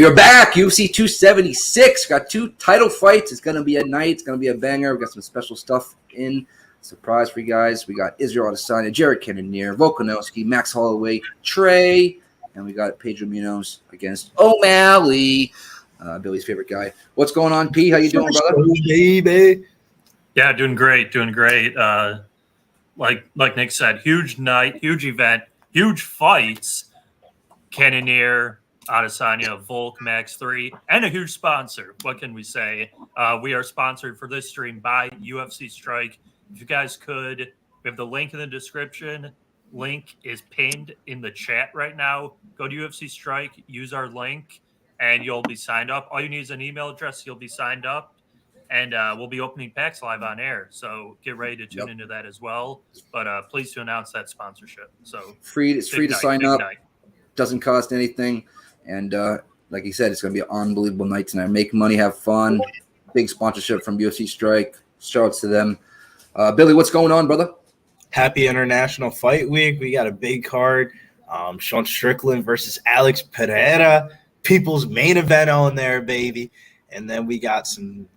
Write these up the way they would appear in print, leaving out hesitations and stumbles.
We are back. UFC 276. Got 2 title fights. It's going to be a night. It's going to be a banger. We got some special stuff in. Surprise for you guys. We got Israel Adesanya, Jared Cannonier, Volkanovski, Max Holloway, Trey, and we got Pedro Munoz against O'Malley, Billy's favorite guy. What's going on, P? How you doing, brother? Baby. Yeah, doing great. Like Nick said, huge night, huge event, huge fights. Cannonier, Adesanya, Volk, Max 3, and a huge sponsor. What can we say? We are sponsored for this stream by UFC Strike. If you guys could, we have the link in the description. Link is pinned in the chat right now. Go to UFC Strike, use our link, and you'll be signed up. All you need is an email address. You'll be signed up, and we'll be opening packs live on air. So get ready to tune into that as well. But pleased to announce that sponsorship. So it's free to sign up. Doesn't cost anything. And like you said, it's going to be an unbelievable night tonight. Make money, have fun. Big sponsorship from UFC Strike. Shoutouts to them. Billy, what's going on, brother? Happy International Fight Week. We got a big card. Sean Strickland versus Alex Pereira. People's main event on there, baby. And then we got some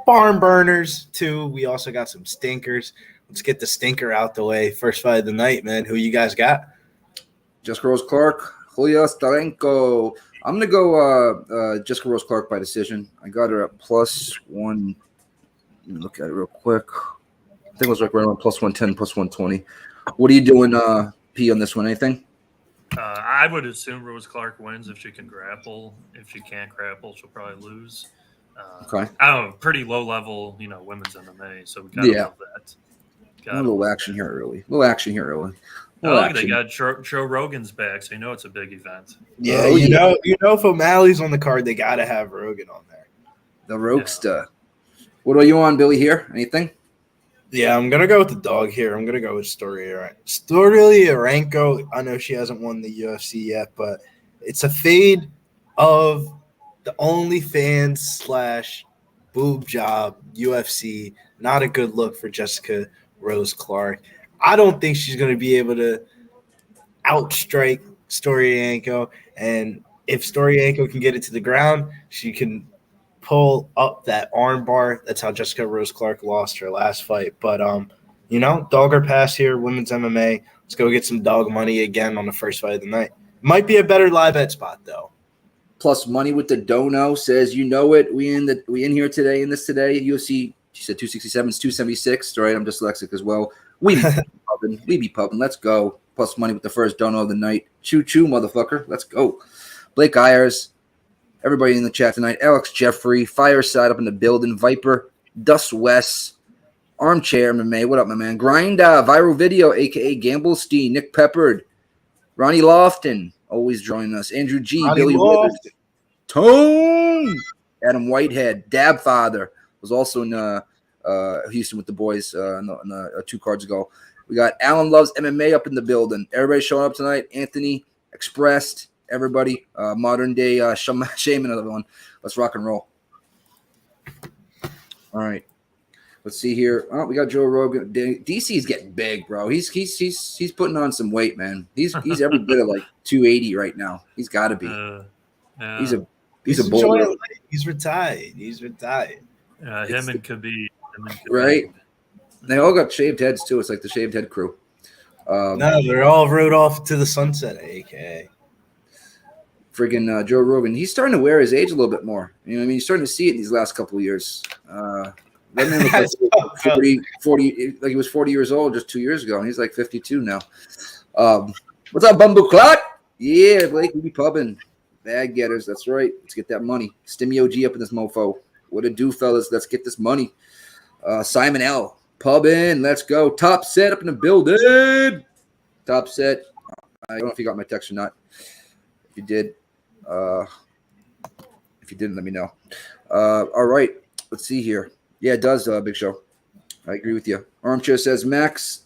barn burners, too. We also got some stinkers. Let's get the stinker out the way. First fight of the night, man. Who you guys got? Jessica Rose Clark, Julia Stoliarenko. I'm going to go Jessica Rose Clark by decision. I got her at +1. Let me look at it real quick. I think it was like right around +110, +120. What are you doing, P, on this one? Anything? I would assume Rose Clark wins if she can grapple. If she can't grapple, she'll probably lose. Okay. I don't know, pretty low level, women's MMA, so we got to love that. A little action here early. They got Joe Rogan's back, so it's a big event. Yeah, you know if O'Malley's on the card, they got to have Rogan on there. The Roguesta. Yeah. What are you on, Billy, here? Anything? Yeah, I'm going to go with the dog here. I'm going to go with Stoliarenko. I know she hasn't won the UFC yet, but it's a fade of the OnlyFans / boob job UFC. Not a good look for Jessica Rose Clark. I don't think she's going to be able to outstrike Stoliarenko. And if Stoliarenko can get it to the ground, she can pull up that arm bar. That's how Jessica Rose Clark lost her last fight. But, dog or pass here, women's MMA. Let's go get some dog money again on the first fight of the night. Might be a better live bet spot, though. Plus money with the dono says, we in here today, UFC, she said 267, it's 276. Right, I'm dyslexic as well. We be pubbing. Let's go. Plus money with the first dono of the night. Choo choo, motherfucker. Let's go. Blake Ayers, everybody in the chat tonight. Alex Jeffrey, Fireside up in the building. Viper, Dust West, Armchair MMA. What up, my man? Grind Viral Video, aka Gamblestein, Nick Peppard, Ronnie Lofton, always joining us. Andrew G, Ronnie Billy Withers, Tone, Adam Whitehead, Dab Father was also in Houston with the boys on the 2 cards ago. We got Alan Loves MMA up in the building. Everybody showing up tonight. Anthony Expressed. Everybody. Modern day Shaman, another one. Let's rock and roll. All right. Let's see here. Oh, we got Joe Rogan. DC's getting big, bro. He's putting on some weight, man. He's every bit of like 280 right now. He's got to be. He's a bull. He's retired. Him and Khabib. Right? They all got shaved heads, too. It's like the shaved head crew. No, they're all rode off to the sunset, a.k.a. Friggin' Joe Rogan. He's starting to wear his age a little bit more. You know what I mean? You're starting to see it in these last couple of years. That man was like 40, like he was 40 years old just 2 years ago, and he's like 52 now. What's up, Bumble Clot? Yeah, Blake, we be pubbing. Bag getters, that's right. Let's get that money. Stimmy OG up in this mofo. What it do, fellas? Let's get this money. Simon L. Pub in. Let's go. Top set up in the building. Top set. I don't know if you got my text or not. If you did, if you didn't, let me know. All right. Let's see here. Yeah, it does, Big Show. I agree with you. Armchair says Max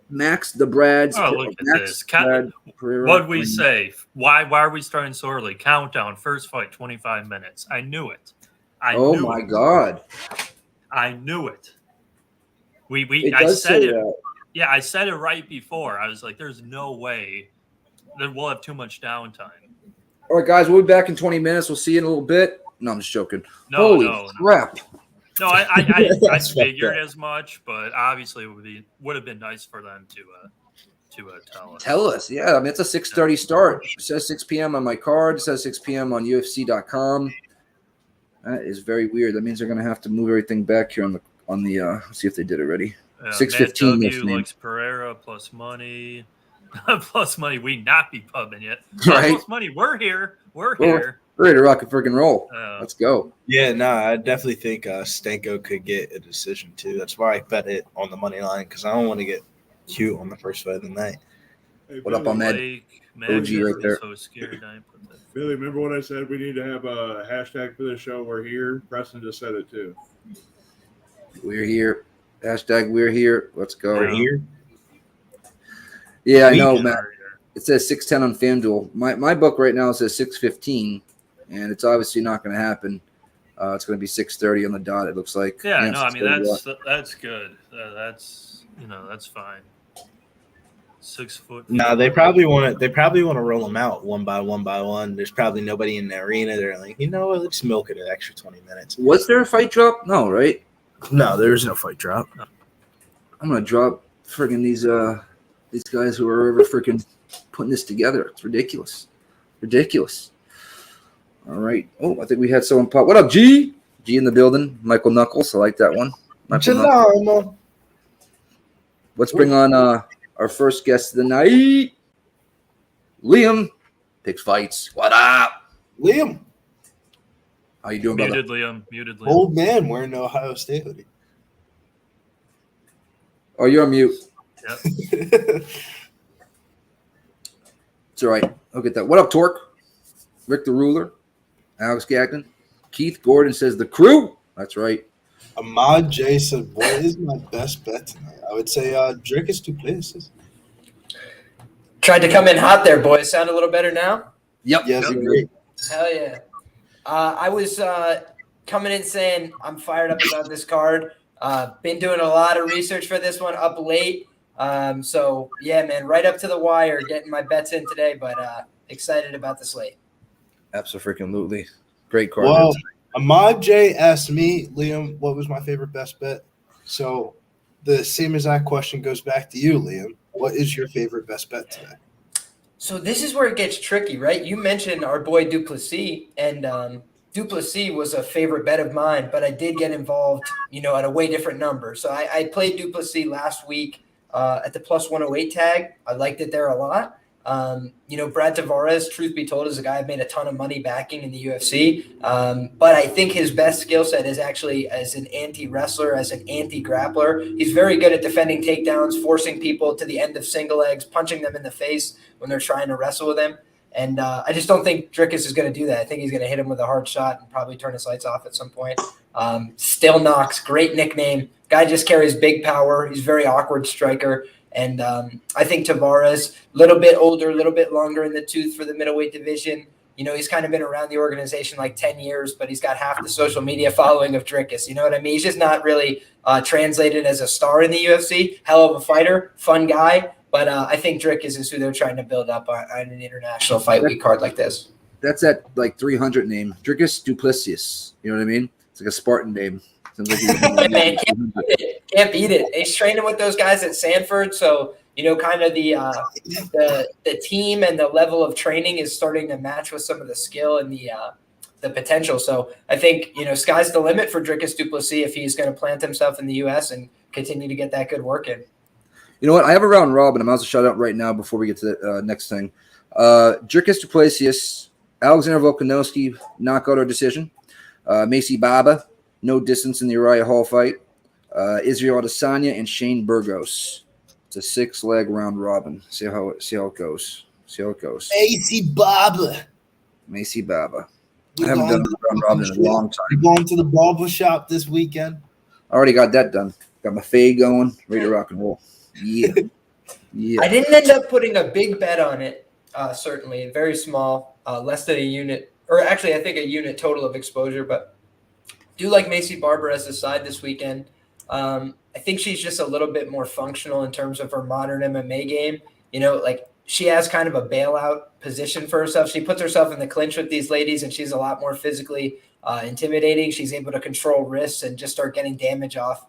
the Brads. Oh, look at this. What'd we say? Why are we starting so early? Countdown. First fight, 25 minutes. I knew it. Oh my God. I knew it. I said it. Yeah, I said it right before. I was like, there's no way that we'll have too much downtime. All right, guys, we'll be back in 20 minutes. We'll see you in a little bit. No, I'm just joking. No, Holy crap. No, I That's figured fucked up. as much, but obviously it would have been nice for them to tell us. Tell us. Yeah, I mean, it's a 6:30 start. It says 6 p.m. on my card. It says 6 p.m. on UFC.com. That is very weird. That means they're going to have to move everything back here on the let's see if they did it already. 6:15. Matt W likes Pereira plus money. Plus money, we not be pubbing yet. Right. Plus money, we're here. We're here. We're ready to rock and freaking roll. Uh, Let's go. Yeah, no, I definitely think Stanko could get a decision too. That's why I bet it on the money line because I don't want to get cute on the first fight of the night. Hey, What up, Ahmed? OG right there. So scared I put that. Billy, remember when I said we need to have a hashtag for the show? We're here. Preston just said it too. We're here. Hashtag we're here. Let's go. We're here. Yeah, I know, Matt. It says 6:10 on FanDuel. My book right now says 6:15, and it's obviously not going to happen. It's going to be 6:30 on the dot. It looks like. Yeah, no, I mean that's good. That's fine. 6 foot. No, they probably want to roll them out one by one. There's probably nobody in the arena. They're like, you know what? Let's milk it an extra 20 minutes. Was there a fight drop? No, right? No, there is no fight drop. I'm gonna drop friggin' these guys who are ever freaking putting this together. It's ridiculous. All right. Oh, I think we had someone pop. What up, G? G in the building. Michael Knuckles. I like that one. Let's bring on our first guest of the night. Liam picks fights. What up? Liam, How you doing, brother? Muted Liam. old man wearing the Ohio State hoodie. Oh, you're on mute. Yep. It's all right. I'll get that. What up, Torque? Rick the Ruler. Alex Gagnon. Keith Gordon says the crew. That's right. Ahmad J said, "What is my best bet tonight?" I would say Dricus Duplessis. Tried to come in hot there, boys. Sound a little better now? Yep. Yes, agree. Hell yeah. I was coming in saying I'm fired up about this card. Been doing a lot of research for this one up late. So, yeah, man, right up to the wire getting my bets in today, but excited about the slate. Absolutely. Great card. Well, Ahmad J asked me, Liam, what was my favorite best bet? So the same exact question goes back to you, Liam. What is your favorite best bet today? So this is where it gets tricky, right? You mentioned our boy Duplessis, and Duplessis was a favorite bet of mine, but I did get involved, at a way different number. So I played Duplessis last week at the plus 108 tag. I liked it there a lot. Brad Tavares, truth be told, is a guy I've made a ton of money backing in the UFC. But I think his best skill set is actually as an anti-wrestler, as an anti-grappler. He's very good at defending takedowns, forcing people to the end of single legs, punching them in the face when they're trying to wrestle with him. And I just don't think Dricus is going to do that. I think he's going to hit him with a hard shot and probably turn his lights off at some point. Still Knox, great nickname. Guy just carries big power. He's a very awkward striker. And I think Tavares, a little bit older, a little bit longer in the tooth for the middleweight division. He's kind of been around the organization like 10 years, but he's got half the social media following of Dricus. You know what I mean? He's just not really translated as a star in the UFC. Hell of a fighter, fun guy. But I think Dricus is who they're trying to build up on an international fight week card like this. That's that like 300 name. Dricus Duplessis. You know what I mean? It's like a Spartan name. Sounds like Man, can't beat it. He's training with those guys at Sanford, so kind of the team and the level of training is starting to match with some of the skill and the potential. So I think sky's the limit for Dricus Duplessis if he's going to plant himself in the U.S. and continue to get that good work in. You know what? I have a round robin. I'm also shout out right now before we get to the next thing. Dricus Duplessis, Alexander Volkanovski, knockout or decision. Macy Baba, no distance in the Uriah Hall fight. Israel Adesanya and Shane Burgos. It's a 6-leg round robin. See how it goes. Macy Baba. I haven't done a round robin in a long time. You're going to the barber shop this weekend? I already got that done. Got my fade going, ready to rock and roll. Yeah. I didn't end up putting a big bet on it, certainly. Very small, less than a unit. Or actually, I think a unit total of exposure, but do like Macy Barber as a side this weekend. I think she's just a little bit more functional in terms of her modern MMA game. she has kind of a bailout position for herself. She puts herself in the clinch with these ladies, and she's a lot more physically intimidating. She's able to control wrists and just start getting damage off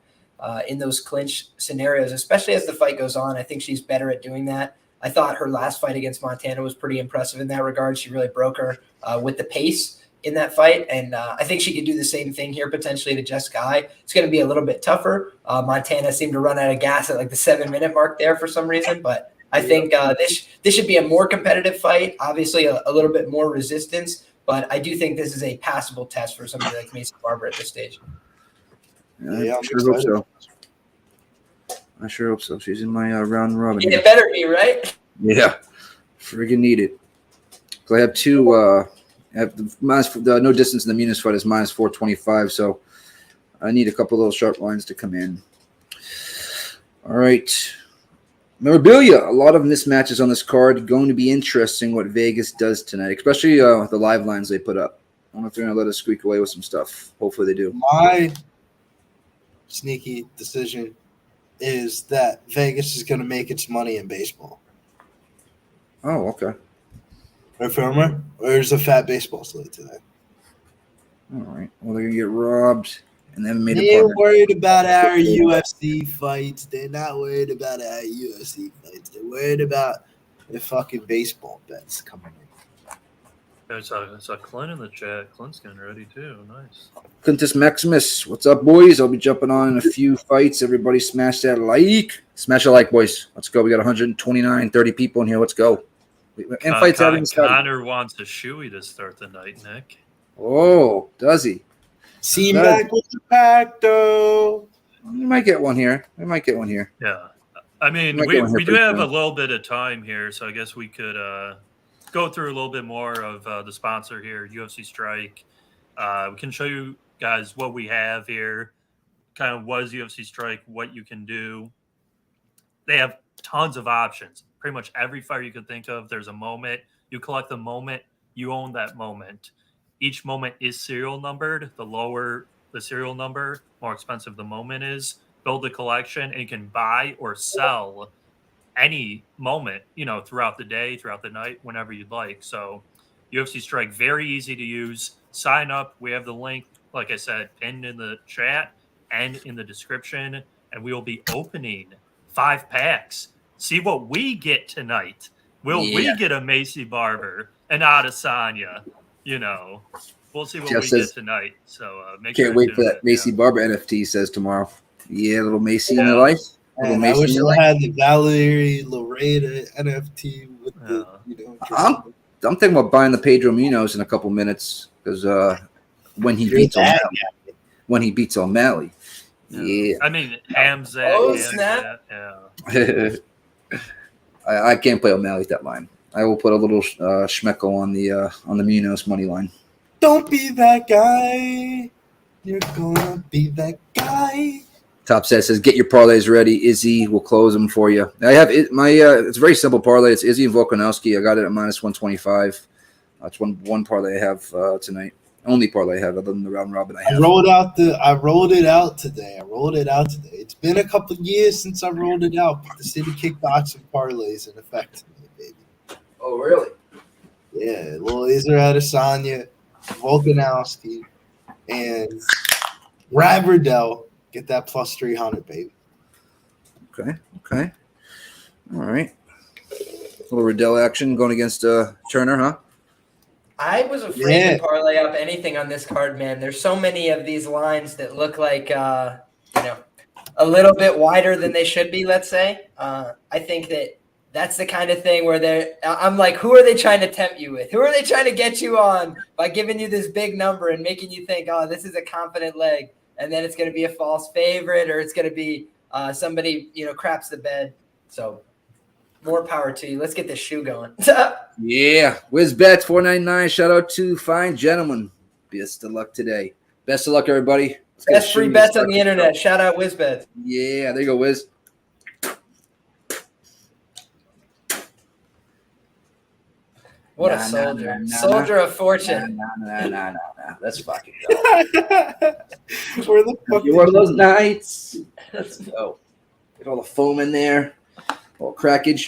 in those clinch scenarios, especially as the fight goes on. I think she's better at doing that. I thought her last fight against Montana was pretty impressive in that regard. She really broke her with the pace in that fight, and I think she could do the same thing here potentially to Jessica Eye. It's going to be a little bit tougher. Montana seemed to run out of gas at like the 7-minute mark there for some reason, but I think this should be a more competitive fight, obviously a little bit more resistance, but I do think this is a passable test for somebody like Miesha Barber at this stage. Yeah, I sure hope so. I sure hope so. She's in my round robin. It better be, right? Yeah, friggin' need it. So I have two. I have the no distance in the Muniz fight is minus 425. So I need a couple of those sharp lines to come in. All right, memorabilia. A lot of mismatches on this card. Going to be interesting what Vegas does tonight, especially the live lines they put up. I don't know if they're going to let us squeak away with some stuff. Hopefully they do. My sneaky decision is that Vegas is going to make its money in baseball. Oh, okay. Right, Farmer? There's a fat baseball slate today. All right. Well, they're going to get robbed and then made They're a worried about our UFC fights. They're not worried about our UFC fights. They're worried about the fucking baseball bets coming in. I saw Clint in the chat. Clint's getting ready too. Nice. Quintus Maximus, what's up, boys? I'll be jumping on in a few fights. Everybody smash that like. Smash a like, boys. Let's go. We got 129, 30 people in here. Let's go. And fights having started. Connor wants a shoey to start the night, Nick. Oh, does he? See back with the pack, though. We might get one here. Yeah. I mean, Might get one here we do pretty have soon. a little bit of time here, so I guess we could go through a little bit more of the sponsor here, UFC Strike. We can show you guys what we have here, kind of what is UFC Strike, what you can do. They have tons of options. Pretty much every fight you could think of, there's a moment. You collect the moment, you own that moment. Each moment is serial numbered. The lower the serial number, more expensive the moment is. Build a collection, and you can buy or sell any moment, throughout the day, throughout the night, whenever you'd like. So UFC Strike, very easy to use. Sign up. We have the link, like I said, pinned in the chat and in the description. And we will be opening 5 packs. See what we get tonight. Will we get a Miesha Barber, an Adesanya? We'll see what Jeff we says, get tonight. So can't wait for that Miesha Barber NFT, says tomorrow. Yeah, little Miesha in their life. Little Man, I Miesha wish in their I life. had the Valerie Loretta NFT with the, I'm thinking about buying the Pedro Munhoz in a couple minutes because when he beats O'Malley. Yeah. I mean, Hamzat. Oh, snap. Yeah. I can't play O'Malley with that line. I will put a little schmecko on the Munhoz money line. Don't be that guy. You're gonna be that guy. Top set says, get your parlays ready. Izzy will close them for you. I have my it's a very simple parlay. It's Izzy and Volkanovski. I got it at minus 125. That's one parlay I have tonight. Only parlay I have other than the round robin I have. I rolled it out today. It's been a couple of years since I rolled it out, but the city kickboxing parlay is in effect today, baby. Oh, really? Yeah, little Israel Adesanya, Volkanovski, and Riddell. Get that plus 300, baby. Okay. All right. A little Riddell action going against Turner, huh? I was afraid to parlay up anything on this card, man. There's so many of these lines that look like, a little bit wider than they should be, let's say. I think that's the kind of thing where I'm like, who are they trying to tempt you with? Who are they trying to get you on by giving you this big number and making you think, oh, this is a confident leg, and then it's going to be a false favorite, or it's going to be somebody, craps the bed. So more power to you. Let's get this shoe going. Yeah. WizBet 499. Shout out to fine gentlemen. Best of luck today. Best of luck, everybody. Best free bets on the internet. Shout out WizBet. Yeah, there you go, Wiz. What a soldier. Soldier of fortune. Nah. Let's fucking go. Where the fuck One of those nights. Let's go. Get all the foam in there. All crackage.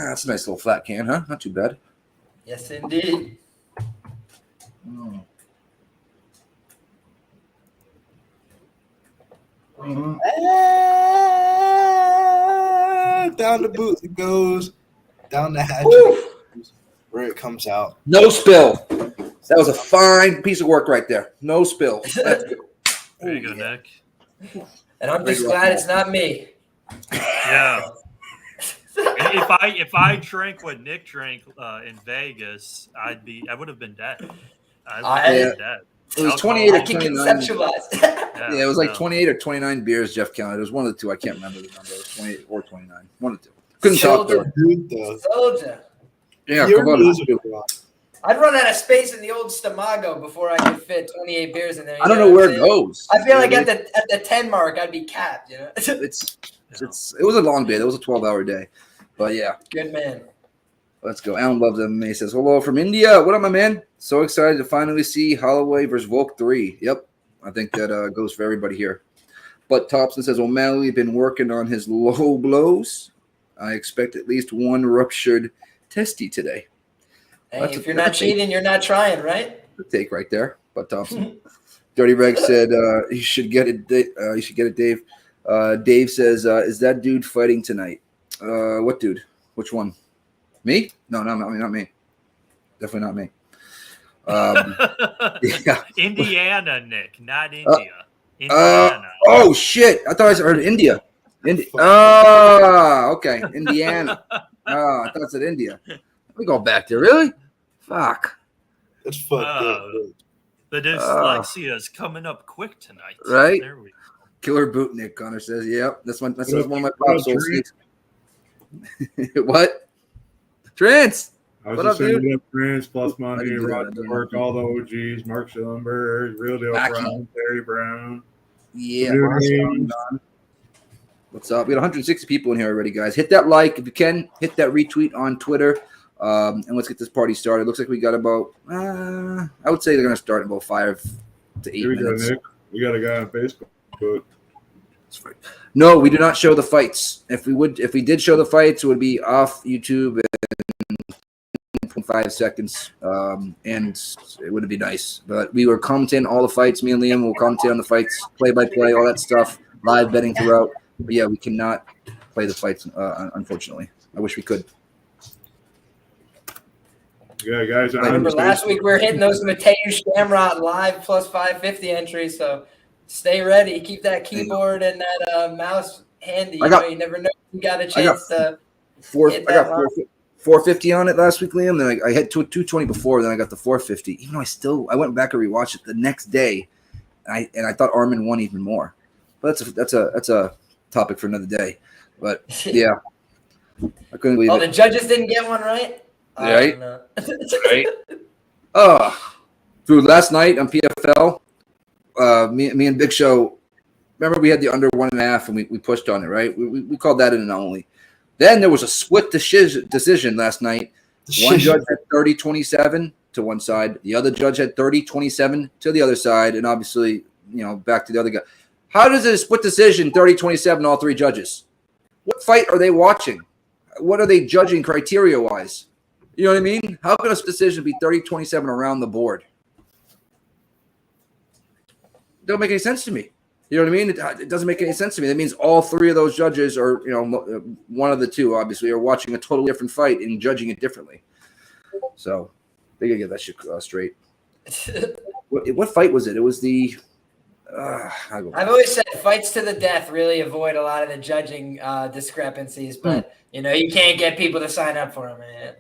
That's a nice little flat can, huh? Not too bad. Yes, indeed. Down the boot it goes. Down the hatch where it comes out. No spill. That was a fine piece of work right there. No spill. That's good. There you go, Nick. And I'm just glad it's not me. Yeah. If I drank what Nick drank in Vegas, I would have been dead. I would have been dead. It was 28 I or can 29. conceptualize. Yeah, it was like 28 or 29 beers Jeff counted. It was one of the two. I can't remember the number. It was 28 or 29. One of the two. Couldn't talk to Soldier. Soldier. Yeah, come on. I'd run out of space in the old Stamago before I could fit 28 beers in there. I don't know where it goes. I feel like at the 10 mark, I'd be capped. You know, it was a long day. It was a 12-hour day, but yeah. Good man. Let's go. Alan loves MMA. Says hello from India. What up, my man? So excited to finally see Holloway versus Volk 3. Yep, I think that goes for everybody here. But Thompson says O'Malley been working on his low blows. I expect at least one ruptured testy today. Hey, if you're not cheating, you're not trying, right? Take right there. But Thompson, Dirty Reg said you should get it. You should get it, Dave. Dave says, "Is that dude fighting tonight?" What dude? Which one? Me? No, not me. Definitely not me. Yeah. Indiana, Nick, not India. Indiana. Oh shit! I thought I heard India. Oh, okay. Indiana. Oh, I thought it said India. We go back there, really? Fuck. That's fucked up. The dyslexia is coming up quick tonight. Right? There we go. Killer Boot, Nick Connor says. Yep, that's one of my pop soul sneaks. What? Trance. I was just saying that Trance plus money, Rod Work, all the OGs, Mark Schillenberg, Real Deal Brown, Terry Brown. Yeah. What's up? We got 160 people in here already, guys. Hit that like if you can. Hit that retweet on Twitter. And let's get this party started. Looks like we got about, I would say they're going to start in about 5 to 8 Here we minutes. go, Nick. We got a guy on Facebook. No, we do not show the fights. If we did show the fights, it would be off YouTube in 5 seconds. And it would be nice. But we were commenting all the fights. Me and Liam will commentate on the fights, play-by-play, all that stuff, live betting throughout. But yeah, we cannot play the fights, unfortunately. I wish we could. Yeah, guys. I remember last week we were hitting those Mateusz Shamrot live plus 550 entries. So stay ready. Keep that keyboard and that mouse handy. You never know if you got a chance to. I got 450 on it last week, Liam. Then I had 220 before. Then I got the 450. Even though I went back and rewatched it the next day, and I thought Armin won even more. But that's a topic for another day. But yeah, I couldn't believe it. The judges didn't get one right. Right. Right. Oh, dude! Last night on PFL, me and Big Show. Remember, we had the under 1.5, and we pushed on it. Right. We called that an only. Then there was a split decision last night. One judge had 30-27 to one side. The other judge had 30-27 to the other side, and obviously, back to the other guy. How does a split decision 30-27 all three judges? What fight are they watching? What are they judging criteria-wise? You know what I mean? How could a decision be 30-27 around the board? It don't make any sense to me. You know what I mean? It doesn't make any sense to me. That means all three of those judges are, one of the two, obviously, are watching a totally different fight and judging it differently. So they got to get that shit straight. What fight was it? It was the I've always said fights to the death really avoid a lot of the judging discrepancies, but you can't get people to sign up for them, man.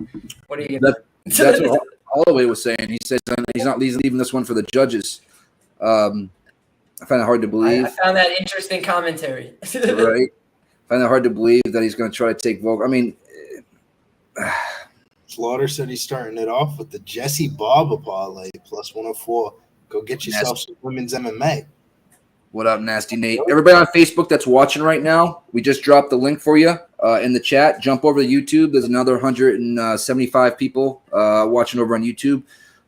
What are you gonna do? That's what Holloway was saying. He said he's leaving this one for the judges. I find it hard to believe. I found that interesting commentary. Right. I find it hard to believe that he's going to try to take Volk. I mean, Slaughter said he's starting it off with the Jesse Barber parlay plus 104. Go get yourself some women's MMA. What up, Nasty Nate? Everybody on Facebook that's watching right now, we just dropped the link for you in the chat. Jump over to YouTube. There's another 175 people watching over on YouTube.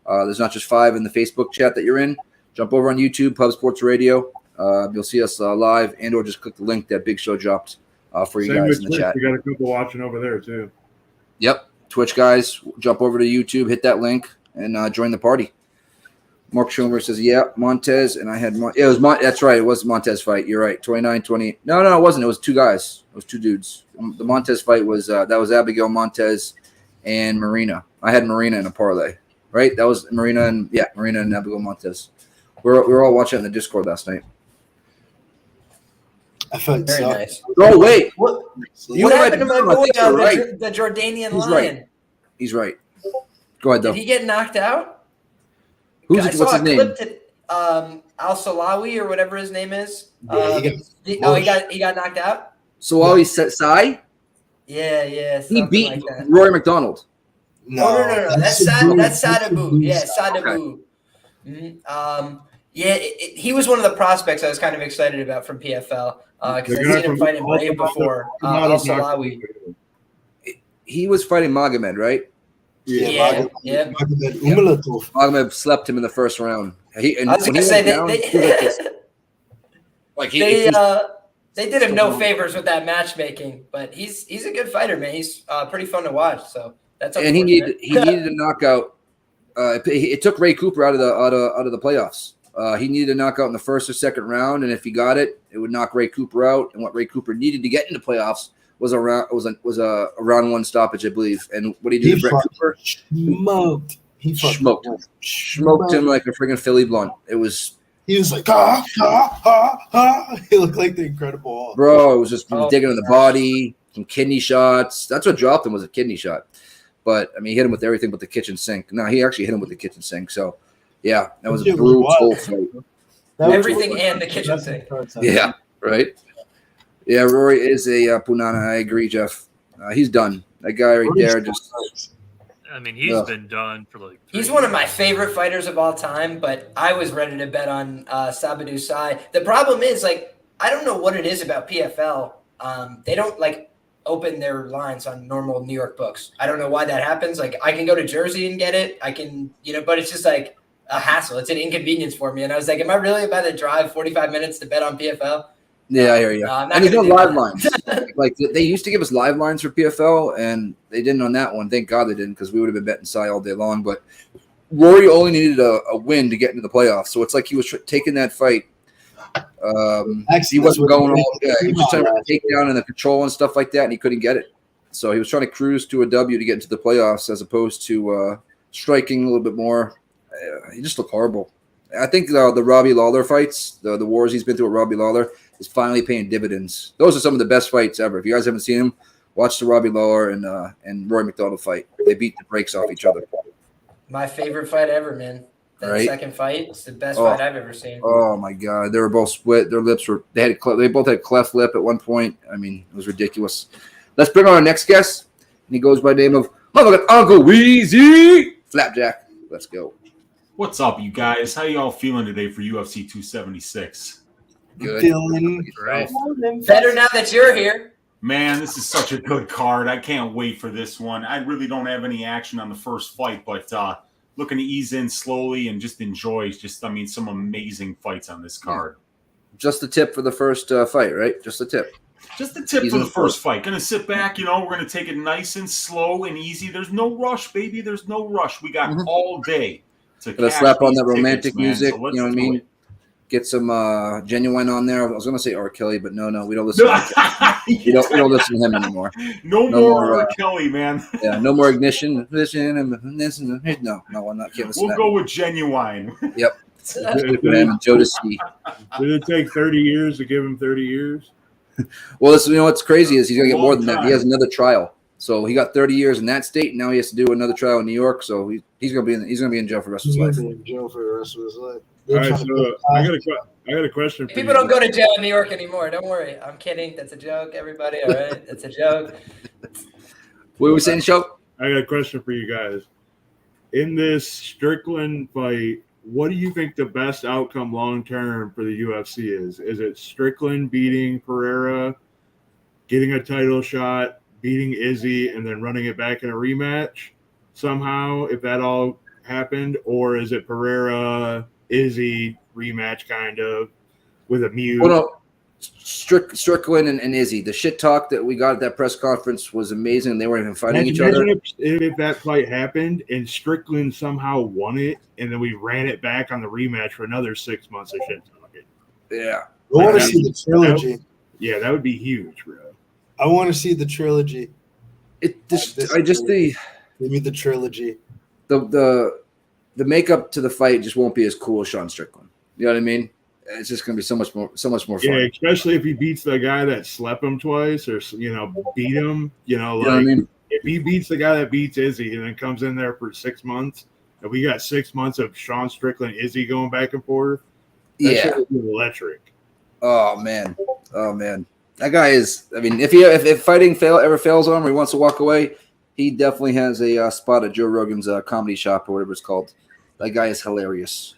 There's not just 5 in the Facebook chat that you're in. Jump over on YouTube, Pub Sports Radio. You'll see us live, and or just click the link that Big Show dropped for you guys in the chat. We got a couple watching over there too. Yep. Twitch guys, jump over to YouTube, hit that link, and join the party. Mark Schumer says, yeah, Montez, and I had it was that's right, it was the Montez fight. You're right. 29-20. No, it wasn't. It was two guys. It was two dudes. The Montez fight was that was Abigail Montez and Marina. I had Marina in a parlay. Right? That was Marina and Abigail Montez. We were all watching it in the Discord last night. I felt Very so. nice. Oh wait. What You happened to my boy, right. the Jordanian He's Lion? right. He's right. Go ahead, though. Did he get knocked out? What's his name? Al-Salawi or whatever his name is. He He got knocked out? Salawi Sai? Yeah. He beat like that. Rory McDonald. No. That's Sadabu. Yeah, Sadabu. Okay. He was one of the prospects I was kind of excited about from PFL because I've seen him fight in Brave before. Al-Salawi. He was fighting Magomed, right? Yeah. Magomed slept him in the first round. I was going to say they did him no favors with that matchmaking, but he's a good fighter, man. He's pretty fun to watch. So that's and he needed a knockout. It took Ray Cooper out of the playoffs. He needed a knockout in the first or second round, and if he got it, it would knock Ray Cooper out. And what Ray Cooper needed to get into playoffs was a round one stoppage, I believe. And what did he do to Brett Cooper? Smoked him like a friggin' Philly blunt. He was like, He looked like the Incredible Hulk. Bro, it was just digging in the body, some kidney shots. That's what dropped him was a kidney shot. But, I mean, he hit him with everything but the kitchen sink. No, he actually hit him with the kitchen sink. So, yeah, that was a brutal fight. Everything and the kitchen sink. Yeah, right? Yeah, Rory is a Punana. I agree, Jeff. He's done. That guy right there just – I mean, he's been done for like. He's one of my favorite fighters of all time, but I was ready to bet on Sabadu Sai. The problem is, like, I don't know what it is about PFL. They don't open their lines on normal New York books. I don't know why that happens. Like, I can go to Jersey and get it. I can, but it's just like a hassle. It's an inconvenience for me. And I was like, am I really about to drive 45 minutes to bet on PFL? Yeah, I hear you. And there's no live lines. Like they used to give us live lines for PFL, and they didn't on that one. Thank God they didn't, because we would have been betting Sai all day long. But Rory only needed a win to get into the playoffs, so it's like he was taking that fight. He wasn't going all. Yeah, he was trying to take down and the control and stuff like that, and he couldn't get it. So he was trying to cruise to a W to get into the playoffs, as opposed to striking a little bit more. He just looked horrible. I think the Robbie Lawler fights, the wars he's been through with Robbie Lawler, is finally paying dividends. Those are some of the best fights ever. If you guys haven't seen them, watch the Robbie Lawler and Rory McDonald fight. They beat the brakes off each other. My favorite fight ever, man. That second fight, it's the best fight I've ever seen. Oh my God, they were both split. Their lips were they both had cleft lip at one point. I mean, it was ridiculous. Let's bring on our next guest, and he goes by the name of motherfucking Uncle Weezy Flapjack. Let's go. What's up, you guys? How y'all feeling today for UFC 276? Good. Feeling Right. Better now that you're here. Man, this is such a good card. I can't wait for this one. I really don't have any action on the first fight, but looking to ease in slowly and just enjoy some amazing fights on this card. Just the tip for the first fight, right? Just the tip. Just the tip for the first fight. Going to sit back, we're going to take it nice and slow and easy. There's no rush, baby. There's no rush. We got all day to Gonna slap on that romantic tickets, music, so you know what I mean? Get some Genuine on there. I was going to say R. Kelly, but no, we don't listen to him. We don't listen to him anymore. No more R. Kelly, man. Yeah, no more Ignition. No, I'm not kidding. We'll go with Genuine. Yep. Jodeci. Did it take 30 years to give him 30 years? Well, what's crazy is he's going to get more than that. He has another trial. So he got 30 years in that state, and now he has to do another trial in New York. So he's going to be in jail for the rest of his life. All right, so I got a question for People don't go to jail in New York anymore. Don't worry. I'm kidding. That's a joke, everybody. All right? That's a joke. What were we saying, Show? I got a question for you guys. In this Strickland fight, what do you think the best outcome long-term for the UFC is? Is it Strickland beating Pereira, getting a title shot, beating Izzy, and then running it back in a rematch somehow, if that all happened? Or is it Pereira, Izzy rematch kind of with a mute? Well, Strickland and Izzy. The shit talk that we got at that press conference was amazing. They weren't even fighting each other. Imagine if that fight happened and Strickland somehow won it, and then we ran it back on the rematch for another 6 months of shit talking. Yeah. I want to see the trilogy. Yeah, that would be huge, bro. I want to see the trilogy. Give me the trilogy. The makeup to the fight just won't be as cool as Sean Strickland. You know what I mean? It's just going to be so much more fun. Yeah, especially if he beats the guy that slept him twice, or beat him. What I mean? If he beats the guy that beats Izzy and then comes in there for 6 months, and we got 6 months of Sean Strickland Izzy going back and forth, that shit would be electric. Oh man, that guy is. I mean, if fighting ever fails on him, or he wants to walk away, he definitely has a spot at Joe Rogan's comedy shop or whatever it's called. That guy is hilarious.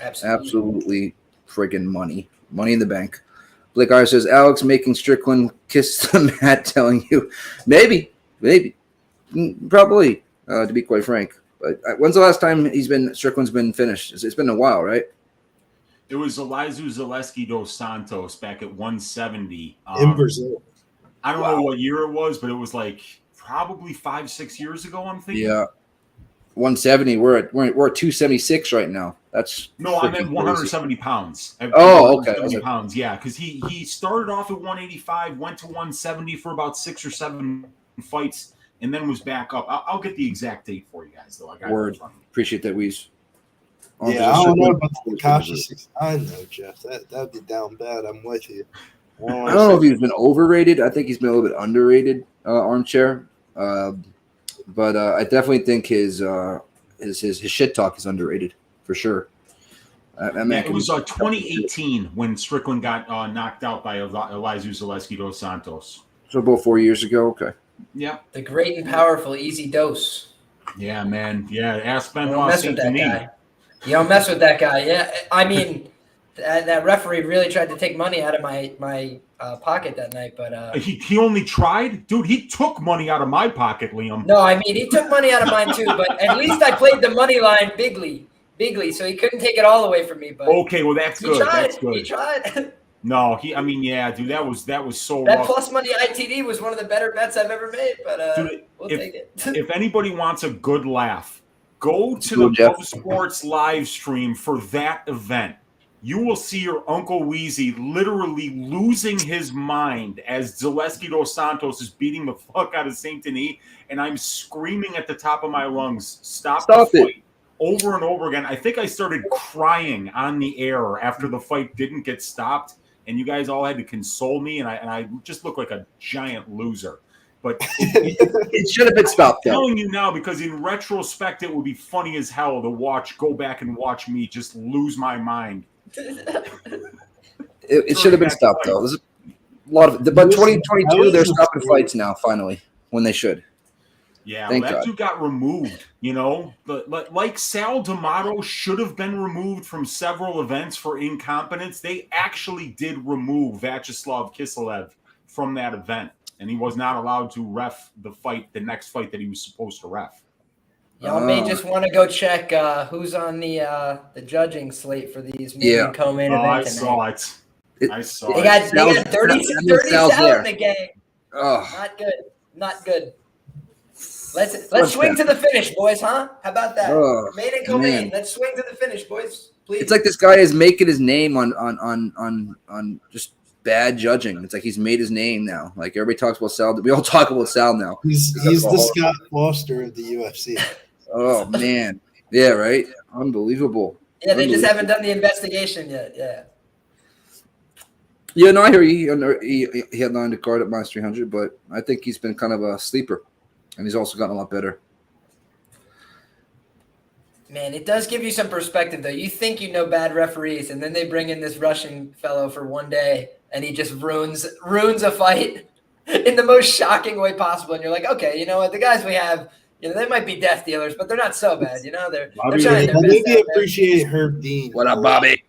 Absolutely friggin' money in the bank. Blake R says Alex making Strickland kiss the mat, telling you maybe, probably. To be quite frank, but when's the last time Strickland's been finished? It's been a while, right? It was Elizeu Zaleski dos Santos back at 170 in Brazil. I don't know what year it was, but it was like probably 5-6 years ago. I'm thinking. Yeah, 170. We're at 276 right now. That's no, I meant 170 pounds. Oh, okay. 170 pounds, yeah, because he started off at 185, went to 170 for about 6 or 7 fights, and then was back up. I'll get the exact date for you guys, though. Word. Appreciate that, Weez. Yeah, I don't know about the Tekashi. I know, Jeff. That'd be down bad. I'm with you. I don't know if he's been overrated. I think he's been a little bit underrated, Armchair. But I definitely think his shit talk is underrated for sure. It was 2018 when Strickland got knocked out by Elizeu Zaleski dos Santos. So about 4 years ago. Okay. Yeah. The great and powerful Easy Dose. Yeah, man. Yeah, ask You Benoit don't mess with that guy. You don't mess with that guy. Yeah, I mean, that referee really tried to take money out of my pocket that night, but he only tried, dude. He took money out of my pocket, Liam. No, I mean he took money out of mine too. But at least I played the money line bigly, so he couldn't take it all away from me. But okay, well that's good. That's good. He tried. No, yeah, dude, that was so that rough. plus money ITD was one of the better bets I've ever made. But dude, we'll take it. If anybody wants a good laugh, go to the Pro Sports live stream for that event. You will see your Uncle Weezy literally losing his mind as Zaleski dos Santos is beating the fuck out of Saint Denis, and I'm screaming at the top of my lungs, stop the fight. It. Over and over again. I think I started crying on the air after the fight didn't get stopped, and you guys all had to console me, and I just looked like a giant loser. But it should have been stopped. I'm telling you now, because in retrospect, it would be funny as hell to go back and watch me just lose my mind. It should have been stopped, though. There's a lot of, but 2022, they're stopping fights now, finally, when they should. Yeah, that dude got removed, But like Sal D'Amato should have been removed from several events for incompetence. They actually did remove Vyacheslav Kiselev from that event, and he was not allowed to ref the next fight that he was supposed to ref. Y'all may just want to go check who's on the judging slate for these co-main events. I saw it. They got 30 Sal in the game. Oh. Not good. Let's swing to the finish, boys, huh? How about that? Main and co-main. Let's swing to the finish, boys. Please. It's like this guy is making his name on just bad judging. It's like he's made his name now. Like everybody talks about Sal. We all talk about Sal now. He's the Scott Foster of the UFC. Oh man, yeah, right. Unbelievable. Yeah, they just haven't done the investigation yet. Yeah. Yeah, no, I hear you. He headlined the card at minus 300, but I think he's been kind of a sleeper, and he's also gotten a lot better. Man, it does give you some perspective, though. You think you know bad referees, and then they bring in this Russian fellow for one day, and he just ruins a fight in the most shocking way possible. And you're like, okay, you know what? The guys we have, they might be death dealers, but they're not so bad. They're trying their best. Maybe appreciate Herb Dean. What up, Bobby?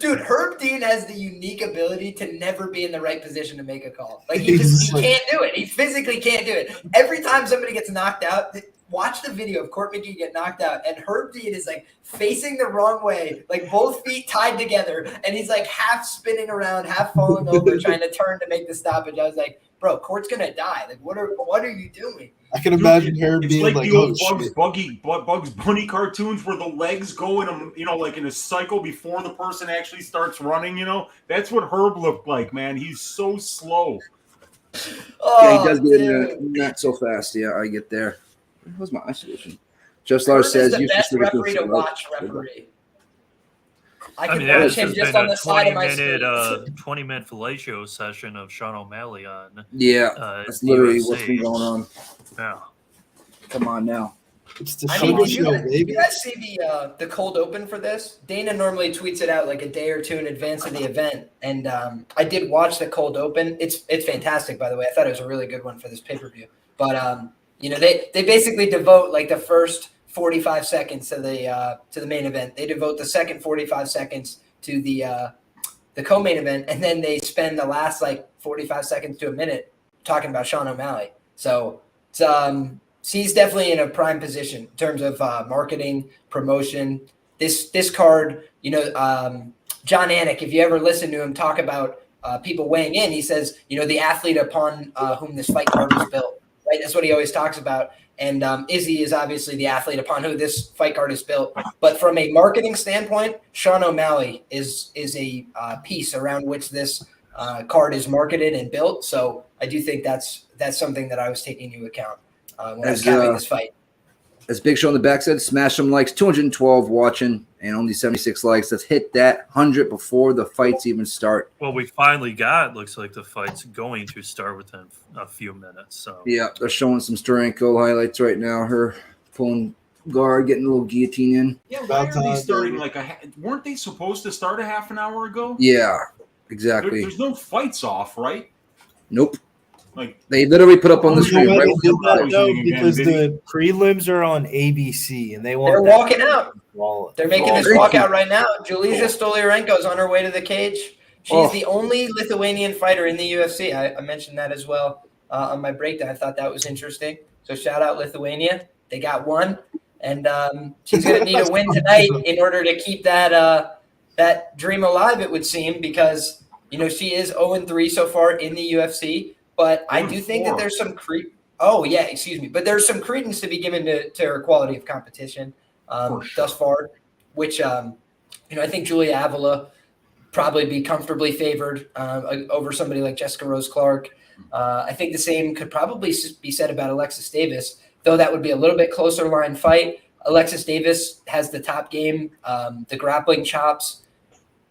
Dude, Herb Dean has the unique ability to never be in the right position to make a call. Like he can't do it. He physically can't do it. Every time somebody gets knocked out, watch the video of Court McGee get knocked out, and Herb Dean is like facing the wrong way, like both feet tied together, and he's like half spinning around, half falling over, trying to turn to make the stoppage. I was like, bro, Court's gonna die. Like, what are you doing? I can imagine her It's being like like, the old oh, Bugs Bunny cartoons where the legs go in a, like in a cycle before the person actually starts running. That's what Herb looked like, man. He's so slow. Yeah, he does get in there not so fast. Yeah, I get there. Where's my isolation? Just Lawler says the best referee to watch. Referee. I mean, that's watch him just just been on a the side of my 20-minute fellatio session of Sean O'Malley on. Yeah, that's literally UFC. what's been going on. Yeah. Come on now. it's the I mean, sugar did show, you baby. guys see the cold open for this? Dana normally tweets it out like a day or two in advance of the event, and I did watch the cold open. It's fantastic, by the way. I thought it was a really good one for this pay-per-view. But they basically devote like the first 45 seconds to the main event. They devote the second 45 seconds to the co-main event, and then they spend the last like 45 seconds to a minute talking about Sean O'Malley. So it's he's definitely in a prime position in terms of marketing, promotion. This card, John Anik, if you ever listen to him talk about people weighing in, he says, the athlete upon whom this fight card was built, right? That's what he always talks about. And Izzy is obviously the athlete upon who this fight card is built. But from a marketing standpoint, Sean O'Malley is a piece around which this card is marketed and built. So I do think that's something that I was taking into account when I was capping this fight. As Big Show on the back said, smash some likes, 212 watching and only 76 likes. Let's hit that 100 before the fights even start. Well, we finally looks like the fight's going to start within a few minutes. So Yeah, they're showing some Stoliarenko highlights right now. Her pulling guard, getting a little guillotine in. Yeah, why are they starting weren't they supposed to start a half an hour ago? Yeah, exactly. There's no fights off, right? Nope. Like They literally put up on the You screen know right why they did that, though? Again, Because did he? the prelims are on ABC, and they want They're that walking out. wallet. They're making this Oh, walkout right now. Julija Stoliarenko is on her way to the cage. She's the only Lithuanian fighter in the UFC. I mentioned that as well on my breakdown. I thought that was interesting. So shout out Lithuania. They got one. And she's going to need a win tonight in order to keep that dream alive, it would seem, because, she is 0-3 so far in the UFC. But I do think that there's some but there's some credence to be given to her quality of competition thus far, which, I think Julia Avila probably be comfortably favored over somebody like Jessica Rose Clark. I think the same could probably be said about Alexis Davis, though that would be a little bit closer line fight. Alexis Davis has the top game, the grappling chops.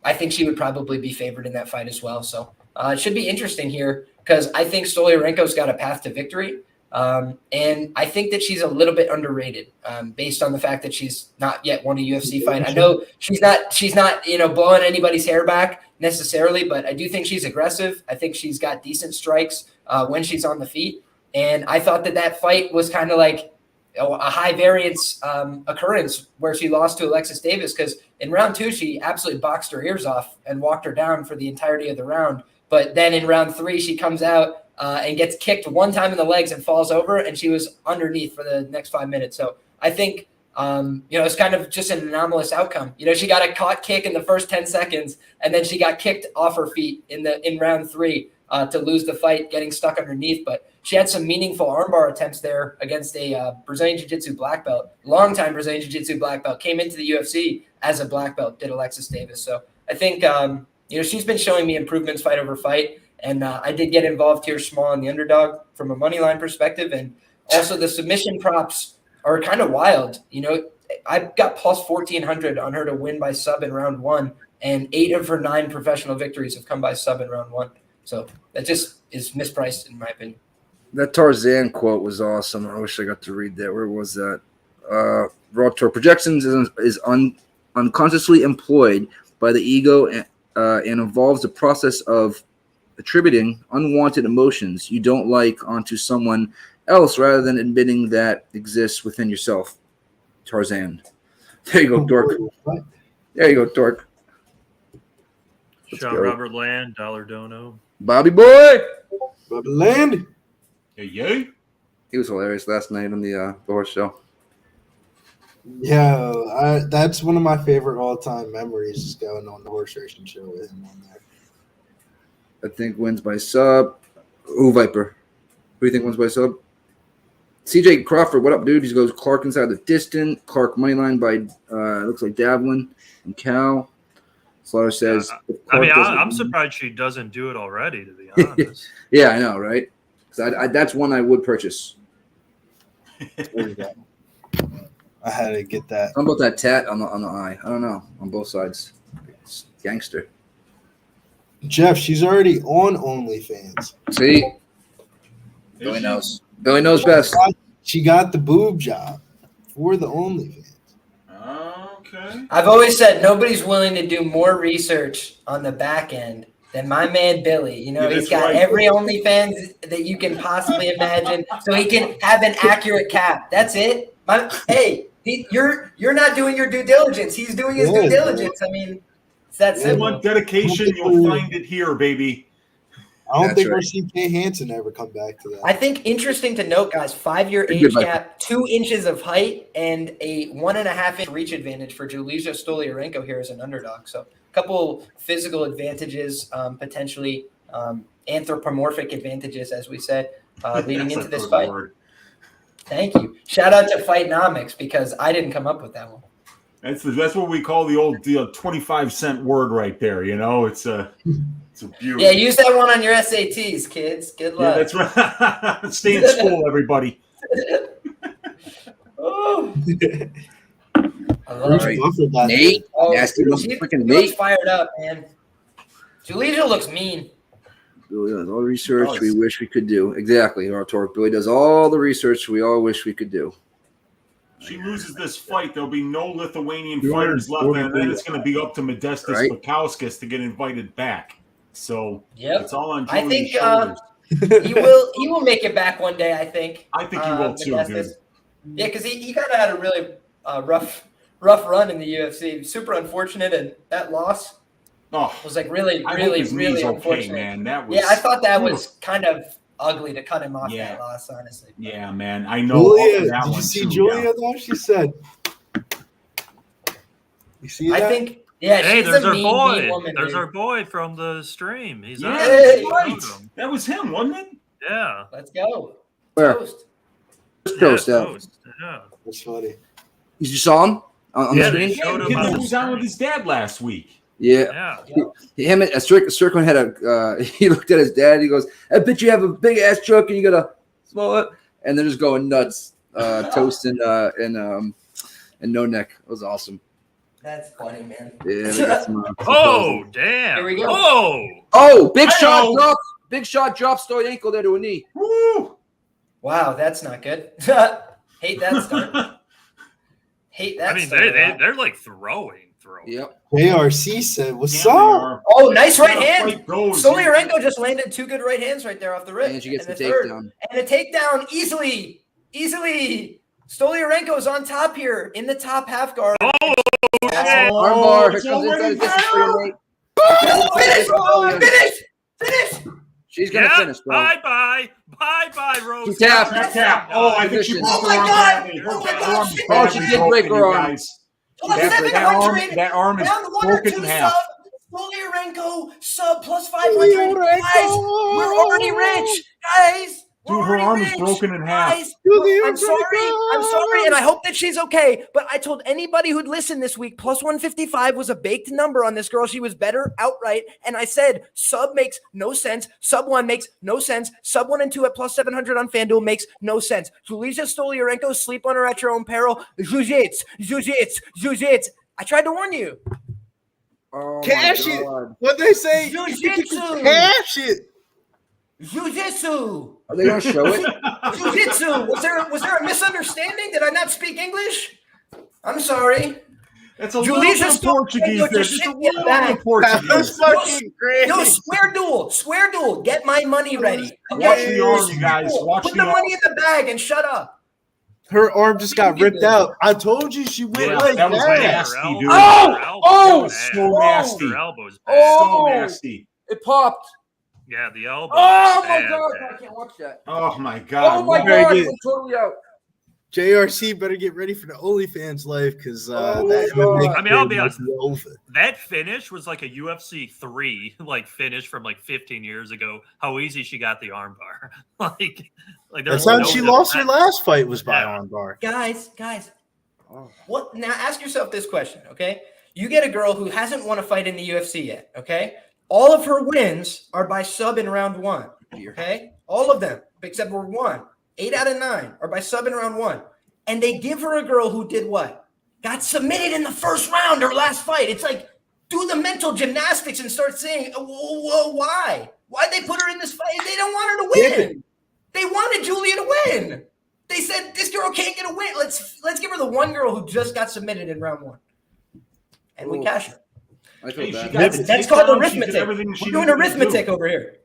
I think she would probably be favored in that fight as well. So it should be interesting here, because I think Stoliarenko's got a path to victory. And I think that she's a little bit underrated based on the fact that she's not yet won a UFC fight. I know she's not blowing anybody's hair back necessarily, but I do think she's aggressive. I think she's got decent strikes when she's on the feet. And I thought that fight was kind of like a high variance occurrence where she lost to Alexis Davis, because in round 2, she absolutely boxed her ears off and walked her down for the entirety of the round. But then in round 3, she comes out and gets kicked one time in the legs and falls over, and she was underneath for the next 5 minutes. So I think, it's kind of just an anomalous outcome. She got a caught kick in the first 10 seconds, and then she got kicked off her feet in round 3 to lose the fight, getting stuck underneath. But she had some meaningful armbar attempts there against a Brazilian Jiu-Jitsu black belt, longtime Brazilian Jiu-Jitsu black belt, came into the UFC as a black belt, did Alexis Davis. So I think, she's been showing me improvements fight over fight. And I did get involved here small on the underdog from a money line perspective. And also the submission props are kind of wild. I've got plus 1,400 on her to win by sub in round 1. And 8 of her 9 professional victories have come by sub in round 1. So that just is mispriced in my opinion. That Tarzan quote was awesome. I wish I got to read that. Where was that? Raw Tour projections is unconsciously employed by the ego and involves the process of attributing unwanted emotions you don't like onto someone else rather than admitting that exists within yourself. Tarzan. There you go, Dork. There you go, Dork. Sean Robert Land, Dollar Dono. Bobby Boy. Bobby Land. Hey. He was hilarious last night on the horse show. Yeah, that's one of my favorite all-time memories is going on the horse racing show with him on there. I think wins by sub. Ooh, Viper. Who do you think wins by sub? CJ Crawford, what up, dude? He goes Clark inside the distant. Clark moneyline by looks like Davlin and Cal. Slaughter says. I'm surprised she doesn't do it already, to be honest. Yeah, I know, right? That's one I would purchase. There you go. I had to get that. How about that tat on the eye? I don't know. On both sides. It's gangster. Jeff, she's already on OnlyFans. See? Billy knows. Billy knows best. She got the boob job for the OnlyFans. Okay. I've always said nobody's willing to do more research on the back end than my man Billy. You know, Yeah, he's that's got right. every OnlyFans that you can possibly imagine, so he can have an accurate cap. That's it. You're not doing your due diligence. He's doing his due diligence. I mean, it's that You simple. want dedication, you'll find it here, baby. I don't That's think right. we'll see Kay Hansen ever come back to that. I think interesting to note, guys, 5-year Good age Viper. gap, 2 inches of height, and a 1.5-inch reach advantage for Julija Stoliarenko here as an underdog. So a couple physical advantages, potentially anthropomorphic advantages, as we said, leading That's into a this good fight. word. Thank you. Shout out to Fightnomics because I didn't come up with that one. That's what we call the old 25-cent word right there. You know, it's a beauty. Yeah, use that one on your SATs, kids. Good Yeah, luck. that's right. Stay in school, everybody. Oh. I love Bruce it. Buffer got Nate. Oh, Nasty little she freaking looks Nate. fired up, man. Julija looks mean. Billy does all the research Oh, we wish we could do. Exactly, Artork. Billy does all the research we all wish we could do. She loses this fight, there'll be no Lithuanian fighters left, and then it's going to be up to Modestas Right. Bukauskas to get invited back. So Yep. it's all on I Julie's think, shoulders. He will make it back one day, I think. I think he will too, Modestas. dude. Yeah, because he kind of had a really rough run in the UFC. Super unfortunate, and that loss Oh, was like really, I hope really, his really knee's okay, unfortunate. man. That was Yeah, I thought that was kind of ugly to cut him off Yeah. that loss, honestly. Yeah, man. I know. Julia, that did you one see too, Julia though? She said, "You see that?" I think, yeah, Hey, she's there's a our mean boy. woman. There's dude. our boy from the stream. He's Yeah, on. Hey, We right. showed him. That was him, wasn't it? Yeah. Let's go. Where? Toast. Toast yeah, out. toast. Yeah. That's funny. You saw him on Yeah, the they screen? showed The him kid on that the was out with screen. his dad last week. Yeah. Yeah. Him and Strickland had a. He looked at his dad. He goes, "I bet you have a big ass truck and you got a small it," and they're just going nuts. Toast and no neck. It was awesome. That's funny, man. Yeah. They got some, Oh, damn. Here we go. Oh. Oh, big shot Hey-o. drop. Big shot drop. Stoliarenko there to a knee. Woo! Wow, that's not good. Hate that start. Hate that I mean, start. they're like throwing. Yep. JRC said, "What's Yeah, they up?" are. Oh, nice right How the hand. fight goes, Stoliarenko just landed 2 good right hands right there off the rip. And she gets the third. takedown. And a takedown easily. Stoliarenko is on top here in the top half guard. Oh, shit. Armbar. Here it's comes already inside the distance for you, Nate. Finish! She's gonna Yeah. finish, bro. Bye, Rose. She tapped. Tap. Oh, I think she Position. broke Oh her my arm God. badly. Oh my Her God. arm's Shit. Oh, badly she did break broken, her you arm. guys. Plus That 700. that arm is Round 1 or broken 2 in half. sub. Stoliarenko sub plus 500. Guys, we're already rich. Guys. Dude, we're her already arm is rich. broken in half. Guys, I'm sorry, and I hope that she's okay. But I told anybody who'd listen this week, plus 155 was a baked number on this girl. She was better outright. And I said, sub makes no sense. Sub 1 makes no sense. Sub 1 and 2 at plus 700 on FanDuel makes no sense. Julija Stoliarenko, sleep on her at your own peril. Jiu-jitsu. I tried to warn you. Oh, Cash my it. God. What they say? Jiu-jitsu. Cash it. Jiu-jitsu. Are they gonna show it? Jiu-jitsu. Was there a misunderstanding? Did I not speak English? I'm sorry. That's a Julie's little just bit of Portuguese just there. Just a shit me little back. bit of Portuguese. That's fucking great. Yo, square duel. Get my money ready. Watch the arm, you guys. Watch Put the the arm. money in the bag and shut up. Her arm just got ripped out. I told you she went Yeah, like that was that. nasty, dude. Oh! That was so nasty. Her elbow's bad. Oh! So nasty. It popped. Yeah, the elbow. Oh my bad, god, man. I can't watch that. Oh my God! Oh my Very god, good. I'm totally out. JRC better get ready for the OnlyFans life because Oh that my MMA God. I mean, I'll be career might honest. be over. That finish was like a UFC 3 like finish from like 15 years ago. How easy she got the armbar. like That's there's how no she lost her defense. last fight was by Yeah. armbar. Guys, Oh. what? Now ask yourself this question, okay? You get a girl who hasn't won a fight in the UFC yet, okay? All of her wins are by sub in round 1, okay? All of them, except for 1. 8 out of 9 are by sub in round 1. And they give her a girl who did what? Got submitted in the first round, her last fight. It's like, do the mental gymnastics and start saying, why? Why'd they put her in this fight? They don't want her to win. They wanted Julia to win. They said, this girl can't get a win. Let's give her the one girl who just got submitted in round 1. And we Ooh. cash her. I feel Hey, she bad. got the That's called takedown. She did arithmetic. everything We're she doing needed to arithmetic do. over here.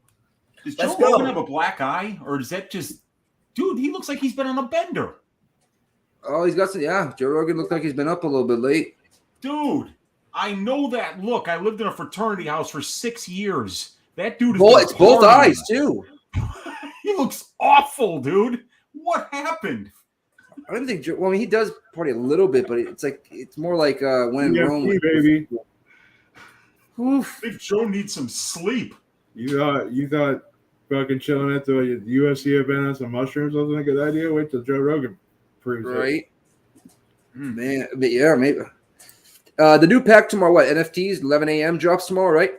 Does Let's Joe go. Rogan have a black eye, or is that just, dude? He looks like he's been on a bender, Oh, he's got some. Yeah, Joe Rogan looked like he's been up a little bit late. dude. I know that look. I lived in a fraternity house for 6 years. That dude is. Well, it's both eyes too. He looks awful, dude. What happened? I don't think. Well, I mean, he does party a little bit, but it's more like when in Rome. UFC, baby. Oof. I think Joe needs some sleep. You thought fucking chilling at the UFC event on some mushrooms wasn't a good idea? Wait till Joe Rogan proves it. Right, man. But yeah, maybe. The new pack tomorrow. What NFTs? 11 a.m. drops tomorrow, right?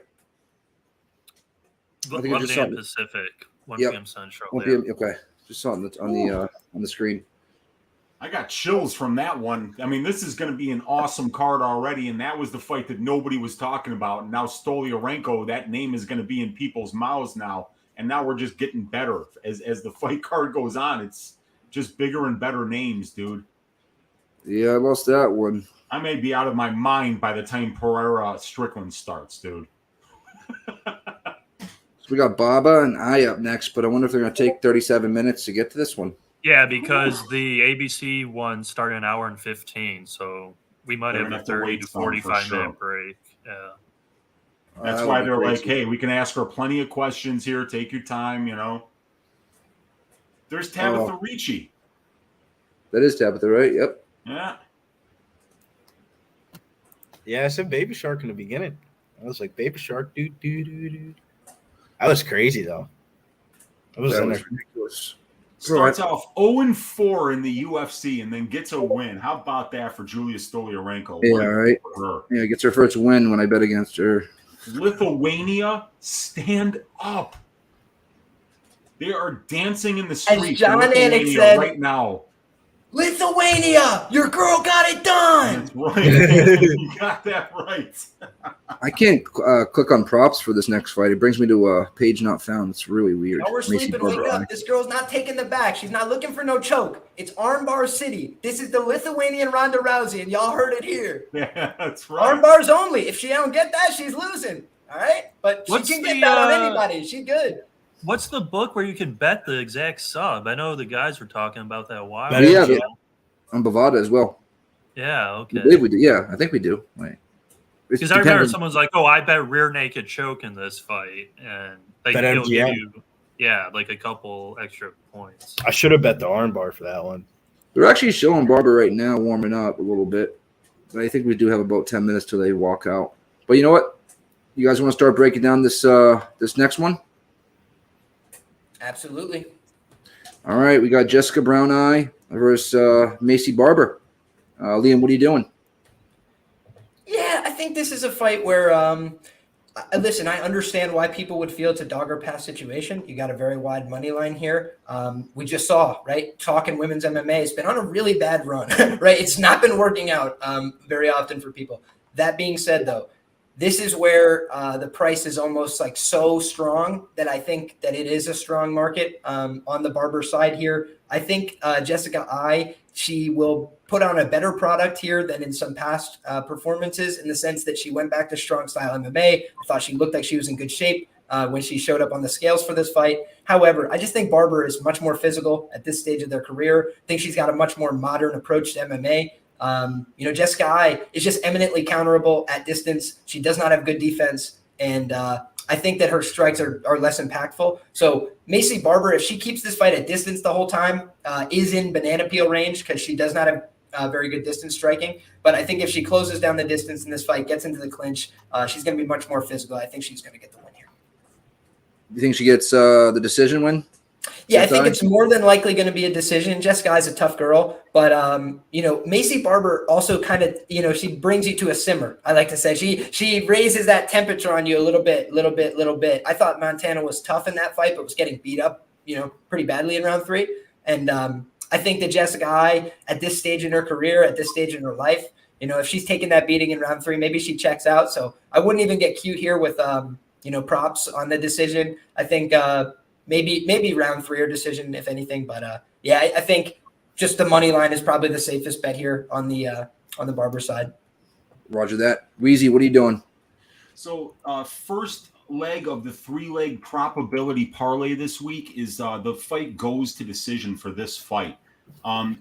I think I 11 just saw a.m. it. Pacific, 1 Yep. p.m. Central. 1 yeah. p.m. Okay, just saw it on the screen. I got chills from that one. I mean, this is going to be an awesome card already, and that was the fight that nobody was talking about. And now Stoliarenko, that name is going to be in people's mouths now, and now we're just getting better as the fight card goes on. It's just bigger and better names, dude. Yeah, I lost that one. I may be out of my mind by the time Pereira Strickland starts, dude. So we got Baba and I up next, but I wonder if they're going to take 37 minutes to get to this one. Yeah, because the ABC one started an hour and 15, so we might They're have gonna a have to 30 wait to some for 45 sure. minute break. Yeah. That's That why would be they're like, crazy. hey, we can ask her plenty of questions here. Take your time, you know. There's Tabitha Ricci. That is Tabitha, right? Yep. Yeah. Yeah, I said Baby Shark in the beginning. I was like, Baby Shark, dude. That was crazy, though. I was That in was there. ridiculous. Starts off 0-4 in the UFC and then gets a win. How about that for Julia Stoliarenko? Yeah, What a right. win for her. Yeah, gets her first win when I bet against her. Lithuania, stand up. They are dancing in the streets. John in Anik Lithuania said- right now. Lithuania, your girl got it done. That's right. You got that right. I can't click on props for this next fight. It brings me to a page not found. It's really weird. No, we're Macy sleeping. Barber Wake eye. up. This girl's not taking the back. She's not looking for no choke. It's armbar city. This is the Lithuanian Ronda Rousey, and y'all heard it here. Yeah, that's right. Armbars only. If she don't get that, she's losing. All right? But What's she can the, get that on anybody. She's good. What's the book where you can bet the exact sub? I know the guys were talking about that a while Bet Yeah, ago. On Bovada as well. Yeah, I okay. believe we do. Yeah, I think we do. Wait. Because I remember someone's like, "Oh, I bet rear naked choke in this fight," and Bet he'll give MGM. you, yeah, like a couple extra points. I should have bet the armbar for that one. They're actually showing Barber right now warming up a little bit. But I think we do have about 10 minutes till they walk out. But you know what? You guys want to start breaking down this this next one? Absolutely. All right, we got Jessica Brown Eye versus Macy Barber. Liam, what are you doing? Yeah, I think this is a fight where, listen, I understand why people would feel it's a dog or pass situation. You got a very wide money line here. We just saw, right, talking women's MMA has been on a really bad run, right? It's not been working out very often for people. That being said, though, this is where the price is almost like so strong that I think that it is a strong market on the Barber side here. I think Jessica Eye, she will put on a better product here than in some past performances in the sense that she went back to strong style MMA. I thought she looked like she was in good shape when she showed up on the scales for this fight. However, I just think Barber is much more physical at this stage of their career. I think she's got a much more modern approach to MMA. Jessica Eye is just eminently counterable at distance. She does not have good defense. And I think that her strikes are less impactful. So Maycee Barber, if she keeps this fight at distance the whole time, is in banana peel range because she does not have very good distance striking. But I think if she closes down the distance in this fight, gets into the clinch, she's going to be much more physical. I think she's going to get the win here. You think she gets the decision win? Yeah, I think it's more than likely going to be a decision. Jessica is a tough girl, but Maycee Barber also kind of, she brings you to a simmer. I like to say she raises that temperature on you a little bit. I thought Montana was tough in that fight, but was getting beat up, pretty badly in round 3. And I think that Jessica Eye, at this stage in her career, at this stage in her life, if she's taking that beating in round 3, maybe she checks out. So I wouldn't even get cute here with props on the decision. I think. Maybe round 3 or decision, if anything. But I think just the money line is probably the safest bet here on the Barber side. Roger that. Weezy, what are you doing? So first leg of the 3-leg probability parlay this week is the fight goes to decision for this fight.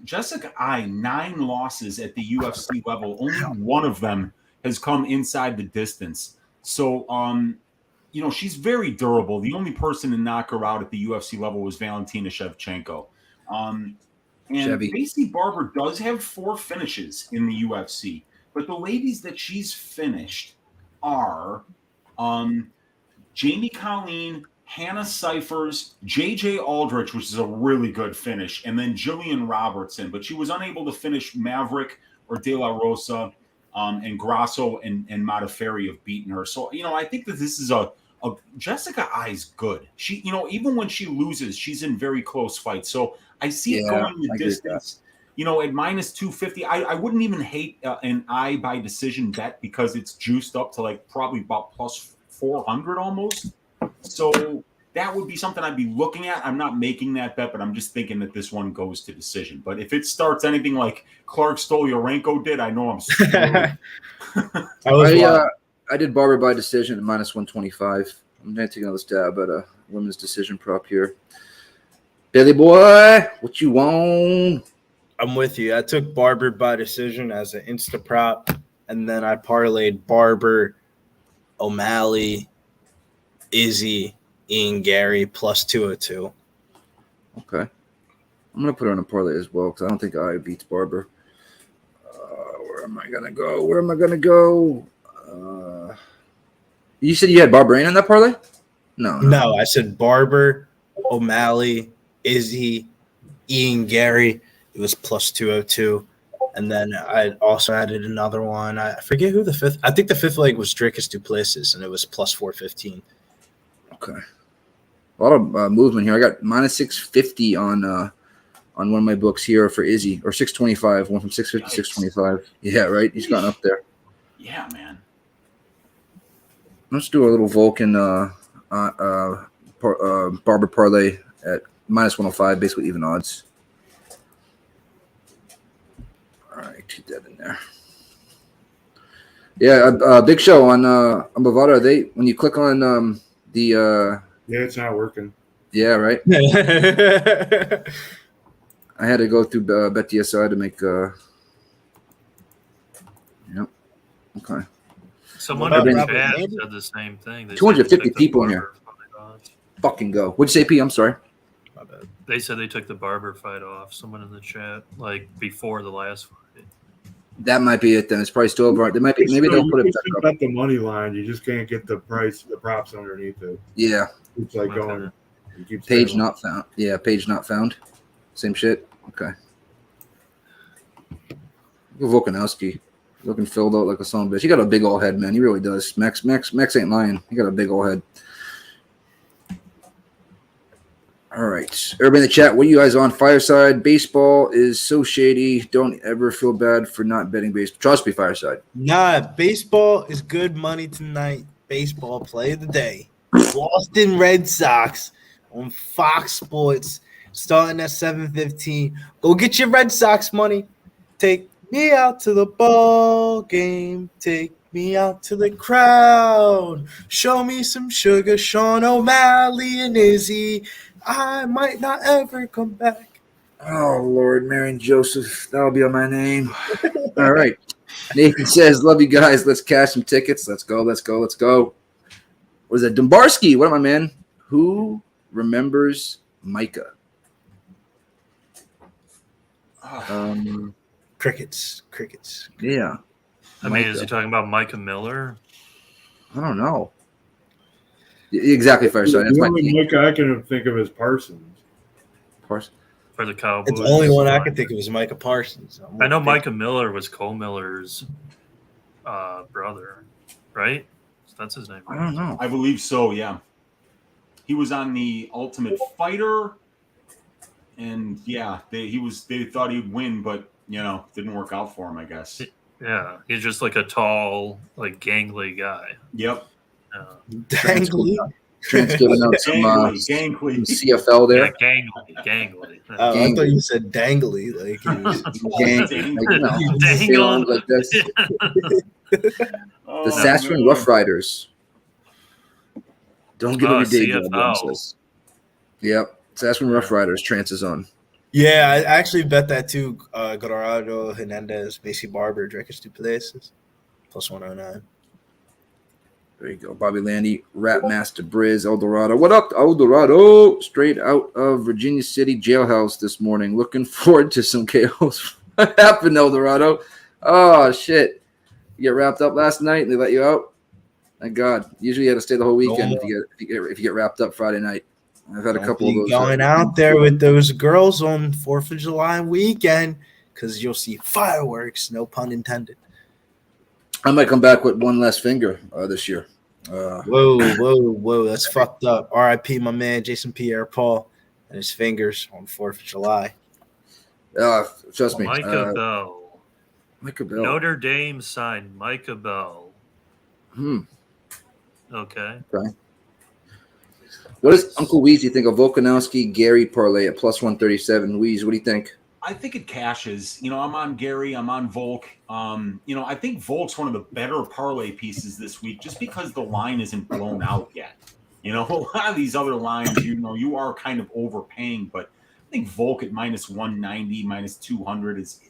Jessica Eye, 9 losses at the UFC level. Only one of them has come inside the distance. So she's very durable. The only person to knock her out at the UFC level was Valentina Shevchenko. And Maycee Barber does have 4 finishes in the UFC, but the ladies that she's finished are Jamie Colleen, Hannah Cyphers, JJ Aldrich, which is a really good finish, and then Jillian Robertson. But she was unable to finish Maverick or De La Rosa, and Grasso and Modafferi have beaten her. So, I think that this is a Jessica Eye's good. She, even when she loses, she's in very close fights. So I see it going the distance. At minus 250, I wouldn't even hate an Eye by decision bet because it's juiced up to probably about plus 400 almost. So that would be something I'd be looking at. I'm not making that bet, but I'm just thinking that this one goes to decision. But if it starts anything like Clark Stoliarenko did, I know I'm screwed. I did Barber by decision at minus 125. I'm going to take another stab at a women's decision prop here. Billy boy, what you want? I'm with you. I took Barber by decision as an insta prop, and then I parlayed Barber, O'Malley, Izzy, Ian Gary plus 202. Okay. I'm going to put her on a parlay as well because I don't think Eye beats Barber. Where am I going to go? You said you had Barbarena in that parlay? No, I said Barber, O'Malley, Izzy, Ian Gary. It was plus 202. And then I also added another one. I forget who the fifth. I think the 5th leg was Dricus Duplessis, and it was plus 415. Okay. A lot of movement here. I got minus 650 on one of my books here for Izzy, or 625. Went from 650 to 625. Yeah, right. He's gotten up there. Yeah, man. Let's do a little Vulcan Barber parlay at minus 105, basically even odds. All right, keep that in there. Yeah, big show on Bovada. When you click on the it's not working. Yeah, right. I had to go through BetDSI to make. Yep. Okay. Someone in the chat said the same thing. 250 people in here. Fucking go. What'd you say, P? I'm sorry. My bad. They said they took the Barber fight off. Someone in the chat, before the last fight. That might be it then. It's probably still right. They might be, maybe they'll put it back up. Bet the money line. You just can't get the props underneath it. Yeah. It's like going. Page not found. Yeah, page not found. Same shit. Okay. Volkanovski. Looking filled out like a son of a bitch. He got a big old head, man. He really does. Max ain't lying. He got a big old head. All right. Everybody in the chat, what are you guys on? Fireside. Baseball is so shady. Don't ever feel bad for not betting baseball. Trust me, Fireside. Nah, baseball is good money tonight. Baseball play of the day. Boston Red Sox on Fox Sports starting at 7:15. Go get your Red Sox money. Take me out to the ball game. Take me out to the crowd. Show me some sugar, Sean O'Malley and Izzy. I might not ever come back. Oh, Lord, Mary and Joseph. That'll be on my name. All right. Nathan says, love you guys. Let's cash some tickets. Let's go. Was it Dombarski? What am I, man? Who remembers Micah? Crickets. Yeah. I mean, is he talking about Micah Miller? I don't know. Exactly, Firestone. That's The my only team. Micah I can think of is Parsons. Parsons. For the Cowboys. It's the only one I can think of is Micah Parsons. I know Micah Miller was Cole Miller's brother, right? That's his name. I don't know. I believe so. Yeah, he was on the Ultimate Fighter, and yeah, they thought he'd win, but didn't work out for him, I guess. Yeah, he's just like a tall, like gangly guy. Yep. Dangly. Trent's giving out some Gangly. CFL there. Yeah, gangly. Oh, I thought you said dangly. Like he was Dangle. Like this. The Saskatchewan Rough Riders. Don't give him a day job, one says. Yep. Saskatchewan Rough Riders, Trance is on. Yeah, I actually bet that too. Colorado, Hernandez, Macy Barber, Dracus Duplessis, plus 109. There you go. Bobby Landy, Rap Master Briz, Eldorado. What up, Eldorado? Straight out of Virginia City jailhouse this morning. Looking forward to some chaos. What happened, Eldorado? Oh, shit. You get wrapped up last night and they let you out? Thank God. Usually you had to stay the whole weekend if you get wrapped up Friday night. I've had a couple of those. Going out there with those girls on 4th of July weekend because you'll see fireworks, no pun intended. I might come back with one less finger this year. Whoa. That's fucked up. R.I.P. my man, Jason Pierre-Paul, and his fingers on 4th of July. Trust me. Micah Bell. Micah Bell. Notre Dame signed Micah Bell. Okay. What does Uncle Weezy think of Volkanovski Gary parlay at plus 137? Weez, what do you think? I think it cashes. I'm on Gary. I'm on Volk. I think Volk's one of the better parlay pieces this week just because the line isn't blown out yet. A lot of these other lines, you are kind of overpaying, but I think Volk at minus 190, minus 200 is,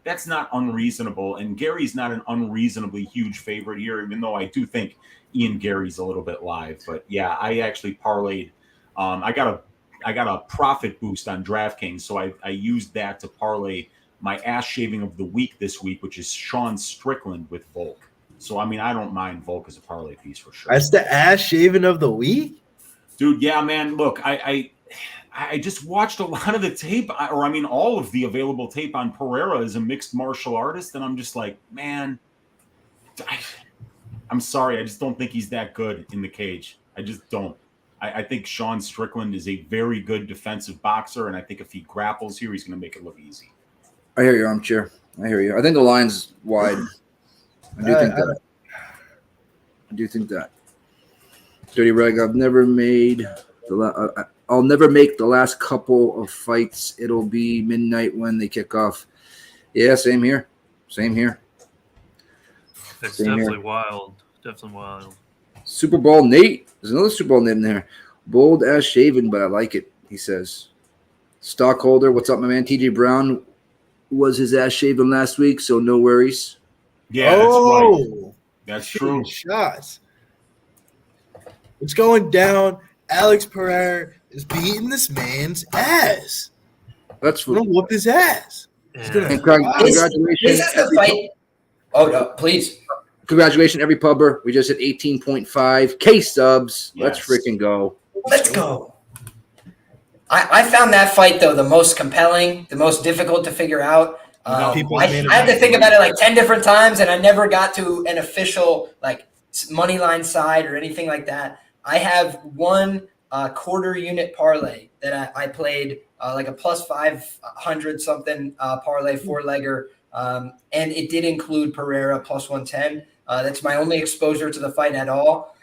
that's not unreasonable. And Gary's not an unreasonably huge favorite here, even though I do think Ian Gary's a little bit live. But yeah, I actually parlayed. I got a profit boost on DraftKings, so I used that to parlay my ass shaving of the week this week, which is Sean Strickland with Volk. So, I don't mind Volk as a parlay piece for sure. That's the ass shaving of the week? Dude, yeah, man. Look, I just watched a lot of the tape, all of the available tape on Pereira as a mixed martial artist, and I'm just like, man, I'm sorry. I just don't think he's that good in the cage. I just don't. I think Sean Strickland is a very good defensive boxer, and I think if he grapples here, he's going to make it look easy. I hear you, Armchair. I hear you. I think the line's wide. I do think that. Dirty Reg, I'll never make the last couple of fights. It'll be midnight when they kick off. Yeah, same here. It's definitely wild. Super Bowl Nate. There's another Super Bowl name there. Bold as shaven, but I like it, he says. Stockholder, what's up, my man? TJ Brown was his ass shaven last week, so no worries. Yeah, that's right. That's true. Shots. What's going down? Alex Pereira is beating this man's ass. That's gonna whoop his ass. Yeah. Congratulations. This is the fight. Oh, no, please. Congratulations, every pubber. We just hit 18.5K subs. Yes. Let's freaking go. Let's go. I found that fight, though, the most compelling, the most difficult to figure out. I had to think about it like 10 different times, and I never got to an official money line side or anything like that. I have one quarter unit parlay that I played like a plus 500 something parlay 4-legger, and it did include Pereira plus 110. That's my only exposure to the fight at all,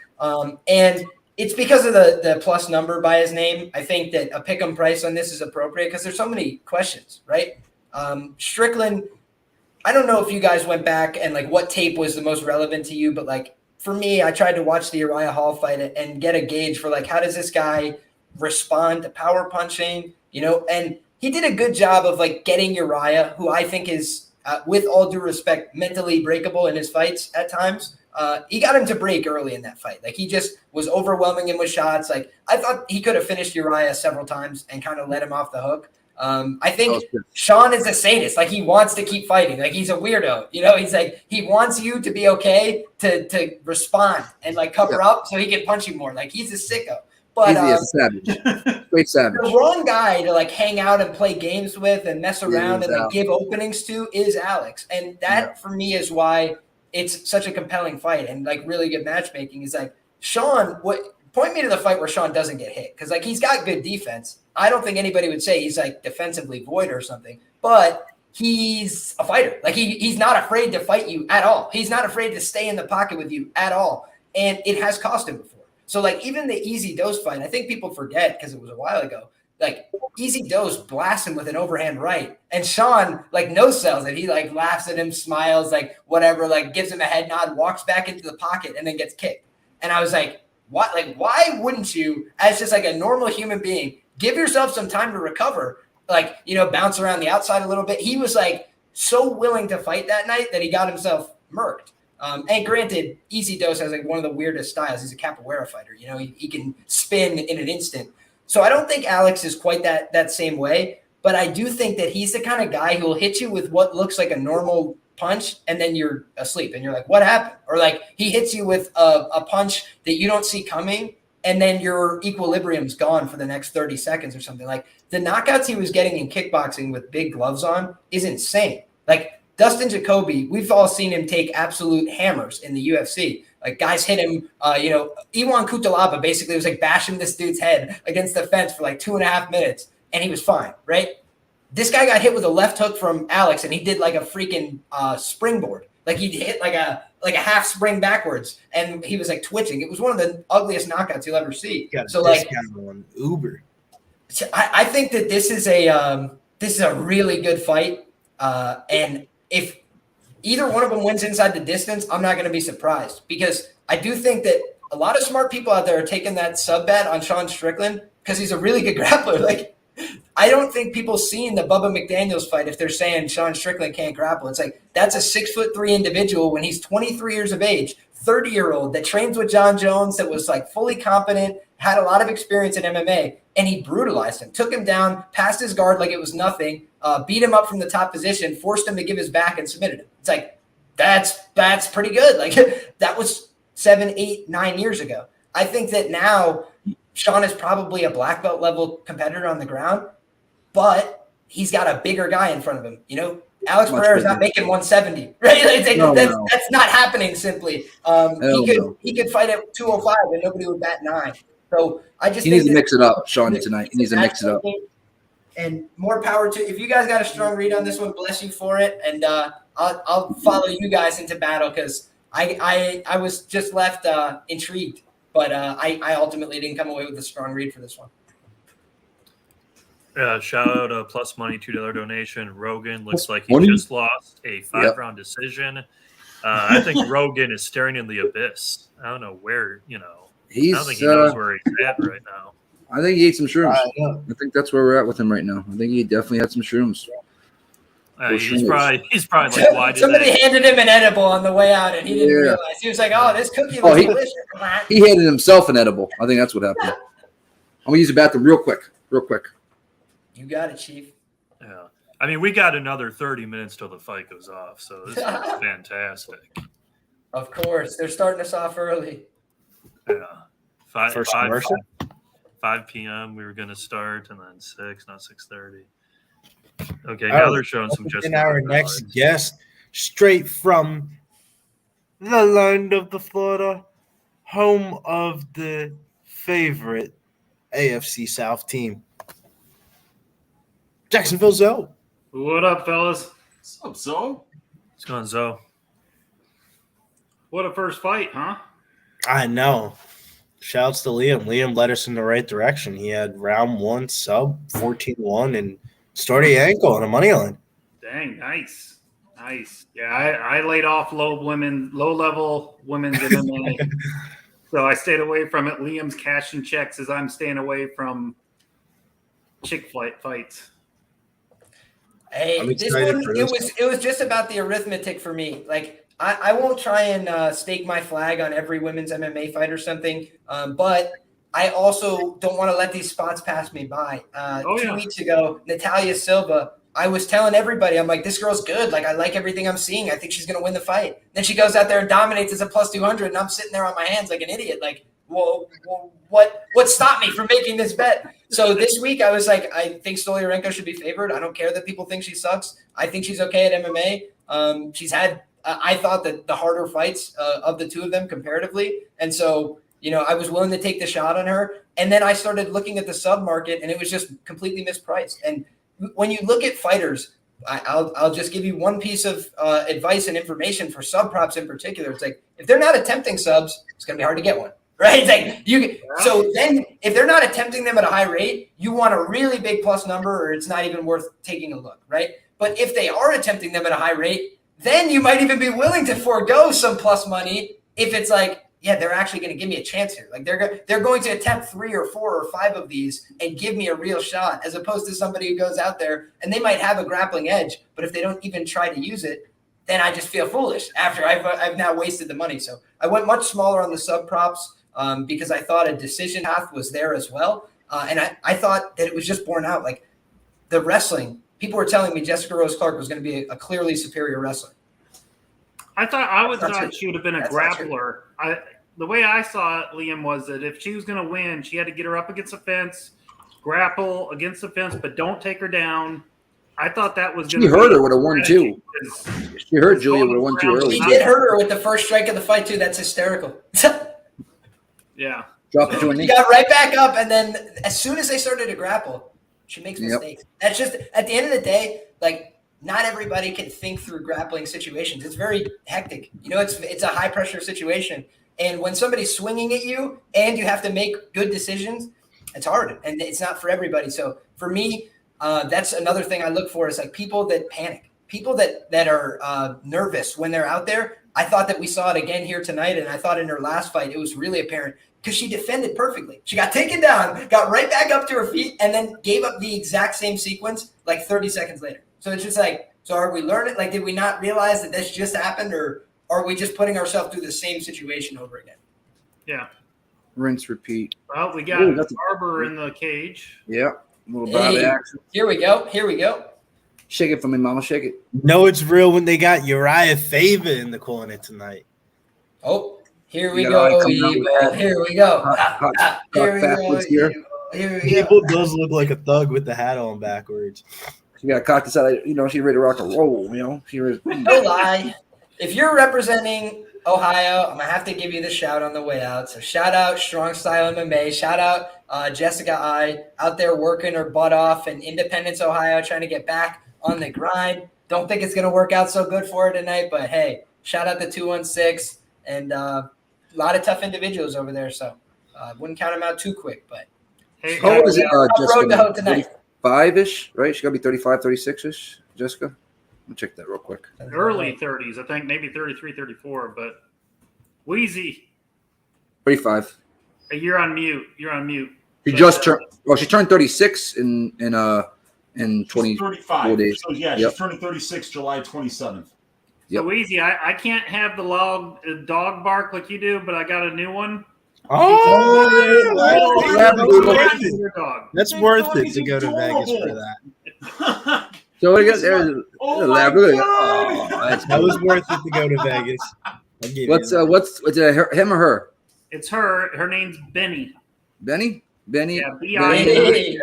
and it's because of the plus number by his name. I think that a pick'em price on this is appropriate because there's so many questions, right? Strickland, I don't know if you guys went back and what tape was the most relevant to you, but for me, I tried to watch the Uriah Hall fight and get a gauge for how does this guy respond to power punching, and he did a good job of getting Uriah, who I think is, with all due respect, mentally breakable in his fights at times. he got him to break early in that fight. Like he just was overwhelming him with shots. Like I thought he could have finished Uriah several times and kind of let him off the hook. I think Sean is a sadist. Like he wants to keep fighting. Like he's a weirdo. You know, he's like, he wants you to be okay to respond and like cover up so he can punch you more. Like he's a sicko. But he's a savage. Great savage. The wrong guy to like hang out and play games with and mess around and like give openings to is Alex. And that for me is why it's such a compelling fight and like really good matchmaking is like Sean, point me to the fight where Sean doesn't get hit. Cause like he's got good defense. I don't think anybody would say he's like defensively void or something, but he's a fighter. Like he's not afraid to fight you at all. He's not afraid to stay in the pocket with you at all. And it has cost him before. So like even the Easy Dose fight, I think people forget because it was a while ago, like Easy Dose blasts him with an overhand right. And Sean like no sells it. He like laughs at him, smiles, like whatever, like gives him a head nod, walks back into the pocket and then gets kicked. And I was like, what? Like, why wouldn't you, as just like a normal human being, give yourself some time to recover, like, you know, bounce around the outside a little bit. He was like so willing to fight that night that he got himself murked. And granted, Easy Dose has like one of the weirdest styles. He's a capoeira fighter. You know, he can spin in an instant. So I don't think Alex is quite that same way, but I do think that he's the kind of guy who will hit you with what looks like a normal punch and then you're asleep and you're like, what happened? Or like he hits you with a punch that you don't see coming and then your equilibrium's gone for the next 30 seconds or something. Like the knockouts he was getting in kickboxing with big gloves on is insane. Like Dustin Jacoby, we've all seen him take absolute hammers in the UFC. Like guys hit him, you know, Iwan Kutalaba basically was like bashing this dude's head against the fence for like 2.5 minutes and he was fine, right? This guy got hit with a left hook from Alex and he did like a freaking springboard. Like he hit like a half spring backwards and he was like twitching. It was one of the ugliest knockouts you'll ever see. So like on Uber. I think that this is a really good fight. And if either one of them wins inside the distance, I'm not going to be surprised because I do think that a lot of smart people out there are taking that sub bet on Sean Strickland because he's a really good grappler. Like, I don't think people seeing the Bubba McDaniels fight if they're saying Sean Strickland can't grapple. It's like that's a 6'3" individual when he's 23 years of age, 30-year-old that trains with John Jones that was like fully competent, had a lot of experience in MMA, and he brutalized him, took him down, passed his guard like it was nothing, beat him up from the top position, forced him to give his back and submitted him. It's like, that's pretty good. Like that was 7, 8, 9 years ago. I think that now Sean is probably a black belt level competitor on the ground, but he's got a bigger guy in front of him. You know, Alex Pereira is not making 170, right? That's not happening simply. He could fight at 205 and nobody would bat an eye. So I just he needs to mix it up, Sean, tonight. He needs to mix it up. And more power to if you guys got a strong read on this one, bless you for it. And I'll follow you guys into battle because I was just left intrigued, but I ultimately didn't come away with a strong read for this one. Shout out a plus money $2 donation. Rogan looks like he just lost a 5-round decision. I think Rogan is staring in the abyss. I don't know where, I don't think he knows where he's at right now. I think he ate some shrooms. I think that's where we're at with him right now. I think he definitely had some shrooms. He's probably like, why did somebody handed him an edible on the way out and he didn't realize. He was like, oh, this cookie looks delicious. He handed himself an edible. I think that's what happened. I'm going to use the bathroom real quick. You got it, Chief. Yeah. I mean, we got another 30 minutes till the fight goes off, so this is fantastic. Of course. They're starting us off early. Yeah. 5 p.m. we were going to start, and then 6, not 6:30. Okay, now they're showing some just. And our next guest, straight from the land of the Florida, home of the favorite AFC South team, Jacksonville Zoe. What up, fellas? What's up, Zoe? What's going on, Zoe? What a first fight, huh? I know. Shouts to Liam. Liam led us in the right direction. He had round 1 sub, 14-1, and Stoliarenko on a money line. Dang, nice. Yeah, I laid off low-level women's MMA. So I stayed away from it. Liam's cashing checks as I'm staying away from chick fights. Hey, this one, it was just about the arithmetic for me. Like, I won't try and stake my flag on every women's MMA fight or something, but I also don't want to let these spots pass me by. 2 weeks ago, Natalia Silva, I was telling everybody, I'm like, this girl's good. Like, I like everything I'm seeing. I think she's going to win the fight. Then she goes out there and dominates as a plus 200, and I'm sitting there on my hands like an idiot. Like, well, what stopped me from making this bet? So this week I was like, I think Stoliarenko should be favored. I don't care that people think she sucks. I think she's okay at MMA. She's had, I thought that the harder fights of the two of them comparatively. And so, I was willing to take the shot on her. And then I started looking at the sub market, and it was just completely mispriced. And when you look at fighters, I'll just give you one piece of advice and information for sub props in particular. It's like, if they're not attempting subs, it's going to be hard to get one. Right? It's like so then if they're not attempting them at a high rate, you want a really big plus number, or it's not even worth taking a look, right? But if they are attempting them at a high rate, then you might even be willing to forego some plus money if it's like, yeah, they're actually going to give me a chance here. Like they're going to attempt 3 or 4 or 5 of these and give me a real shot, as opposed to somebody who goes out there and they might have a grappling edge, but if they don't even try to use it, then I just feel foolish after I've now wasted the money. So I went much smaller on the sub props. Because I thought a decision path was there as well. And I thought that it was just borne out. Like the wrestling, people were telling me Jessica Rose Clark was going to be a clearly superior wrestler. I thought she would have been a grappler. The way I saw it, Liam, was that if she was going to win, she had to get her up against the fence, grapple against the fence, but don't take her down. I thought that was going to be. She hurt her with a 1-2. She hurt Julia with a 1-2 early. She did hurt her with the first strike of the fight, too. That's hysterical. Yeah. Drop it to a knee. She got right back up, and then as soon as they started to grapple, she makes mistakes. That's just, at the end of the day, like, not everybody can think through grappling situations. It's very hectic. It's a high-pressure situation. And when somebody's swinging at you and you have to make good decisions, it's hard, and it's not for everybody. So for me, that's another thing I look for is, like, people that panic, people that are nervous when they're out there. I thought that we saw it again here tonight, and I thought in her last fight it was really apparent because she defended perfectly. She got taken down, got right back up to her feet, and then gave up the exact same sequence like 30 seconds later. So it's just like, so are we learning? Like, did we not realize that this just happened, or are we just putting ourselves through the same situation over again? Yeah. Rinse, repeat. Well, we got Barber in the cage. Yeah. A little body action. Here we go. Shake it for me, mama. Shake it. No, it's real when they got Uriah Faber in the corner tonight. Oh, here we go. Here we go. Here we go. People does look like a thug with the hat on backwards. She got cocked aside. She's ready to rock and roll. Don't lie. If you're representing Ohio, I'm going to have to give you the shout on the way out. So shout out Strong Style MMA. Shout out Jessica I out there working her butt off in Independence, Ohio, trying to get back on the grind. Don't think it's going to work out so good for her tonight, but hey, shout out to 216 and a lot of tough individuals over there. So wouldn't count them out too quick, but Hey, how old is it, Jessica? Tonight. 35-ish, right? She got to be 35, 36-ish, Jessica. Let me check that real quick. early 30s, I think, maybe 33, 34, but Wheezy. 35. Hey, you're on mute. She just turned. Well, she turned 36 in 20 35 days. So yeah, she's turning 36 July 27th. So Wheezy, I can't have the dog bark like you do, but I got a new one. That's worth it to go to Vegas for that. So what do you got there? That was worth it to go to Vegas. What's him or her? It's her. Her name's Benny. Benny? Yeah, Benny.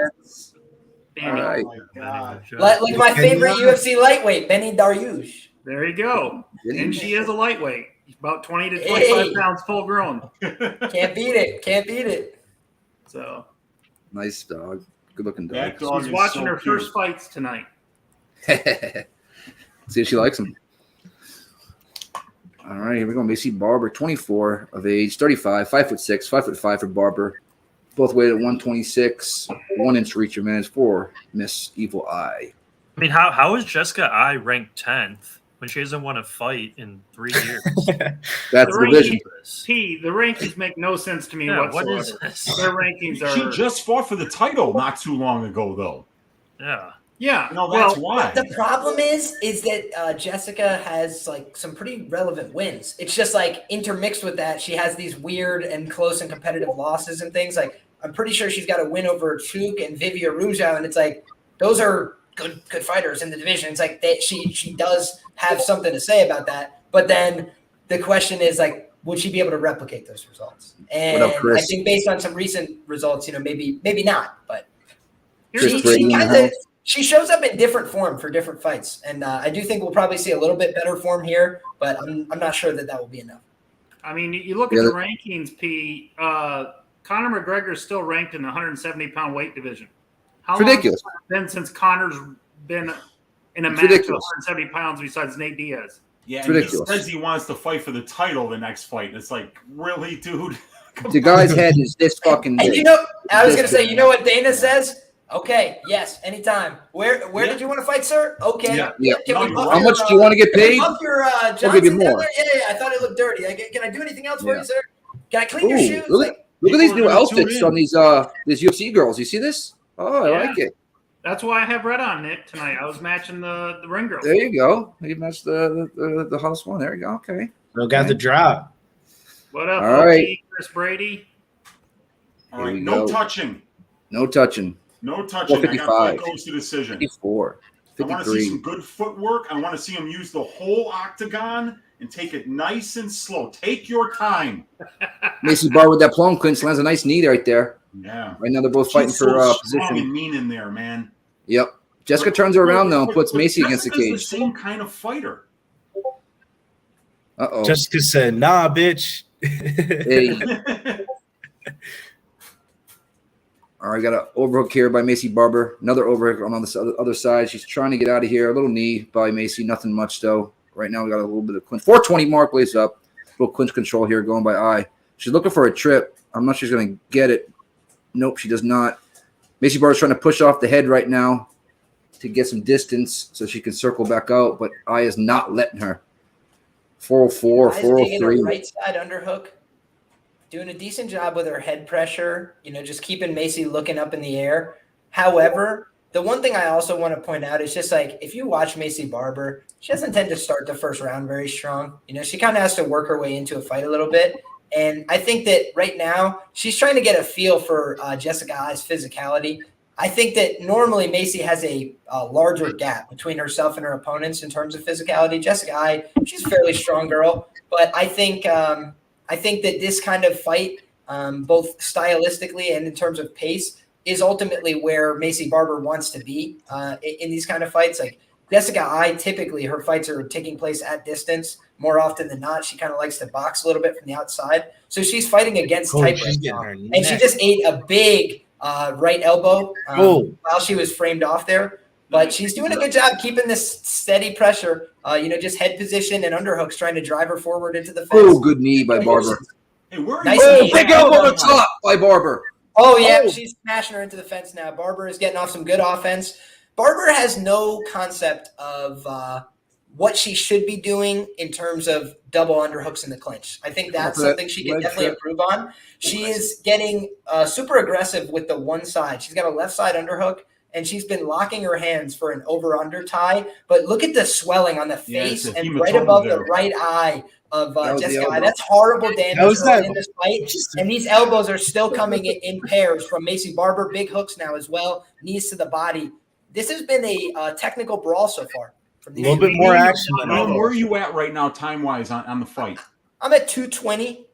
All right. Oh my God. Like my favorite UFC lightweight, Benny Dariush. There you go. And she is a lightweight. About 20 to 25 pounds full grown. Can't beat it. So Nice dog. Good looking dog. That dog she's is watching so her cute. first fights tonight. See if she likes him. All right, here we go. Macy Barber, 24 of age, 35, 5'6", 5'5" for Barber. Both weighed at 126, 1 inch reach advantage for Miss Evil Eye. I mean, how is Jessica I ranked 10th when she hasn't won a fight in 3 years? That's the division. The rankings make no sense to me whatsoever. What is this? Their rankings are. She just fought for the title not too long ago, though. Yeah. Yeah. No, that's well, why. The problem is that Jessica has like some pretty relevant wins. It's just like intermixed with that, she has these weird and close and competitive losses and things. Like I'm pretty sure she's got a win over Chuk and Vivia Ruja, and it's like those are good fighters in the division. It's like she does have something to say about that. But then the question is like, would she be able to replicate those results? And I think based on some recent results, maybe not. But she shows up in different form for different fights, and I do think we'll probably see a little bit better form here, but I'm not sure that will be enough. I mean, you look at the rankings, P. Conor McGregor is still ranked in the 170-pound weight division. How ridiculous. long has it been since Conor's been in a match of 170 pounds besides Nate Diaz? Yeah, and he says he wants to fight for the title the next fight. And it's like, really, dude? The guy's head is this fucking big. I was going to say, you know what Dana says? Okay, yes, anytime. Where did you want to fight, sir? Okay. Yeah. How much do you want to get paid? I'll give you more. Yeah, I thought it looked dirty. Can I do anything else for you, sir? Can I clean your shoes? Look at these new outfits on these UFC girls. You see this? Oh, I like it. That's why I have red on it tonight. I was matching the ring girl. There you go. You matched the hottest one. There you go. Okay. We got the drop. What up, all right, Chris Brady? All right, no touching. No touching. No touching. 55. Goes to decision. 54. 53. I want to see some good footwork. I want to see him use the whole octagon and take it nice and slow. Take your time. Macy Barber with that plum clinch lands a nice knee right there. Yeah. Right now they're both fighting for position. And mean in there, man. Yep. Jessica turns her around though and puts Macy against the cage. The same kind of fighter. Uh-oh. Jessica said, "Nah, bitch." Hey. All right, got an overhook here by Macy Barber. Another overhook on the other side. She's trying to get out of here. A little knee by Macy. Nothing much, though. Right now, we got a little bit of clinch. 420 mark, lays up. A little clinch control here going by eye. She's looking for a trip. I'm not sure she's going to get it. Nope, she does not. Macy Barber's trying to push off the head right now to get some distance so she can circle back out, but eye is not letting her. 404, 403. Right side underhook. Doing a decent job with her head pressure, just keeping Macy looking up in the air. However, the one thing I also want to point out is just like, if you watch Macy Barber, she doesn't tend to start the first round very strong. She kind of has to work her way into a fight a little bit. And I think that right now she's trying to get a feel for Jessica Ai's physicality. I think that normally Macy has a larger gap between herself and her opponents in terms of physicality. Jessica Ai, she's a fairly strong girl, but I think that this kind of fight, both stylistically and in terms of pace, is ultimately where Macy Barber wants to be in these kind of fights. Like Jessica Ai, typically her fights are taking place at distance more often than not. She kind of likes to box a little bit from the outside. So she's fighting against type right now. And she just ate a big right elbow while she was framed off there. But she's doing a good job keeping this steady pressure, just head position and underhooks, trying to drive her forward into the fence. Oh, good knee by Barber. Hey, where nice are you? Big elbow on the top by Barber. Oh, yeah, she's smashing her into the fence now. Barber is getting off some good offense. Barber has no concept of what she should be doing in terms of double underhooks in the clinch. I think that's something she can definitely improve on. She is getting super aggressive with the one side. She's got a left side underhook, and she's been locking her hands for an over-under tie. But look at the swelling on the face and right above the right eye of Jessica Ai. That's horrible damage in this fight. And these elbows are still coming in pairs from Macy Barber. Big hooks now as well. Knees to the body. This has been a technical brawl so far. A little bit more action. Where are you at right now, time-wise, on the fight? I'm at 220.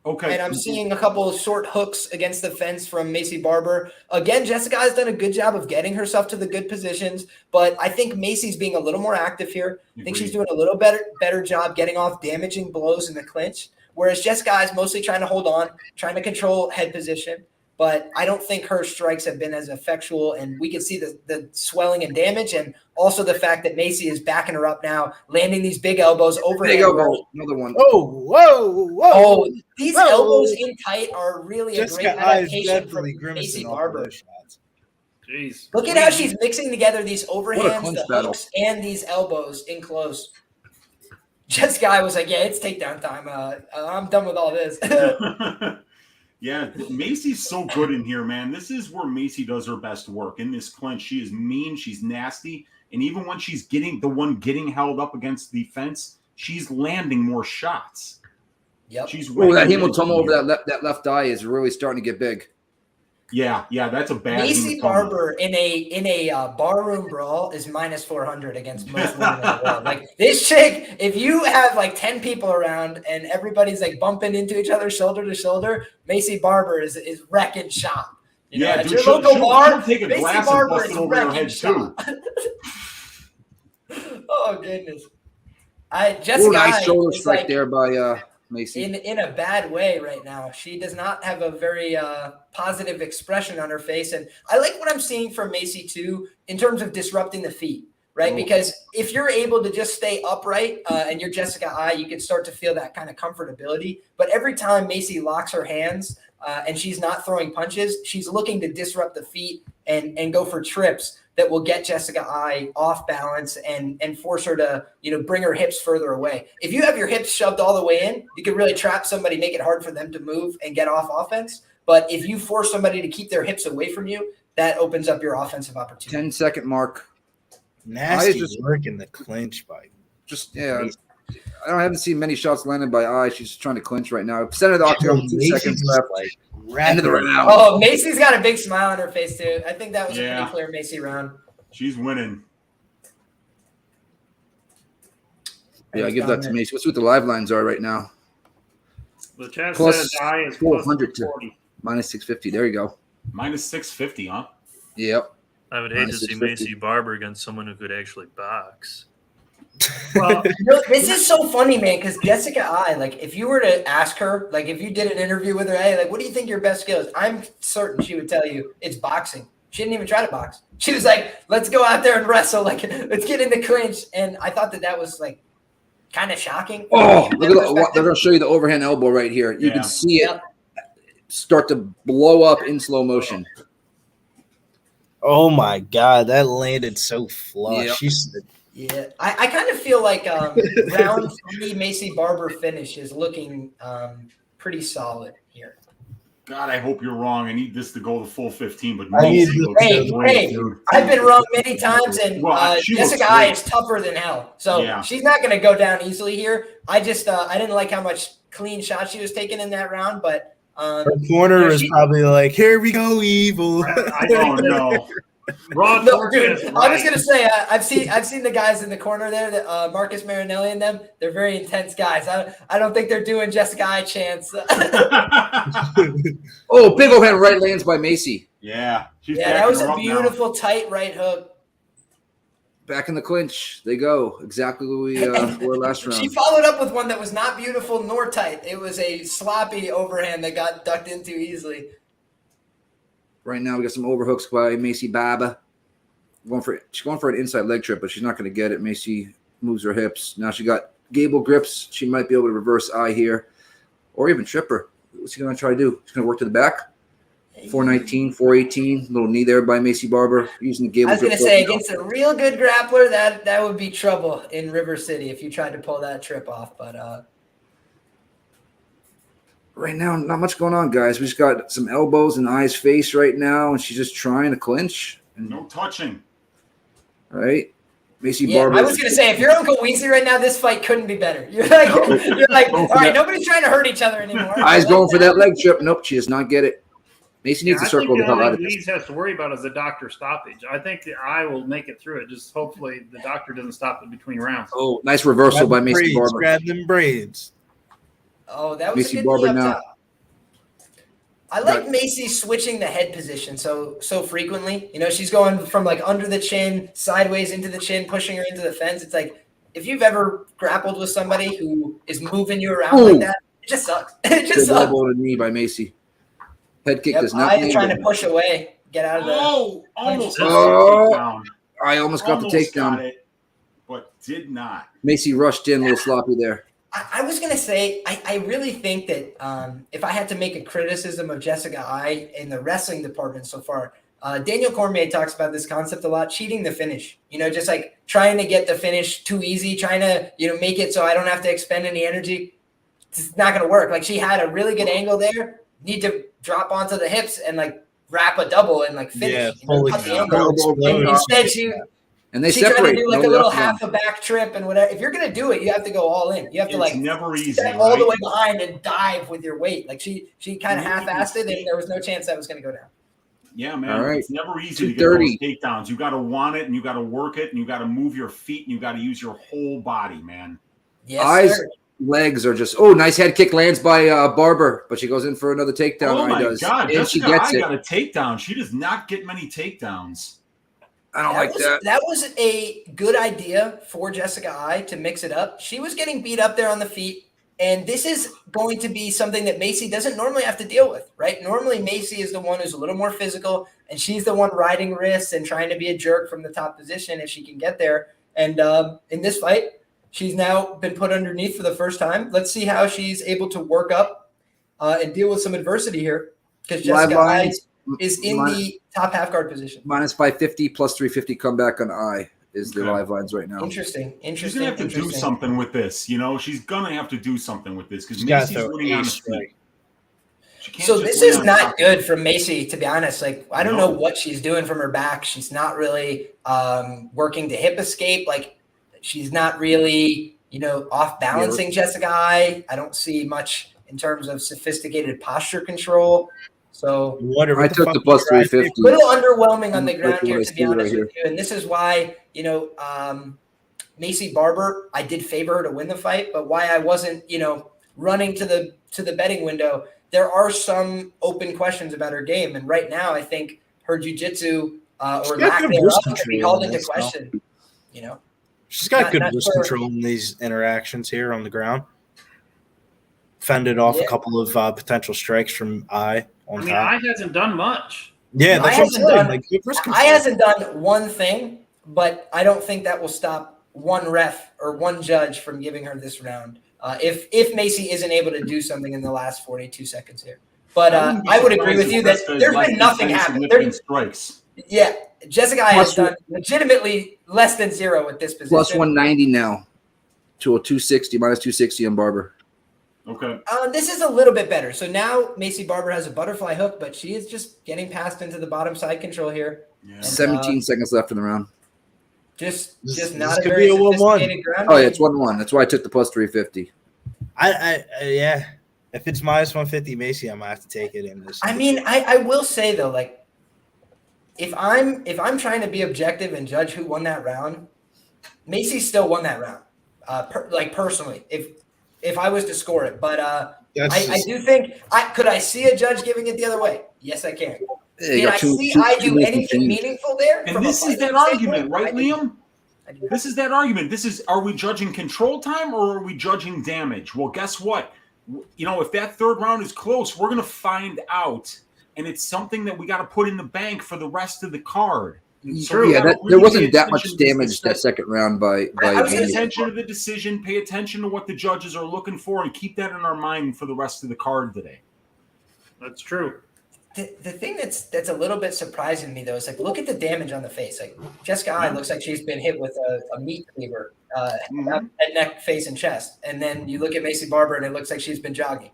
Okay. And I'm seeing a couple of short hooks against the fence from Macy Barber. Again, Jessica has done a good job of getting herself to the good positions, but I think Macy's being a little more active here. I think she's doing a little better job getting off damaging blows in the clinch, whereas Jessica is mostly trying to hold on, trying to control head position. But I don't think her strikes have been as effectual, and we can see the swelling and damage, and also the fact that Macy is backing her up now, landing these big elbows over. Big elbow, another one. Whoa. Oh, these elbows in tight are really Jessica a great adaptation from Macy Barber. Jeez. Look at how she's mixing together these overhands, the hooks, and these elbows in close. Jessica Ai was like, yeah, it's takedown time. I'm done with all this. Yeah, Macy's so good in here, man. This is where Macy does her best work. In this clinch, she is mean, she's nasty, and even when she's getting held up against the fence, she's landing more shots. Yep. She's that hematoma over that left eye is really starting to get big. Yeah, that's a bad Macy hematoma. Barber in a barroom brawl is minus 400 against most women in the world. Like this chick, if you have like 10 people around and everybody's like bumping into each other shoulder to shoulder, Macy Barber is wrecking shop. You know, dude, your local bar, she'll take a Macy glass Barber and bust is it over her wrecking head shop. Oh goodness. Jessica Nice shoulder is strike like, there by Macy. in a bad way right now. She does not have a very positive expression on her face. And I like what I'm seeing from Macy too, in terms of disrupting the feet, right? Because if you're able to just stay upright and you're Jessica Eye, you can start to feel that kind of comfortability. But every time Macy locks her hands and she's not throwing punches, she's looking to disrupt the feet and go for trips that will get Jessica Eye off balance and force her to, bring her hips further away. If you have your hips shoved all the way in, you can really trap somebody, make it hard for them to move and get off offense. But if you force somebody to keep their hips away from you, that opens up your offensive opportunity. 10-second mark. Nasty work in the clinch by I haven't seen many shots landed by Eye. She's just trying to clinch right now. Center of the octagon, 2 seconds left. End of the round. Oh, Macy's got a big smile on her face too. I think that was a pretty clear Macy round. She's winning. Yeah, I give that to Macy. Let's see what the live lines are right now. The chat Plus says Eye is 400 to 40. minus 650. There you go. Minus 650, huh? Yep. I would hate to see 650. Macy Barber against someone who could actually box. Well, this is so funny, man, because Jessica Eye, like, if you were to ask her, like, if you did an interview with her, hey, like, what do you think your best skill is? I'm certain she would tell you it's boxing. She didn't even try to box. She was like, let's go out there and wrestle. Like, let's get in the clinch. And I thought that was, like, kind of shocking. Oh, look at they're going to show you the overhand elbow right here. You can see it start to blow up in slow motion. Oh, my God. That landed so flush. Yep. Yeah, I kind of feel like round 3 Macy Barber finish is looking pretty solid here. God, I hope you're wrong. I need this to go the full 15, but Hey, I've been wrong many times, and Jessica Eye is tougher than hell. So she's not going to go down easily here. I just I didn't like how much clean shots she was taking in that round, but her corner was probably like, here we go, evil. I don't know. No, dude, I was gonna say I've seen the guys in the corner there, that Marcus Marinelli and them. They're very intense guys. I don't think they're doing Jessica Eye chance. Oh, big overhand right lands by Macy. Yeah, that was a beautiful tight right hook. Back in the clinch, they go exactly what we were last round. She followed up with one that was not beautiful nor tight. It was a sloppy overhand that got ducked into easily. Right now, we got some overhooks by Macy Barber. She's going for an inside leg trip, but she's not going to get it. Macy moves her hips. Now she got gable grips. She might be able to reverse Eye here, or even trip her. What's he going to try to do? He's going to work to the back. 419, 418. Little knee there by Macy Barber using the gable grip. I was going to say, against a real good grappler, that would be trouble in River City if you tried to pull that trip off. But right now, not much going on, guys. We just got some elbows in Eye's face right now, and she's just trying to clinch. No touching. Right? Macy Barber. I was going to say, if you're Uncle Weezy right now, this fight couldn't be better. You're like, all right, nobody's trying to hurt each other anymore. Eye's going for that leg trip. Nope, she does not get it. Macy needs to circle the hell out of this. Weezy has to worry about is the doctor stoppage. I think the Eye will make it through it. Just hopefully the doctor doesn't stop it between rounds. Oh, nice reversal by Macy Barber. Grab them braids. Oh, that was Macy a good Barber knee up now. top. I like Macy switching the head position so frequently. You know, she's going from like under the chin, sideways into the chin, pushing her into the fence. It's like, if you've ever grappled with somebody who is moving you around like that, it just sucks. It just sucks. Elbow to knee by Macy. Head kick does not. Eye trying to push away, get out of the. Almost. I almost got the takedown. Got it, but did not. Macy rushed in a little sloppy there. I was going to say, I really think that if I had to make a criticism of Jessica Eye in the wrestling department so far, Daniel Cormier talks about this concept a lot, cheating the finish. You know, just like trying to get the finish too easy, trying to, make it so I don't have to expend any energy. It's not going to work. Like, she had a really good angle there, need to drop onto the hips and like wrap a double and like finish. Yeah, you know, fully cut the down. angle. And instead, and they she tried separate. to do like no a little left half one. a back trip and whatever. If you're gonna do it, you have to go all in. You have to It's like never easy, step all the right? way behind and dive with your weight. Like she kind of half-assed it, and there was no chance that was gonna go down. Yeah, man. All right. It's never easy to get those takedowns. You got to want it, and you got to work it, and you got to move your feet, and you got to use your whole body, man. Yes, Eyes, sir. legs are just. Oh, nice head kick lands by Barber, but she goes in for another takedown. Oh my does. God, and she Jessica gets I it. got a takedown. She does not get many takedowns. I don't like that. That was a good idea for Jessica I to mix it up. She was getting beat up there on the feet, and this is going to be something that Macy doesn't normally have to deal with, right? Normally, Macy is the one who's a little more physical, and she's the one riding wrists and trying to be a jerk from the top position if she can get there. And in this fight, she's now been put underneath for the first time. Let's see how she's able to work up and deal with some adversity here, because Jessica I is in the top half guard position. Minus 550 plus 350 comeback on I is the live lines right now. Interesting. She's gonna have to do something with this. You know, she's gonna have to do something with this because gotta Macy's throw winning on the strike. feet. So this is not good for Macy, to be honest. Like, I don't know what she's doing from her back. She's not really working to hip escape. Like, she's not really, off balancing Jessica I. I don't see much in terms of sophisticated posture control. So I took the plus 350. A little underwhelming on the ground here, to be honest right with you. And this is why, Macy Barber, I did favor her to win the fight, but why I wasn't, running to the betting window. There are some open questions about her game, and right now I think her jiu-jitsu or lack thereof could be called into question. She's got good wrist sure. control in these interactions here on the ground. Fended off a couple of potential strikes from I on top. I hasn't done much. Yeah, that's what I'm saying. Like, good wrist control. I hasn't done one thing, but I don't think that will stop one ref or one judge from giving her this round. If Macy isn't able to do something in the last 42 seconds here. But I would agree with you that there's been nothing happen. Strikes. Yeah, Jessica I has done legitimately less than zero with this position. Plus 190 now to a 260, minus 260 on Barber. Okay. This is a little bit better. So now Macy Barber has a butterfly hook, but she is just getting passed into the bottom side control here. Yeah. And, 17 seconds left in the round. Just This not a could very be a 1-1. sophisticated ground. Oh, yeah, it's 1-1. That's why I took the plus 350. Yeah. If it's minus 150 Macy, I'm gonna have to take it in this. I mean, I will say though, like, if I'm trying to be objective and judge who won that round, Macy still won that round. Personally, if I was to score it, but I do think could I see a judge giving it the other way? Yes, I can. Did I see I do anything meaningful there? And this is that argument, right, Liam? This is that argument. Are we judging control time or are we judging damage? Well, guess what? If that third round is close, we're going to find out. And it's something that we got to put in the bank for the rest of the card. So yeah, there wasn't that much damage that second round by pay attention to the decision, pay attention to what the judges are looking for, and keep that in our mind for the rest of the card today. That's true. The thing that's a little bit surprising to me though is like, look at the damage on the face. Like Jessica I looks like she's been hit with a meat cleaver, at neck, face, and chest. And then you look at Macy Barber and it looks like she's been jogging.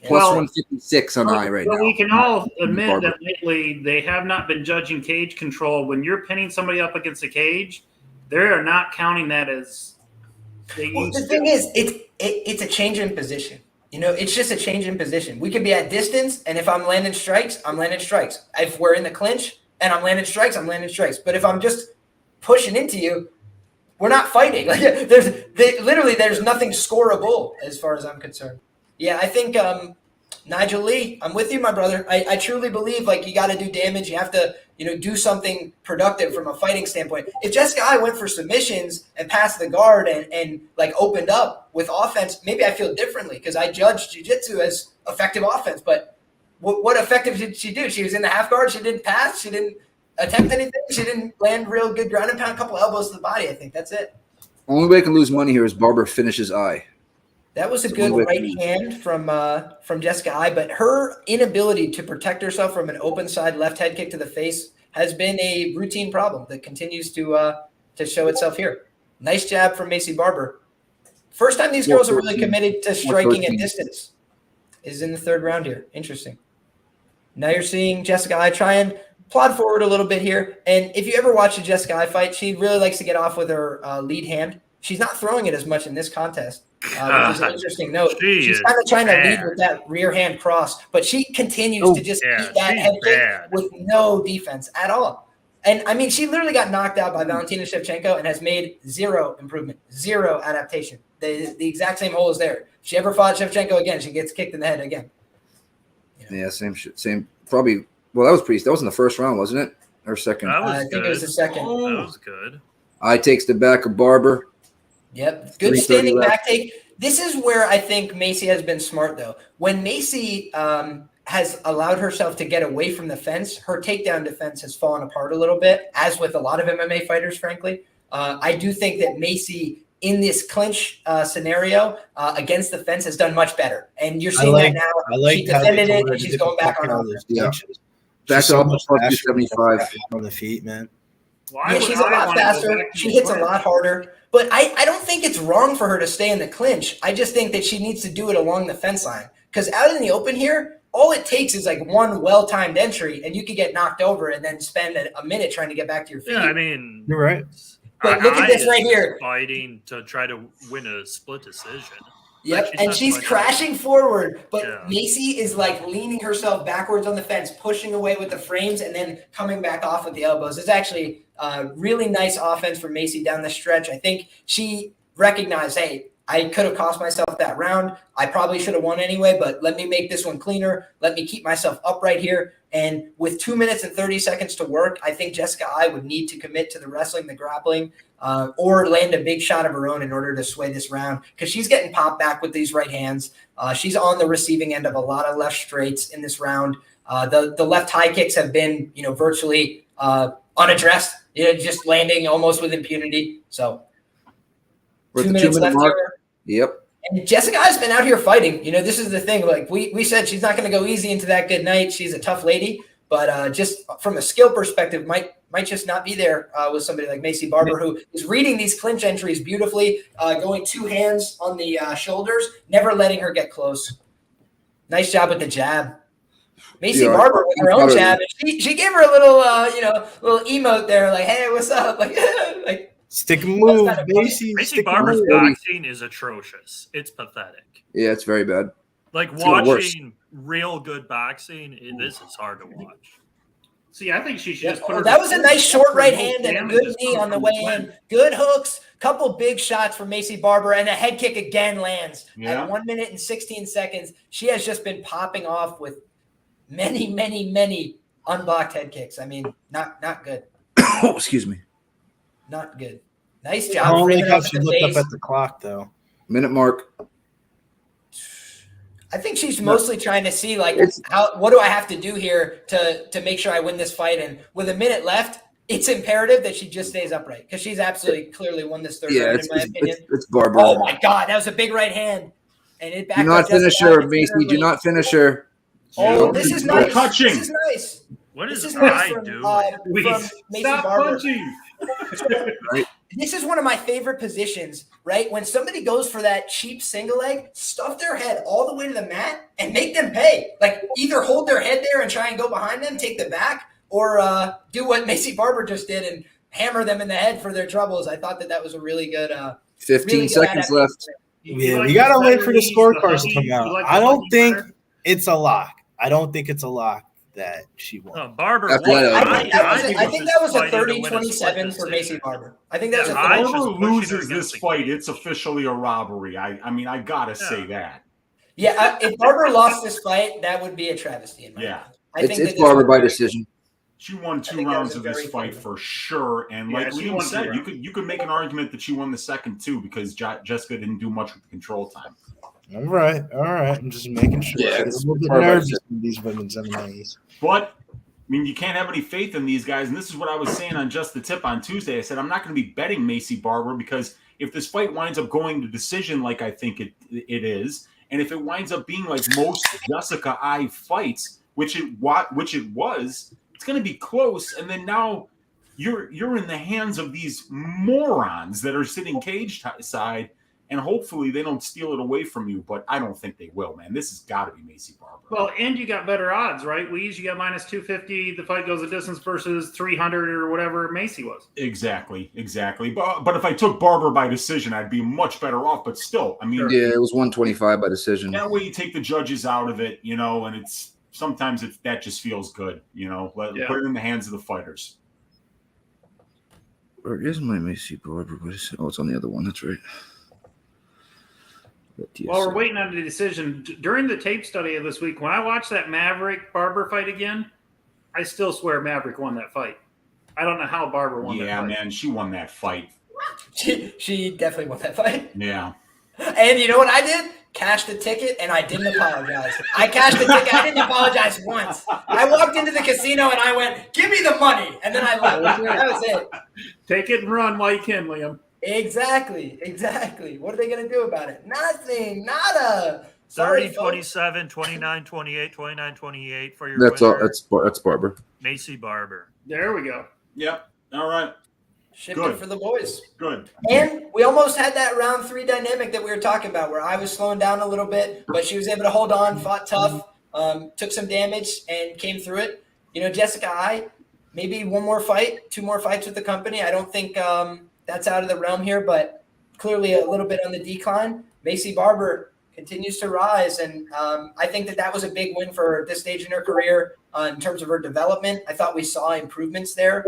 Plus 156 on I right now. We can all admit that lately they have not been judging cage control. When you're pinning somebody up against a cage, they are not counting that as they used to. The thing is, it's a change in position. It's just a change in position. We could be at distance, and if I'm landing strikes, I'm landing strikes. If we're in the clinch and I'm landing strikes, I'm landing strikes. But if I'm just pushing into you, we're not fighting. Like there's nothing scoreable as far as I'm concerned. Yeah, I think Nigel Lee, I'm with you, my brother. I truly believe like you got to do damage. You have to, do something productive from a fighting standpoint. If Jessica I went for submissions and passed the guard and like opened up with offense, maybe I feel differently because I judge jiu-jitsu as effective offense. But what effective did she do? She was in the half guard. She didn't pass. She didn't attempt anything. She didn't land real good ground and pound, a couple elbows to the body. I think that's it. Only way I can lose money here is Barber finishes I. That was a good right hand from Jessica I, but her inability to protect herself from an open side left head kick to the face has been a routine problem that continues to show itself here. Nice jab from Macy Barber. First time these girls are really committed to striking at distance. is in the third round here. Interesting. Now you're seeing Jessica Eye try and plod forward a little bit here. And if you ever watch a Jessica Eye fight, she really likes to get off with her lead hand. She's not throwing it as much in this contest, which is an interesting note. She's kind of trying to lead with that rear hand cross, but she continues to just eat that head kick with no defense at all. And, I mean, she literally got knocked out by Valentina Shevchenko and has made zero improvement, zero adaptation. The exact same hole is there. If she ever fought Shevchenko again, she gets kicked in the head again. Yeah, same. Probably. Well, that was in the first round, wasn't it? Or second? I think it was the second. That was good. Eye takes the back of Barber. Yep. Good standing back take. This is where I think Macy has been smart, though. When Macy has allowed herself to get away from the fence, her takedown defense has fallen apart a little bit, as with a lot of MMA fighters, frankly. I do think that Macy, in this clinch scenario against the fence, has done much better. And you're seeing that now. She defended it, and she's going back on offense. Yeah. Back to almost 275 on the feet, man. Yeah, she's a lot faster. She hits a lot harder. But I don't think it's wrong for her to stay in the clinch. I just think that she needs to do it along the fence line. Because out in the open here, all it takes is like one well-timed entry, and you could get knocked over and then spend a minute trying to get back to your feet. Yeah, I mean, you're right. But look at this right here. Fighting to try to win a split decision. Yep, and she's crashing forward, but Macy is like leaning herself backwards on the fence, pushing away with the frames, and then coming back off with the elbows. It's actually really nice offense for Macy down the stretch. I think she recognized, hey, I could have cost myself that round. I probably should have won anyway, but let me make this one cleaner. Let me keep myself upright here. And with 2 minutes and 30 seconds to work, I think Jessica Eye would need to commit to the wrestling, the grappling, or land a big shot of her own in order to sway this round, because she's getting popped back with these right hands. She's on the receiving end of a lot of left straights in this round. The left high kicks have been, virtually unaddressed, just landing almost with impunity. So we're 2 minutes left here. Yep. And Jessica has been out here fighting. This is the thing. Like we said, she's not going to go easy into that good night. She's a tough lady, but just from a skill perspective, might just not be there with somebody like Macy Barber, who is reading these clinch entries beautifully, going two hands on the shoulders, never letting her get close. Nice job with the jab. Macy Barber with her own jab. She gave her a little, little emote there, like, "Hey, what's up?" Like stick and move, Macy. Macy Barber's boxing is atrocious. It's pathetic. Yeah, it's very bad. Like watching real good boxing, this is hard to watch. See, I think she should just put her. That was a nice short right hand and a good knee on the way in. Good hooks, couple big shots from Macy Barber, and a head kick again lands at 1 minute and 16 seconds. She has just been popping off with many, many, many unblocked head kicks. I mean, not good. Oh, excuse me. Not good. Nice job. I don't like how she looked up at the clock, though. Minute mark. I think she's mostly trying to see, like, what do I have to do here to make sure I win this fight? And with a minute left, it's imperative that she just stays upright, because she's absolutely clearly won this third round, in my opinion. It's Barber. Oh, my God. That was a big right hand. And it do not finish her, Macy. Do not finish her. Oh, this is nice. Touching. This is nice. What is nice I from, doing? from Macy Stop Barber. punching. Right. This is one of my favorite positions, right? When somebody goes for that cheap single leg, stuff their head all the way to the mat and make them pay. Like, either hold their head there and try and go behind them, take the back, or do what Macy Barber just did and hammer them in the head for their troubles. I thought that was a really good 15 really seconds good left. Yeah, we got to wait for the scorecards to come out. I don't think it's a lock. I don't think it's a lock that she won. Barber. I think that was a 30-27 for Macy Barber. I think that was a Barber loses this fight, it's officially a robbery. I mean, I gotta say that. Yeah, if Barber lost this fight, that would be a travesty. In my opinion. I think it's Barber by decision. She won 2 rounds of this fight for sure, and like Liam said, you could make an argument that she won the second too, because Jessica didn't do much with the control time. All right. I'm just making sure. Yeah, it's a little bit nervous in these women's MMAs. But I mean, you can't have any faith in these guys, and this is what I was saying on Just the Tip on Tuesday. I said I'm not going to be betting Macy Barber, because if this fight winds up going to decision like I think it is, and if it winds up being like most Jessica Eye fights, which it was, it's going to be close. And then now you're in the hands of these morons that are sitting cage side, and hopefully they don't steal it away from you, but I don't think they will, man. This has got to be Macy Barber. Well, and you got better odds, right? Weeze, you got minus 250. The fight goes a distance versus 300 or whatever Macy was. Exactly. But if I took Barber by decision, I'd be much better off. But still, I mean, Yeah, it was 125 by decision. that way you take the judges out of it, and it's sometimes that just feels good, Put it in the hands of the fighters. Where is my Macy Barber? Oh, it's on the other one. That's right. While we're waiting on the decision, during the tape study of this week, when I watched that Maverick Barber fight again, I still swear Maverick won that fight. I don't know how Barber won that fight. Yeah, man, she won that fight. She definitely won that fight. Yeah. And you know what I did? Cashed the ticket, and I didn't apologize. I cashed the ticket. I didn't apologize once. I walked into the casino, and I went, give me the money. And then I left. That was it. Take it and run while you can, Liam. Exactly. What are they going to do about it? Nothing. Nada. Sorry, 30-27, 29-28, 29-28 for your That's winner. That's Barber. Macy Barber. There we go. Yep. All right. Shipped Good. it for the boys. Good. And we almost had that round 3 dynamic that we were talking about where I was slowing down a little bit, but she was able to hold on, fought tough, took some damage, and came through it. Jessica maybe 1 more fight, 2 more fights with the company. I don't think that's out of the realm here, but clearly a little bit on the decline. Macy Barber continues to rise, and I think that was a big win for her at this stage in her career in terms of her development. I thought we saw improvements there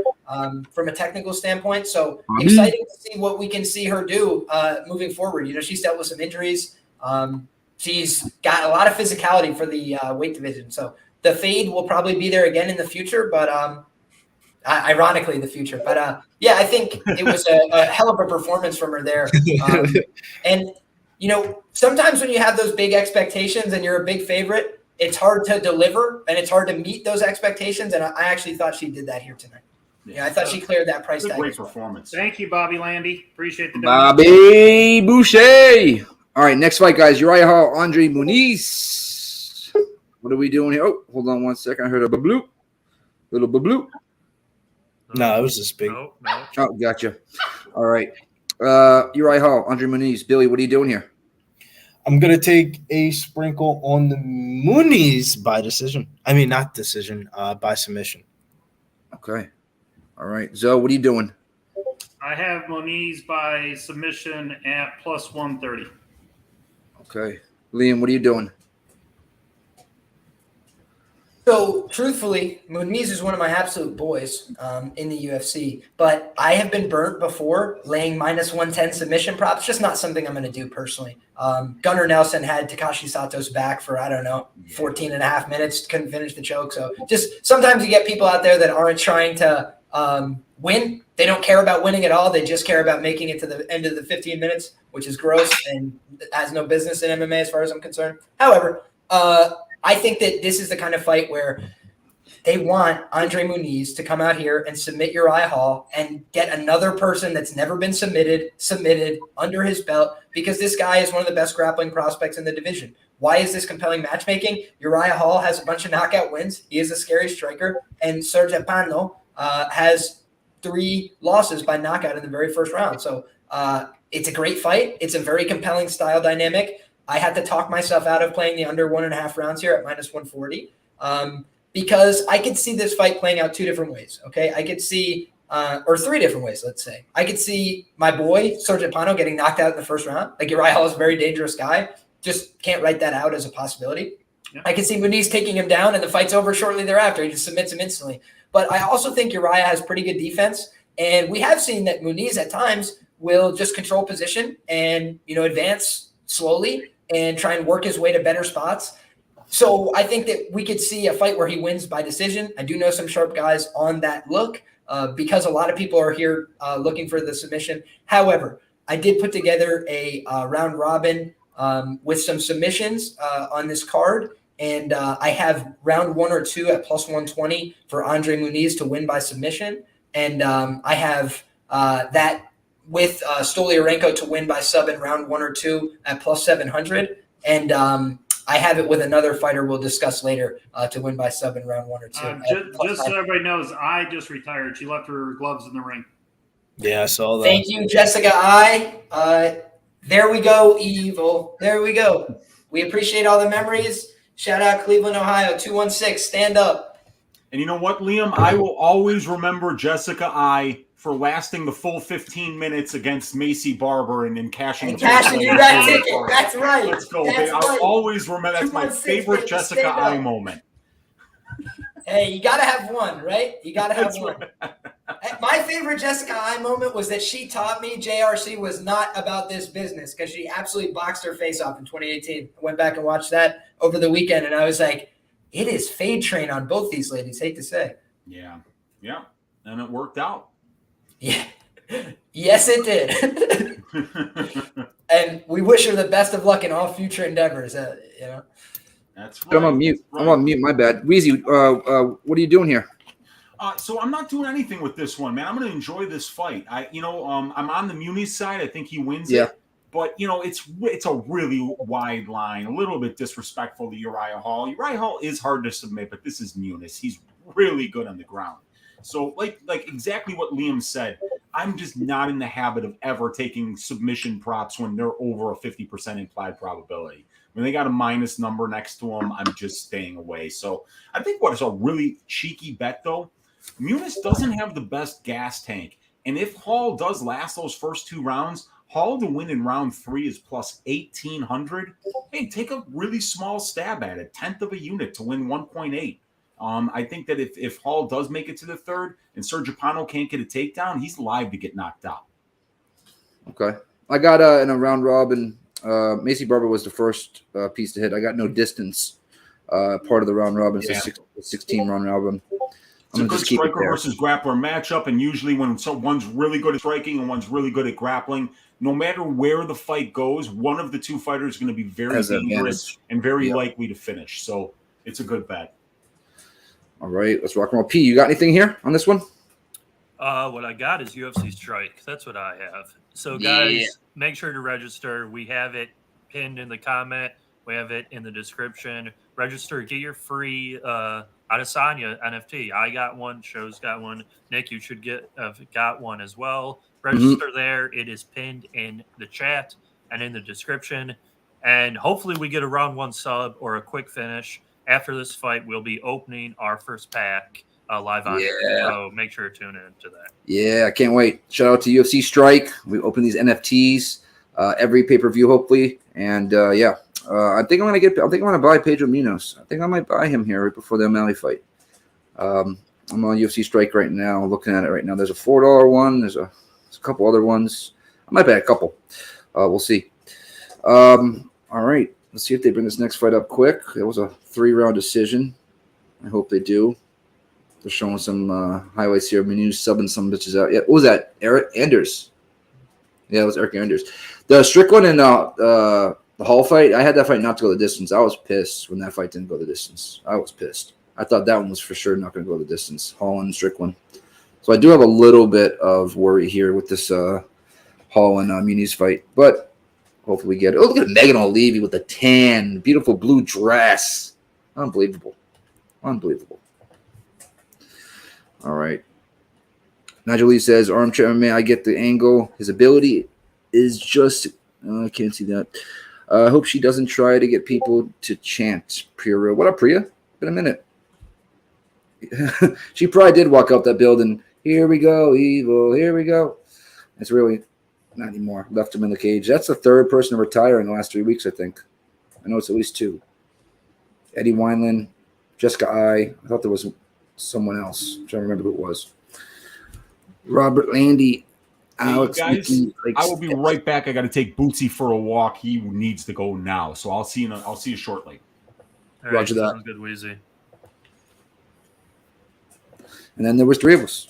from a technical standpoint, so exciting to see what we can see her do moving forward. She's dealt with some injuries. She's got a lot of physicality for the weight division, so the fade will probably be there again in the future, but ironically in the future. But I think it was a hell of a performance from her there. And sometimes when you have those big expectations and you're a big favorite, it's hard to deliver and it's hard to meet those expectations. And I actually thought she did that here tonight. Yeah, I thought she cleared that price tag. Great performance. Thank you, Bobby Landy. Appreciate the Bobby Boucher. All right, next fight, guys. Uriah Hall, Andre Muniz. What are we doing here? Oh, hold on one second. I heard a babloop. Little babloop. No, it was this big. No. Oh, gotcha. All right. Uriah Hall, Andre Muniz. Billy, what are you doing here? I'm going to take a sprinkle on the Muniz by decision. I mean, not decision, by submission. Okay. All right. Zoe, what are you doing? I have Muniz by submission at plus 130. Okay. Liam, what are you doing? So, truthfully, Muniz is one of my absolute boys in the UFC, but I have been burnt before laying minus 110 submission props. Just not something I'm going to do personally. Gunnar Nelson had Takashi Sato's back for, 14 and a half minutes, couldn't finish the choke. So just sometimes you get people out there that aren't trying to win. They don't care about winning at all. They just care about making it to the end of the 15 minutes, which is gross and has no business in MMA as far as I'm concerned. However, I think that this is the kind of fight where they want Andre Muniz to come out here and submit Uriah Hall and get another person that's never been submitted under his belt, because this guy is one of the best grappling prospects in the division. Why is this compelling matchmaking? Uriah Hall has a bunch of knockout wins. He is a scary striker. And Serge Pano has 3 losses by knockout in the very first round. So it's a great fight. It's a very compelling style dynamic. I had to talk myself out of playing the under 1.5 rounds here at minus 140 because I could see this fight playing out 2 different ways. Okay. I could see, or 3 different ways, let's say. I could see my boy, Serge Pano, getting knocked out in the first round. Like, Uriah Hall is a very dangerous guy. Just can't write that out as a possibility. Yeah. I could see Muniz taking him down and the fight's over shortly thereafter. He just submits him instantly. But I also think Uriah has pretty good defense. And we have seen that Muniz at times will just control position and, advance slowly and try and work his way to better spots. So I think that we could see a fight where he wins by decision. I do know some sharp guys on that look because a lot of people are here looking for the submission. However, I did put together a round robin with some submissions on this card. And I have round 1 or 2 at plus 120 for Andre Muniz to win by submission. And I have that with Stoliarenko to win by sub in round 1 or 2 at plus 700. And I have it with another fighter we'll discuss later to win by sub in round 1 or 2. Just so everybody knows, I just retired. She left her gloves in the ring. Yeah, I saw that. Thank you, Jessica. There we go, Evil. There we go. We appreciate all the memories. Shout out Cleveland, Ohio, 216. Stand up. And you know what, Liam? I will always remember Jessica I for lasting the full 15 minutes against Macy Barber and cashing you that ticket. That's right. Let's go. That's I'll right. always remember. That's my favorite Jessica I moment. Hey, you got to have one, right? You got to have one. Right. My favorite Jessica I moment was that she taught me JRC was not about this business because she absolutely boxed her face off in 2018. I went back and watched that over the weekend, and I was like, it is fade train on both these ladies, hate to say. Yeah. And it worked out. Yeah. Yes, it did. And we wish her the best of luck in all future endeavors, That's right. I'm on mute. Right. I'm on mute. My bad. Weezy, what are you doing here? So I'm not doing anything with this one, man. I'm going to enjoy this fight. I'm on the Muniz side. I think he wins it. But, it's a really wide line, a little bit disrespectful to Uriah Hall. Uriah Hall is hard to submit, but this is Muniz. He's really good on the ground. So, like exactly what Liam said, I'm just not in the habit of ever taking submission props when they're over a 50% implied probability. When they got a minus number next to them, I'm just staying away. So I think what is a really cheeky bet, though, Muniz doesn't have the best gas tank. And if Hall does last those first 2 rounds, Hall to win in round 3 is plus 1,800. Hey, take a really small stab at it, 1/10 of a unit to win 1.8. I think that if Hall does make it to the 3rd and Sergipano can't get a takedown, he's live to get knocked out. Okay. I got in a round robin, Macy Barber was the first piece to hit. I got no distance part of the round robin. It's a 16 round robin. It's a good striker versus grappler matchup, and usually when one's really good at striking and one's really good at grappling, no matter where the fight goes, one of the 2 fighters is going to be very dangerous and very likely to finish. So it's a good bet. All right, let's rock and roll. P, you got anything here on this one? What I got is UFC Strike. That's what I have. So, guys, make sure to register. We have it pinned in the comment. We have it in the description. Register. Get your free Adesanya NFT. I got one. Show's got one. Nick, you should have got one as well. Register there. It is pinned in the chat and in the description. And hopefully we get a round 1 sub or a quick finish. After this fight, we'll be opening our first pack live on it. So make sure to tune in to that. Yeah, I can't wait. Shout out to UFC Strike. We open these NFTs every pay-per-view, hopefully. And I think I'm gonna buy Pedro Munhoz. I think I might buy him here right before the O'Malley fight. I'm on UFC Strike right now, looking at it right now. There's a $4 one. There's a couple other ones. I might buy a couple. We'll see. All right. Let's see if they bring this next fight up quick. It was a 3-round decision. I hope they do. They're showing some highlights here. Muniz subbing some bitches out. Yeah, what was that? Eric Anders. Yeah, it was Eric Anders. The Strickland and the Hall fight, I had that fight not to go the distance. I was pissed when that fight didn't go the distance. I was pissed. I thought that one was for sure not going to go the distance. Hall and Strickland. So I do have a little bit of worry here with this Hall and Muniz fight. But hopefully we get it. Oh, look at Megan O'Leary with the tan. Beautiful blue dress. Unbelievable. All right. Nigel Lee says, Armchair MMA, I get the angle. His ability is just I can't see that. I hope she doesn't try to get people to chant. Priya. What up, Priya? Been a minute. She probably did walk out that building. Here we go, evil. Here we go. It's really not anymore. Left him in the cage. That's the 3rd person to retire in the last 3 weeks, I think. I know it's at least 2. Eddie Wineland, Jessica I thought there was someone else. I'm trying to remember who it was. Robert Landy. Alex, guys, I will be right back. I got to take Bootsy for a walk. He needs to go now, so I'll see you shortly. All Roger right, that. Sounds good, Weezy. And then there was 3 of us.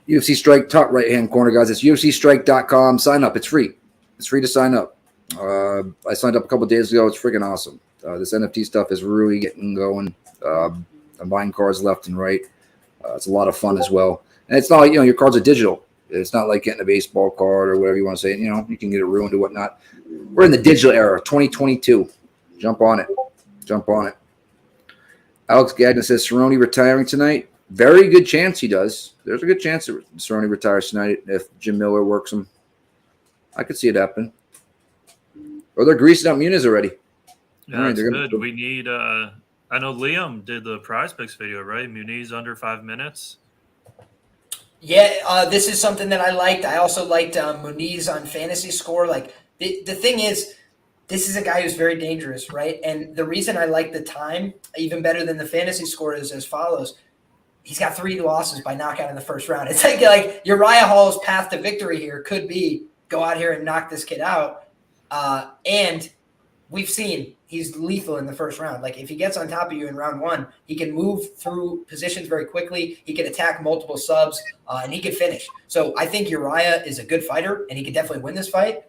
UFC Strike, top right-hand corner, guys. It's UFCstrike.com. Sign up. It's free. It's free to sign up. I signed up a couple days ago. It's freaking awesome. This NFT stuff is really getting going. I'm buying cards left and right. It's a lot of fun as well. And it's not like, your cards are digital. It's not like getting a baseball card or whatever you want to say. You can get it ruined or whatnot. We're in the digital era, 2022. Jump on it. Alex Gagnon says, Cerrone retiring tonight. Very good chance he does. There's a good chance that Cerrone retires tonight if Jim Miller works him. I could see it happen. Or they're greasing up Muniz already. Yeah, All right, that's they're gonna- good. We need. I know Liam did the Prize Picks video, right? Muniz under 5 minutes. Yeah, this is something that I liked. I also liked Muniz on Fantasy Score. Like the thing is, this is a guy who's very dangerous, right? And the reason I like the time even better than the Fantasy Score is as follows. He's got 3 losses by knockout in the first round. It's like Uriah Hall's path to victory here could be go out here and knock this kid out. And we've seen he's lethal in the first round. Like if he gets on top of you in round 1, he can move through positions very quickly. He can attack multiple subs, and he can finish. So I think Uriah is a good fighter, and he can definitely win this fight.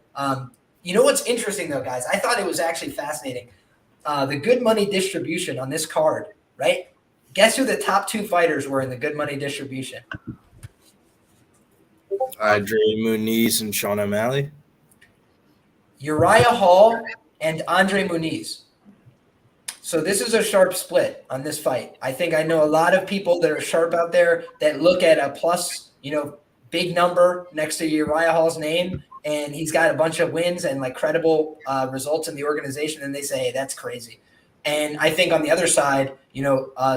You know what's interesting, though, guys? I thought it was actually fascinating. The good money distribution on this card, right? Guess who the top 2 fighters were in the good money distribution? Andre Muniz and Sean O'Malley. Uriah Hall and Andre Muniz. So this is a sharp split on this fight. I think I know a lot of people that are sharp out there that look at a plus, big number next to Uriah Hall's name, and he's got a bunch of wins and like credible results in the organization, and they say, hey, that's crazy. And I think on the other side,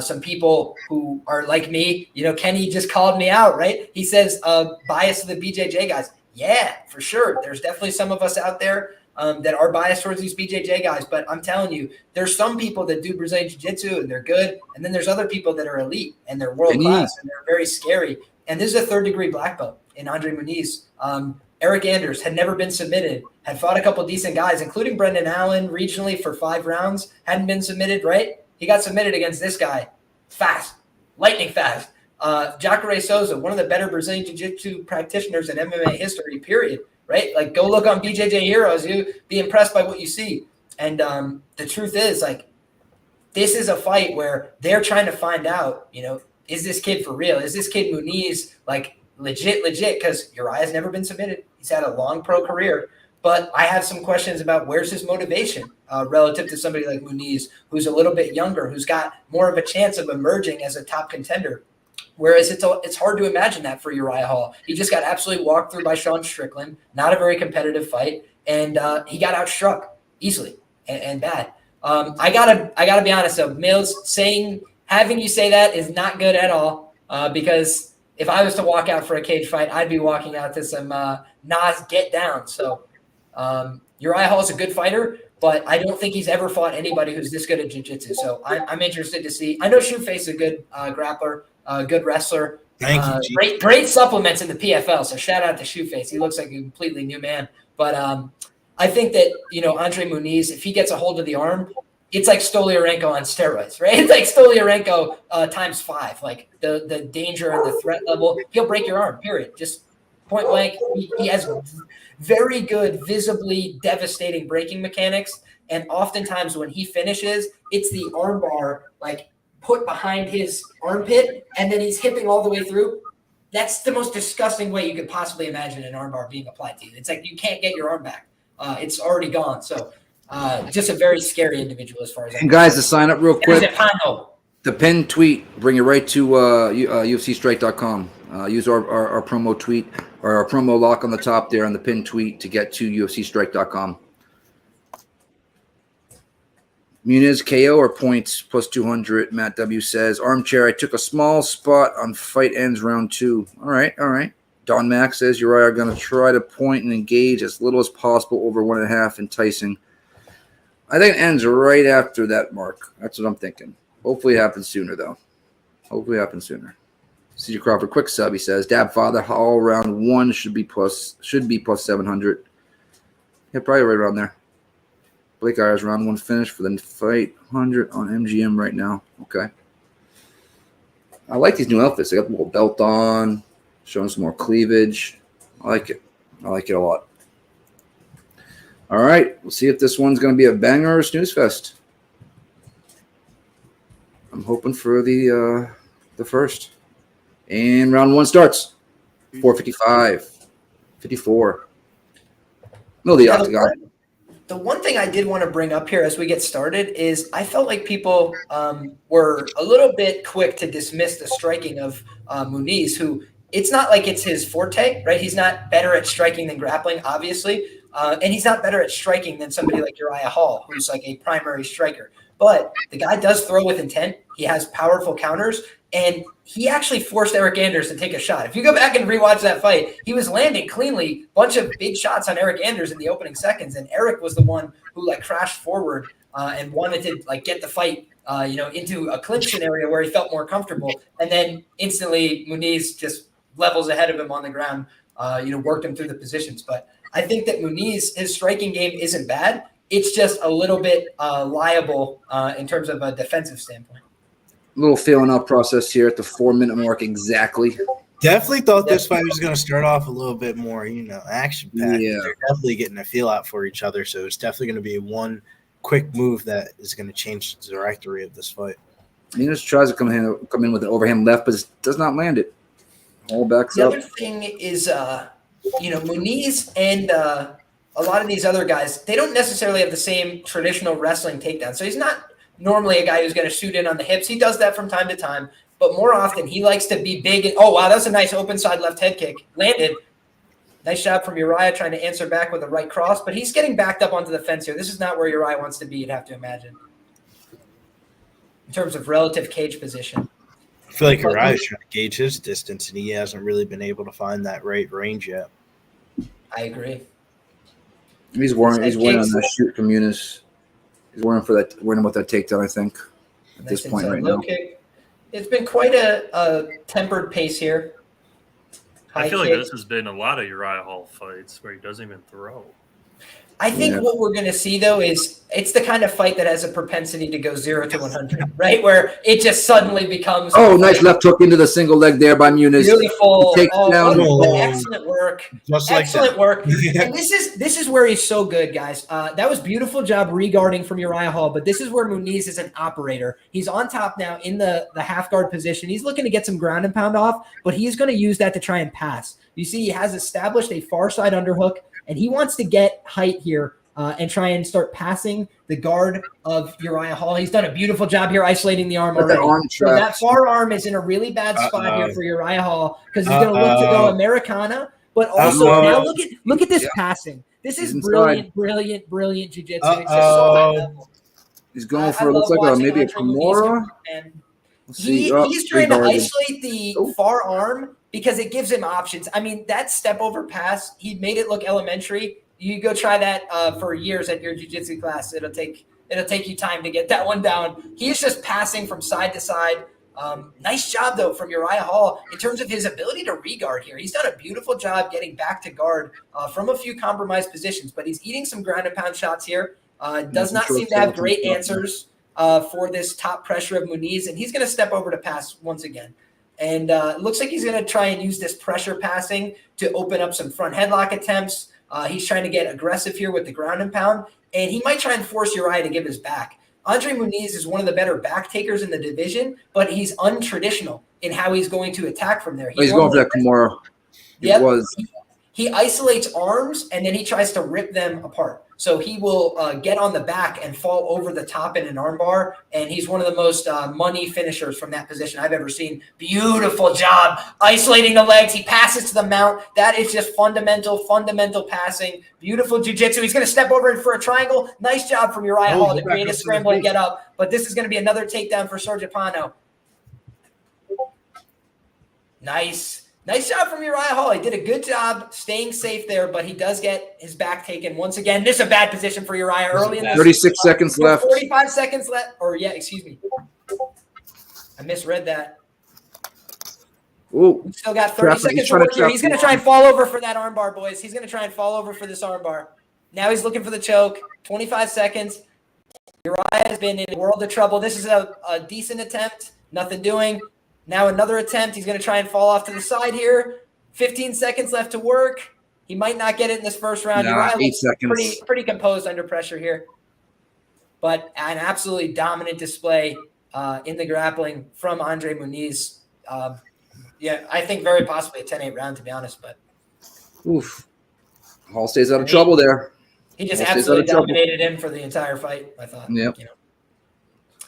some people who are like me, Kenny just called me out, right? He says bias to the BJJ guys. Yeah, for sure. There's definitely some of us out there that are biased towards these BJJ guys. But I'm telling you, there's some people that do Brazilian Jiu-Jitsu and they're good. And then there's other people that are elite and they're world-class and they're very scary. And this is a third-degree black belt in Andre Muniz. Eric Anders had never been submitted, had fought a couple decent guys, including Brendan Allen regionally for 5 rounds, hadn't been submitted, right? He got submitted against this guy fast, lightning fast. Jacare Souza, one of the better Brazilian Jiu-Jitsu practitioners in MMA history, period, right? Like, go look on BJJ Heroes. You be impressed by what you see. And the truth is, like, this is a fight where they're trying to find out, is this kid for real? Is this kid Muniz, like, legit? Because Uriah's never been submitted. He's had a long pro career. But I have some questions about where's his motivation relative to somebody like Muniz, who's a little bit younger, who's got more of a chance of emerging as a top contender. Whereas it's hard to imagine that for Uriah Hall. He just got absolutely walked through by Sean Strickland, not a very competitive fight, and he got outstruck easily and bad. I gotta be honest though, Mills, having you say that is not good at all because if I was to walk out for a cage fight, I'd be walking out to some Nas get down. So Uriah Hall is a good fighter, but I don't think he's ever fought anybody who's this good at jiu-jitsu. So I'm interested to see. I know Shoeface is a good grappler, good wrestler. Thank you. Great supplements in the PFL. So shout out to Shoeface. He looks like a completely new man. But I think that, Andre Muniz, if he gets a hold of the arm, it's like Stoliarenko on steroids, right? It's like Stoliarenko times 5, like the danger and the threat level. He'll break your arm, period. Just point blank. He has very good, visibly devastating breaking mechanics. And oftentimes when he finishes, it's the arm bar like put behind his armpit, and then he's hipping all the way through. That's the most disgusting way you could possibly imagine an arm bar being applied to you. It's like you can't get your arm back. It's already gone. So just a very scary individual as far as and guys, to sign up real quick, Pano. the pinned tweet, bring you right to UFCstrike.com. Use our promo tweet or our promo lock on the top there on the pinned tweet to get to UFCstrike.com. Muniz KO or points plus 200. Matt W says, armchair, I took a small spot on fight ends round 2. All right. Don Max says, Uriah are going to try to point and engage as little as possible over 1.5, enticing. I think it ends right after that mark. That's what I'm thinking. Hopefully it happens sooner, though. CJ Crawford, quick sub, he says. Dab Father, all round 1 should be plus 700. Yeah, probably right around there. Blake Ayers round 1 finish for the fight. 100 on MGM right now. Okay. I like these new outfits. They got the little belt on, showing some more cleavage. I like it a lot. All right. We'll see if this one's going to be a banger or a snooze fest. I'm hoping for the first. And round 1 starts. 4:55, 54. No, the octagon. The one thing I did want to bring up here as we get started is I felt like people were a little bit quick to dismiss the striking of Muniz, who it's not like it's his forte, right? He's not better at striking than grappling, obviously. And he's not better at striking than somebody like Uriah Hall, who's like a primary striker. But the guy does throw with intent. He has powerful counters, and he actually forced Eric Anders to take a shot. If you go back and rewatch that fight, he was landing cleanly, bunch of big shots on Eric Anders in the opening seconds, and Eric was the one who like crashed forward and wanted to like get the fight, into a clinch scenario where he felt more comfortable, and then instantly Muniz just levels ahead of him on the ground, worked him through the positions. But I think that Muniz, his striking game isn't bad. It's just a little bit liable in terms of a defensive standpoint. Little feeling out process here at the 4-minute mark exactly. Definitely thought this fight was going to start off a little bit more, action packed. Yeah. They're definitely getting a feel out for each other, so it's definitely going to be one quick move that is going to change the trajectory of this fight. Muniz tries to come in with an overhand left, but does not land it. All backs The up. other thing is, Muniz and a lot of these other guys, they don't necessarily have the same traditional wrestling takedown. So he's not normally a guy who's going to shoot in on the hips. He does that from time to time, but more often he likes to be big. And, oh, wow, that's a nice open side left head kick. Landed. Nice job from Uriah trying to answer back with a right cross, but he's getting backed up onto the fence here. This is not where Uriah wants to be, you'd have to imagine, in terms of relative cage position. I feel like Uriah's trying to gauge his distance, and he hasn't really been able to find that right range yet. I agree. He's worrying on that shoot from Muniz. He's worrying about that takedown, I think, at this point right now. Kick. It's been quite a tempered pace here. I feel like this has been a lot of Uriah Hall fights where he doesn't even throw. I think what we're going to see, though, is it's the kind of fight that has a propensity to go 0 to 100, right? Where it just suddenly becomes. Oh, nice left hook into the single leg there by Muniz. Beautiful. Down. Excellent work. Just excellent work. And this is where he's so good, guys. That was beautiful job regarding from Uriah Hall, but this is where Muniz is an operator. He's on top now in the half guard position. He's looking to get some ground and pound off, but he's going to use that to try and pass. You see, he has established a far side underhook, and he wants to get height here and try and start passing the guard of Uriah Hall. He's done a beautiful job here isolating the arm already. So that far arm is in a really bad spot here for Uriah Hall because he's going to look to go Americana. But also now look at this passing. This is brilliant jiu-jitsu. It's just so high level. He's going for looks like maybe a Kimura. He's trying to isolate the far arm because it gives him options. I mean, that step over pass, he made it look elementary. You go try that for years at your jiu-jitsu class. It'll take you time to get that one down. He's just passing from side to side. Nice job, though, from Uriah Hall in terms of his ability to regard here. He's done a beautiful job getting back to guard from a few compromised positions, but he's eating some ground and pound shots here. Does not seem to have great answers for this top pressure of Muniz, and he's going to step over to pass once again. And it looks like he's going to try and use this pressure passing to open up some front headlock attempts. He's trying to get aggressive here with the ground and pound, and he might try and force Uriah to give his back. Andre Muniz is one of the better back takers in the division, but he's untraditional in how he's going to attack from there. He's going for that Kimura. He isolates arms, and then he tries to rip them apart. So he will get on the back and fall over the top in an armbar, and he's one of the most money finishers from that position I've ever seen. Beautiful job isolating the legs. He passes to the mount. That is just fundamental passing. Beautiful jiu-jitsu. He's going to step over for a triangle. Nice job from Uriah Hall to create a scramble and get up. But this is going to be another takedown for Sergipano. Nice job from Uriah Hall. He did a good job staying safe there, but he does get his back taken once again. This is a bad position for Uriah early in this. 36 seconds left. 45 seconds left. Excuse me. I misread that. Ooh. We've still got 30 seconds to work here. He's going to try and fall over for that armbar, boys. He's going to try and fall over for this armbar. Now he's looking for the choke. 25 seconds. Uriah has been in a world of trouble. This is a decent attempt. Nothing doing. Now another attempt. He's going to try and fall off to the side here. 15 seconds left to work. He might not get it in this first round. Uriah 8 seconds. Pretty composed under pressure here. But an absolutely dominant display in the grappling from Andre Muniz. I think very possibly a 10-8 round, to be honest. But oof. Hall stays out of trouble there. He just absolutely dominated him for the entire fight, I thought. Yep.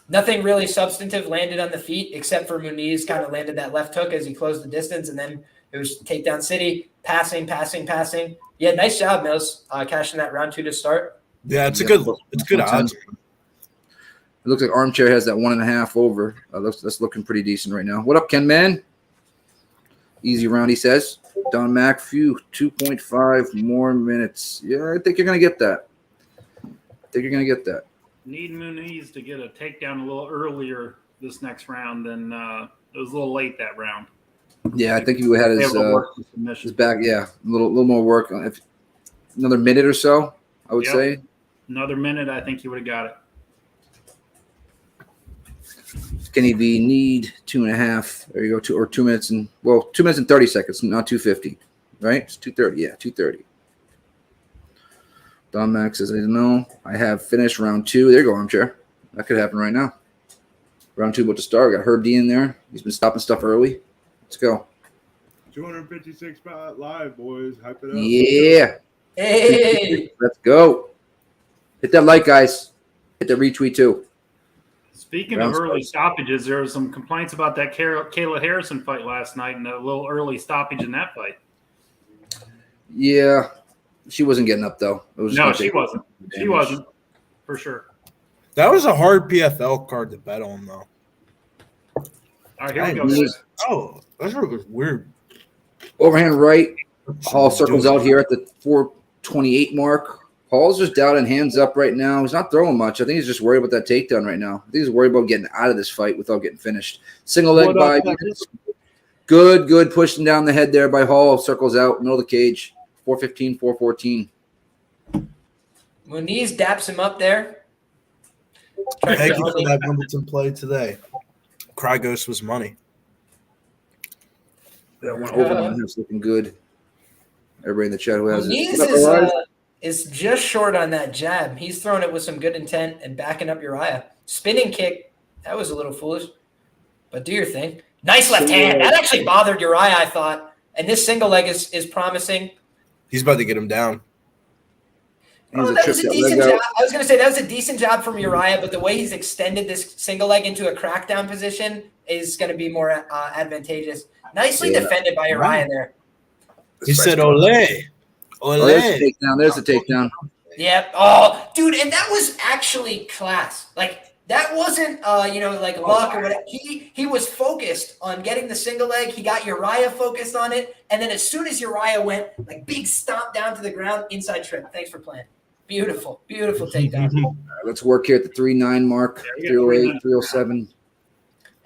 Nothing really substantive landed on the feet except for Muniz kind of landed that left hook as he closed the distance and then It was takedown city, passing. Yeah, nice job, Mills, cashing that round 2 to start. Yeah, it's good odds. It looks like Armchair has that 1.5 over. That's looking pretty decent right now. What up, Ken Man? Easy round, he says. Don Mac, 2.5 more minutes. Yeah, I think you're going to get that. Need Muniz to get a takedown a little earlier this next round than it was a little late that round. Yeah, I think he had his back. Yeah, a little more work. If another minute or so, I would say. Another minute, I think he would have got it. Kenny V need 2.5. There you go, 2 minutes and 2 minutes and 30 seconds, not 2:50, right? It's 2:30. Yeah, 2:30. Don Max says, I don't know. I have finished round 2. There you go, Armchair. That could happen right now. Round 2 about to start. We got Herb D in there. He's been stopping stuff early. Let's go. 256 live, boys. Hype it up. Yeah. Hey. Let's go. Hit that like, guys. Hit the retweet too. Speaking of early stoppages, there were some complaints about that Kayla Harrison fight last night and a little early stoppage in that fight. Yeah. She wasn't getting up, though. She wasn't. She wasn't, for sure. That was a hard PFL card to bet on, though. All right, here we go. Oh, that was weird. Overhand right. Hall circles out here at the 428 mark. Hall's just down and hands up right now. He's not throwing much. I think he's just worried about that takedown right now. I think he's worried about getting out of this fight without getting finished. Single leg by. Good pushing down the head there by Hall. Circles out, middle of the cage. 415, 414. Muniz daps him up there. Thank you for that Wimbledon play today. Krygos was money. That one overhand is looking good. Everybody in the chat who has Muniz is just short on that jab. He's throwing it with some good intent and backing up Uriah. Spinning kick, that was a little foolish. But do your thing. Nice left hand. That actually bothered Uriah, I thought. And this single leg is promising. He's about to get him down. Oh, that was a decent job. I was going to say that was a decent job from Uriah, but the way he's extended this single leg into a crackdown position is going to be more advantageous. Nicely defended by Uriah there. He said, "Ole, ole." Oh, there's a takedown. There's a takedown. Yep. Oh, dude, and that was actually class. Like that wasn't, like luck or whatever. He was focused on getting the single leg. He got Uriah focused on it, and then as soon as Uriah went, like big stomp down to the ground, inside trip. Thanks for playing. Beautiful takedown. Right, let's work here at the 3.9 mark, 308, 307.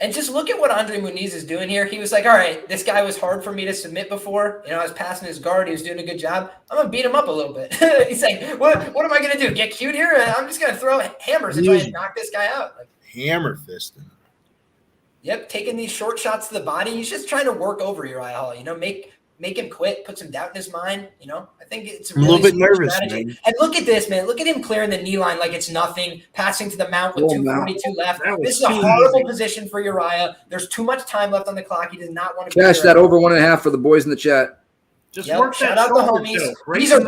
And just look at what Andre Muniz is doing here. He was like, all right, this guy was hard for me to submit before. I was passing his guard. He was doing a good job. I'm going to beat him up a little bit. He's like, what am I going to do? Get cute here? I'm just going to throw hammers and try and knock this guy out. Like, hammer fisting. Yep, taking these short shots to the body. He's just trying to work over Uriah Hall, make him quit, put some doubt in his mind. I think it's a little bit nervous, strategy. man. And look at this, man. Look at him clearing the knee line like it's nothing, passing to the mount with 2:42 left. This is a horrible position for Uriah. There's too much time left on the clock. He does not want to cash that over 1.5 for the boys in the chat. Just work shout that out the homies. These are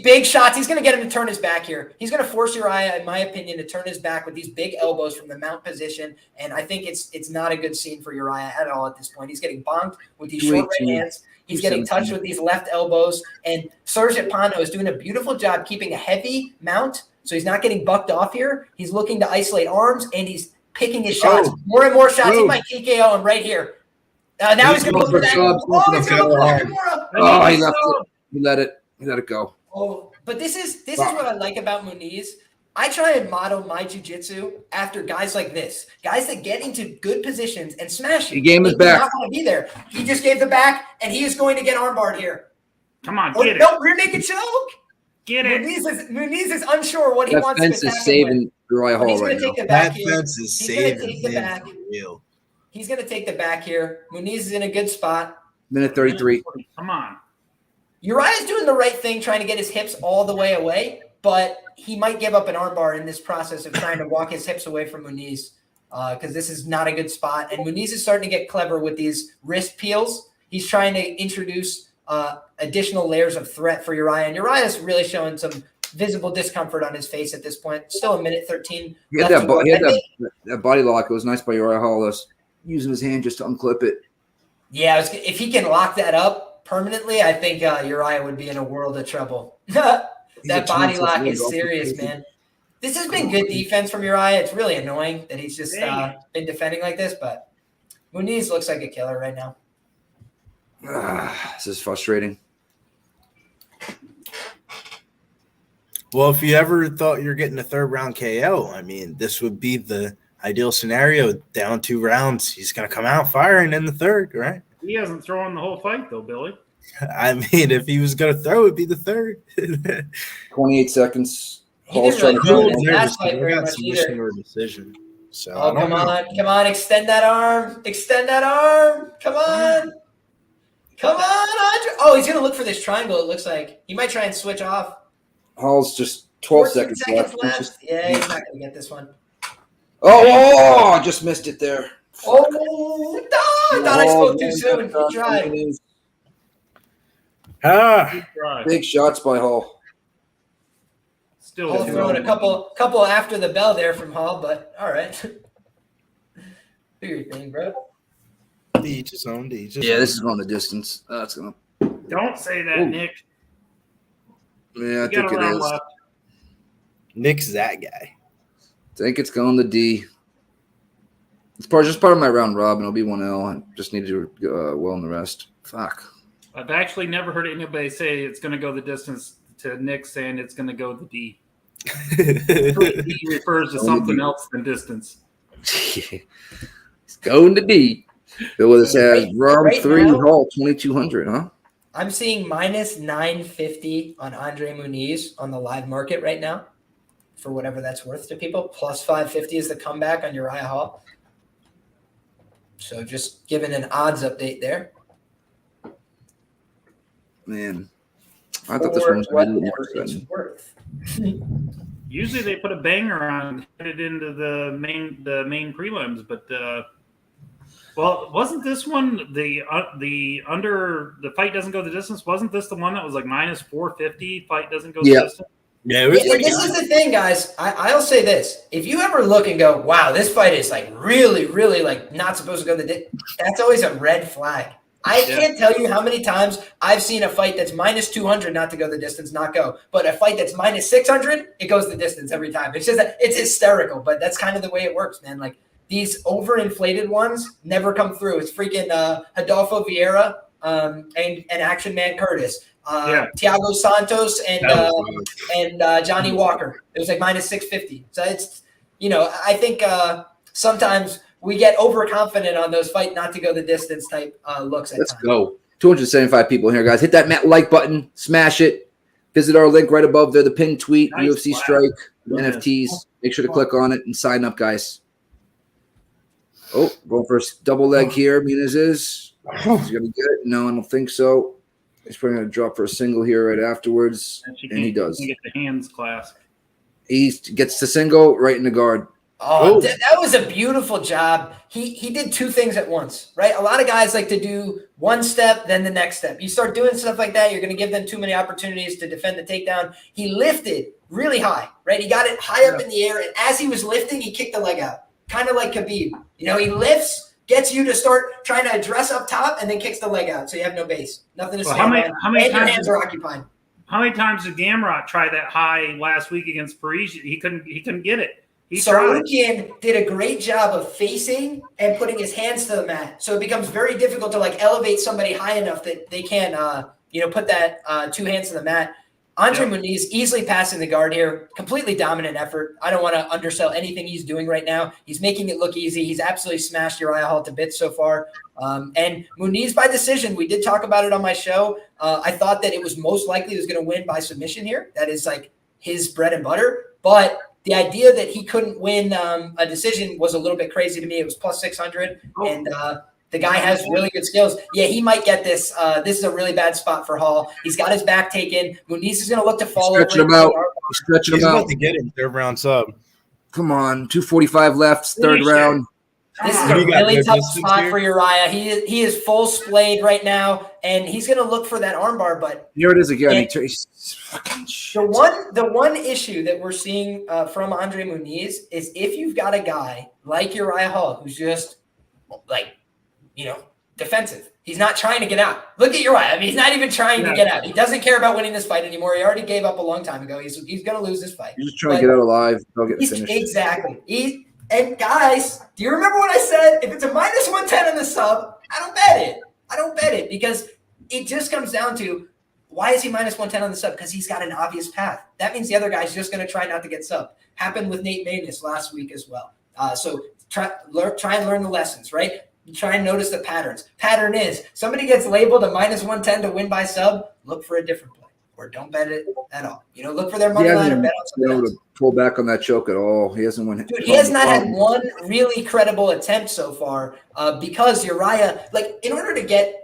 big shots. He's going to get him to turn his back here. He's going to force Uriah, in my opinion, to turn his back with these big elbows from the mount position. And I think it's not a good scene for Uriah at all at this point. He's getting bonked with these short right hands. He's getting touched with these left elbows. And Serge Pano is doing a beautiful job keeping a heavy mount, so he's not getting bucked off here. He's looking to isolate arms, and he's picking his shots. More and more shots. He might TKO him right here. Now he's going to go for that. He's going to go for Kimura. He let it go. Oh, but this is what I like about Muniz. I try and model my jiu-jitsu after guys like this, guys that get into good positions and smash you. He gave his back. Not want to be there. He just gave the back, and he is going to get armbarred here. Come on, get it. No, we're making a choke. Get it. Muniz is unsure what he wants to attack. That fence is saving Uriah Hall right now. That fence is saving him for real. He's going to take the back here. Muniz is in a good spot. Minute 33. Come on. Uriah's doing the right thing, trying to get his hips all the way away, but he might give up an armbar in this process of trying to walk his hips away from Muniz because this is not a good spot. And Muniz is starting to get clever with these wrist peels. He's trying to introduce additional layers of threat for Uriah. And Uriah is really showing some visible discomfort on his face at this point. Still a minute 13. He had that body lock. It was nice by Uriah Hall using his hand just to unclip it. Yeah, if he can lock that up permanently, I think Uriah would be in a world of trouble. That body lock is serious, man. This has been good defense from Uriah. It's really annoying that he's just been defending like this, but Muniz looks like a killer right now. This is frustrating. Well, if you ever thought you're getting a 3rd round KO, I mean, this would be the ideal scenario. Down 2 rounds, he's going to come out firing in the 3rd, right? He hasn't thrown the whole fight, though, Billy. I mean, if he was going to throw, it'd be the 3rd. 28 seconds. He didn't really throw his last fight very much submission either. or decision. So Oh, come on, extend that arm. Come on, Andre. Oh, he's going to look for this triangle, it looks like. He might try and switch off. Hall's just 12 14 seconds left. Yeah, he's not going to get this one. I just missed it there. Oh, no, I thought I spoke too soon. He tried. Big shots by Hall. Still Hall throwing a couple after the bell there from Hall, but all right. Do your thing, bro. Each his own. This is going the distance. That's going to. Don't say that, Nick. Yeah, I think it is. Left. Nick's that guy. I think it's going to D. It's just part of my round robin. It'll be 1-0. I just need to well in the rest. Fuck. I've actually never heard anybody say it's going to go the distance to Nick saying it's going to go the D. D refers to something else than distance. It's going to D. It was round 3, Hall 2,200, huh? I'm seeing minus 950 on Andre Muniz on the live market right now, for whatever that's worth to people. Plus 550 is the comeback on Uriah Hall. So just giving an odds update there. Man, I thought this one was going to be it's worth. Usually they put a banger on, hit it into the main prelims, but well, wasn't this one the fight doesn't go the distance? Wasn't this the one that was like minus 450? Fight doesn't go the distance. Yeah, it was this is the thing, guys. I'll say this: if you ever look and go, "Wow, this fight is like really, really like not supposed to go the distance," that's always a red flag. I can't tell you how many times I've seen a fight that's minus 200 not to go the distance, not go. But a fight that's minus 600, it goes the distance every time. It's just it's hysterical, but that's kind of the way it works, man. Like these overinflated ones never come through. It's freaking Adolfo Vieira and Action Man Curtis, Thiago Santos and Johnny Walker. It was like minus 650. So it's I think sometimes we get overconfident on those fight not to go the distance type looks. Let's go. 275 people here, guys. Hit that like button, smash it. Visit our link right above there, the pinned tweet, UFC Strike, NFTs. Make sure to click on it and sign up, guys. Oh, going for a double leg here. Muniz is. He's going to get it. No, I don't think so. He's probably going to drop for a single here right afterwards. And he does. Get the hands clasp. He gets the single right in the guard. Oh, that was a beautiful job. He did two things at once, right? A lot of guys like to do one step, then the next step. You start doing stuff like that, you're going to give them too many opportunities to defend the takedown. He lifted really high, right? He got it high up in the air, and as he was lifting, he kicked the leg out. Kind of like Khabib. He lifts, gets you to start trying to address up top, and then kicks the leg out, so you have no base. Nothing to stand on. How many and times your hands are occupied. How many times did Gamrot try that high last week against Pereira? He couldn't get it. Cerrone did a great job of facing and putting his hands to the mat. So it becomes very difficult to elevate somebody high enough that they can, put that two hands to the mat. Andre Muniz easily passing the guard here. Completely dominant effort. I don't want to undersell anything he's doing right now. He's making it look easy. He's absolutely smashed Uriah Hall to bits so far. And Muniz by decision. We did talk about it on my show. I thought that it was most likely he was going to win by submission here. That is his bread and butter. But the idea that he couldn't win a decision was a little bit crazy to me. It was plus 600, and the guy has really good skills. Yeah, he might get this. This is a really bad spot for Hall. He's got his back taken. Muniz is going to look to fall over. Stretching him out. Stretching him out. About to get him third round sub. Come on, 2:45 left, third round. This is a really tough spot for Uriah. He is full splayed right now, and he's going to look for that armbar. But here it is again. The one issue that we're seeing from Andre Muniz is if you've got a guy like Uriah Hall who's just defensive. He's not trying to get out. Look at Uriah. I mean, he's not even trying to get out. He doesn't care about winning this fight anymore. He already gave up a long time ago. He's going to lose this fight. He's just trying to get out alive. He'll get finished. Exactly. And guys, do you remember what I said? If it's a minus 110 on the sub, I don't bet it because it just comes down to why is he minus 110 on the sub? Because he's got an obvious path. That means the other guy's just going to try not to get subbed. Happened with Nate Maness last week as well. So try and learn the lessons, right? Try and notice the patterns. Pattern is somebody gets labeled a minus 110 to win by sub, look for a different play or don't bet it at all. Look for their money line or bet on something else. To pull back on that choke at all. He hasn't won. Dude, he has not had one really credible attempt so far because Uriah, in order to get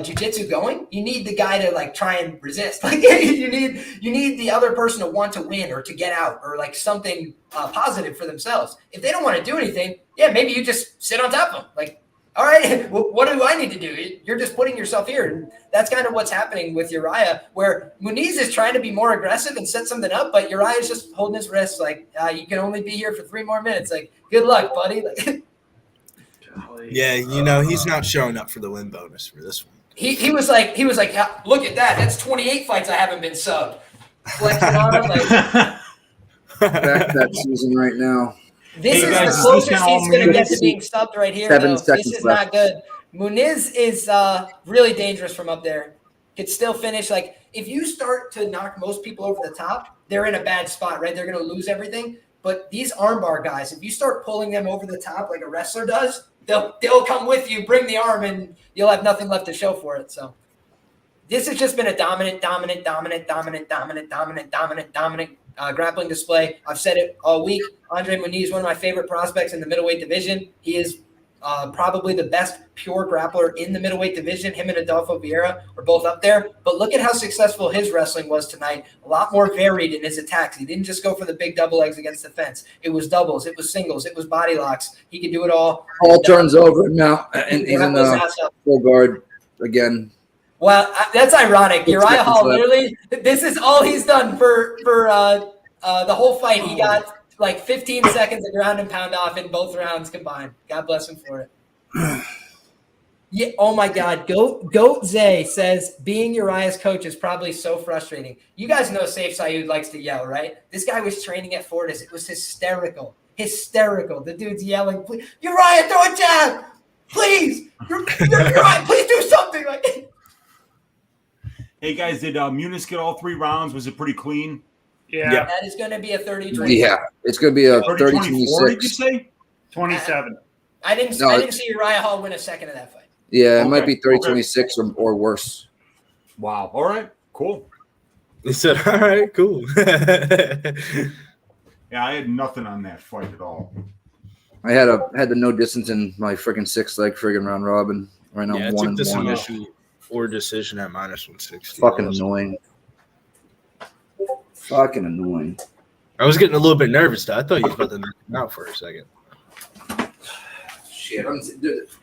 jiu-jitsu going, you need the guy to try and resist. You need the other person to want to win or to get out or something positive for themselves. If they don't want to do anything, maybe you just sit on top of them. All right, what do I need to do? You're just putting yourself here. And that's kind of what's happening with Uriah, where Muniz is trying to be more aggressive and set something up, but Uriah is just holding his wrist you can only be here for 3 more minutes. Good luck, buddy. Yeah, he's not showing up for the win bonus for this one. He was like, look at that. That's 28 fights I haven't been subbed. Flexing on him back that season right now. This is the closest he's going to get to being subbed right here. 7 seconds This is left. not good. Muniz is really dangerous from up there. Could still finish. If you start to knock most people over the top, they're in a bad spot, right? They're going to lose everything. But these armbar guys, if you start pulling them over the top like a wrestler does, they'll come with you, bring the arm, and you'll have nothing left to show for it. So this has just been a dominant grappling display. I've said it all week. Andre Muniz, one of my favorite prospects in the middleweight division. He is probably the best pure grappler in the middleweight division. Him and Adolfo Vieira are both up there. But look at how successful his wrestling was tonight. A lot more varied in his attacks. He didn't just go for the big double legs against the fence. It was doubles. It was singles. It was body locks. He could do it all. All turns over now. And he's in full guard again. Well, that's ironic. Uriah Hall, literally, this is all he's done for the whole fight. He got 15 seconds of ground and pound off in both rounds combined. God bless him for it. Yeah. Oh my God. Goat Zay says being Uriah's coach is probably so frustrating. You guys know Saif Saeed likes to yell, right? This guy was training at Fortis. It was hysterical. The dude's yelling, "Please, Uriah, throw a jab, please. Uriah, please do something." Hey guys, did Muniz get all 3 rounds? Was it pretty clean? Yeah. That is going to be a 30-20. Yeah, it's going to be a 30-24, did you 30-26. say? 27. I didn't see Uriah Hall win a second of that fight. Yeah, it might be 30-26 or worse. Wow. All right. Cool. He said, all right, cool. Yeah, I had nothing on that fight at all. I had the no distance in my freaking 6-leg friggin' round robin. Right now, Yeah, I 1 took and the 1. submission or decision at minus 160. Fucking annoying. Fucking annoying. I was getting a little bit nervous, though. I thought you was about to knock him out for a second. Shit,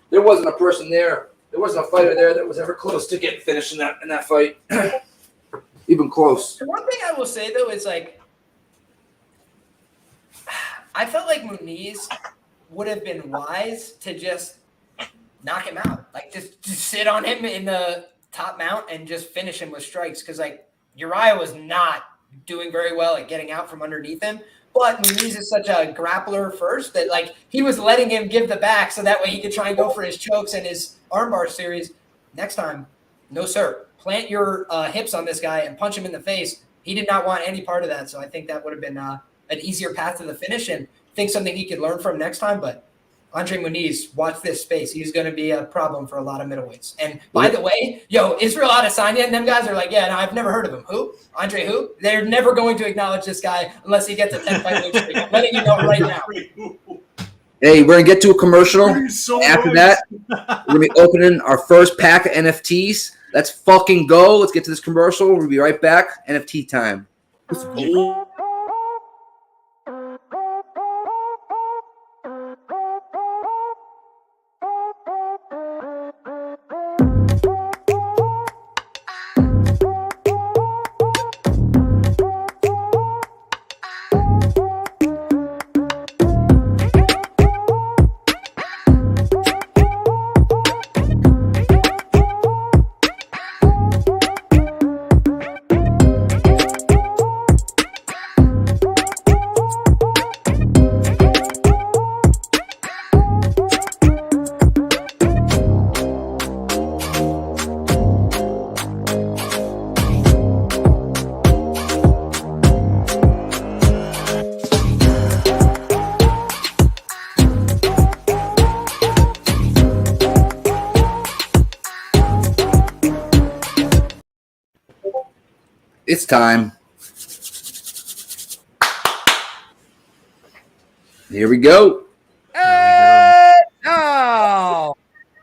there wasn't a person there. There wasn't a fighter there that was ever close to getting finished in that fight. Even close. The one thing I will say though is I felt like Muniz would have been wise to just knock him out, just sit on him in the top mount and just finish him with strikes. Because Uriah was not doing very well at getting out from underneath him. But Muniz is such a grappler first that he was letting him give the back so that way he could try and go for his chokes and his armbar series. Next time, no sir. Plant your hips on this guy and punch him in the face. He did not want any part of that. So I think that would have been an easier path to the finish and I think something he could learn from next time. But Andre Muniz, watch this space. He's going to be a problem for a lot of middleweights. And by the way, Israel Adesanya and them guys are no, I've never heard of him. Who? Andre who? They're never going to acknowledge this guy unless he gets a 10-fight win streak. I'm letting you know right now. Hey, we're going to get to a commercial. So After nice. that, we're going to be opening our first pack of NFTs. Let's fucking go. Let's get to this commercial. We'll be right back. NFT time. Let's go. It's time. Here we go. And now,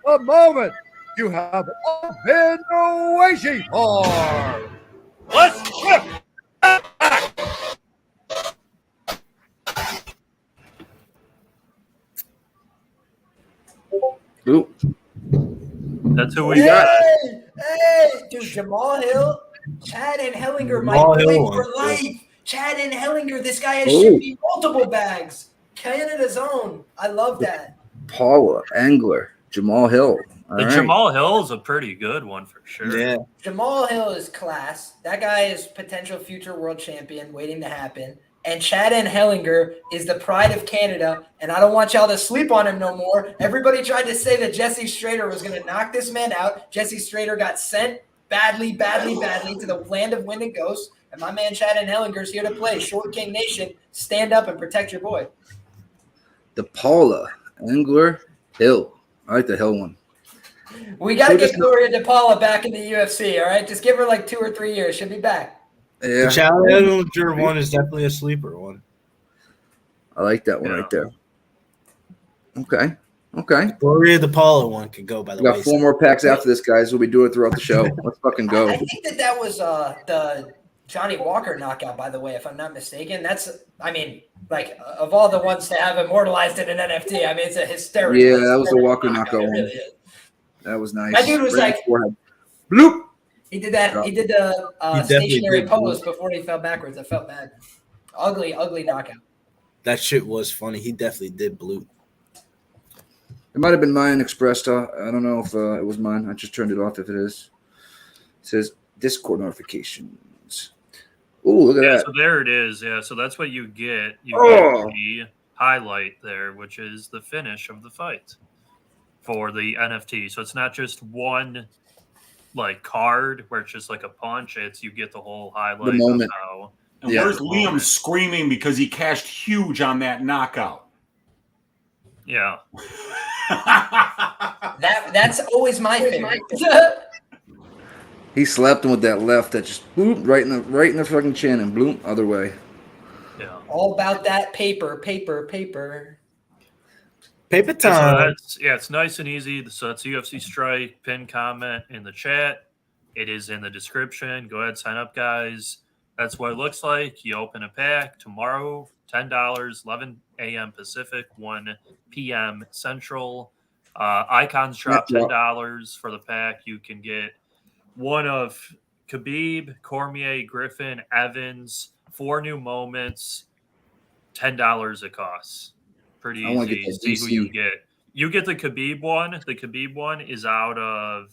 the moment you have all been waiting for. Let's flip. Ooh. That's who we got. Hey, dude, Jamal Hill, Chad and Hellinger might Jamal play Hill for won. life. Chad and Hellinger, this guy has Oh. shipped me multiple bags. Canada's own. I love that. Paula, Angler, Jamal Hill. All The right. Jamal Hill is a pretty good one for sure. Yeah. Jamal Hill is class. That guy is potential future world champion waiting to happen. And Chad and Hellinger is the pride of Canada, and I don't want y'all to sleep on him no more. Everybody tried to say that Jesse Strader was going to knock this man out. Jesse Strader got sent badly to the land of wind and ghosts, and my man Chad and Hellinger is here to play. Short King Nation, stand up and protect your boy. The Paula, Angler, Hill. I like the Hill one. We got to So get just- Gloria DePaula back in the UFC, all right? Just give her like 2 or 3 years. She'll be back. Yeah, The Challenger one is definitely a sleeper one. I like that one Yeah. right there. Okay. Gloria DePaula one could go by the We got way. 4 more packs after this, guys. We'll be doing it throughout the show. Let's fucking go. I think that was the Johnny Walker knockout, by the way, if I'm not mistaken. That's, I mean, like, of all the ones to have immortalized in an NFT, I mean, it's a hysterical. Yeah, that was the hysterical Walker knockout It one. really is. That was nice. That dude was Right in like- the forehead. Bloop. He did that. He did the definitely stationary did. pose before he fell backwards. I felt bad. Ugly knockout. That shit was funny. He definitely did blue. It might have been mine expressed. I don't know if it was mine. I just turned it off if it is. It says Discord notifications. Ooh, look at Yeah, that. so there it is. Yeah, so that's what you get. You Oh. get the highlight there, which is the finish of the fight for the NFT. So it's not just one like card where it's just like a punch. It's you get the whole highlight. The moment. Of how, And Yeah. where's Liam screaming because he cashed huge on that knockout? yeah. That's always my favorite. He slapped him with that left that just bloop right in the fucking chin and bloop other way. Yeah. All about that paper. Paper So time. it's nice and easy. So it's UFC Strike, pin comment in the chat. It is in the description. Go ahead, sign up, guys. That's what it looks like. You open a pack tomorrow, $10, 11 a.m. Pacific, 1 p.m. Central. Icons drop $10 for the pack. You can get one of Khabib, Cormier, Griffin, Evans, 4 new moments, $10 it costs. Pretty I wanna easy. get that See who you DC. get. You get the Khabib one. The Khabib one is out of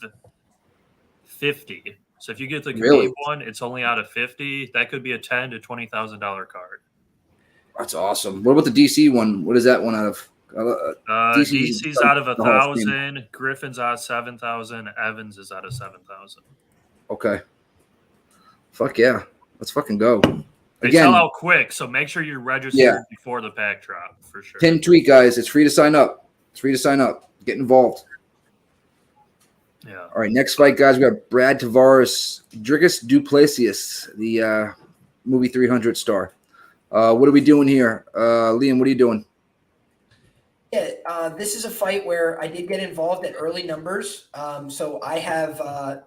50. So if you get the Khabib Really? one, it's only out of 50. That could be a $10,000 to $20,000 card. That's awesome. What about the DC one? What is that one out of? DC's DC's out of the Hall of Fame. 1,000. Griffin's out of 7,000. Evans is out of 7,000. Okay. Fuck yeah. Let's fucking go. They Again, sell out quick, so make sure you register Yeah. before the pack drop for sure. pin tweet, guys. It's free to sign up. Get involved. Yeah. All right, next fight, guys. We got Brad Tavares, Dricus Duplessis, the movie 300 star. What are we doing here? Liam, what are you doing? Yeah, this is a fight where I did get involved at early numbers. So I have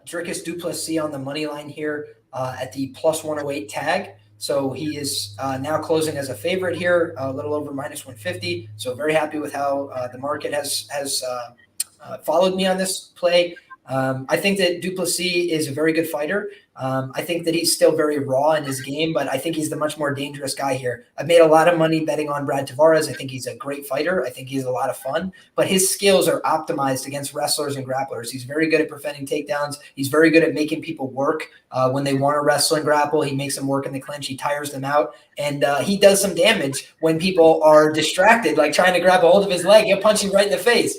Dricus Duplessis on the money line here at the plus 108 tag. So he is now closing as a favorite here, a little over minus 150. So very happy with how the market has followed me on this play. I think that Duplessis is a very good fighter. I think that he's still very raw in his game, but I think he's the much more dangerous guy here. I've made a lot of money betting on Brad Tavares. I think he's a great fighter. I think he's a lot of fun, but his skills are optimized against wrestlers and grapplers. He's very good at preventing takedowns. He's very good at making people work when they want to wrestle and grapple. He makes them work in the clinch. He tires them out, and he does some damage when people are distracted, like trying to grab a hold of his leg. He'll punch you right in the face.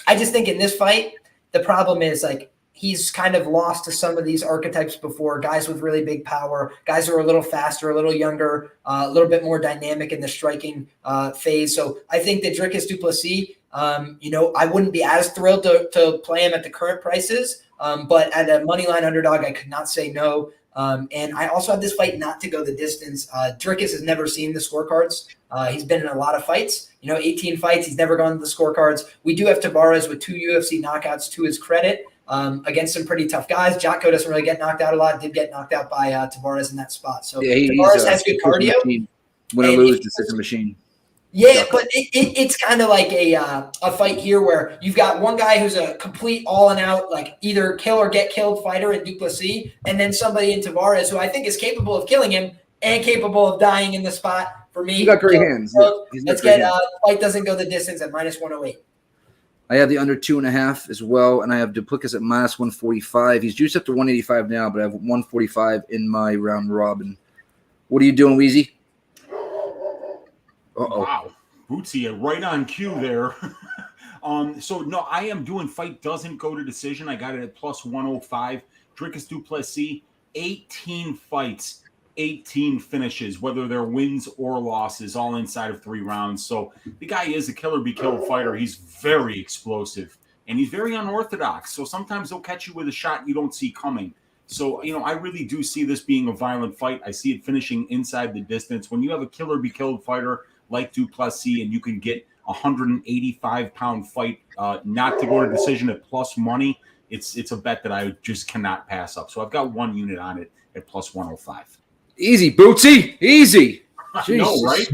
I just think in this fight, the problem is like he's kind of lost to some of these archetypes before, guys with really big power, guys who are a little faster, a little younger, a little bit more dynamic in the striking phase. So I think that Dricus Duplessis, I wouldn't be as thrilled to play him at the current prices, but at a moneyline underdog, I could not say no. And I also have this fight not to go the distance. Drickus has never seen the scorecards. He's been in a lot of fights, 18 fights. He's never gone to the scorecards. We do have Tavares with 2 UFC knockouts to his credit against some pretty tough guys. Jocko doesn't really get knocked out a lot. Did get knocked out by Tavares in that spot. So Tavares has good cardio. Win or lose, decision machine. Yeah, but it's kind of like a fight here where you've got one guy who's a complete all and out, like either kill or get killed fighter in Duplessis, and then somebody in Tavares who I think is capable of killing him and capable of dying in the spot. For me, He's got great hands. Let's get fight doesn't go the distance at -108. I have the under 2.5 as well, and I have Duplessis at -145. He's juiced up to 185 now, but I have 145 in my round robin. What are you doing, Weezy? Wow, Bootsy, right on cue there. So no, I am doing fight doesn't go to decision. I got it at +105. Drickus Duplessis, 18 fights, 18 finishes, whether they're wins or losses, all inside of 3 rounds. So the guy is a killer be killed fighter. He's very explosive and he's very unorthodox. So sometimes he'll catch you with a shot you don't see coming. So, I really do see this being a violent fight. I see it finishing inside the distance. When you have a killer be killed fighter like Duplessis and you can get a 185-pound fight not to go to decision at plus money, it's a bet that I just cannot pass up. So I've got 1 unit on it at +105. Easy, Bootsy. Easy. No, right?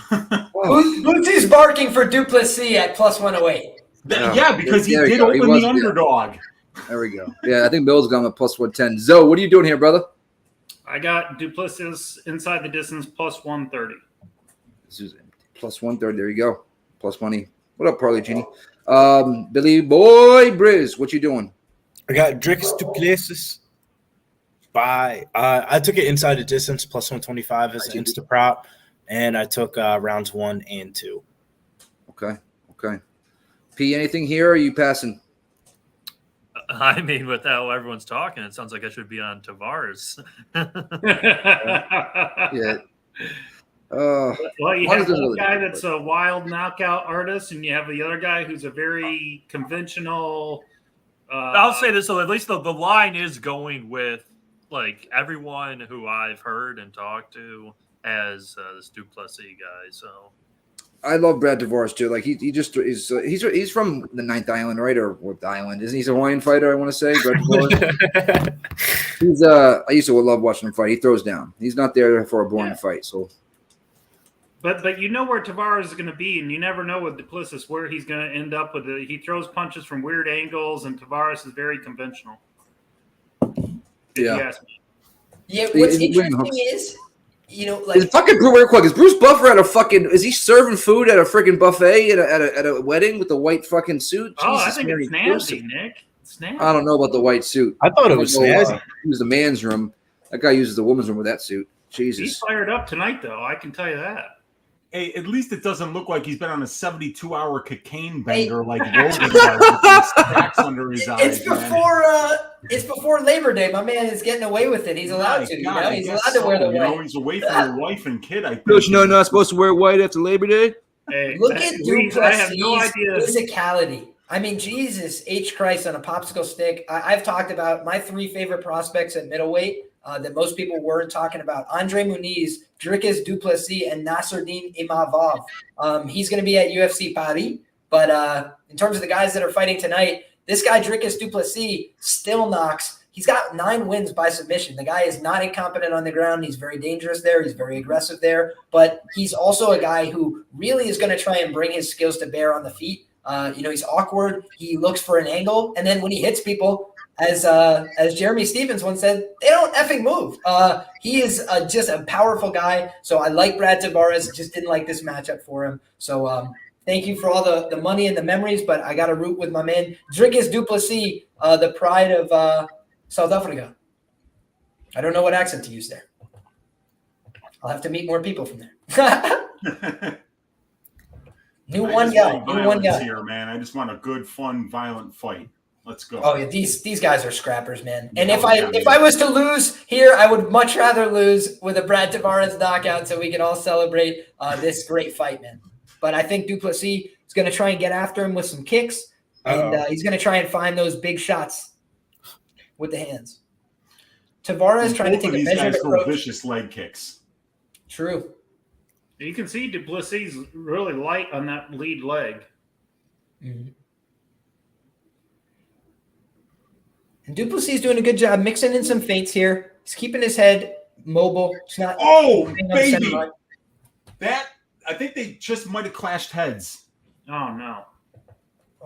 Bootsy's barking for Duplessis at +108. Yeah, because he did open the underdog. There we go. Yeah, I think Bill's gone with +110. Zoe, what are you doing here, brother? I got Duplessis inside the distance +130. +130. There you go. Plus money. What up, Parlay Genie? Billy Boy Briz, what you doing? I got Drickus Duplessis I took it inside the distance +125 as an insta prop, and I took rounds 1 and 2. Okay. P, anything here? Or are you passing? I mean, with how everyone's talking, it sounds like I should be on Tavares. Yeah. Well, you have one guy that's a wild knockout artist, and you have the other guy who's a very conventional. I'll say this, so at least the line is going with like everyone who I've heard and talked to as this Duplessis guy. So I love Brad Tavares too. Like he just is. He's from the 9th Island, right? Or what island? Isn't he a Hawaiian fighter? I want to say. Brad Tavares. He's. I used to love watching him fight. He throws down. He's not there for a boring fight. So. But you know where Tavares is going to be, and you never know with Duplessis where he's going to end up with it. He throws punches from weird angles, and Tavares is very conventional. Yeah. Yeah. What's interesting is, like is fucking real quick. Is Bruce Buffer at a fucking? Is he serving food at a freaking buffet at a wedding with a white fucking suit? Oh, Jesus, I think it's nasty, Nick. It's nasty. I don't know about the white suit. I thought it was snazzy. He was the man's room. That guy uses the woman's room with that suit. Jesus. He's fired up tonight, though. I can tell you that. Hey, at least it doesn't look like he's been on a 72-hour cocaine bender like Logan does with stacks under his eyes. It's before Labor Day. My man is getting away with it. He's allowed to. He's allowed to wear the white. He's away from your wife and kid. I think. Don't you know not supposed to wear white after Labor Day? Hey, look at Duplessis' I have no idea. physicality. I mean, Jesus H. Christ on a popsicle stick. I've talked about my 3 favorite prospects at middleweight that most people weren't talking about. Andre Muniz, Drickus Duplessis, and Nasruddin Imavov. He's going to be at UFC Paris. But in terms of the guys that are fighting tonight, this guy, Drickus Duplessis, still knocks. He's got 9 wins by submission. The guy is not incompetent on the ground. He's very dangerous there. He's very aggressive there. But he's also a guy who really is going to try and bring his skills to bear on the feet. He's awkward. He looks for an angle. And then when he hits people, as Jeremy Stevens once said, they don't effing move. He is just a powerful guy. So I like Brad Tavares. Just didn't like this matchup for him. So thank you for all the money and the memories, but I got to root with my man Drickus Duplessis, the pride of South Africa. I don't know what accent to use there. I'll have to meet more people from there. New one guy. Here, man. I just want a good, fun, violent fight. Let's go. Oh yeah, these guys are scrappers, man. And if I was to lose here, I would much rather lose with a Brad Tavares knockout, so we can all celebrate this great fight, man. But I think Duplessis is going to try and get after him with some kicks, and he's going to try and find those big shots with the hands. Tavares trying to Both take of a these measured guys throw approach. vicious leg kicks. True. You can see Duplessis really light on that lead leg. Mm-hmm. And Duplessis doing a good job mixing in some feints here. He's keeping his head mobile. It's not. Oh, staying on the center baby. line. That, I think they just might have clashed heads. Oh no.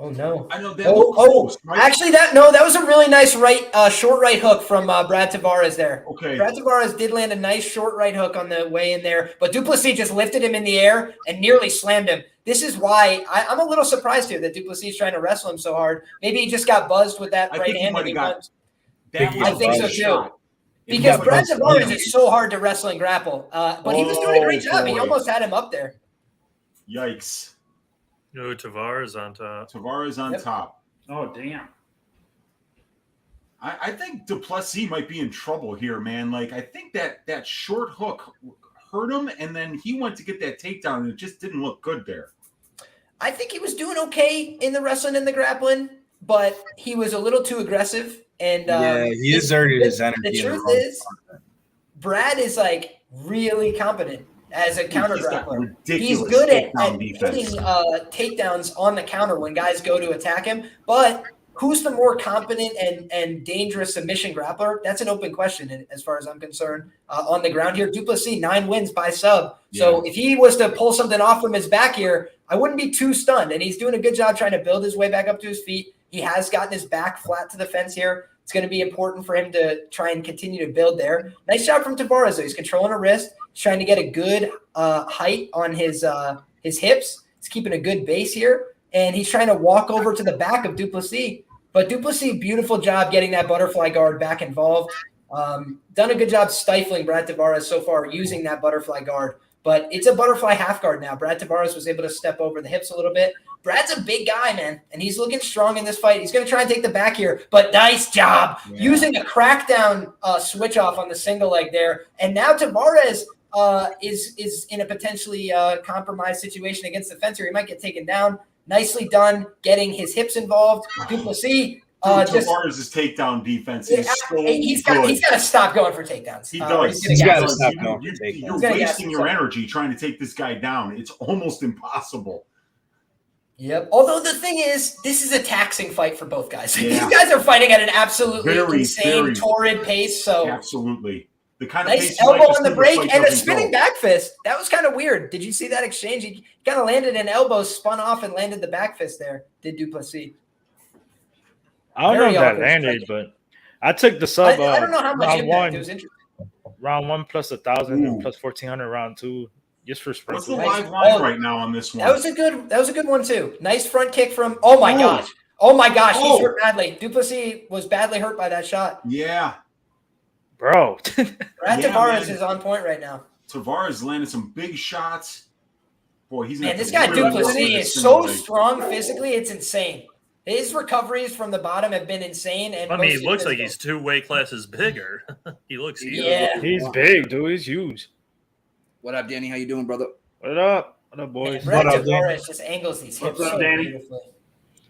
Oh no! I know that. Oh, close, right? actually, that was a really nice short right hook from Brad Tavares there. Okay. Brad Tavares did land a nice short right hook on the way in there, but Duplessis just lifted him in the air and nearly slammed him. This is why I'm a little surprised here that Duplessis is trying to wrestle him so hard. Maybe he just got buzzed with that I right think he hand. might have got that. I think so was a too. shot. Because It Brad was like- Tavares is so hard to wrestle and grapple, but he was doing a great job. He boy. almost had him up there. Yikes. No, Tavares on top. Tavares on Yep. top. Oh damn. I think Duplessis might be in trouble here, man. Like, I think that short hook hurt him, and then he went to get that takedown, and it just didn't look good there. I think he was doing okay in the wrestling and the grappling, but he was a little too aggressive. And he exerted his energy. The in truth wrong is, spot. Brad is like really competent as a counter He's got grappler. ridiculous He's good at takedown defense. hitting takedowns on the counter when guys go to attack him. But who's the more competent and dangerous submission grappler? That's an open question as far as I'm concerned. On the ground here, Duplessis 9 wins by sub. So if he was to pull something off from his back here, I wouldn't be too stunned. And he's doing a good job trying to build his way back up to his feet. He has gotten his back flat to the fence here. It's going to be important for him to try and continue to build there. Nice job from Tavares, though. He's controlling a wrist. He's trying to get a good height on his hips. He's keeping a good base here. And he's trying to walk over to the back of Duplessis. But Duplessis, beautiful job getting that butterfly guard back involved. Done a good job stifling Brad Tavares so far using that butterfly guard. But it's a butterfly half guard now. Brad Tavares was able to step over the hips a little bit. Brad's a big guy, man, and he's looking strong in this fight. He's going to try and take the back here, but nice job using a crackdown switch off on the single leg there. And now Tavares is in a potentially compromised situation against the fence here. He might get taken down. Nicely done getting his hips involved. Duplessis. Tavares' takedown defense is so he's good. got to stop going for takedowns. He does. He's got to stop going for takedowns. You're wasting your energy trying to take this guy down. It's almost impossible. Yep. Although the thing is, this is a taxing fight for both guys. Yeah. These guys are fighting at an absolutely Very, insane, very. torrid pace. So Absolutely. The kind of nice pace you like elbow to on the see break fight and a doesn't spinning go. back fist. That was kind of weird. Did you see that exchange? He kind of landed an elbow, spun off, and landed the back fist there. Did Duplessis. I don't Very know if that awkward landed, striking. but I took the sub. I don't know how much round impact one, it was interesting. round one plus 1,000 Ooh. and plus 1,400 round two, just for What's sprinkles. the Nice. live line Oh, right now on this one? That was a good one too. Nice front kick from. Oh my gosh. He's hurt badly. Duplessis was badly hurt by that shot. Yeah. Bro. Brad Yeah, Tavares man. is on point right now. Tavares landed some big shots. Boy, he's Man, gonna this have guy to really work Duplessis with is this so thing. strong physically, it's insane. His recoveries from the bottom have been insane. And I mean, it mostly looks like physical. he's 2 weight classes bigger. He looks huge. Yeah. He's big, dude. He's huge. What up, Danny? How you doing, brother? What up? What up, And boys? Brad What up, Tavares just angles these hips What's up, so Danny? beautifully.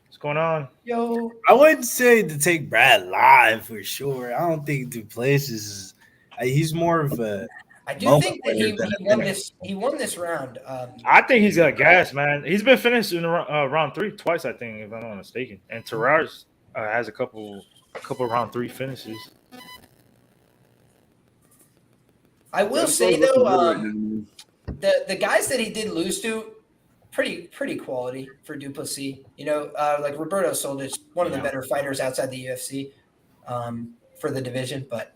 What's going on? Yo, I wouldn't say to take Brad live for sure. I don't think Duplessis is. He's more of a. I do Moment think that player than a winner. he won this round. I think he's got gas, man. He's been finished in round three twice, I think, if I'm not mistaken. And Tavares has a couple round three finishes. I will say though, the guys that he did lose to, pretty quality for Duplessis. You know, like Roberto Soldic, one of the better fighters outside the UFC for the division, but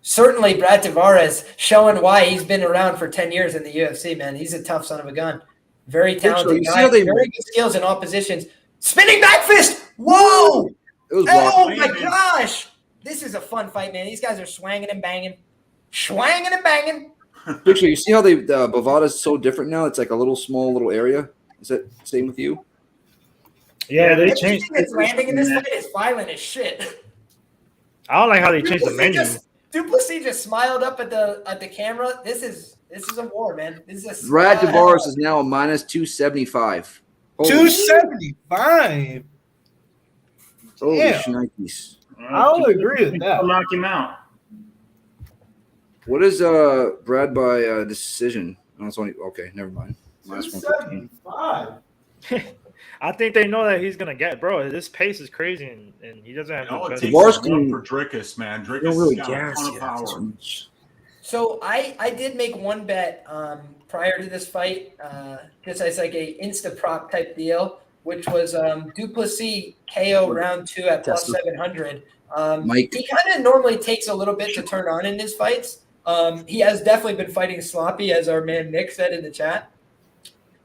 certainly Brad Tavares showing why he's been around for 10 years in the UFC, man. He's a tough son of a gun. Very talented you see guy. how they- Very good skills in all positions. Spinning back fist. Whoa! It was Oh blocked. my gosh! This is a fun fight, man. These guys are swanging and banging. Swanging and banging. Picture, you see how the Bovada is so different now? It's like a little small little area. Is that same with you? Yeah, they Everything changed. that's landing in this fight is violent as shit. I don't like how they changed the menu. Duplessis just smiled up at the camera. This is a war, man. This is a Brad Tavares is now a minus 275. Holy 275. Holy Yeah. shnikes. I would agree with that. I'll knock him out. What is Brad by decision? Oh, it's only okay. Never mind. Minus 115. 275. I think they know that he's gonna get, bro. This pace is crazy, and he doesn't have. All it the takes Tavares is one for Drickus, man. Drickus Don't really has got a gas ton of yet. power. So I did make one bet prior to this fight, just as like a insta prop type deal, which was Duplessis KO round 2 at plus 700. Mike. He kind of normally takes a little bit to turn on in his fights. He has definitely been fighting sloppy, as our man Nick said in the chat.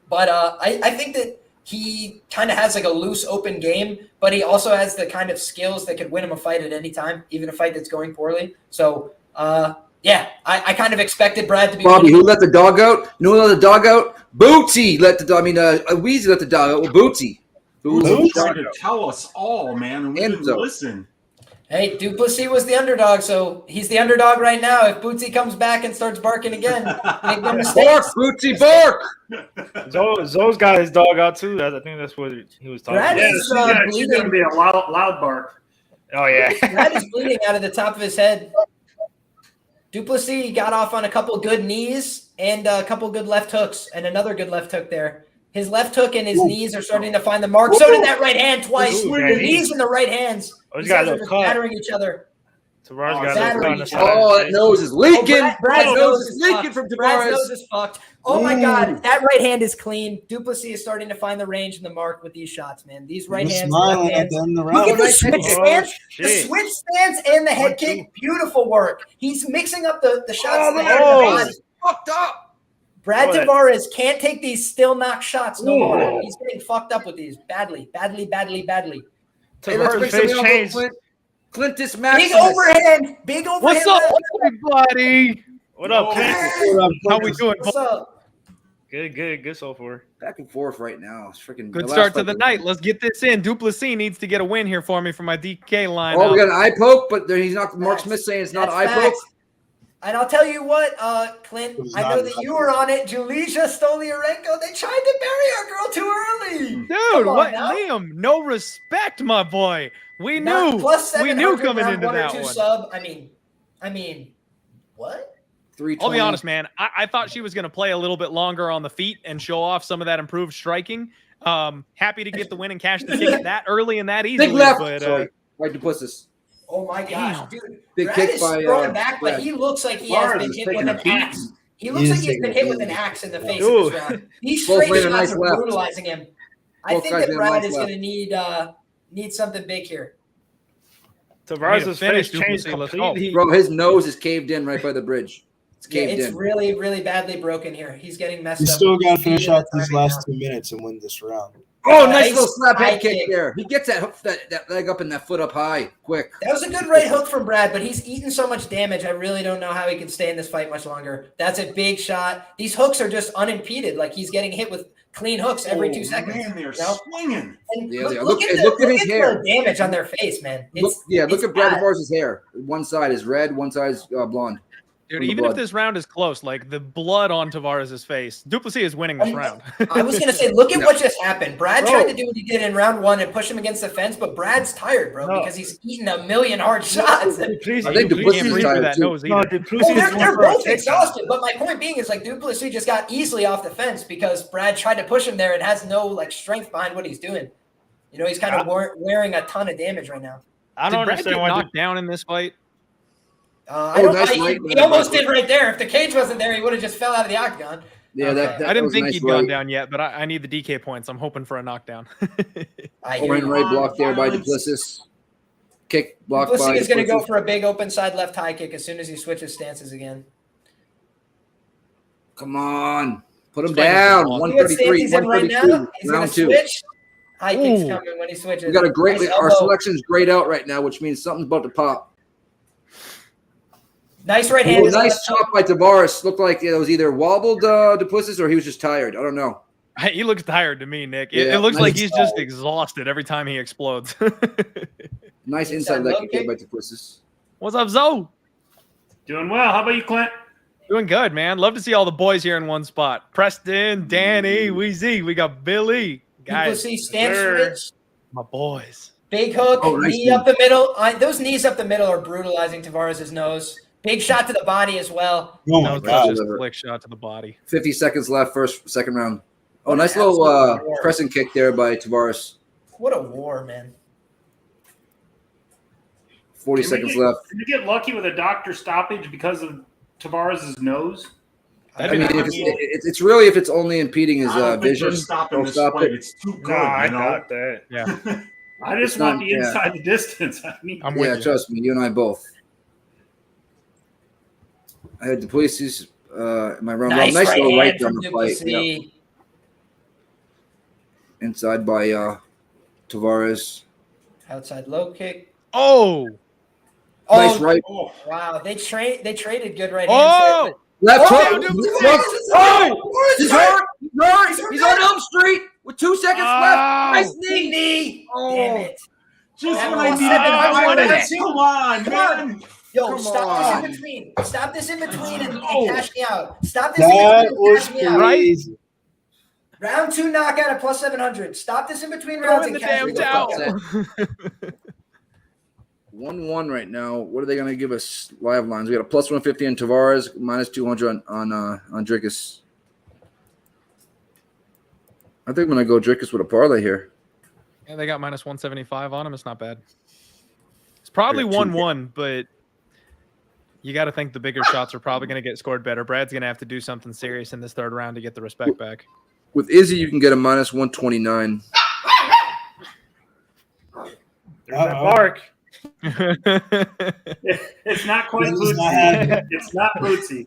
But I think that he kind of has like a loose, open game, but he also has the kind of skills that could win him a fight at any time, even a fight that's going poorly. So, yeah, I kind of expected Brad to be. Bobby, who let the dog out? You know who let the dog out? Booty let the dog. I mean, Weezy let the dog out. Well, Booty. Who's trying to tell us all, man, and we didn't Enzo. listen. Hey, Duplessis was the underdog, so he's the underdog right now. If Bootsy comes back and starts barking again, make no Bark, mistakes. Booty, bark! Zoe's got his dog out too. I think that's what he was talking Brad about. is She's going to be a loud bark. Oh yeah. Brad is bleeding out of the top of his head. Duplessis got off on a couple good knees and a couple good left hooks and another good left hook there. His left hook and his knees are starting to find the mark. So did that right hand twice. Ooh, The yeah, knees and the right hands. Oh, he's These got a guys are little just cut. battering each other. Tavares got Saturday. a on the side. Oh, that nose is leaking. Brad's That nose is is leaking fucked. from Brad's Tavares. nose is fucked. Oh my God, that right hand is clean. Duplessis is starting to find the range and the mark with these shots, man. These right hands, Smiling left at hands. the end of the Look round. at the switch Oh, stance, the shit. switch stance, and the head 1-2. kick. Beautiful work. He's mixing up the shots. Oh, the look head at and the that. body. Fucked up. Brad Oh, that- Tavares can't take these still knock shots no more. Whoa. He's getting fucked up with these badly. Hey, let's Tavares' bring face somebody changed. on. Clintus Big Maximus. overhand. Big overhand. What's up, left. everybody? What up, Yo. Clint? How we doing? What's up? Good so far. Back and forth right now. It's freaking Good my start last to the fight- night. Let's get this in. Duplessis needs to get a win here for me for my DK lineup. Oh, we got an eye poke, but there, he's not. Mark Facts. Smith saying it's not That's eye poke. facts. And I'll tell you what, Clint, It was I know not that enough. you were on it. Julisha Stoliarenko, they tried to bury our girl too early. Dude, Come on what, now. Liam? No respect, my boy. We Not knew. plus We 700 knew coming round into one or that two one. sub. I mean, what? 320. I'll be honest, man. I thought she was going to play a little bit longer on the feet and show off some of that improved striking. Happy to get the win and cash the ticket that early and that easily. Big left. But Sorry. Right Duplissis. Oh my gosh, Damn. dude. Big Brad kick is by, throwing back, but Brad. he looks like he Suarez has been is hit taking with a an beating. axe. He He looks is like he's taking been a hit with an beating. axe in the face Ooh. in this round. These Both straight landed shots nice are left. brutalizing him. I Both think guys that landed Brad nice is left. going to need something big here. Tavares' finish, face changed Duplessis. Let's go. completely. Bro, his nose is caved in right by the bridge. It's Yeah, caved it's in. really, really badly broken here. He's getting messed He's up. still with got to speed finish and out these timing last now. 2 minutes and win this round. Oh, Nice nice little slap high head kick kick. there. He gets that leg up and that foot up high quick. That was a good right hook from Brad, but he's eaten so much damage. I really don't know how he can stay in this fight much longer. That's a big shot. These hooks are just unimpeded. Like he's getting hit with clean hooks every 2 seconds. Man, they're you know? swinging. And Yeah, look, they are. look Look- at the, look at his the hair. damage on their face, man. Look It's at Brad bad. Tavares' hair. One side is red, one side is blonde. Dude, From the even if blood. this round is close, like the blood on Tavares' face, Duplessis is winning this round. I was going to say, look at Yeah. what just happened. Brad Bro. tried to do what he did in round 1 and push him against the fence, but Brad's tired, bro, No. because he's eaten a million hard shots. Duplessis, I think You Duplessis can't is breathe through tired that too. nose no, either. Duplessis Well, is they're for a both takedown. exhausted, but my point being is like Duplessis just got easily off the fence because Brad tried to push him there and has no like strength behind what he's doing. You know, he's kind of wearing a ton of damage right now. I Did don't Brad understand get why. knocked down in this fight? I don't, nice he right. almost did right there. If the cage wasn't there, he would have just fell out of the octagon. Yeah, Okay. that I didn't was think nice he'd right. gone down yet, but I need the DK points. I'm hoping for a knockdown. I hear Overhand you. right block there by Violence. Duplessis. Kick blocked Duplessis by is going to go Duplessis. for a big open side left high kick as soon as he switches stances again. Come on. Put him This fight is down. long. See what stance 133, he's in right now? 132. He's going Round to 2. switch. High kick's Ooh. coming when he switches. We got a great. Nice Our elbow. selection's grayed out right now, which means something's about to pop. Nice right hand. Oh, nice chop by Tavares. Looked like it was either wobbled Duplessis or he was just tired. I don't know. He looks tired to me, Nick. It, Yeah, it looks like nice he's just exhausted every time he explodes. Nice Inside inside leg low kick kick. by Duplessis. What's up, Zoe? Doing well. How about you, Clint? Doing good, man. Love to see all the boys here in one spot. Preston, Danny, Weezy. We got Billy. Guys, Duplessis stance sir. switch. my boys. Big hook, Oh, nice knee knee. up the middle. Those knees up the middle are brutalizing Tavares' nose. Big shot to the body as well. Oh That my was god. just a flick shot to the body. 50 seconds left, second round. Oh, What nice an little absolute war. pressing kick there by Tavares. What a war, man. 40 seconds left. Did you get lucky with a doctor stoppage because of Tavares' nose? I mean, it's really if it's only impeding his I don't think vision. they're stopping don't this stop fight. it. It's too good. Nah, I you know? got that. Yeah, I just It's want not- the inside the distance. I mean, I'm Yeah, with you. trust me, you and I both. I had Duplessis in my round. Nice Nice right little right hand down from the fight. Yeah. Duplessis. Inside by Tavares. Outside low kick. Oh, Nice Oh, right. Oh, wow. They traded good right hands oh, there. Left Oh, hook. Duplessis Left- is Oh! He's hurt. He's hurt. He's on Elm Street with 2 seconds Oh. left. Nice Big knee. knee. Oh. Damn it. just That when I was needed seven. I wanted violence. it. Come on, Come on. man. Yo, Come stop on. this in between. Stop this in between and No. cash me out. Stop this in That between and was cash me out. crazy. Round 2 knockout at plus 700. Stop this in between throw rounds in and the cash damn me towel. out. 1-1 right now. What are they going to give us live lines? We got a plus 150 on Tavares, minus 200 on Drickus. I think I'm going to go Drickus with a parlay here. Yeah, they got minus 175 on him. It's not bad. It's probably I got 1-1, but you got to think the bigger shots are probably going to get scored better. Brad's going to have to do something serious in this third round to get the respect back. With Izzy, you can get a minus 129. There's that bark. it's not quite This is not happening. Bootsy. It's not Bootsy.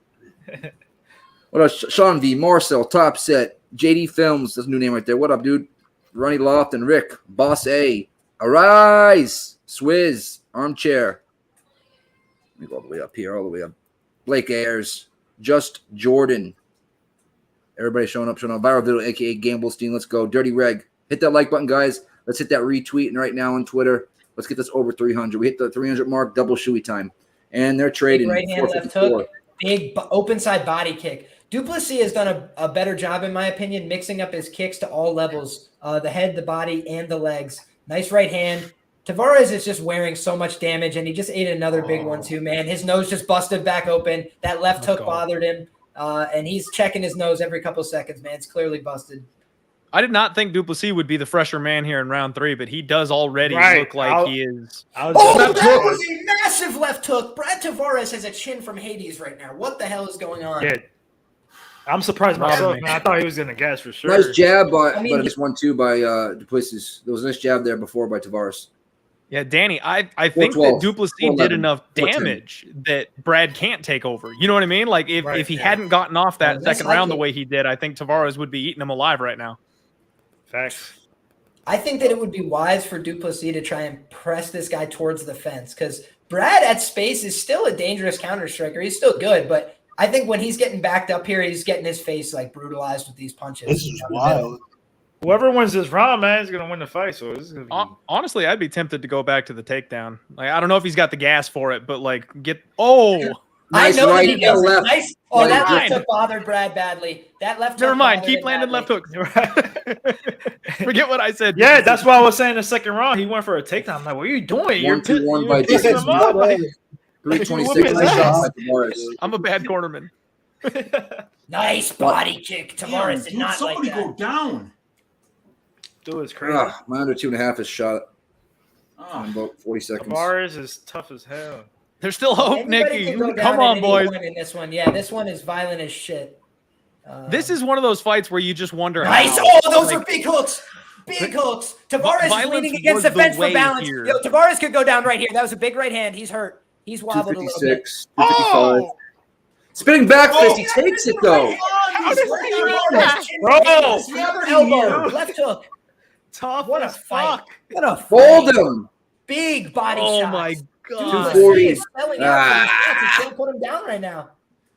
What else? Sean V, Marcel, Top Set, JD Films, that's a new name right there. What up, dude? Ronnie Loft and Rick, Boss A, Arise, Swizz, Armchair. Let me go all the way up here, all the way up. Blake Ayers, Just Jordan. Everybody showing up. Viral Video, a.k.a. Gamblestein. Let's go. Dirty Reg. Hit that like button, guys. Let's hit that retweet right now on Twitter. Let's get this over 300. We hit the 300 mark, double shoey time. And they're trading. Big right hand, left 454. hook. Big open side body kick. Duplessis has done a better job, in my opinion, mixing up his kicks to all levels, the head, the body, and the legs. Nice right hand. Tavares is just wearing so much damage, and he just ate another big one too, man. His nose just busted back open. That left hook bothered him, and he's checking his nose every couple seconds, man. It's clearly busted. I did not think Duplessis would be the fresher man here in round 3, but he does already look like he is. Oh, that was a massive left hook. Brad Tavares has a chin from Hades right now. What the hell is going on? Yeah. I'm surprised myself, man. I thought he was going to guess for sure. Nice jab, but I mean, it's 1-2 by Duplessis. There was a nice jab there before by Tavares. Yeah, Danny, I think that 412, Duplessis 411, did enough 410. damage that Brad can't take over. You know what I mean? Like if he hadn't gotten off that that's second round like the way he did, I think Tavares would be eating him alive right now. Facts. I think that it would be wise for Duplessis to try and press this guy towards the fence because Brad at space is still a dangerous counter striker. He's still good, but I think when he's getting backed up here, he's getting his face like brutalized with these punches. This is wild. Whoever wins this round, man, is going to win the fight. So this is going to be. Honestly, I'd be tempted to go back to the takedown. Like I don't know if he's got the gas for it, but like Nice I know right that he does. left. Nice. Oh, that Fine. left hook bothered Brad badly. That left hook never mind. bothered Keep him landing badly. left hooks. Forget what I said. Yeah, that's why I was saying the second round he went for a takedown. I'm like, what are you doing? You're 1-2-1 by pissing him off. Like, 326. Nice shot by Tavares. I'm a bad cornerman. Nice body kick. Damn, Tavares did dude, not like somebody that. go down. Dude, it's crazy. My under 2.5 is shot Oh, in about 40 seconds. Tavares is tough as hell. There's still hope, Anybody Nikki. can go down Come at on, any boys. point in this one. Yeah, this one is violent as shit. This is one of those fights where you just wonder. Nice. how, Oh, those like, are big hooks. Big hooks. Tavares is violence leaning against was the the fence for way balance. here. Yo, Tavares could go down right here. That was a big right hand. He's hurt. He's wobbled a little bit. 256, 255. Spinning back fist. He takes it, though. Bro! Elbow. Left hook. Tough What a as fight. fuck. What a Fold fight. him. Big body Oh shots. my Dude, god. 240. is selling out for the shots. He can't put him down right now.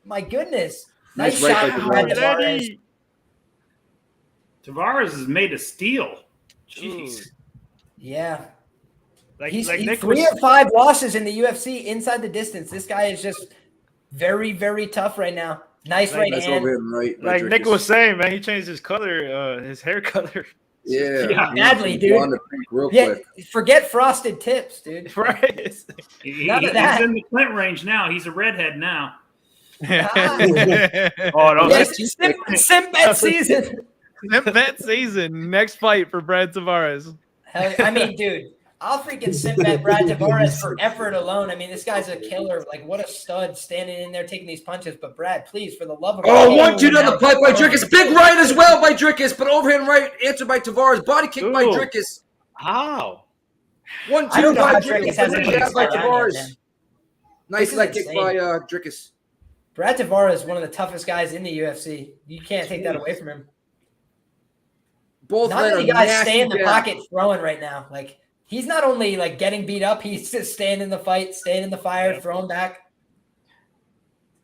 My goodness. Nice Nice right shot by from Brad Tavares. Tavares. Tavares is made of steel. Jeez. Yeah. Like He's Nick 3 was, of 5 losses in the UFC inside the distance. This guy is just very, very tough right now. Nice right Nice hand. over him, right? like Drickus. Nick was saying, man, he changed his color, his hair color. Yeah. Badly, dude. On the pink real Yeah, quick. forget frosted tips, dude. Right. None of that. He's in the Clint range now. He's a redhead now. Oh, no. Yes, sim bet season. Bet season. Next fight for Brad Tavares. Hell, I mean, dude, I'll freaking sim bet Brad Tavares for effort alone. I mean, this guy's a killer. Like, what a stud standing in there taking these punches. But Brad, please, for the love of Oh, 1-2 down the pipe by Drickus. Big right as well by Drickus, but overhand right answered by Tavares. Body kick by Drickus. How? 1-2 I don't know by how Drickus has Drickus. any Jab by style Tavares. yet, man. Nice This leg is kick insane. by Drickus. Brad Tavares is one of the toughest guys in the UFC. You can't take that away from him. Both Not men many are guys nasty stay in the jabs. pocket throwing right now. Like, he's not only like getting beat up, he's just staying in the fight, staying in the fire, throwing back.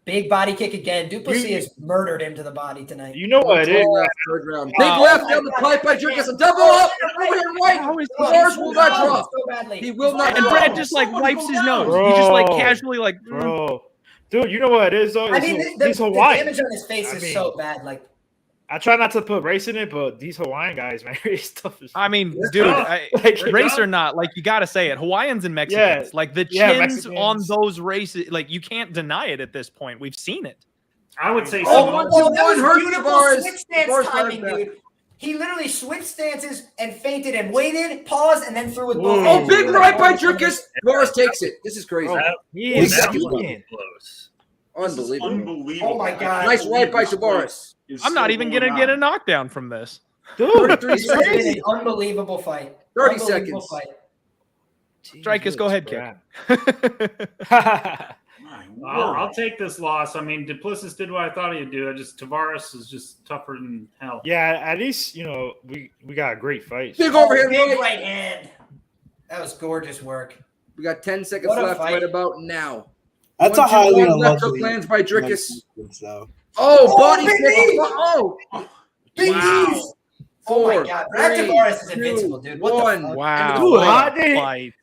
Big body kick again. Duplessis has murdered him to the body tonight. You know what it is? Third round. Big left down the pipe by Drickus. A double up. Overhand right. Tavares will not drop. So badly. He will not And drop. Brad just like wipes his nose. He just like casually like Bro. Dude, you know what it is, though? I mean, These the Hawaiian. damage on his face is so bad. Like, I try not to put race in it, but these Hawaiian guys, man, it's tough as I mean, dude, Like, race or not, like you got to say it. Hawaiians and Mexicans, Yeah. like the Yeah, chins on Mexicans. those races, like you can't deny it at this point. We've seen it. I would say Oh, so. one, oh, two, that was one. Hurt beautiful Tavares. switch stance Tavares timing, hurt that. dude. He literally switched stances and feinted and waited, paused, and then threw with both Whoa. Oh, hands. big right by Drickus. Tavares takes it. This is crazy. Bro, he He's is second sneaking. Close. Unbelievable. Unbelievable. Oh my God. Nice right by Tavares. I'm not even gonna get a knockdown from this. Dude, 33 This has been seconds. an unbelievable fight. 30 Unbelievable seconds. fight. Strikers, go ahead, kick. I'll take this loss. I mean, Duplessis did what I thought he'd do. Tavares is just tougher than hell. Yeah, at least we got a great fight. Big overhand Big right. right hand. That was gorgeous work. We got 10 seconds What a left fight. right about now. That's 1, a highly 2, 1, left hook unlucky. lands by Drickus. So. Oh, body big kick. knee. Oh, Big Wow. knees. Oh my 4, God. Brad 3, Tavares is 2, invincible, dude. What 1. the fuck? Wow. Dude, what how a did- fight.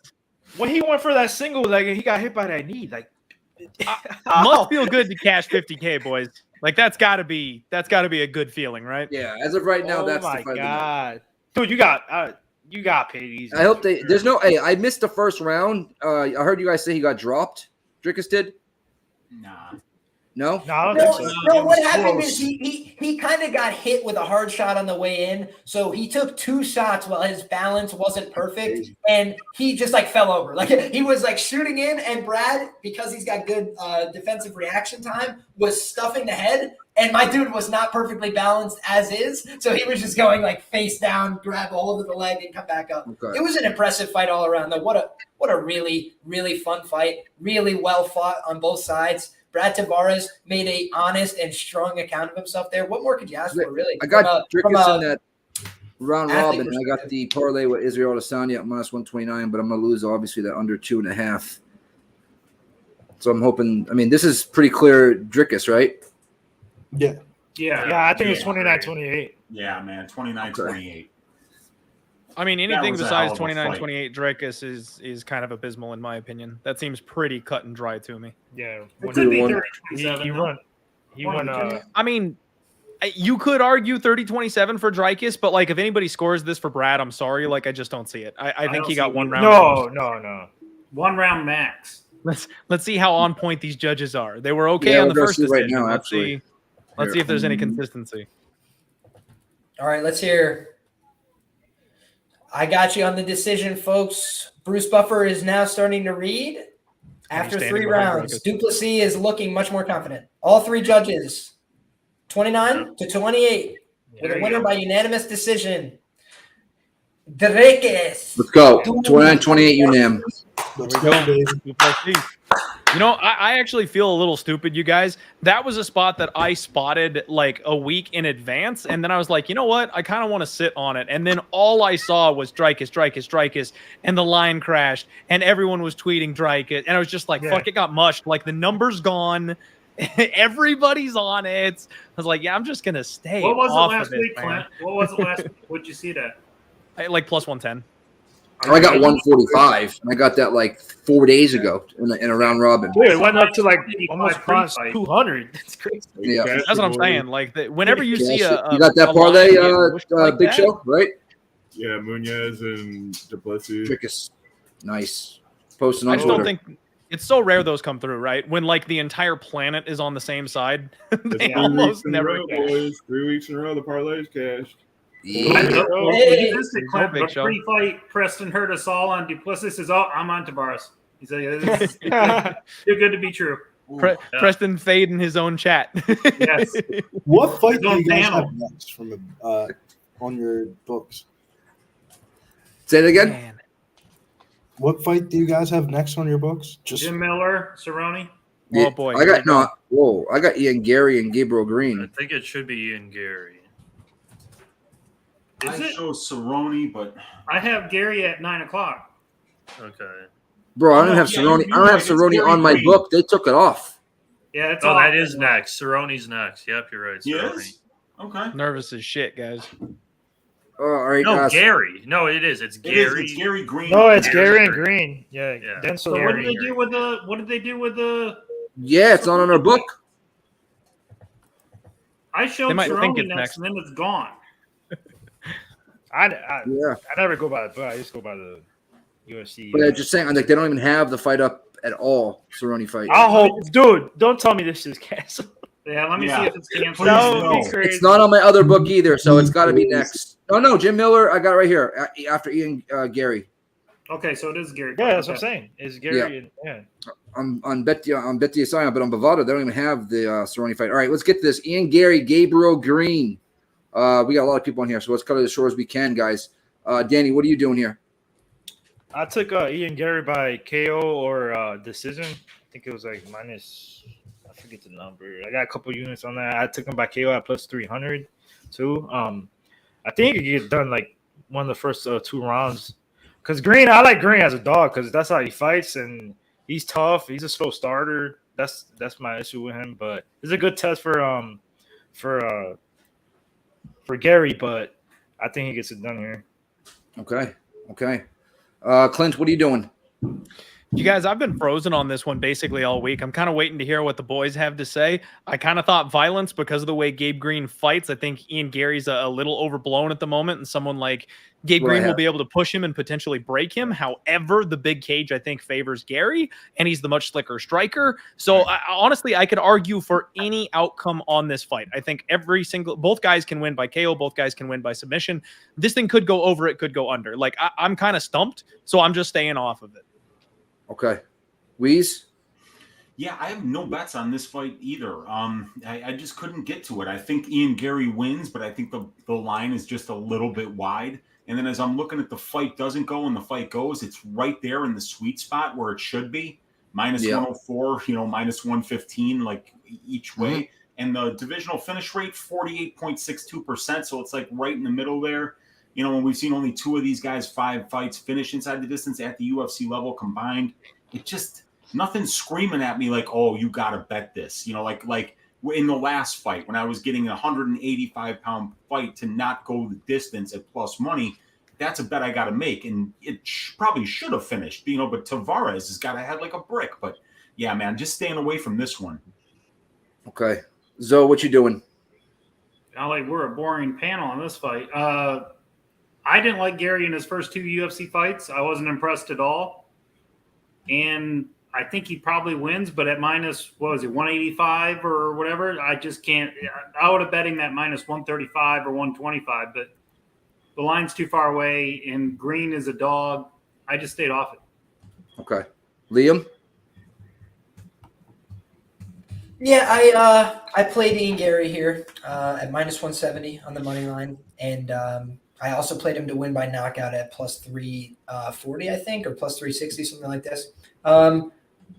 When he went for that single, like he got hit by that knee, like Must feel good to cash 50K, boys. Like that's gotta be a good feeling, right? Yeah, as of right now, oh that's my the fight. god, dude, you got paid easy. I hope they. There's no. Hey, I missed the first round. I heard you guys say he got dropped. Drickus did. Nah. No. No, I don't No, think so. no, It what was happened close. is he kind of got hit with a hard shot on the way in. So he took 2 shots while his balance wasn't perfect. And he just like fell over. Like he was like shooting in, and Brad, because he's got good defensive reaction time, was stuffing the head. And my dude was not perfectly balanced as is. So he was just going like face down, grab a hold of the leg, and come back up. Okay. It was an impressive fight all around. Though. What a really, really fun fight. Really well fought on both sides. Brad Tavares made a honest and strong account of himself there. What more could you ask for, really? I got From Drickus a- in that round athlete robin. I got the parlay with Israel Adesanya at -129, but I'm gonna lose obviously that under 2.5. So I'm hoping. I mean, this is pretty clear, Drickus, right? Yeah. Yeah, I think it's 29-28. Yeah, man. 29-28. I mean, That anything was a besides hell of a fight. 29-28 Drickus is kind of abysmal in my opinion. That seems pretty cut and dry to me. Yeah, It could be One. 30-27. he won. I mean, you could argue 30-27 for Dricus, but like if anybody scores this for Brad, I'm sorry, like I just don't see it. I think don't he see got it one either. round. No. 1 round max. Let's see how on point these judges are. They were okay Yeah, on we're the gonna first see right decision. now, Let's actually. see if there's any consistency. All right, let's hear. I got you on the decision, folks. Bruce Buffer is now starting to read. After Standing 3 behind rounds, Dricus. Duplessis is looking much more confident. All 3 judges, 29-28, with a winner by unanimous decision. Dricus. Let's go. 29-28 UNAM. Let's go, baby. Duplessis. You know, I actually feel a little stupid, you guys. That was a spot that I spotted like a week in advance. And then I was like, you know what? I kind of want to sit on it. And then all I saw was Dricus. And the line crashed. And everyone was tweeting Dricus. And I was just like, fuck, it got mushed. Like the number's gone. Everybody's on it. I was like, yeah, I'm just going to stay What was it off last of it, week, man. Clint? What was it last week? What'd you see that? Like plus 110. I got 145, and I got that like 4 days ago in a round robin. Dude, it went up to like 85 almost plus pre-fight. 200. That's crazy. Yeah. That's what I'm saying. Like, whenever you see You a got that a parlay, line get pushed like Big that, Show, right? Yeah, Muniz and Duplessis. Trickus. Nice. Posting on I just Twitter. don't think it's so rare those come through, right? When like the entire planet is on the same side, they It's almost 3 weeks in a never row, cash. boys. 3 weeks in a row, the parlay's cashed. Yeah. Hey. You missed it, Clint, Big but show. pre-fight, Preston heard us all on Duplessis says, "Oh, I'm on Tavares." He said, "This is too good to be true." Preston fade in his own chat. Yes. What fight do His own you guys panel. have next from on your books? Say it again. Man. What fight do you guys have next on your books? Just Jim Miller, Cerrone. Oh boy. I got no. Whoa! I got Ian Gary and Gabriel I Green. think it should be Ian Gary. Is I it? show Cerrone, but I have Gary at 9:00. Okay. Bro, I don't No, have yeah, Cerrone. you're I don't have right, it's Cerrone Gary on my Green. book. They took it off. Yeah, it's Oh, all that is next. Cerrone's next. Yep, you're right. Cerrone. yes. Okay. Nervous as shit, guys. Oh, all right. No, Gary. No, it is. It's It Gary. is. It's Gary Green. No, it's Gary Gary and Green. Green. Yeah. Yeah. Then So what did Gary. they do with the? What did they do with the? Yeah, it's not on our book. I showed They might think Cerrone it's next, next. and then it's gone. I Yeah, never go by the book. I just go by the UFC. but I'm just saying, like they don't even have the fight up at all. Cerrone fight. I'll hope, dude. Don't tell me this is canceled. Yeah, let me Yeah. see if it's canceled. Please That would no. be crazy. It's not on my other book either, so it's got to be next. Oh no, Jim Miller. I got it right here after Ian Gary. Okay, so it is Gary. Yeah, that's what I'm saying. It's Gary. And, yeah. On Betty Asanya, but on Bovada, they don't even have the Cerrone fight. All right, let's get this. Ian Gary, Gabriel Green. We got a lot of people on here, so let's cut it as short as we can, guys. Danny, what are you doing here? I took Ian Gary by KO or decision. I think it was like minus. I forget the number. I got a couple units on that. I took him by KO at plus 300 too. I think it get done like one of the first 2 rounds. Because Green, I like Green as a dog because that's how he fights and he's tough. He's a slow starter. That's my issue with him. But it's a good test for Gary. But I think he gets it done here. Okay. Clint, what are you doing? You guys, I've been frozen on this one basically all week. I'm kind of waiting to hear what the boys have to say. I kind of thought violence because of the way Gabe Green fights. I think Ian Gary's a little overblown at the moment, and someone like Gabe Green will be able to push him and potentially break him. However, the big cage, I think, favors Gary, and he's the much slicker striker. So honestly, I could argue for any outcome on this fight. I think both guys can win by KO, both guys can win by submission. This thing could go over, it could go under. Like I'm kind of stumped, so I'm just staying off of it. Okay. Weeze? Yeah, I have no bets on this fight either. I just couldn't get to it. I think Ian Gary wins, but I think the line is just a little bit wide. And then as I'm looking at the fight doesn't go and the fight goes, it's right there in the sweet spot where it should be. Minus 104, minus 115, like each way. Mm-hmm. And the divisional finish rate, 48.62%. So it's like right in the middle there. When we've seen only 2 of these guys, 5 fights finish inside the distance at the UFC level combined, it just nothing's screaming at me like, oh, you got to bet this. Like in the last fight when I was getting a 185-pound fight to not go the distance at plus money, that's a bet I got to make. And it probably should have finished, but Tavares has got to have like a brick. But yeah, man, just staying away from this one. Okay. Zoe, what you doing? We're a boring panel on this fight. I didn't like Gary in his first 2 UFC fights. I wasn't impressed at all. And I think he probably wins, but at minus, 185 or whatever, I just can't. I would have betting that minus 135 or 125, but the line's too far away, and Green is a dog. I just stayed off it. Okay. Liam? Yeah, I played Ian Gary here at minus 170 on the money line, and I also played him to win by knockout at plus 340, I think, or plus 360, something like this.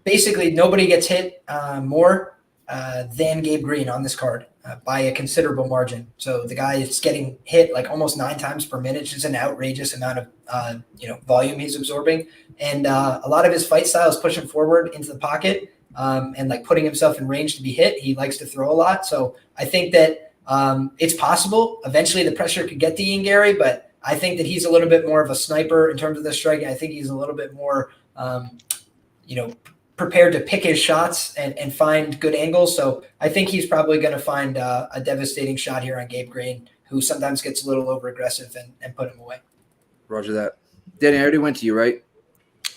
Basically, nobody gets hit more than Gabe Green on this card by a considerable margin. So the guy is getting hit like almost 9 times per minute. It's just an outrageous amount of volume he's absorbing, and a lot of his fight style is pushing forward into the pocket and like putting himself in range to be hit. He likes to throw a lot, so I think that. It's possible eventually the pressure could get to Ian Gary, but I think that he's a little bit more of a sniper in terms of the striking. I think he's a little bit more, prepared to pick his shots and find good angles. So I think he's probably going to find a devastating shot here on Gabe Green, who sometimes gets a little over aggressive and put him away. Roger that. Danny, I already went to you, right?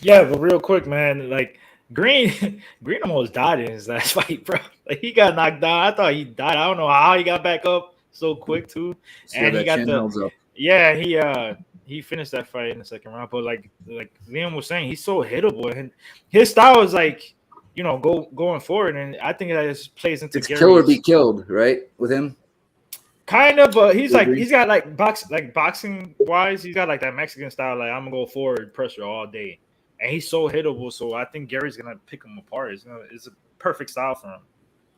Yeah, but real quick, man, like Green almost died in his last fight, bro. Like he got knocked down. I thought he died. I don't know how he got back up so quick too. Still And he that got chin the held up. yeah, he finished that fight in the second round. But like Liam was saying, he's so hittable, and his style is like, you know, going forward, and I think that just plays into It's kill or Gary's be killed, right? With him. kind of, but he's You like agree? he's got like boxing wise, he's got like that Mexican style, like I'm gonna go forward pressure all day. And he's so hittable, so I think Gary's gonna pick him apart. It's a perfect style for him.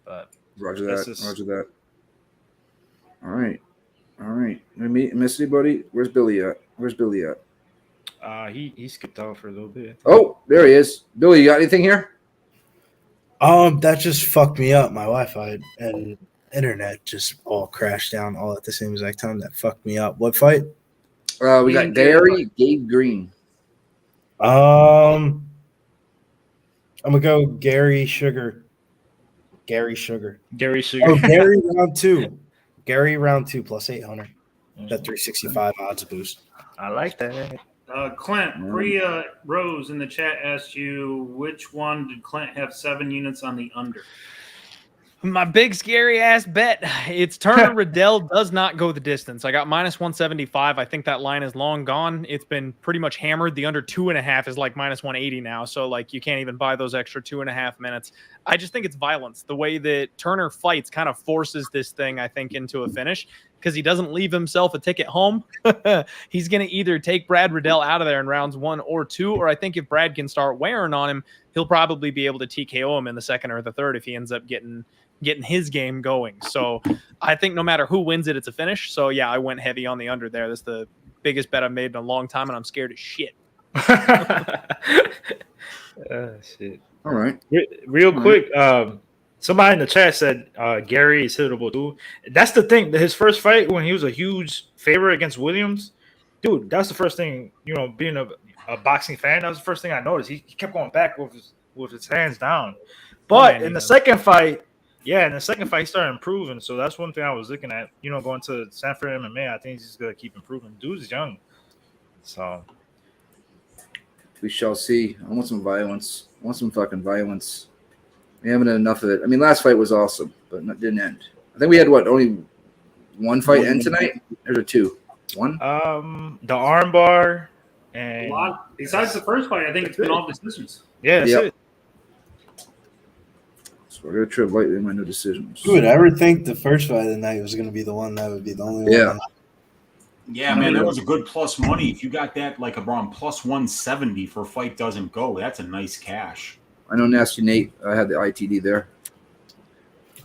But Roger That's that. just- Roger that. All right. Miss anybody? Where's Billy at? he skipped out for a little bit. Oh, there he is. Billy, you got anything here? That just fucked me up. My Wi-Fi and internet just all crashed down all at the same exact time. That fucked me up. What fight? We got Gary, Gabe Green. I'm gonna go Gary Sugar. Gary Sugar. Gary Sugar. Oh, Gary round 2. Gary round 2 plus 800. That 365 odds boost. I like that. Clint, Bria Rose in the chat asked you which one did Clint have 7 units on the under? My big scary ass bet. It's Turner Riddell does not go the distance. I got minus 175. I think that line is long gone. It's been pretty much hammered. The under 2.5 is like minus 180 now. So like you can't even buy those extra 2.5 minutes. I just think it's violence. The way that Turner fights kind of forces this thing, I think, into a finish because he doesn't leave himself a ticket home. He's going to either take Brad Riddell out of there in rounds 1 or 2, or I think if Brad can start wearing on him, he'll probably be able to TKO him in the second or the third if he ends up getting his game going. So I think no matter who wins it, it's a finish. So yeah, I went heavy on the under there. That's the biggest bet I've made in a long time, and I'm scared as shit. Shit. All right. Real quick, somebody in the chat said Gary is hittable too. That's the thing. His first fight when he was a huge favorite against Williams, dude, that's the first thing, you know, being a boxing fan, that was the first thing I noticed. He kept going back with his hands down. But in the second fight, he started improving. So that's one thing I was looking at, you know, going to Sanford MMA. I think he's just going to keep improving. Dude's young. So We shall see. I want some violence. I want some fucking violence. We haven't had enough of it. I mean, last fight was awesome, but it didn't end. I think we had, only one fight end tonight? Or 2? 1? The armbar and Besides the first fight, I think it's been all decisions. yeah, that's Yep. it. So we're going to trip lightly in my no decisions. Who would ever think the first fight of the night was going to be the one that would be the only Yeah. one? Yeah, man, that was a good plus money. If you got that like around plus 170 for a fight doesn't go, that's a nice cash. I know Nasty Nate had the ITD there.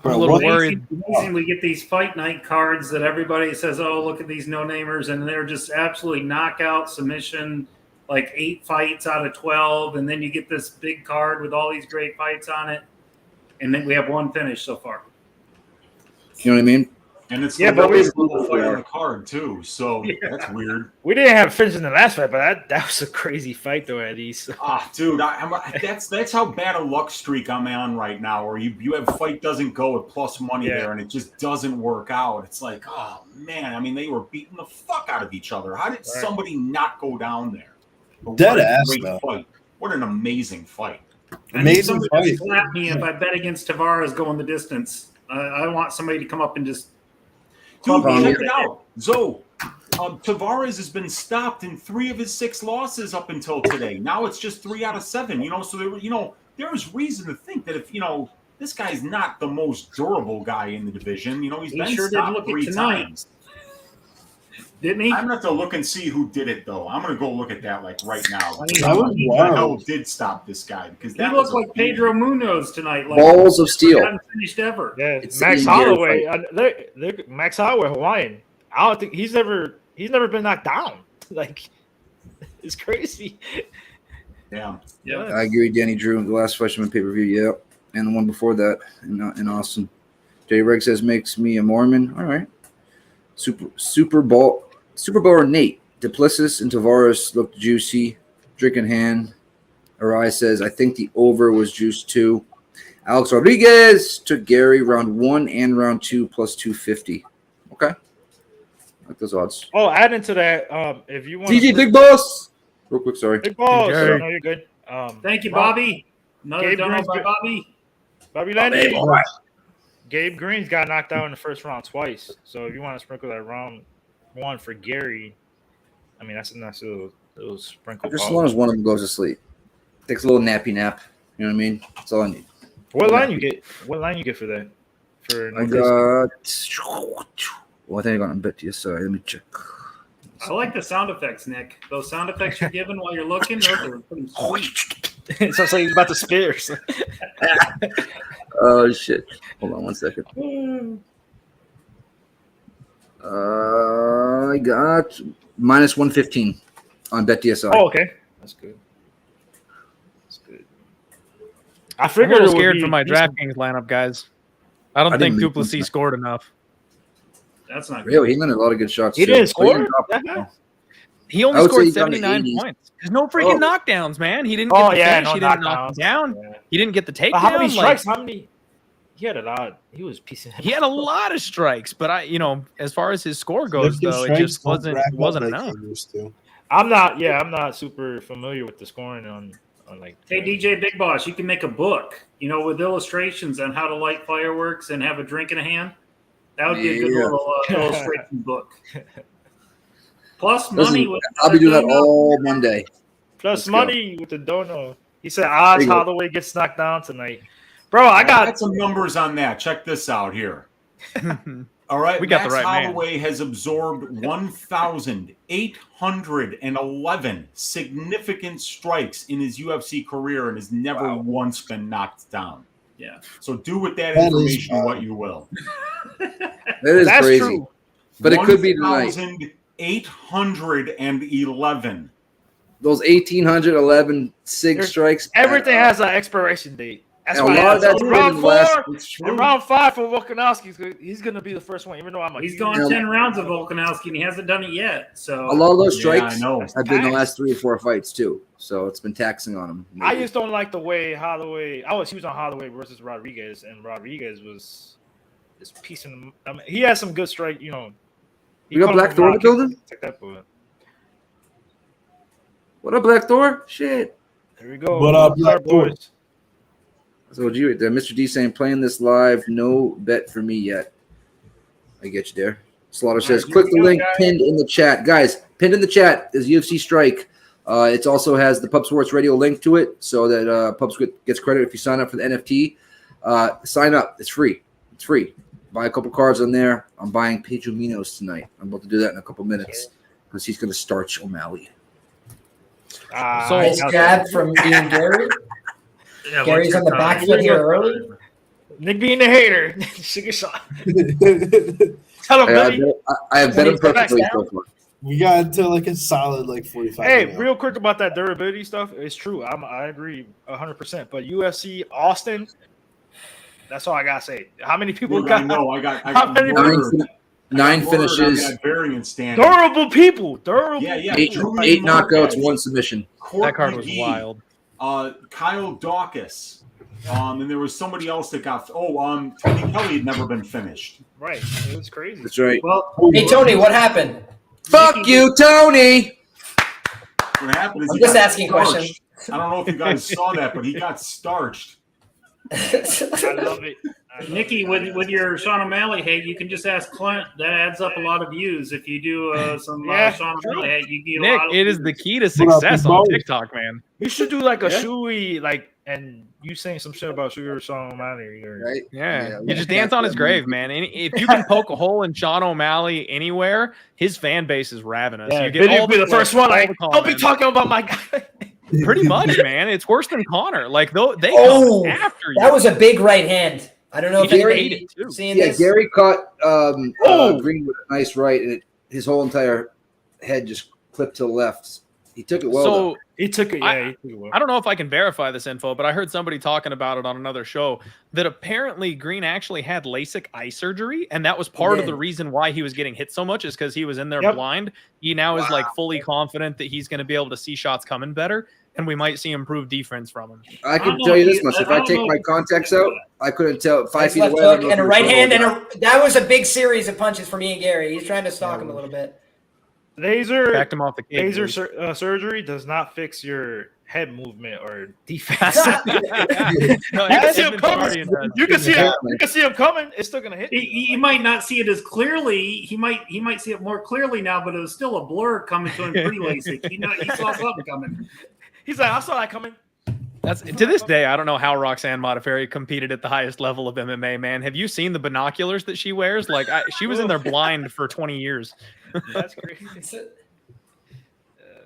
I'm a little What- worried. Amazing we get these fight night cards that everybody says, oh, look at these no-namers, and they're just absolutely knockout submission, like 8 fights out of 12, and then you get this big card with all these great fights on it, and then we have one finish so far. You know what I mean? And it's Yeah, the but lowest level fight on the card too, so that's weird. We didn't have a finish in the last fight, but that was a crazy fight though, Eddie. So. Dude, that's how bad a luck streak I'm on right now. Where you have fight doesn't go at plus money there, and it just doesn't work out. It's like, oh man, I mean, they were beating the fuck out of each other. How did somebody not go down there? But Dead what a ass, great though. What an amazing fight! I need Amazing somebody fight. to slap me if I bet against Tavares going the distance. I want somebody to come up and just Dude, Um, check it out. Zoe, Tavares has been stopped in 3 of his 6 losses up until today. Now it's just 3 out of 7. You know, so there is reason to think that if this guy's not the most durable guy in the division. You know, he's He been sure did stopped look it 3 tonight. times. didn't he? I'm gonna have to look and see who did it though. I'm gonna go look at that like right now. I mean, That was Who the hell wild. did stop this guy? Because He that looked was like Pedro Munhoz tonight. Like Balls of steel. hadn't finished ever. Yeah, It's Max the Gary Holloway. Max Holloway, Hawaiian. I don't think he's never been knocked down. Like it's crazy. Yeah. Yeah. I agree, Danny Drew. The last freshman pay-per-view, yep. And the one before that in Austin. Jay Reg says, makes me a Mormon. All right. Super Bowl or Nate. Duplessis and Tavares looked juicy. Drink in hand. Arai says, I think the over was juice too. Alex Rodriguez took Gary round 1 and round 2 plus 250. Okay. Like those odds. Oh, adding to that, if you want TG Big Boss. Real quick, sorry. Big Boss. Jared. No, you're good. Thank you, Bobby. Another Gabe dono Green's by good. Bobby. Bobby Lenny. Gabe Green's got knocked out in the first round twice. So if you want to sprinkle that round one for Gary, I mean that's a nice little sprinkle. Just as long as one of them goes to sleep. Takes a little nappy nap. You know what I mean? That's all I need. What line you get? What line you get for that? For I got. Well, I think I got a bit to you. Sorry, let me check. I like the sound effects, Nick. Those sound effects you're giving while you're looking, those are pretty sweet. It sounds like he's about to spit or something. Oh shit! Hold on one second. I got minus 115 on BetDSI. Oh, okay, that's good. That's good. I I'm a figured little it would scared be for my decent. DraftKings lineup, guys. I don't I think didn't leave Duplessis one. scored enough. That's not good. Really, he landed a lot of good shots. He too. didn't But he score? drop- He I only would say scored he's on the 79 80s. points. There's no freaking Oh. knockdowns, man. He didn't Oh get the yeah, finish. no He didn't knock knockdowns. him down. Yeah. He didn't get the takedown. But how many Like, strikes? How many? He had a lot. He was piecing him. he had a lot of strikes, but as far as his score goes, Significant though, it strikes just don't wasn't rack up wasn't like enough. they used to. I'm not super familiar with the scoring on like. Hey, DJ Big Boss, you can make a book, with illustrations on how to light fireworks and have a drink in a hand. That would be a good Yeah. little illustration book. Plus Listen, money. With I'll be doing that all Monday. Plus Let's go. money with the dono. He said odds There you go. Holloway gets knocked down tonight. Bro, I got some numbers on that. Check this out here. All right, We got Max the right man. Holloway has absorbed 1,811 significant strikes in his UFC career and has never once been knocked down. Yeah. So do with that That is information wild. what you will. That is that's crazy. true. But it could be tonight. 1,811. Those 1,811 sig There's- strikes. Everything has an expiration date. That's And a why lot of that's in been in round the last- 4 It's in true. round 5 for Volkanovski, he's gonna be the first one, even though I'm a He's huge- gone Yeah. 10 rounds of Volkanovski, and he hasn't done it yet. So A lot of those Yeah, I strikes know. have been the last 3 or 4 fights too. So it's been taxing on him. I just don't like the way Holloway. He was on Holloway versus Rodriguez, and Rodriguez was just piecing him. I mean, he had some good strike. He We got caught him Black from Thor in the round building? kicks, take that bullet. What up, Black Thor? Shit. There we go. What up, What's up, Black Thor? boys? So you right there, Mr. D saying playing this live, no bet for me yet. I get you there. Slaughter says, here click we the go, link guys. pinned in the chat. Guys, pinned in the chat is UFC Strike. It also has the Pub Sports Radio link to it so that Pub gets credit if you sign up for the NFT. Sign up. It's free. It's free. Buy a couple cards on there. I'm buying Pedro Minos tonight. I'm about to do that in a couple minutes because he's going to starch O'Malley. So- Nice jab from Ian Gary. Yeah, Gary's on the back foot here early. Nick being the hater. Shoot a shot. Tell him, Billy. I have bet him Twenty perfectly down. so far. We got into like a solid 45. Hey, minutes. real quick about that durability stuff. It's true. I agree 100%. But UFC Austin, that's all I gotta say. How many people Dude, got I know. I got How many murdered. Nine I got murdered on finishes, that variant standing. durable people? Durable. Yeah. eight Truman knockouts, Marquez, 1 submission. Court That card was McGee, wild. Kyle Dawkins, and there was somebody else that got. Tony Kelly had never been finished. Right. It was crazy. That's right. well, Hey, Tony, what happened? Fuck you, Tony. What happened is I'm he just got asking starched. questions. I don't know if you guys saw that, but he got starched. I love it. I love Nikki, it. with your Sean O'Malley hate, you can just ask Clint. That adds up a lot of views. If you do some Yeah, Sean true. O'Malley hate, you get a Nick, lot of it is views. the key to What up, success big on boy? TikTok, man. You should do like a Yeah. shoey, and you saying some shit about Sugar Sean O'Malley. Or, Right? Yeah, we you just can't dance on his do grave, man. And if you can poke a hole in Sean O'Malley anywhere, his fan base is ravenous. Yeah, you get Billy all will be the first one. all Like, the don't be comments. talking about my guy. Pretty much, man. It's worse than Connor. Like they Oh, come after you. That was a big right hand. I don't know if He ate anybody it, too. seeing Yeah, this. Gary caught Oh. Green with a nice right, and his whole entire head just clipped to the left. He took it well. though. So He took it. Yeah, he took it well. I don't know if I can verify this info, but I heard somebody talking about it on another show that apparently Green actually had LASIK eye surgery, and that was part of did. the reason why he was getting hit so much is because he was in there Yep. blind. He now is like fully confident that he's going to be able to see shots coming better. and we might see improved defense from him. I can don't tell you know, this much: I if I don't take know my if- contacts out, I couldn't tell 5 Nice feet left away. I don't hook know and a if right it's hand, all and that was a big series of punches for me and Gary. He's trying to stalk him a little bit. Laser Backed him off the cage. surgery does not fix your head movement or defense. No, You can see him coming. Guardian does. You can see him. You can see him coming. It's still gonna hit. He might not see it as clearly. He might see it more clearly now, but it was still a blur coming to him pre-LASIK. He saw something coming. He's like, I saw that coming. That's to this day, I don't know how Roxanne Modafferi competed at the highest level of MMA, man. Have you seen the binoculars that she wears? Like, she was in there blind for 20 years. That's crazy.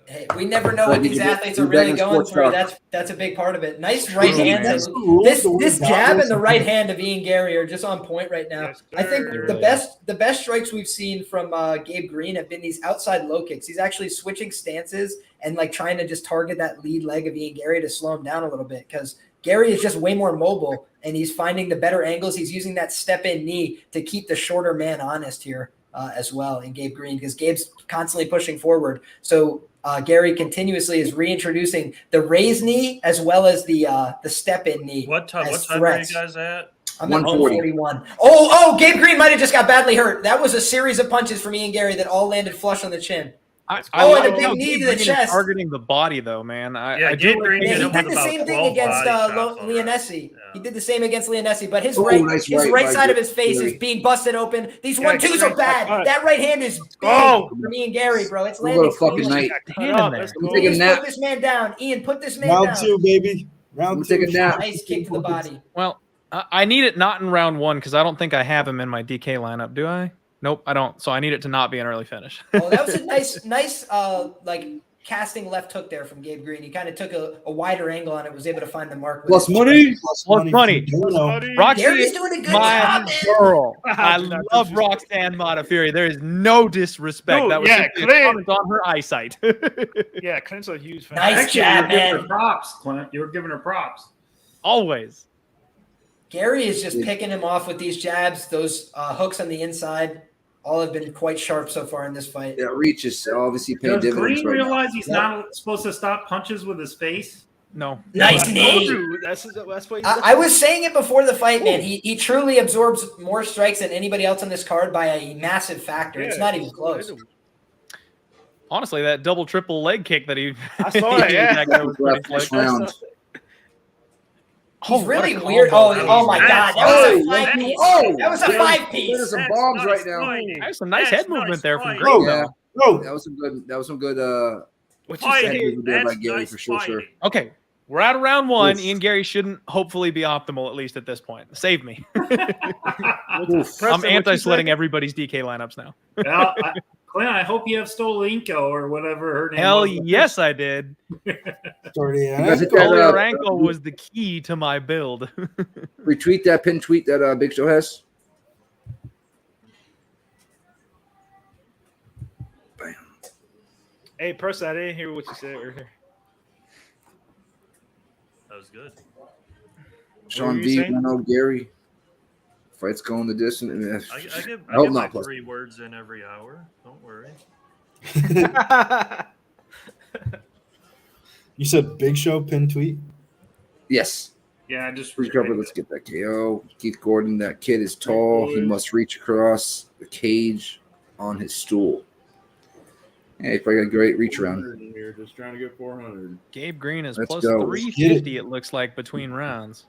Hey, we never know what these athletes are you're back really in going sports through. talk. That's a big part of it. Nice right hand. That's the rules, This the way this God jab is. and the right hand of Ian Gary are just on point right now. Yes, I think sir. the best strikes we've seen from Gabe Green have been these outside low kicks. He's actually switching stances and like trying to just target that lead leg of Ian Gary to slow him down a little bit, because Gary is just way more mobile and he's finding the better angles. He's using that step in knee to keep the shorter man honest here as well in Gabe Green, because Gabe's constantly pushing forward. So Gary continuously is reintroducing the raised knee as well as the step in knee. What time as are you threats. guys at? I'm at 140. 141. Oh, Gabe Green might have just got badly hurt. That was a series of punches for me and Gary that all landed flush on the chin. And a big knee to the chest. Targeting the body, though, man. I Gabe do Green Yeah, hit he him did with the about same thing 12 against body shots already. Leonesi. Yeah. He did the same against Leonesi, but his Oh, right, nice his right right by side of his face Gary. is being busted open. These Yeah, 1-2s Gary, are bad. all right. That right hand is big Oh. for me and Gary, bro. It's What landing. a fucking cleanly. night. Hand in there. Let's I'm go. taking Ian, a nap. put this man down. Ian, put this man Round down. 2, baby. Round I'm 2. taking a nap. Nice kick to the body. Well, I need it not in round 1 because I don't think I have him in my DK lineup. Do I? Nope, I don't. So I need it to not be an early finish. Oh, that was a nice like casting left hook there from Gabe Green. He kind of took a wider angle on it, was able to find the mark. with Plus it. money. Plus money. Roxy Gary's is doing a good my job, man. girl. I Do not love disrespect. Roxanne Modafferi. There is no disrespect. Dude, That was yeah, simply a Clint. comment on her eyesight. Yeah, Clint's a huge fan. Nice Actually, jab, you were giving her man. props, Clint. You were giving her props. Always. Gary is just picking him off with these jabs, those hooks on the inside. All have been quite sharp so far in this fight. Yeah, reach is obviously paying Does dividends Green right now. realize he's Yep. not supposed to stop punches with his face? No. Nice I told knee. you, that's what I was saying it before the fight, man. He truly absorbs more strikes than anybody else on this card by a massive factor. It's not even close. Honestly, that double triple leg kick that he I saw it, yeah. that guy was pretty First slick. round. He's what really a weird. combo. Oh my God. That was a five piece. That was a five There's piece. some bombs right now. There's some nice head movement there from fighting. Green, Yeah, though. that was some good What you say? technique there by That's Gary nice for sure. fighting. Okay, we're out of round 1. Oof. Ian Gary shouldn't hopefully be optimal, at least at this point. Save me. Oof. I'm anti-sweating everybody's DK lineups now. Well, Clint, I hope you have Stoliarenko or whatever her name Hell was. yes, I did. Sorry, You guys hit that, Stoliarenko was the key to my build. retweet that pin tweet that Big Show has. Bam. Hey, person, I didn't hear what you said earlier. That was good. Sean you B, saying? 1-0 Gary. Fight's going the distance. I get hope my not plus. 3 words in every hour. Don't worry. You said Big Show pin tweet? Yes. Yeah, just Recover. Let's get that KO. Keith Gordon, that kid is tall. He must reach across the cage on his stool. Yeah, he's probably got a great reach around. Here, just trying to get 400. Gabe Green is Let's plus go. 350, it looks like, between rounds.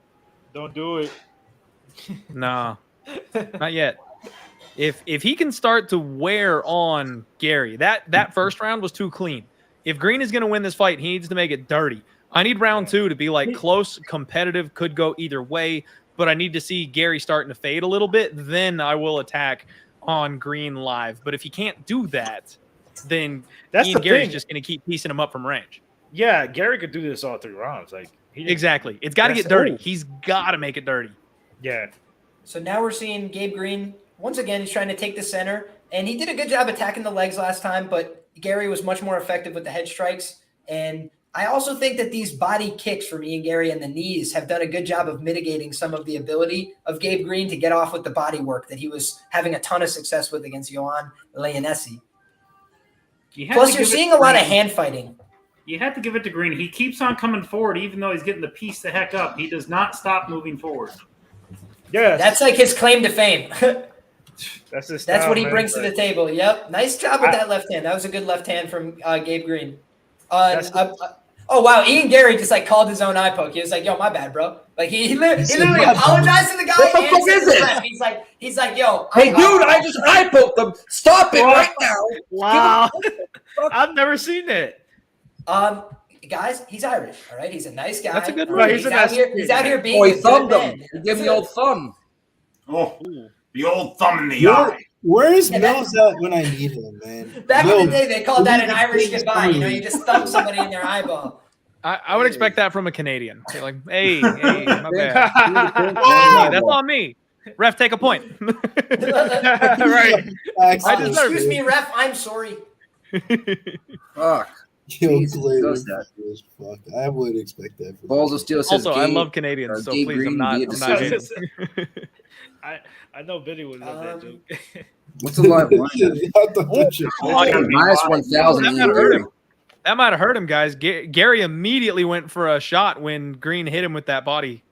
Don't do it. No, not yet. If he can start to wear on Gary, that first round was too clean. If Green is going to win this fight, he needs to make it dirty. I need round 2 to be like close, competitive, could go either way, but I need to see Gary starting to fade a little bit. Then I will attack on Green live. But if he can't do that, then That's Ian the Gary's thing. just going to keep piecing him up from range. Yeah, Gary could do this all 3 rounds. Like Exactly. It's got to That's get dirty. old. He's got to make it dirty. Yeah. So now we're seeing Gabe Green. Once again, he's trying to take the center, and he did a good job attacking the legs last time, but Gary was much more effective with the head strikes. And I also think that these body kicks from Ian Gary and the knees have done a good job of mitigating some of the ability of Gabe Green to get off with the body work that he was having a ton of success with against Johan Leonesi. Plus, you're seeing a lot of hand fighting. You have to give it to Green. He keeps on coming forward, even though he's getting the piece the heck up. He does not stop moving forward. Yes. That's like his claim to fame. That's his That's style, what he man. brings to the table. Yep. Nice job with that left hand. That was a good left hand from Gabe Green. Oh, wow. Ian Gary just like called his own eye poke. He was like, yo, my bad, bro. Like he literally apologized to the guy. What the fuck is it? He's like, yo. Hey, dude, I just eye poked them. Stop it right now. Wow. I've never seen it. Guys, he's Irish. All right, he's a nice guy. That's a good all one. right? He's out here being. Oh, he a good thumbed man. him. He gave me the old thumb. Oh, the old thumb in the eye. Where is Mills at when I need him, man? Back Yo, in the day, they called that an who Irish is goodbye. You know, funny? you just thumb somebody in their eyeball. I would expect that from a Canadian. They're like, hey, my bad. Wow. That's on me. Ref, take a point. Right. I deserve Excuse me, ref. I'm sorry. Fuck. Yo, Jesus, Clay, does that. fuck. I would expect that. From Balls of Steel says Also, I Gabe- love Canadians, so Gabe please, Green I'm not via hating. decision. I know Billy would love that joke. What's the live line? Minus 1,000. That might have hurt him, guys. Gary immediately went for a shot when Green hit him with that body.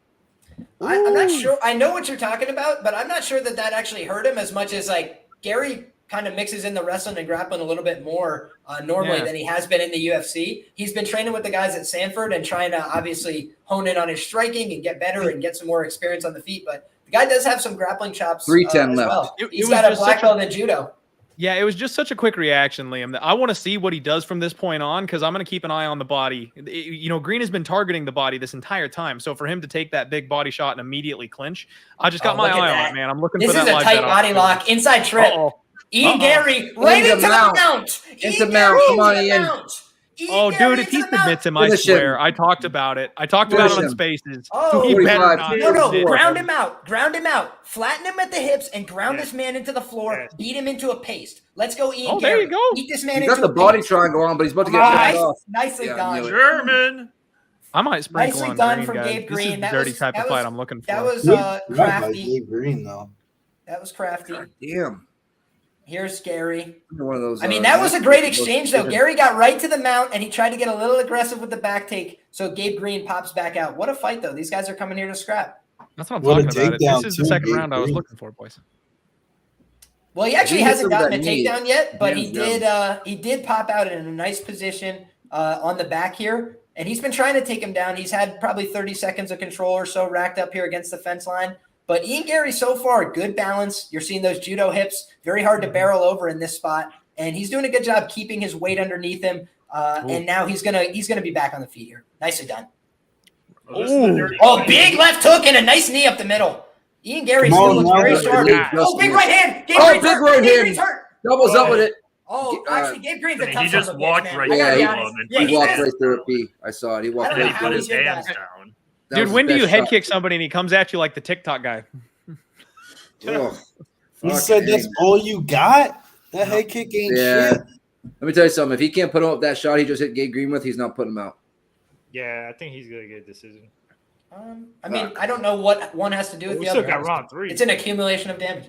I'm not sure. I know what you're talking about, but I'm not sure that actually hurt him as much as like Gary kind of mixes in the wrestling and grappling a little bit more normally than he has been in the UFC. He's been training with the guys at Sanford and trying to obviously hone in on his striking and get better and get some more experience on the feet. But the guy does have some grappling chops. 310 as left. well. It He's was got a just black such a- belt in judo. Yeah, it was just such a quick reaction, Liam. That I want to see what he does from this point on because I'm going to keep an eye on the body. Green has been targeting the body this entire time. So for him to take that big body shot and immediately clinch, I just got my look at eye on that. it, man. I'm looking This for that is a live tight bet body opportunity. lock. Inside trip. Uh-oh. Ian Gary right Into into the mount. mount. Into mount. Come on, into the Ian. mount. Ian Oh, Gary dude, if into he the mount. submits him, I Finish him. swear. I talked about it. I talked about it Finish on him. Spaces. Oh, He better 45 not. No, submit. ground him out. Ground him out. Flatten him at the hips and ground Yes. this man into the floor. Yes. Beat him into a paste. Let's go, Ian Oh, there Gary. you go. Beat this man He into got the a body paste. triangle on, but he's about to get Nice. turned off. Nicely Yeah, I done. knew it. German. I might sprinkle Nicely on done Green, from guys. Gabe This is Green. the dirty type of fight I'm looking for. That was Right by crafty. Gabe Green, though. That was crafty. Damn. Here's Gary. One of those. I mean, that was a great exchange, though. Gary got right to the mount, and he tried to get a little aggressive with the back take, so Gabe Green pops back out. What a fight, though. These guys are coming here to scrap. That's what I'm What a talking about. takedown, This is the too, second Gabe round I was Green. looking for, boys. Well, he actually He hit hasn't some of gotten a that knee. takedown yet, but he Yeah. did. He did pop out in a nice position on the back here, and he's been trying to take him down. He's had probably 30 seconds of control or so racked up here against the fence line. But Ian Gary, so far, good balance. You're seeing those judo hips, very hard to barrel over in this spot, and he's doing a good job keeping his weight underneath him. And now he's gonna be back on the feet here. Nicely done. Oh, this is the dirty Oh, fight. big left hook and a nice knee up the middle. Ian Gary Come still on, looks now very that sharp. you're Oh, big right hand. Gabe Oh, Green's big hurt. right Gabe hand. Green's hurt. Doubles up with it. Oh, actually, Gabe Green's a I mean, tough he son just of a bitch, walked man. right I gotta through be him honest. and Yeah, put He his walked hands right through a down. P. I saw it. He walked I don't know right how through Put he it. his did hands that. down. That Dude, was when his do you best head shot. kick somebody and he comes at you like the TikTok guy? Ugh. He Fucking said that's A. all you got? That head kick ain't Yeah. shit. Let me tell you something. If he can't put him up that shot he just hit Gabe Green with, he's not putting him out. Yeah, I think he's gonna get a decision. I mean, I don't know what one has to do with We the still other. got round 3. It's an accumulation of damage.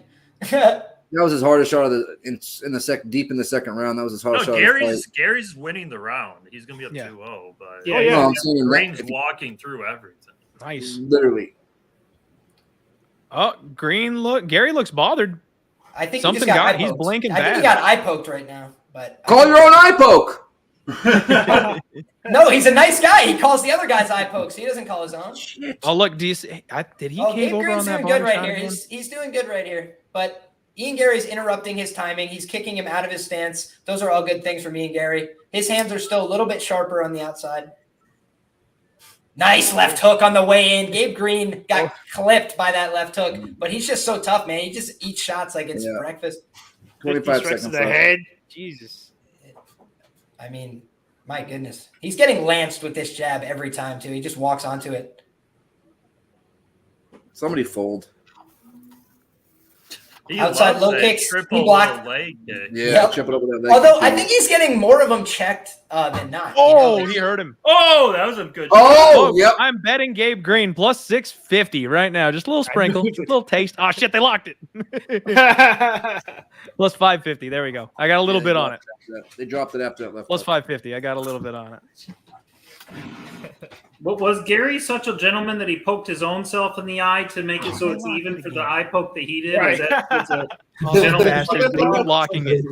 That was his hardest shot of deep in the second round. That was his hardest No, shot. of the fight. Gary's winning the round. He's gonna be up Yeah. 2-0, but Yeah, No, I'm saying that Green's if walking through everything. Nice. literally. Oh, Gary looks bothered. I think Something he just got got- eye he's poked. blinking I think he bad. got eye poked right now. But Call your own eye poke. no, he's a nice guy. He calls the other guys eye pokes. He doesn't call his own. Oh, look, did he Oh, cave Gabe over on Green's that doing body good right shot here. again? He's doing good right here. But Ian Gary's interrupting his timing. He's kicking him out of his stance. Those are all good things from Ian Gary. His hands are still a little bit sharper on the outside. Nice left hook on the way in. Gabe Green got clipped by that left hook, but he's just so tough, man. He just eats shots like it's breakfast. 25 strikes seconds to the left. head. Jesus. I mean, my goodness. He's getting lanced with this jab every time, too. He just walks onto it. Somebody fold. He Outside loves low that kicks. triple He blocked. leg kick. Yeah, Yep. triple over that leg. Although I think he's getting more of them checked than not. Oh, he hurt him. Oh, that was a good. Oh, Folks, yep. I'm betting Gabe Green plus 650 right now. Just a little sprinkle, just a little taste. Oh shit, they locked it. Plus 550. There we go. I got a little bit on it. They dropped it after that left. Plus hook. 550. I got a little bit on it. But was Gary such a gentleman that he poked his own self in the eye to make it so it's even for the eye poke that he did? Right. Is that it's a Oh, bastard. They keep locking it.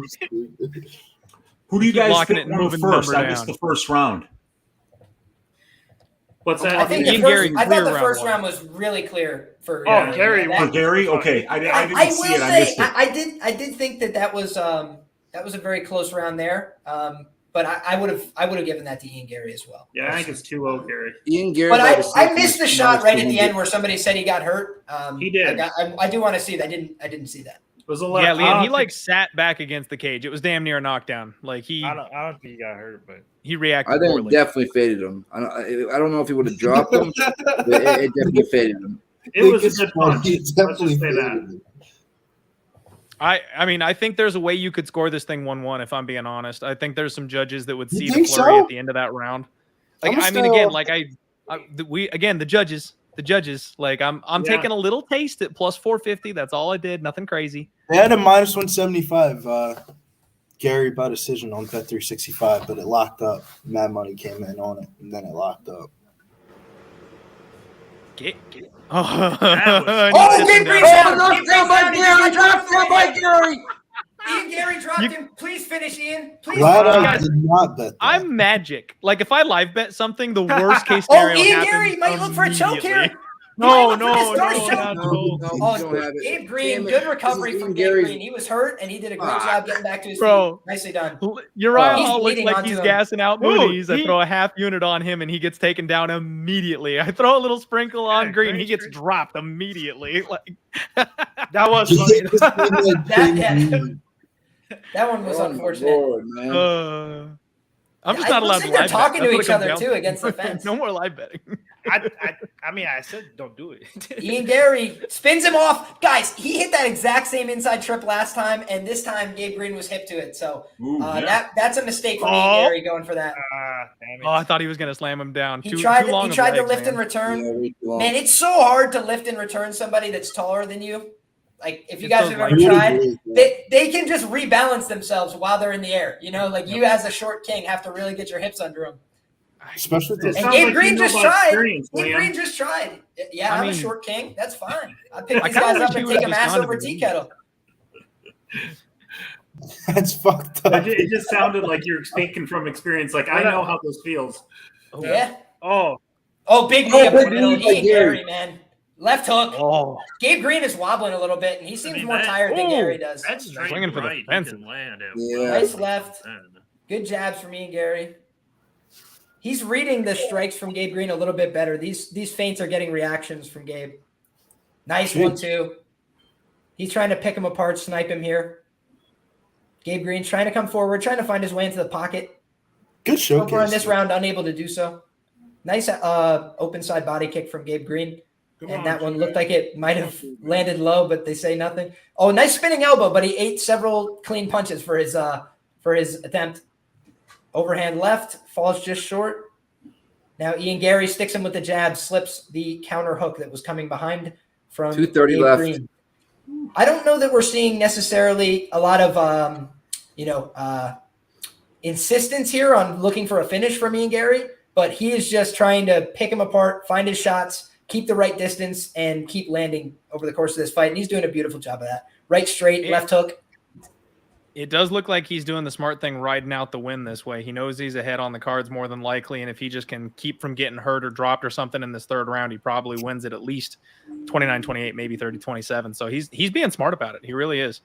Who do you Keep guys locking think it and won moving the first? number I missed down. the first round. What's that? I think Ian the Gary first, I clear thought the round first one. round was really clear for. Oh, Gary that- For Gary, okay, I didn't I see will it. I say missed it. I did think that was a very close round there. But I would have given that to Ian Gary as well. Yeah, I think it's 2-0 Gary. Ian Gary. But by I decision missed the was shot right at the -200. end where somebody said he got hurt. He did. I do want to see that. I didn't see that. It was a Yeah, left. Liam, he like sat back against the cage. It was damn near a knockdown. Like I don't think he got hurt, but he reacted I think it poorly. definitely faded him. I don't know if he would have dropped him, but it definitely faded him. It was a good punch. Let's just say that. I mean, I think there's a way you could score this thing 1-1. If I'm being honest, I think there's some judges that would see the think flurry so? at the end of that round. Like, I'm I mean, still- again, like the judges. Like, I'm Yeah. taking a little taste at plus 450. That's all I did. Nothing crazy. They had a minus 175. Gary by decision on Bet 365, but it locked up. Mad Money came in on it, and then it locked up. Oh, Gabe Green's down. Knockdown by Gary! Knockdown by Gary! Ian Gary dropped him. Please finish, Ian. Please. Glad I guys- did not bet that. I'm magic. Like, if I live bet something, the worst case Oh, scenario Ian happens Gary might look for a choke here. immediately. No, He might look for no, this no, third not choke. No, choke. you Oh, don't have it. Gabe Green, Damn it. good recovery This is from Ian Gabe Gary's- Green. He was hurt, and he did a great Ah. job getting back to his Bro. feet. Nicely done. Uriah He's Hall looks bleeding like onto he's him. gassing out Dude, Muniz. I he- throw a half unit on him and he gets taken down immediately. I throw a little sprinkle on Yeah, Green, great he gets trick. dropped immediately. Like, that was funny. That one was Oh, my unfortunate. Lord, man. I'm just It not looks allowed like to they're live talking bet. to That's each what it other, comes too, down against the to. fence. No more live betting. I mean, I said don't do it. Ian Gary spins him off. Guys, he hit that exact same inside trip last time, and this time Gabe Green was hip to it. So Ooh, yeah. that's a mistake from Oh. Ian Gary going for that. Damn it. Oh, I thought he was going to slam him down. He Too tried long to of legs, lift man. and return. Yeah, way too long. Man, it's so hard to lift and return somebody that's taller than you. Like, if you It's guys so have ever light. tried, they can just rebalance themselves while they're in the air. You know, like you as a short king have to really get your hips under them. Especially It with And sounds Gabe like Green you know just by tried. experience, Gabe Liam. Green just tried. Yeah, I I'm a mean- short king. That's fine. I pick I these kinda guys wish up he and would take have them ass responded over to me. tea kettle. That's fucked up. It just sounded like you're speaking from experience. Like, I know how this feels. Yeah. Oh, Oh, big Oh, knee up the big middle. knee by Ian Gary. Gary, man. Left hook. Oh, Gabe Green is wobbling a little bit, and he seems mean, more that- tired than Ooh, Gary does. That's straight Swinging for the right. He fences. can land it. Yeah. Nice left. Man. Good jabs from Ian Gary. He's reading the strikes from Gabe Green a little bit better. These feints are getting reactions from Gabe. Nice Jeez. 1-2. He's trying to pick him apart, snipe him here. Gabe Green's trying to come forward, trying to find his way into the pocket. Good So far in showcase. this round, unable to do so. Nice open side body kick from Gabe Green. And that one looked like it might have landed low, but they say nothing. Oh, nice spinning elbow, but he ate several clean punches for his attempt. Overhand left, falls just short. Now Ian Gary sticks him with the jab, slips the counter hook that was coming behind from 2:30 Gabe left. Green. I don't know that we're seeing necessarily a lot of insistence here on looking for a finish from Ian Gary, but he is just trying to pick him apart, find his shots, keep the right distance, and keep landing over the course of this fight. And he's doing a beautiful job of that. Right straight, left hook. it does look like he's doing the smart thing, riding out the win this way. He knows he's ahead on the cards more than likely, and if he just can keep from getting hurt or dropped or something in this third round, he probably wins it at least 29-28, maybe 30-27. So he's being smart about it. He really is.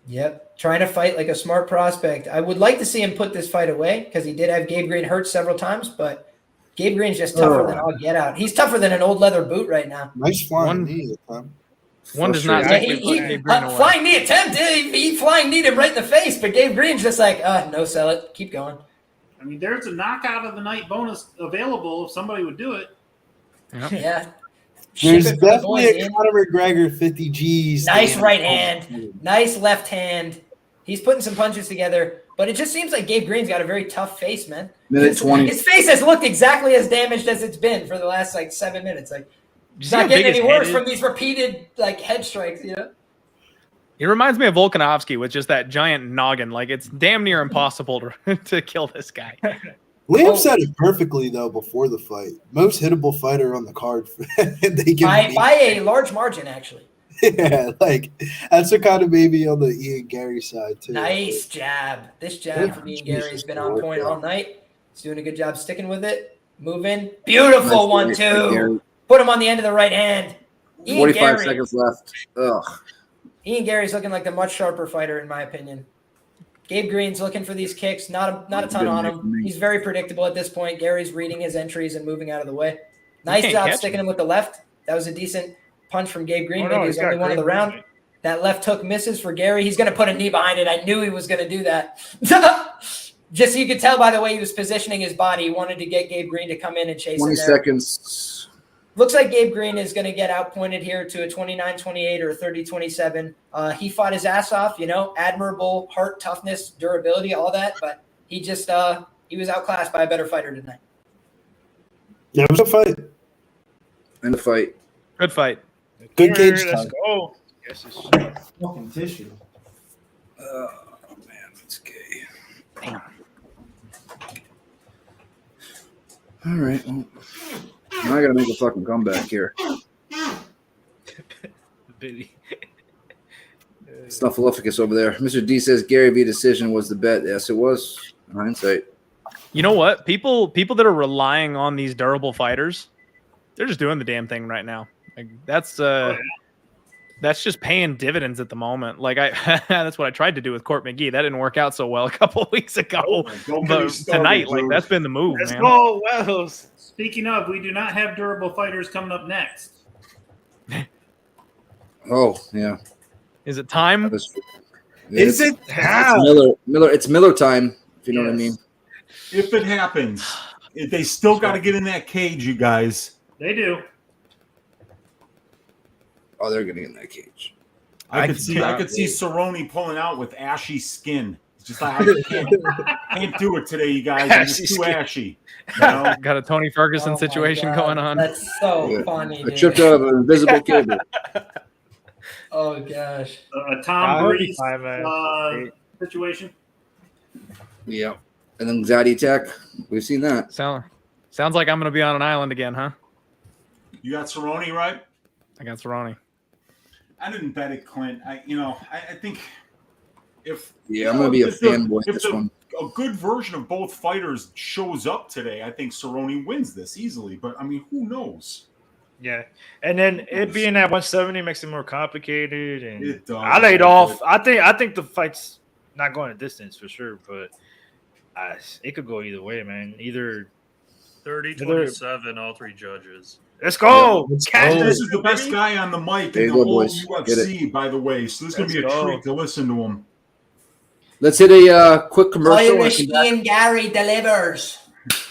Yep, trying to fight like a smart prospect. I would like to see him put this fight away because he did have Gabe Green hurt several times, but Gabe Green's just tougher than all get out. He's tougher than an old leather boot right now. Nice flying One- knee, Tom. One does not Yeah, simply put Gabe Green away. flying knee attempt. He flying kneed him right in the face, but Gabe Green's just like, no, sell it. Keep going. I mean, there's a knockout of the night bonus available if somebody would do it. Yeah. Ship There's it for the definitely boys, a Ian. Conor McGregor 50 G's. Nice right hand. Nice left hand. He's putting some punches together, but it just seems like Gabe Green's got a very tough face, man. Minute 20. His face has looked exactly as damaged as it's been for the last 7 minutes. It's not getting any worse from these repeated head strikes, you know? He reminds me of Volkanovski with just that giant noggin. It's damn near impossible to kill this guy. Liam said it perfectly though before the fight. Most hittable fighter on the card. They give by a large margin, actually. Yeah, that's a kind of maybe on the Ian Gary side too. Nice jab. This jab from Ian Gary has been on point all night. He's doing a good job sticking with it. Moving. Beautiful 1-2. Put him on the end of the right hand. 45 seconds left. Ugh. Ian Gary's looking like the much sharper fighter, in my opinion. Gabe Green's looking for these kicks. Not a ton on him. He's very predictable at this point. Gary's reading his entries and moving out of the way. Nice job sticking him with the left. That was a decent punch from Gabe Green. Maybe he's only one of the round. That left hook misses for Gary. He's going to put a knee behind it. I knew he was going to do that. Just so you could tell by the way he was positioning his body, he wanted to get Gabe Green to come in and chase 20 him there. seconds. Looks like Gabe Green is going to get outpointed here to a 29-28 or a 30-27. He fought his ass off, admirable heart, toughness, durability, all that. But he just he was outclassed by a better fighter tonight. Yeah, it was a fight. And the fight. Good fight. Good cage Let's time. go. Yes, it's Fucking tissue. Oh, man, that's gay. Damn. All right. Well, now I got to make a fucking comeback here. Billy. Snuffleupagus over there. Mr. D says Gary V decision was the bet. Yes, it was. In hindsight. You know what? People that are relying on these durable fighters, they're just doing the damn thing right now. That's just paying dividends at the moment. That's what I tried to do with Court McGee. That didn't work out so well a couple of weeks ago. But tonight, that's been the move, Let's man. go, Wells. Speaking of, we do not have durable fighters coming up next. Oh, yeah. Is it time? Is it? It's Miller. It's Miller time, if you know what I mean. If it happens, they still got to get in that cage, you guys. They do. Oh, they're getting in that cage. I could see Cerrone pulling out with ashy skin. It's just I can't do it today, you guys. I'm just too ashy. Got a Tony Ferguson situation going on. That's so funny. I tripped out of an invisible cable. Oh gosh. A Tom Brady situation. Yeah. And then Zaddy Tech. We've seen that. Sounds like I'm going to be on an island again, huh? You got Cerrone, right? I got Cerrone. I didn't bet it, Clint. I think if I'm going to be a fanboy this one. A good version of both fighters shows up today, I think Cerrone wins this easily. But I mean, who knows? Yeah, and then it being at 170 makes it more complicated. And It does. I laid off. I think the fight's not going a distance for sure, but it could go either way, man. Either 30-27, all three judges. Let's go. This is the best guy on the mic in the whole UFC, by the way. So this is going to be a treat to listen to him. Let's hit a quick commercial. Irish Ian Gary delivers.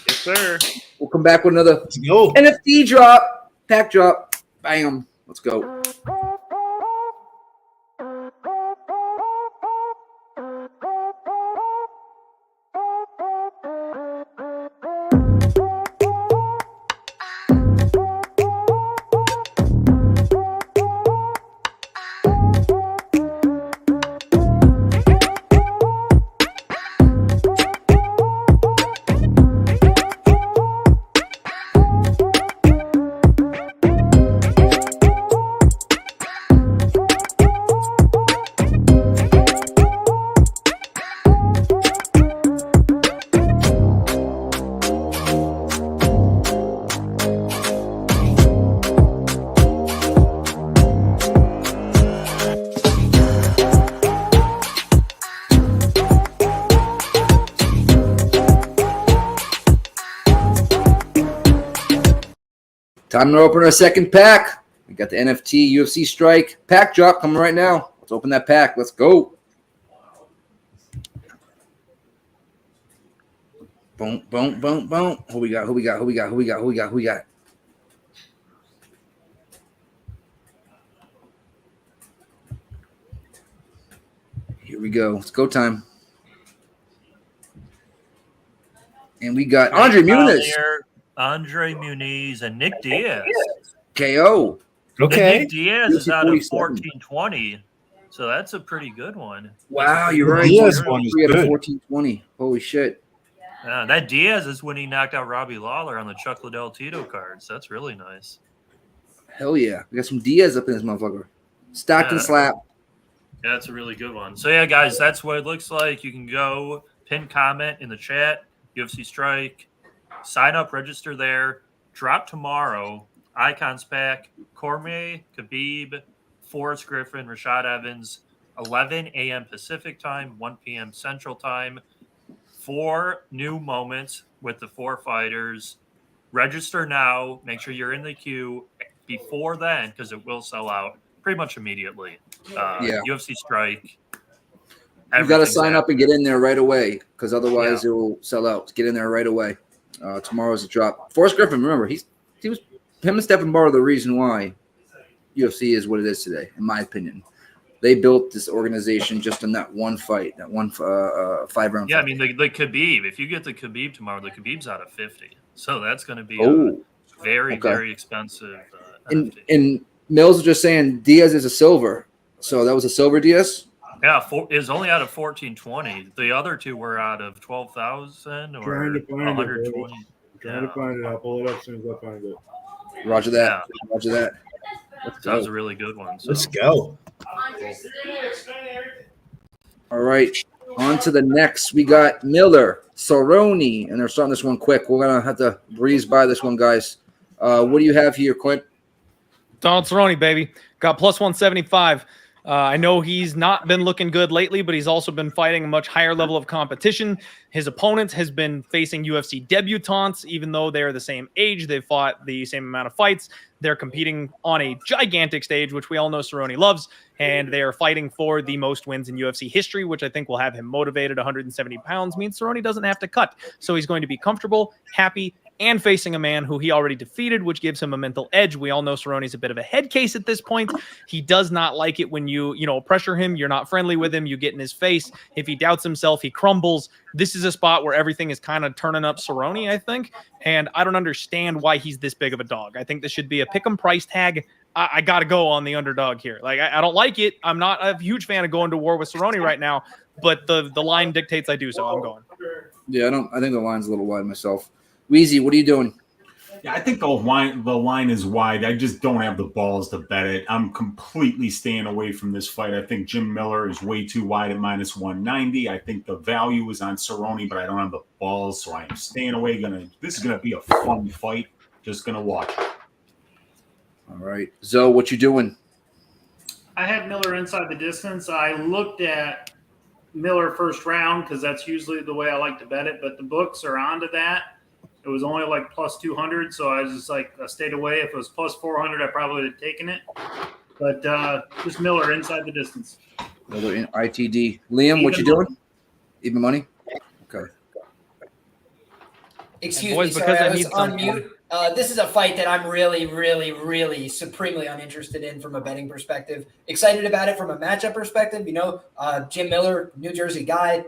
Yes, sir. We'll come back with another Go. NFT drop, pack drop. Bam. Let's go. Time to open our second pack. We got the NFT UFC Strike pack drop coming right now. Let's open that pack. Let's go. Boom, boom, boom, boom. Who we got? Here we go. It's go time. And we got Andre Muniz. Andre Muniz and Nick Diaz. KO. Okay. Nick Diaz is out of 47. 14-20. So that's a pretty good one. Wow, you're right. Diaz one is 3 out of good. 14-20. Holy shit. That Diaz is when he knocked out Robbie Lawler on the Chuck Liddell Tito cards. That's really nice. Hell yeah. We got some Diaz up in this motherfucker. Stacked and slap. Yeah, that's a really good one. So, yeah, guys, that's what it looks like. You can go pin comment in the chat, UFC Strike, sign up, register there, drop tomorrow, Icons pack, Cormier, Khabib, Forrest Griffin, Rashad Evans, 11 a.m. Pacific time, 1 p.m. Central time. 4 new moments with the 4 fighters. Register now. Make sure you're in the queue before then because it will sell out pretty much immediately. UFC Strike. You got to sign up and get in there right away because otherwise it will sell out. Get in there right away. Tomorrow's a drop. Forrest Griffin, remember, he was him and Stephen Barber are the reason why UFC is what it is today, in my opinion. They built this organization just in that one fight, that one 5-round Yeah, fight. I mean, the Khabib, if you get the Khabib tomorrow, the Khabib's out of 50. So that's going to be very expensive. And Mills was just saying Diaz is a silver. So that was a silver Diaz? Yeah, is only out of 1420. The other 2 were out of 12,000 or Trying to find 120. Trying to find it. I'll pull it up as soon as I find it. Roger that. Roger that. That was a really good one. So. Let's go. All right. On to the next. We got Miller, Cerrone, and they're starting this one quick. We're going to have to breeze by this one, guys. What do you have here, Quint? Donald Cerrone, baby. Got plus 175. I know he's not been looking good lately, but he's also been fighting a much higher level of competition. His opponent has been facing UFC debutantes, even though they're the same age. They've fought the same amount of fights. They're competing on a gigantic stage, which we all know Cerrone loves, and they are fighting for the most wins in UFC history, which I think will have him motivated. 170 pounds means Cerrone doesn't have to cut, so he's going to be comfortable, happy, and facing a man who he already defeated, which gives him a mental edge. We all know Cerrone's a bit of a head case at this point. He does not like it when you pressure him. You're not friendly with him. You get in his face. If he doubts himself, he crumbles. This is a spot where everything is kind of turning up Cerrone, I think. And I don't understand why he's this big of a dog. I think this should be a pick 'em price tag. I got to go on the underdog here. Like, I don't like it. I'm not a huge fan of going to war with Cerrone right now, but the line dictates I do, so I'm going. Yeah, I think the line's a little wide myself. Weezy, what are you doing? Yeah, I think the line is wide. I just don't have the balls to bet it. I'm completely staying away from this fight. I think Jim Miller is way too wide at minus 190. I think the value is on Cerrone, but I don't have the balls, so I am staying away. This is gonna be a fun fight. Just gonna watch it. All right. Zoe, what you doing? I had Miller inside the distance. I looked at Miller first round because that's usually the way I like to bet it, but the books are onto that. It was only like plus 200, so I was just like, I stayed away. If it was plus 400, I probably would have taken it. But just Miller inside the distance. Miller in ITD. Liam, what you doing? Even money? Okay. Excuse Boys, me, because sorry, I I was need on some- mute. This is a fight that I'm really, really, really supremely uninterested in from a betting perspective. Excited about it from a matchup perspective. Jim Miller, New Jersey guy,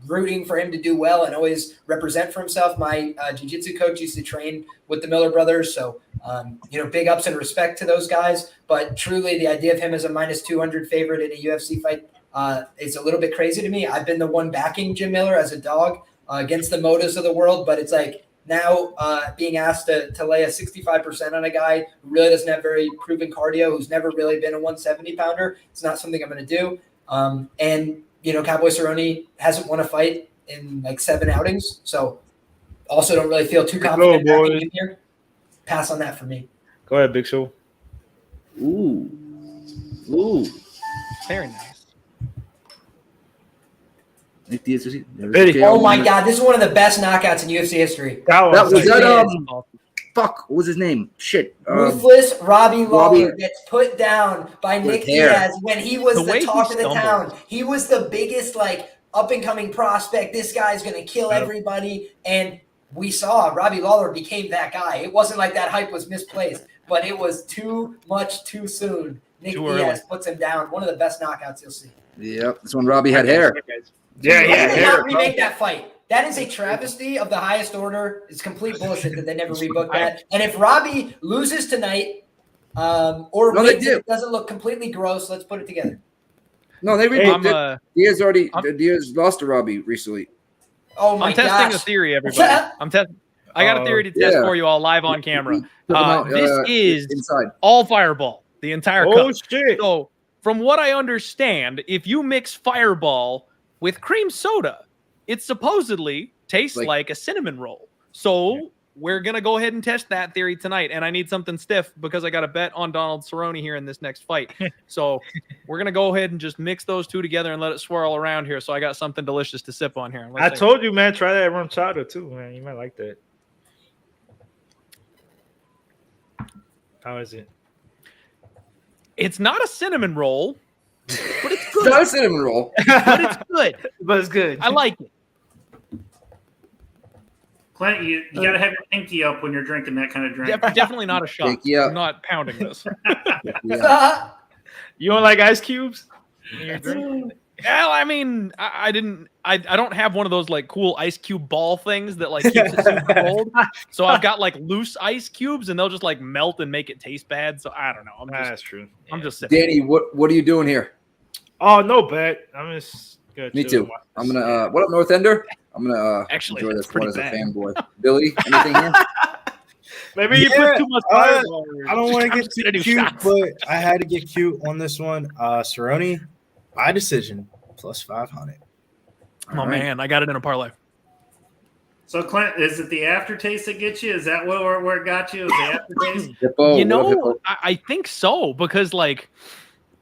rooting for him to do well and always represent for himself. My jiu-jitsu coach used to train with the Miller brothers, so big ups and respect to those guys. But truly, the idea of him as a minus 200 favorite in a UFC fight is a little bit crazy to me. I've been the one backing Jim Miller as a dog against the Motos of the world, but it's like now being asked to lay a 65% on a guy who really doesn't have very proven cardio, who's never really been a 170-pounder, it's not something I'm going to do. Cowboy Cerrone hasn't won a fight in like 7 outings, so also don't really feel too confident backing him here. Pass on that for me. Go ahead, Big Show. Ooh. Very nice. Oh my God, this is one of the best knockouts in UFC history. What was his name? Shit. Ruthless Robbie Lawler gets put down by Nick Diaz when he was the talk of the town. He was the biggest up-and-coming prospect. This guy's going to kill everybody. And we saw Robbie Lawler became that guy. It wasn't like that hype was misplaced, but it was too much too soon. Nick Diaz puts him down. One of the best knockouts you'll see. Yep, this one Robbie had hair. Yeah, Why yeah. did they not remake that fight? That is a travesty of the highest order. It's complete bullshit that they never rebooked that. And if Robbie loses tonight, or No, they wins, did. it doesn't look completely gross. Let's put it together. No, they rebooked it. Diaz lost to Robbie recently. Oh my I'm testing gosh. a theory, everybody. I got a theory to test for you all live on camera. This is inside all Fireball, the entire cup. Oh shit! So, from what I understand, if you mix Fireball with cream soda, it supposedly tastes like a cinnamon roll. So we're gonna go ahead and test that theory tonight, and I need something stiff because I got a bet on Donald Cerrone here in this next fight. So we're gonna go ahead and just mix those two together and let it swirl around here. So I got something delicious to sip on here. I told you, man, try that rum chata too, man. You might like that. How is it? It's not a cinnamon roll, but it's It's good. not a cinnamon roll. But it's good. But it's good. I like it. Clint, you got to have your pinky up when you're drinking that kind of drink. Definitely not a shot. Pinky up. I'm not pounding this. Yeah. You don't like ice cubes? in your drink? Well, I mean, I don't have one of those like cool ice cube ball things that like keeps it super cold. So I've got like loose ice cubes, and they'll just like melt and make it taste bad. So I don't know. That's true. I'm just sipping. Danny, what are you doing here? Oh, no bet. I'm just gonna Me chill too. and watch I'm this. gonna what up, North Ender? I'm gonna Actually, enjoy that's this one pretty as a bad. fanboy. Billy, anything here? Maybe you put too much fireball. I don't want to I'm get just too gonna do cute, shots. but I had to get cute on this one. Cerrone, by decision, plus 500. Oh man, I got it in a parlay. So, Clint, is it the aftertaste that gets you? Is that where it got you? Is the aftertaste? Hippo, You what up, know, Hippo? I think so because like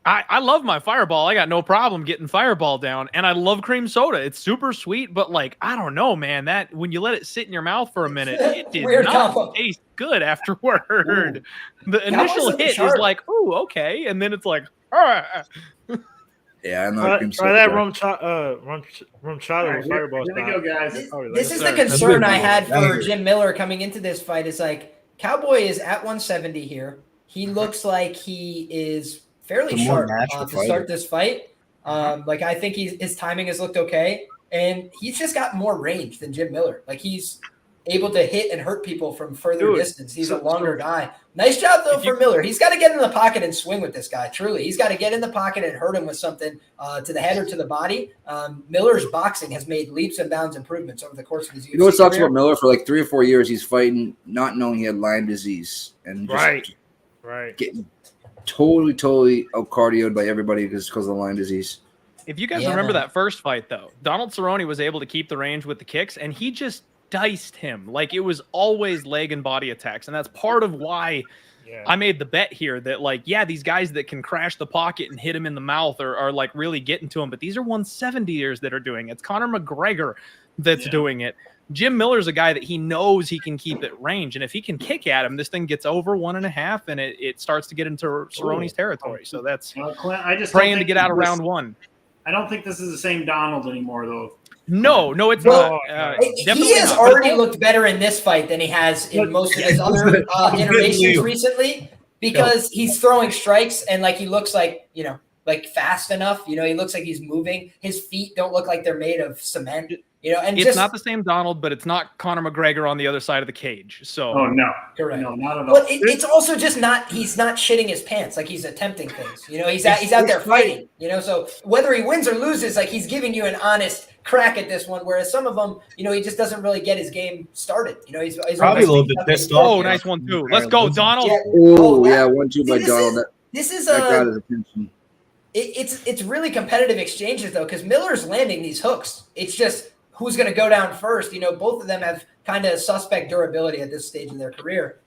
I love my Fireball. I got no problem getting Fireball down, and I love cream soda. It's super sweet, but like I don't know, man. That when you let it sit in your mouth for a minute, it did Weird not combo. taste good afterward. The Cowboys initial at the hit is chart. like, "Ooh, okay," and then it's like, "Ah." Yeah, I'm not cream Try soda that guy. rum chata All right, with fireball. here we go, guys. This is the Sir, concern I had That's for good. Jim Miller coming into this fight. Is like Cowboy is at 170 here. He looks like he is fairly The more sharp natural to fighter. start this fight. Like I think his timing has looked okay, and he's just got more range than Jim Miller. Like he's able to hit and hurt people from further distance. He's a longer guy. Nice job though for Miller. He's got to get in the pocket and swing with this guy. Truly, he's got to get in the pocket and hurt him with something to the head or to the body. Miller's boxing has made leaps and bounds improvements over the course of his UFC You know what sucks career. about Miller? For like 3 or 4 years, he's fighting not knowing he had Lyme disease and just Right. getting totally out-cardioed by everybody because of the Lyme disease. If you guys Yeah, remember man. that first fight, though, Donald Cerrone was able to keep the range with the kicks, and he just diced him. Like, it was always leg and body attacks, and that's part of why I made the bet here that, like, yeah, these guys that can crash the pocket and hit him in the mouth are like, really getting to him, but these are 170ers that are doing it. It's Conor McGregor that's doing it. Jim Miller's a guy that he knows he can keep at range, and if he can kick at him, this thing gets over 1.5, and it starts to get into Cerrone's territory. So that's Clint, I just don't praying to think get out of this- round one. I don't think this is the same Donald anymore, though. No, it's Well, not. He Definitely has not. already looked better in this fight than he has in most of his other iterations recently because he's throwing strikes and like he looks like, like fast enough. He looks like he's moving. His feet don't look like they're made of cement. And It's just not the same Donald, but it's not Conor McGregor on the other side of the cage. So Oh, no. correct. No, not at all. But it's also just not. He's not shitting his pants. Like he's attempting things. He's out there fighting. So whether he wins or loses, like he's giving you an honest crack at this one. Whereas some of them, he just doesn't really get his game started. He's Probably a little bit pissed off. Oh, nice one too. Let's go, Donald. Yeah. Oh, wow. yeah, 1-2 by See, Donald. This is That got his attention. It's really competitive exchanges though, because Miller's landing these hooks. It's just who's going to go down first. Both of them have kind of suspect durability at this stage in their career.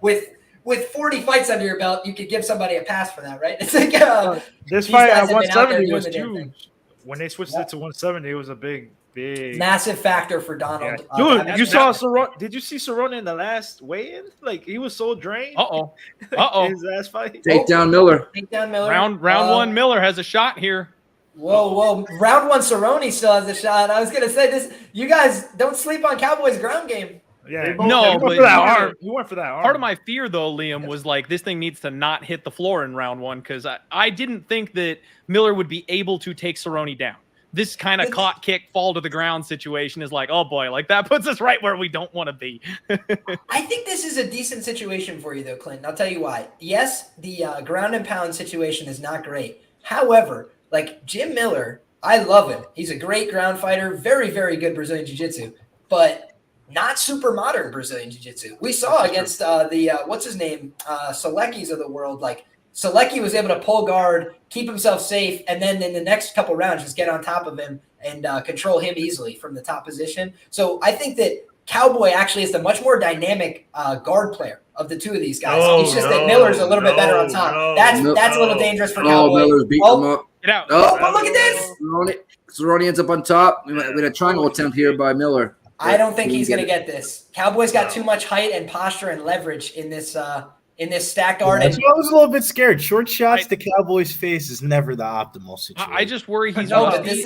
With 40 fights under your belt, you could give somebody a pass for that, right? It's like This these fight guys at have been out there 170 doing was the damn thing. huge. When they switched it to 170, it was a big. Massive factor for Donald. Dude, That's you saw massive. Cerrone? Did you see Cerrone in the last weigh-in? Like he was so drained. Uh-oh. His ass fight. Take down Miller. Take down Miller. Round one, Miller has a shot here. Whoa. Round one, Cerrone still has a shot. I was going to say this. You guys don't sleep on Cowboys ground game. Yeah, No, he went but for that arm. He went for that arm. Part of my fear, though, Liam, was like this thing needs to not hit the floor in round one because I didn't think that Miller would be able to take Cerrone down. This kind of caught kick, fall to the ground situation is like, oh boy, like that puts us right where we don't want to be. I think this is a decent situation for you, though, Clinton. I'll tell you why. Yes, the ground and pound situation is not great. However, like Jim Miller, I love him. He's a great ground fighter, very, very good Brazilian Jiu-Jitsu, but not super modern Brazilian Jiu-Jitsu. We saw against what's his name, Seleckis of the world, like Selecki was able to pull guard, keep himself safe, and then in the next couple rounds just get on top of him and control him easily from the top position. So I think that Cowboy actually is the much more dynamic guard player of the two of these guys. It's just that Miller's a little bit better on top. That's a little dangerous for Cowboy. Miller's beating him up. Get out. Oh, but look at this. Cerrone ends up on top. We had a triangle attempt here by Miller. I don't think he's going to get this. Cowboy's got too much height and posture and leverage in this stack guard. That's why I was a little bit scared. Short shots to Cowboy's face is never the optimal situation. I just worry he's but this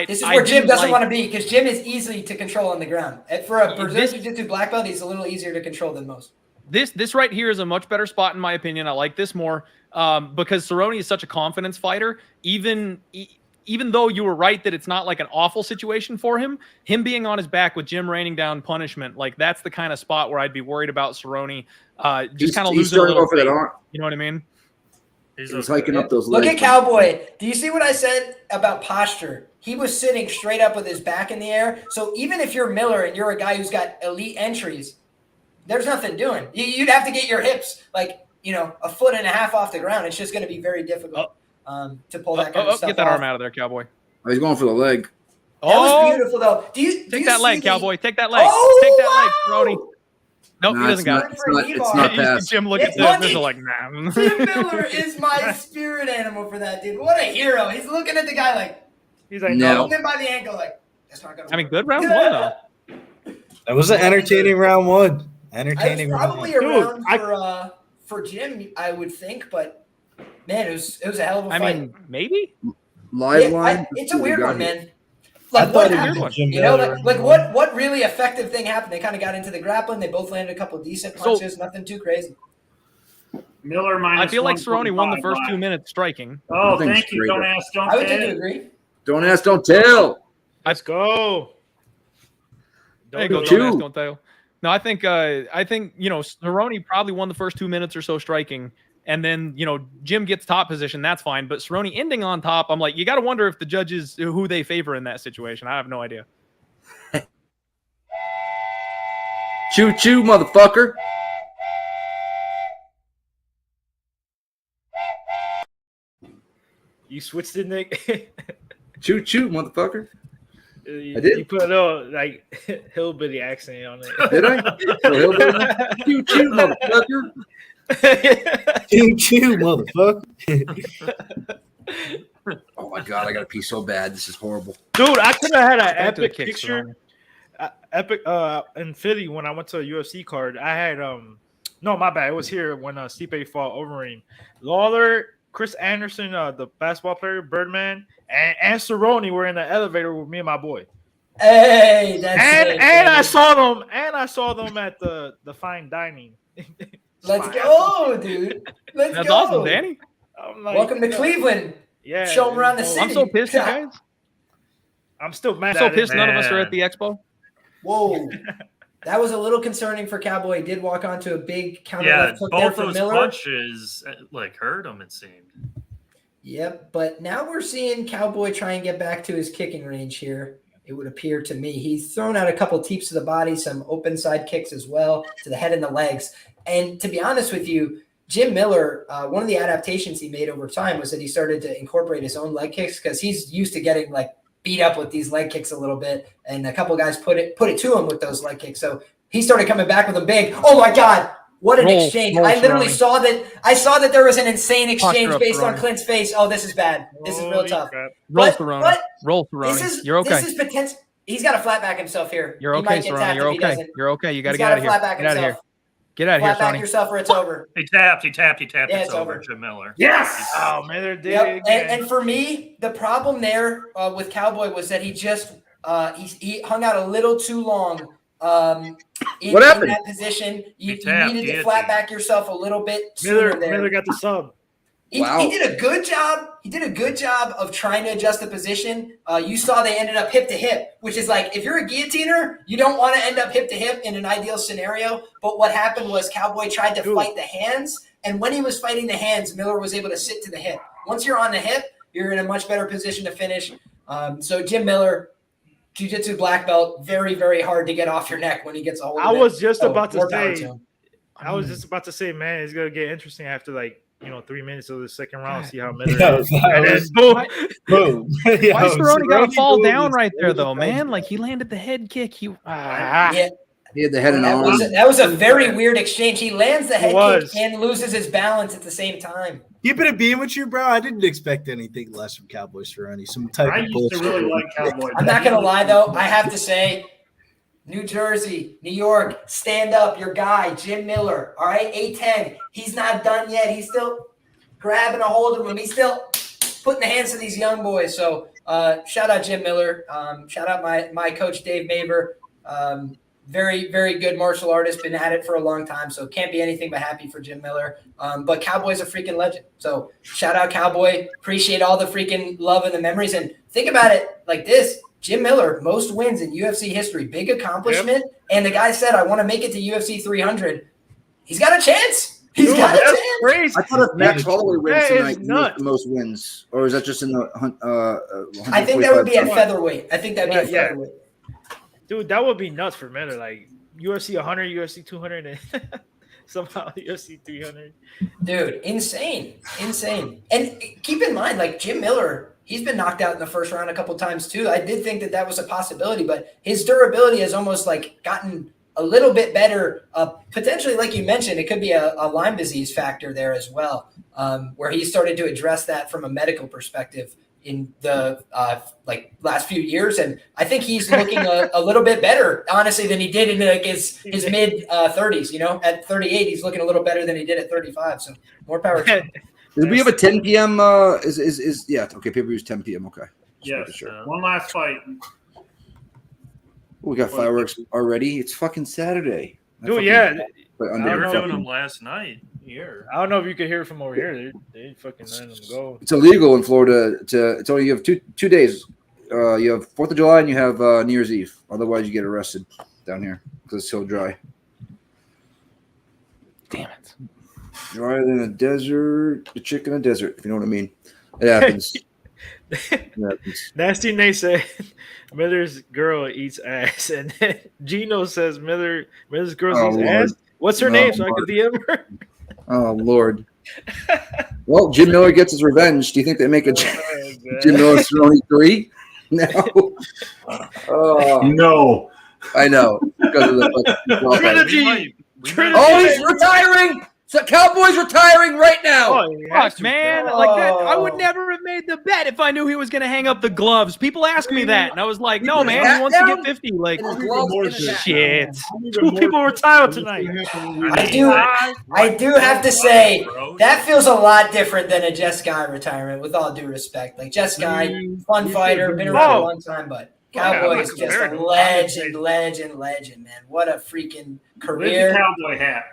is where Jim doesn't want to be because Jim is easy to control on the ground. For a Brazilian Jiu-Jitsu black belt, he's a little easier to control than most. This right here is a much better spot in my opinion. I like this more because Cerrone is such a confidence fighter. Even though you were right that it's not like an awful situation for him being on his back with Jim raining down punishment, like that's the kind of spot where I'd be worried about Cerrone just kind of losing a little faith. You know what I mean? He's hiking up those legs. Look at Cowboy. Do you see what I said about posture? He was sitting straight up with his back in the air. So even if you're Miller and you're a guy who's got elite entries, there's nothing doing. You'd have to get your hips like, a foot and a half off the ground. It's just going to be very difficult. To pull that kind of stuff get that off. Arm out of there, Cowboy. Oh, he's going for the leg. That was beautiful, though. Take that leg, Cowboy. Take that leg. Take that leg, Cerrone. Nope, he doesn't got it. It's not past. Jim, look at this. This is like, nah. Jim Miller is my spirit animal for that, dude. What a hero. He's looking at the guy like, he's like, no. Him by the ankle like, that's not going to good round one, though. That was an entertaining round one. Entertaining round one. Probably a round for Jim, I would think, but man, it was a hell of a fight. I mean, maybe live line. It's a weird one, man. Like what happened? What really effective thing happened? They kind of got into the grappling. They both landed a couple decent punches. Nothing too crazy. Miller minus. I feel like Cerrone won the first 2 minutes striking. Oh, thank you. Don't ask, don't tell. I would tend to agree. Don't ask, don't tell. Let's go. Don't ask, don't tell. No, I think Cerrone probably won the first 2 minutes or so striking. And then, Jim gets top position. That's fine. But Cerrone ending on top, I'm like, you got to wonder if the judges, who they favor in that situation. I have no idea. Choo-choo, motherfucker. You switched it, Nick? Choo-choo, motherfucker. I did. You put a little, hillbilly accent on it. Did I? Choo-choo, motherfucker. Choo-choo, motherfucker. Oh my god, I gotta pee so bad. This is horrible, dude. I could have had an epic picture. In Philly when I went to a UFC card. I had no, my bad. It was here when Stipe fought Overeem. Lawler, Chris Anderson, the basketball player, Birdman, and Cerrone were in the elevator with me and my boy. Hey, that's I saw them at the fine dining. Let's go, dude. That's awesome, Danny. Welcome to Cleveland. Yeah. Show them around the city. I'm so pissed, you guys. I'm still mad. I'm so pissed none of us are at the expo. Whoa. That was a little concerning for Cowboy. He did walk onto a big counter left hook both there for those Miller. punches hurt him, it seemed. Yep, but now we're seeing Cowboy try and get back to his kicking range here. It would appear to me. He's thrown out a couple teeps to the body, some open side kicks as well to the head and the legs. And to be honest with you, Jim Miller, one of the adaptations he made over time was that he started to incorporate his own leg kicks because he's used to getting beat up with these leg kicks a little bit. And a couple guys put it to him with those leg kicks. So he started coming back with them big. Oh my God. What an exchange. I literally saw that there was an insane exchange based on Clint's face. Oh, this is bad. This is real tough. Roll Cerrone. You're okay. This is potential. He's got to flat back himself here. You're okay, Cerrone. You're okay. You're okay. You got to get out of here. Get out of here. Get out of here, Sonny. Flat back yourself or it's over. He tapped. Yeah, It's over, Jim Miller. Yes! Oh, man, they're dead. Yep. And for me, the problem there with Cowboy was that he just he hung out a little too long in happened? that position. You tapped, needed to guillotine. flat back yourself a little bit sooner there. Miller got the sub. He did a good job. He did a good job of trying to adjust the position. You saw they ended up hip to hip, which is like, if you're a guillotiner, you don't want to end up hip to hip in an ideal scenario. But what happened was Cowboy tried to fight the hands. And when he was fighting the hands, Miller was able to sit to the hip. Once you're on the hip, you're in a much better position to finish. So Jim Miller, jiu-jitsu black belt, very, very hard to get off your neck when he gets a hold of it. I was just about to say, man, it's going to get interesting after 3 minutes of the second round, see how Miller is. And then boom. Why Cerrone got to fall down right there, though, man? Like, he landed the head kick. He had the head and arm. That was a very weird exchange. He lands the head kick and loses his balance at the same time. Keeping it being with you, bro, I didn't expect anything less from Cowboy Cerrone. Some type of bullshit. I used to really like Cowboy. I'm not going to lie, though. I have to say, New Jersey, New York, stand up, your guy, Jim Miller, all right, A10. He's not done yet. He's still grabbing a hold of him. He's still putting the hands of these young boys. So shout out Jim Miller. Shout out my coach, Dave Maber. Very, very good martial artist, been at it for a long time, so can't be anything but happy for Jim Miller. But Cowboy's a freaking legend. So shout out Cowboy. Appreciate all the freaking love and the memories. And think about it like this. Jim Miller, most wins in UFC history, big accomplishment. Yep. And the guy said, I want to make it to UFC 300. He's got a chance. He's got a chance. Crazy. I thought if Max Holloway wins tonight, he was the most wins. Or is that just in the I think that would be at featherweight. I think that'd be at featherweight. Dude, that would be nuts for Miller. Like UFC 100, UFC 200, and somehow UFC 300. Dude, insane. And keep in mind, like Jim Miller, he's been knocked out in the first round a couple times too. I did think that was a possibility, but his durability has almost gotten a little bit better. Potentially, like you mentioned, it could be a Lyme disease factor there as well, where he started to address that from a medical perspective in the last few years, and I think he's looking a little bit better, honestly, than he did in his mid 30s. At 38, he's looking a little better than he did at 35. So more power to him. Did we have a 10 p.m. Pay-per-view is 10 p.m. Okay. Yes. Sure. One last fight. We got fireworks already. It's fucking Saturday. Dude, yeah. They were doing them last night here. I don't know if you could hear it from over here. They fucking letting them go. It's illegal in Florida. It's only you have two days. You have 4th of July and you have New Year's Eve. Otherwise, you get arrested down here because it's so dry. Damn it. Drier than a desert, a chick in a desert, if you know what I mean. It happens. Nasty Nate said Miller's girl eats ass, and then Gino says Miller's girl eats ass. What's her name so I can DM her? Oh Lord. Well, Jim Miller gets his revenge. Do you think they make a Jim Miller Cerrone 3? No. No. I know. Because of the Trinity. Oh, he's retiring. So Cowboy's retiring right now. Oh, fuck, man. Like that, I would never have made the bet if I knew he was going to hang up the gloves. People ask me that, and I was like, no, man, he wants to get 50. Like, shit. 2 people retired tonight. I do have to say, that feels a lot different than a Jess Guy retirement, with all due respect. Like, Jess Guy, fun fighter, been around a long time, but Cowboy is just a legend, man. What a freaking career. Cowboy hat.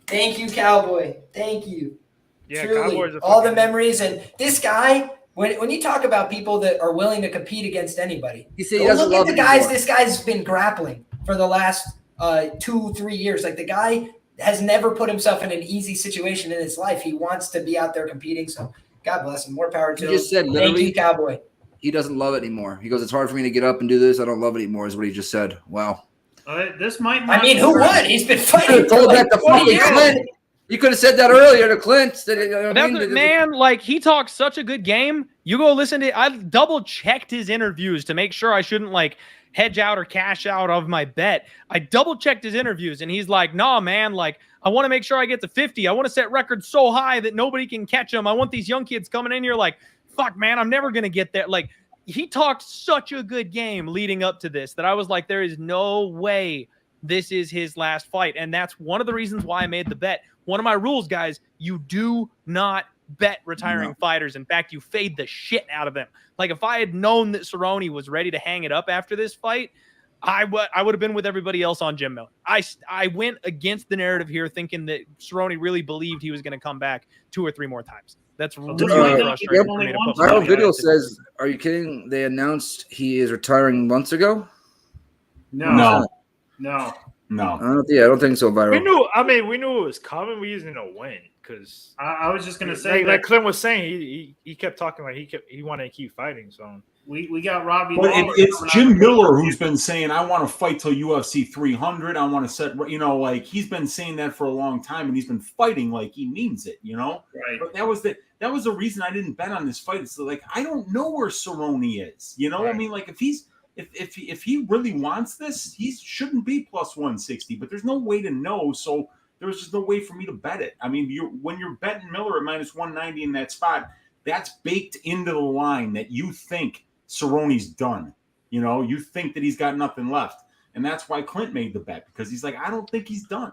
Thank you, Cowboy. Thank you. Yeah, truly, all the memories. And this guy, when you talk about people that are willing to compete against anybody, look at the guys this guy's been grappling for the last 2-3 years. Like, the guy has never put himself in an easy situation in his life. He wants to be out there competing. So God bless him. More power to him. Just said, thank you, Cowboy. He doesn't love it anymore. He goes, it's hard for me to get up and do this. I don't love it anymore, is what he just said. Wow. This might. I mean, who would? He's been fighting. Told that to fucking Clint. You could have said that earlier to Clint. Man, like, he talks such a good game. You go listen to. I double checked his interviews to make sure I shouldn't hedge out or cash out of my bet. I double checked his interviews, and he's like, "Nah, man. Like, I want to make sure I get to 50. I want to set records so high that nobody can catch them. I want these young kids coming in here like, fuck, man, I'm never gonna get there." Like, he talked such a good game leading up to this that I was like, there is no way this is his last fight. And that's one of the reasons why I made the bet. One of my rules, guys, you do not bet retiring fighters. In fact, you fade the shit out of them. Like, if I had known that Cerrone was ready to hang it up after this fight, I would have been with everybody else on Jim Miller. I went against the narrative here, thinking that Cerrone really believed he was going to come back 2 or 3 more times. That's really frustrating for me to put. Viral video says, "Are you kidding? They announced he is retiring months ago." No. I don't think so. Viral. We knew it was coming. We just didn't know when. Because I was just gonna say, like Clint was saying, he kept talking like he wanted to keep fighting. So we got Robbie. But it's Jim Miller who's been saying, "I want to fight till UFC 300. I want to set." Like he's been saying that for a long time, and he's been fighting like he means it. Right. But that was the reason I didn't bet on this fight. It's like I don't know where Cerrone is. Right. I mean, like if he really wants this, he shouldn't be plus 160. But there's no way to know. So there was just no way for me to bet it. I mean, when you're betting Miller at minus 190 in that spot, that's baked into the line that you think Cerrone's done. You think that he's got nothing left. And that's why Clint made the bet, because he's like, I don't think he's done.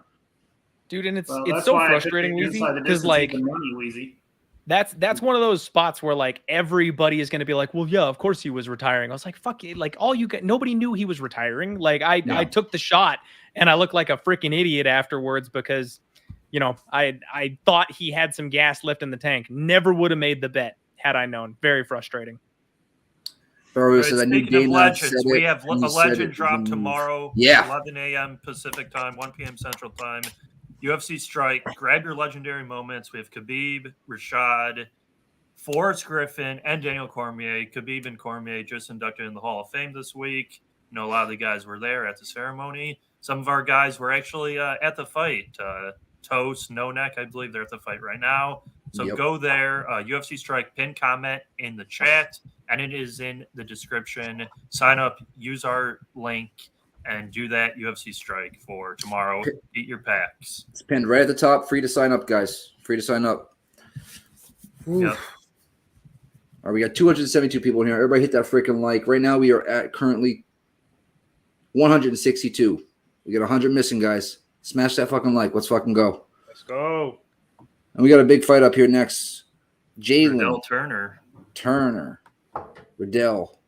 Dude, and it's so frustrating, Weezy, because like that's one of those spots where like everybody is going to be like, well, yeah, of course he was retiring. I was like, fuck it. Like nobody knew he was retiring. Like I took the shot and I looked like a freaking idiot afterwards because, I thought he had some gas left in the tank. Never would have made the bet had I known. Very frustrating. Barber says, Speaking of legends, we have a legend drop tomorrow, 11 a.m. Pacific time, 1 p.m. Central time. UFC Strike. Grab your legendary moments. We have Khabib, Rashad, Forrest Griffin, and Daniel Cormier. Khabib and Cormier just inducted in the Hall of Fame this week. A lot of the guys were there at the ceremony. Some of our guys were actually at the fight. Toast, No Neck, I believe they're at the fight right now. So go there. UFC Strike, pin comment in the chat, and it is in the description. Sign up, use our link, and do that UFC Strike for tomorrow. Eat your packs. It's pinned right at the top. Free to sign up, guys. Free to sign up. Yep. All right, we got 272 people in here. Everybody hit that freaking like. Right now we are at currently 162. We got 100 missing, guys. Smash that fucking like. Let's fucking go. Let's go. And we got a big fight up here next. Riddell Turner. Riddell.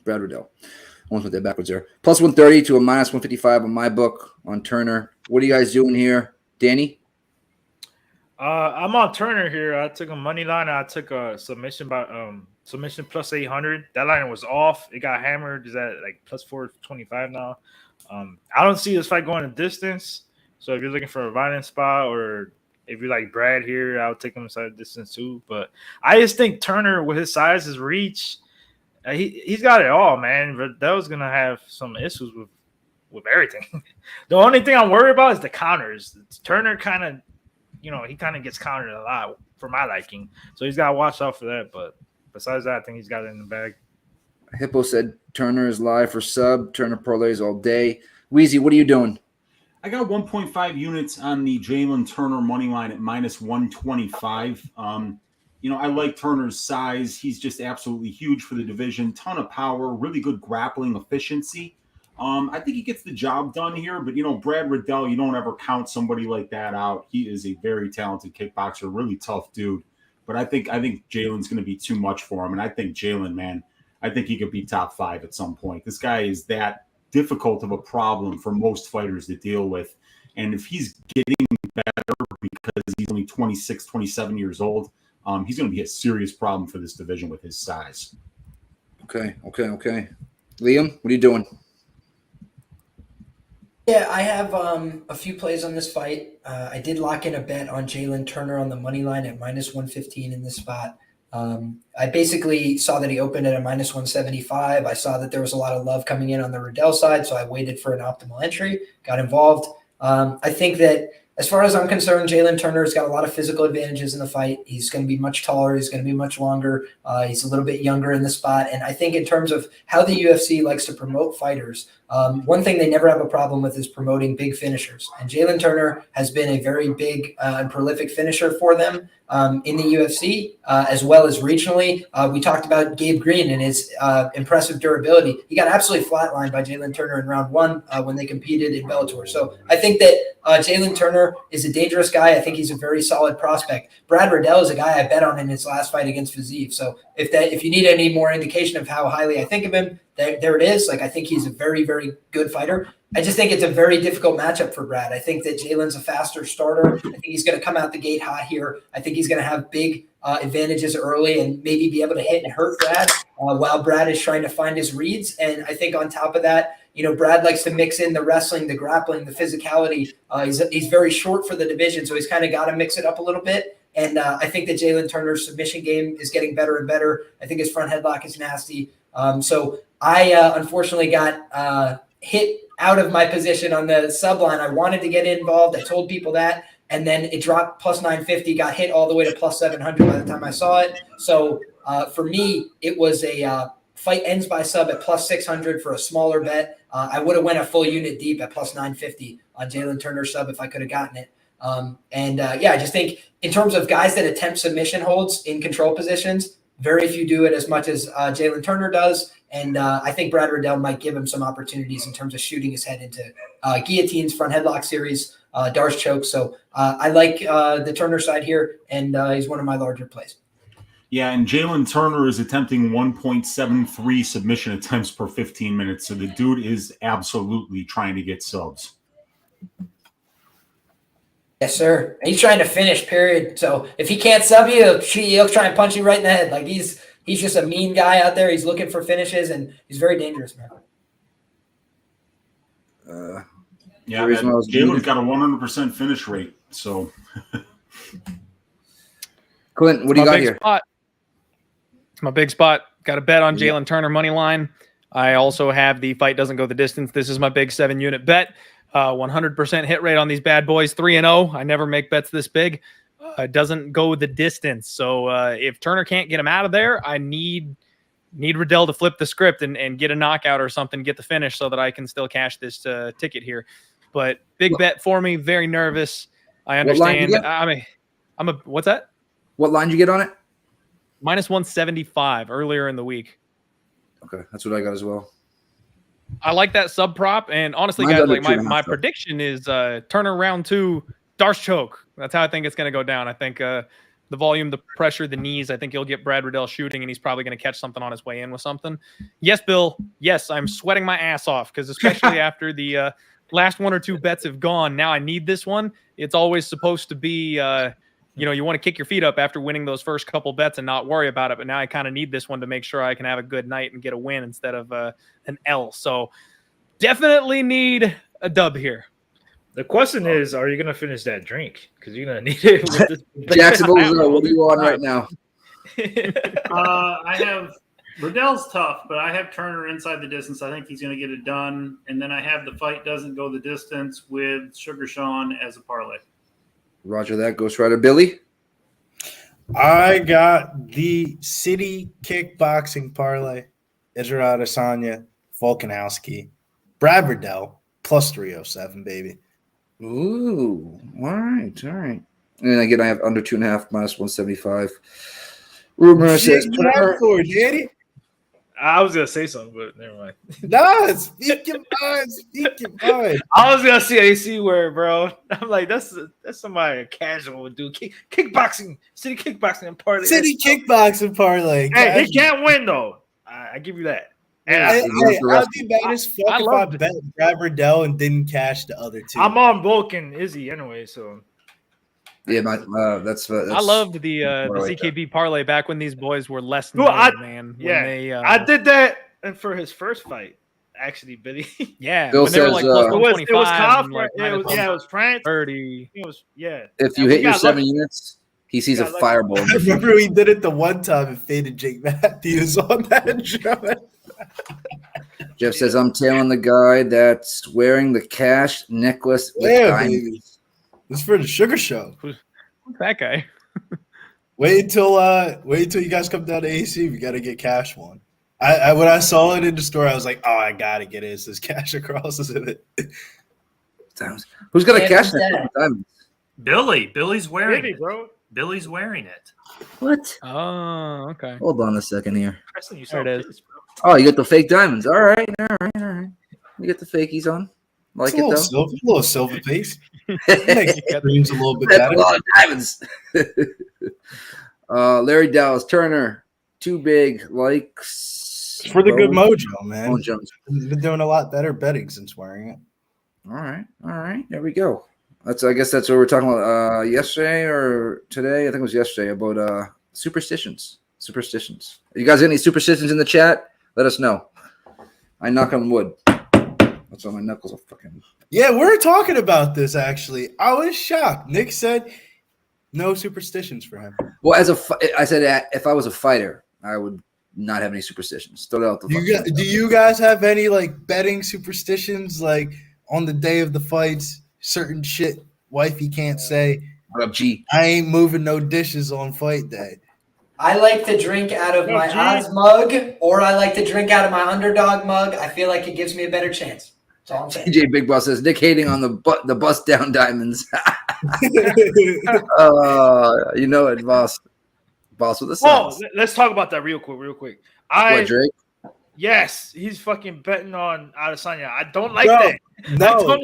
Brad Riddell. I almost went that backwards there. Plus 130 to a minus 155 on my book on Turner. What are you guys doing here? Danny? I'm on Turner here. I took a money line. I took a submission plus 800. That line was off. It got hammered. Is at like plus 425 now. I don't see this fight going a distance. So if you're looking for a violent spot, or if you like Brad here, I'll take him inside the distance too. But I just think Turner, with his size, his reach, he's got it all, man. But that was gonna have some issues with everything. The only thing I'm worried about is the counters. Turner kind of, he kind of gets countered a lot for my liking. So he's got to watch out for that. But besides that, I think he's got it in the bag. Hippo said Turner is live for sub. Turner parlays all day. Weezy, what are you doing? I got 1.5 units on the Jalen Turner money line at minus 125. I like Turner's size. He's just absolutely huge for the division. Ton of power, really good grappling efficiency. I think he gets the job done here, but Brad Riddell, you don't ever count somebody like that out. He is a very talented kickboxer, really tough dude. But I think Jalen's going to be too much for him, and I think Jalen, man, I think he could be top 5 at some point. This guy is that difficult of a problem for most fighters to deal with, and if he's getting better because he's only 26, 27 years old, he's going to be a serious problem for this division with his size. Okay. Liam, what are you doing? Yeah, I have a few plays on this fight. I did lock in a bet on Jalen Turner on the money line at minus 115 in this spot. I basically saw that he opened at a minus 175. I saw that there was a lot of love coming in on the Riddell side, so I waited for an optimal entry, got involved. I think that as far as I'm concerned, Jalen Turner's got a lot of physical advantages in the fight. He's going to be much taller. He's going to be much longer. He's a little bit younger in the spot. And I think in terms of how the UFC likes to promote fighters, one thing they never have a problem with is promoting big finishers. And Jalen Turner has been a very big and prolific finisher for them in the UFC, as well as regionally. We talked about Gabe Green and his impressive durability. He got absolutely flatlined by Jalen Turner in round 1 when they competed in Bellator. So I think that Jalen Turner is a dangerous guy. I think he's a very solid prospect. Brad Riddell is a guy I bet on in his last fight against Fiziev. So if you need any more indication of how highly I think of him, there it is. Like, I think he's a very, very good fighter. I just think it's a very difficult matchup for Brad. I think that Jalen's a faster starter. I think he's going to come out the gate hot here. I think he's going to have big advantages early and maybe be able to hit and hurt Brad while Brad is trying to find his reads. And I think on top of that, Brad likes to mix in the wrestling, the grappling, the physicality. He's very short for the division, so he's kind of got to mix it up a little bit. And I think that Jalen Turner's submission game is getting better and better. I think his front headlock is nasty. So I unfortunately got hit out of my position on the sub line. I wanted to get involved. I told people that. And then it dropped plus 950, got hit all the way to plus 700 by the time I saw it. So for me, it was a fight ends by sub at plus 600 for a smaller bet. I would have went a full unit deep at plus 950 on Jalen Turner sub if I could have gotten it. I just think in terms of guys that attempt submission holds in control positions, very few do it as much as Jalen Turner does. And I think Brad Riddell might give him some opportunities in terms of shooting his head into guillotines, front headlock series, Darce chokes. So I like the Turner side here, and he's one of my larger plays. Yeah, and Jalen Turner is attempting 1.73 submission attempts per 15 minutes. So the dude is absolutely trying to get subs. Yes, sir. He's trying to finish, period. So if he can't sub you, he'll try and punch you right in the head. Like he's just a mean guy out there. He's looking for finishes, and he's very dangerous, man. Jalen's got a 100% finish rate. So, Clint, what do you got here? It's my big spot. Got a bet on Jalen Turner money line. I also have the fight doesn't go the distance. This is my big 7-unit bet. 100% hit rate on these bad boys. 3-0. I never make bets this big. It doesn't go the distance. So if Turner can't get him out of there, I need Riddell to flip the script and get a knockout or something, get the finish so that I can still cash this ticket here. But big bet for me. Very nervous. I understand. What's that? What line did you get on it? Minus 175 earlier in the week. Okay, that's what I got as well. I like that sub prop, and honestly, guys, like my prediction is Turner round 2, Darce choke. That's how I think it's going to go down. I think the volume, the pressure, the knees. I think he'll get Brad Riddell shooting, and he's probably going to catch something on his way in with something. Yes, Bill. Yes, I'm sweating my ass off because especially after the last 1 or 2 bets have gone, now I need this one. It's always supposed to be. You want to kick your feet up after winning those first couple bets and not worry about it. But now I kind of need this one to make sure I can have a good night and get a win instead of an L. So definitely need a dub here. The question is, are you going to finish that drink? Because you're going to need it. With this Jacksonville, what are you on right now? I have Riddell's tough, but I have Turner inside the distance. I think he's going to get it done. And then I have the fight doesn't go the distance with Sugar Sean as a parlay. Roger that. Ghost Rider Billy. I got the City Kickboxing parlay. Israel Adesanya, Volkanovski, Brad Riddell, plus 307, baby. Ooh, all right. And then again, I have under 2.5, minus 175. Rumor says Turner. Daddy. I was gonna say something, but never mind. No, speak your mind. I was gonna say AC word, bro. I'm like, that's somebody casual would do. Kickboxing, City Kickboxing and parlay. City Kickboxing parlay. Hey, he can't win though. I give you that. I'd be mad as fuck if I bet Brad Riddell and didn't cash the other 2. I'm on Volkan Izzy anyway, so. Yeah, that's I loved the CKB parlay back when these boys were less known, man. Yeah, I did that for his first fight, actually, Billy. Yeah, Bill when they were like plus 125. It was confident. It was France. 30. It was If you hit your 7 units, he sees a fireball. I remember he did it the one time and faded Jake Matthews on that shot. Jeff says, I'm tailing the guy that's wearing the cash necklace with diamonds. This is for the Sugar Show. Who's that guy? Wait until you guys come down to AC. We got to get cash one. I when I saw it in the store, I was like, oh, I got to get it. It says cash across, isn't it? Who's got a cash necklace with diamonds? Billy's wearing it. Bro. Billy's wearing it. What? Oh, okay. Hold on a second here. There it is. Oh, you got the fake diamonds. All right. You get the fakeys on. Like it though. A little silver piece. Makes dreams a little bit better. A lot of diamonds. Larry Dallas Turner, too big, likes for the good mojo, man. Mojo. He's been doing a lot better betting since wearing it. All right. There we go. I guess that's what we were talking about yesterday or today. I think it was yesterday about superstitions. Superstitions. You guys got any superstitions in the chat? Let us know. I knock on wood. That's why my knuckles are fucking. Yeah, we're talking about this actually. I was shocked. Nick said no superstitions for him. Well, I said if I was a fighter, I would not have any superstitions. Throw it out the. Do you guys have any like betting superstitions? Like on the day of the fights, certain shit wifey can't say. What up, G? I ain't moving no dishes on fight day. I like to drink out of my odds mug, or I like to drink out of my underdog mug. I feel like it gives me a better chance. That's all I'm saying. TJ Big Boss says Nick hating on the bust down diamonds. You know it, boss. Boss with the sauce. Let's talk about that real quick. What, Drake? Yes, he's fucking betting on Adesanya. I don't like that. No,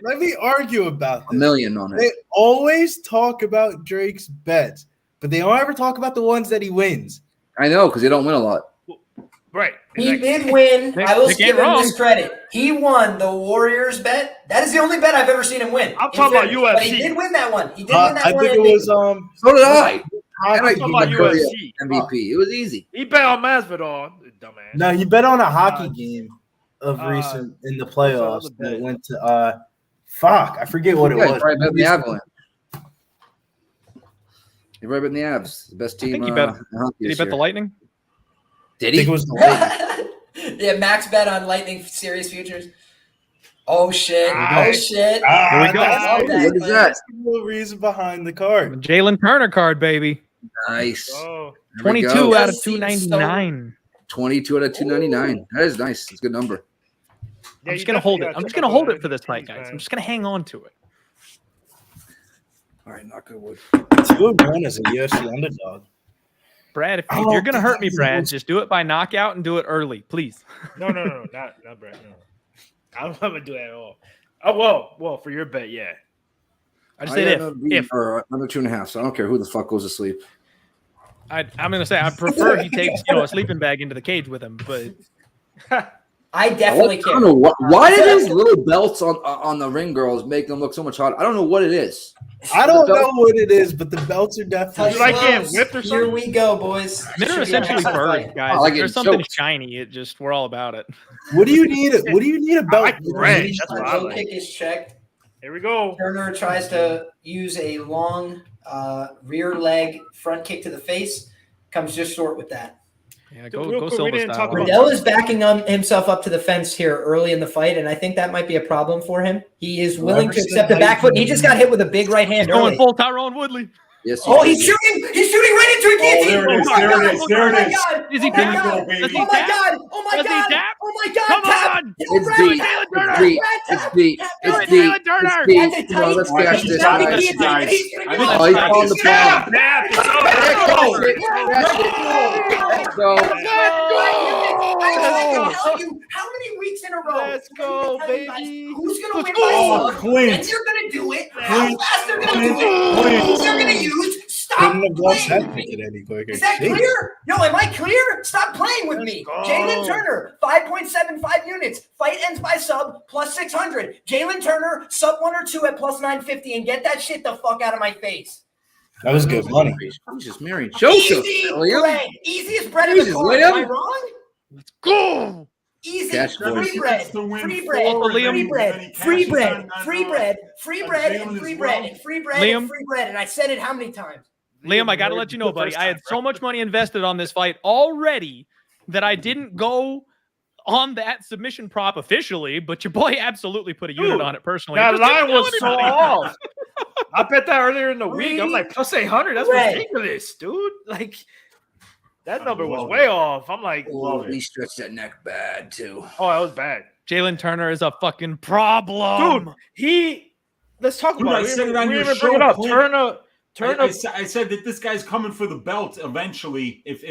let me argue about this. $1 million on it. They always talk about Drake's bets, but they don't ever talk about the ones that he wins. I know, because they don't win a lot. Right. He did win. I will give him this credit. He won the Warriors bet. That is the only bet I've ever seen him win. I'm talking about UFC. But he did win that one. He did win that one. I think it was So did I. I'm talking about UFC. MVP. It was easy. He bet on Masvidal, dumbass. No, he bet on a hockey game of recent in the playoffs that went to fuck. I forget what it was. Probably bet the Avalanche. He probably bet the Avs. The best team. I think he bet. Did he bet the Lightning? Did he? I think it was the Lightning. Yeah, Max bet on Lightning series futures. Oh shit! Oh shit! Here we go. What is that? No reason behind the card. Jalen Turner card, baby. Nice. Oh. 22 out of 299. 22 out of 299. That is nice. It's a good number. I'm just gonna hold it. I'm just gonna hold it for this fight, guys. I'm just gonna hang on to it. All right, knock on wood. 2-1 as a UFC underdog. Brad, if you're gonna hurt me, Brad, just do it by knockout and do it early, please. No, not Brad. No, I don't want to do that at all. Oh well, for your bet, yeah. I just said if or another 2.5. So I don't care who the fuck goes to sleep. I'm gonna say I prefer he takes a sleeping bag into the cage with him, but I definitely I don't know why do these little belts on the ring girls make them look so much hotter? I don't know what it is. I don't know what it is, but the belts are definitely. You like getting whipped or something? Here we go, boys. they're essentially birds, guys. like There's it something choked. shiny. We're all about it. What do you need? What do you need a belt? I like red. That's what I Low like. kick is checked. Here we go. Turner tries to use a long rear leg front kick to the face. Comes just short with that. Yeah, Real go quick, we Silva didn't style. talk about- Riddell is backing himself up to the fence here early in the fight, and I think that might be a problem for him. He is willing to accept the back foot, and he just got hit with a big right hand Going early. full Tyrone Woodley. Yes. Oh, he's shooting! He's shooting right into a guillotine! there it is, Oh my there God! it is, there it Oh my is. God! Is he Oh my tap? God! Does he Oh my tap? God! Oh my Does he God! tap? Oh my God! Come Tap! on! It's Brad, deep. tap! It's deep. It's deep. Do It's it, deep. Jalen Turner. It's deep. That's a Come on, let's tight- cash this. Tap the Guys. guillotine, and he's gonna go. Oh, he's on the Snap, palm. snap. It's Let's go. How many weeks in a row? Let's go, I'm gonna tell you guys baby. Who's gonna Let's win go. by sub? Clint. And you're gonna do it. How Clint. fast they're gonna do it? Clint. Who they're gonna use? Stop Couldn't have lost playing that with me. ticket any quicker. Is that Jeez. clear? Yo, am I clear? Stop playing with me. go. Jalen Turner, 5.75 units. Fight ends by sub, plus 600. Jalen Turner, sub 1 or 2 at plus 950, and get that shit the fuck out of my face. That was good money. Jesus, Mary. Joseph. Easy William. bread. Easiest bread in the Jesus, card. Am I William. wrong? Go! Easy. Cash boys. Free bread. To win Free bread. forward, Liam. Free bread. and he Free cashes bread. on that Free off. bread. Free bread. Jalen And free as bread. well. And free bread. Liam. And free bread. And I said it how many times? Liam, I got to let you know, buddy. I had so much money invested on this fight already that I didn't go on that submission prop officially, but your boy absolutely put a unit Dude, on it personally. That Just line didn't tell was so anybody. off. I bet that earlier in the week. I'm like plus 800. That's Red. ridiculous, dude. Like that number was love way it. off. I'm like, Oh, he stretched that neck bad too. oh, that was bad, Jalen Turner is a fucking problem. dude. Let's talk Dude, about I it. said it on We your didn't bring show, it up. Clint. Turner. I said that this guy's coming for the belt eventually. If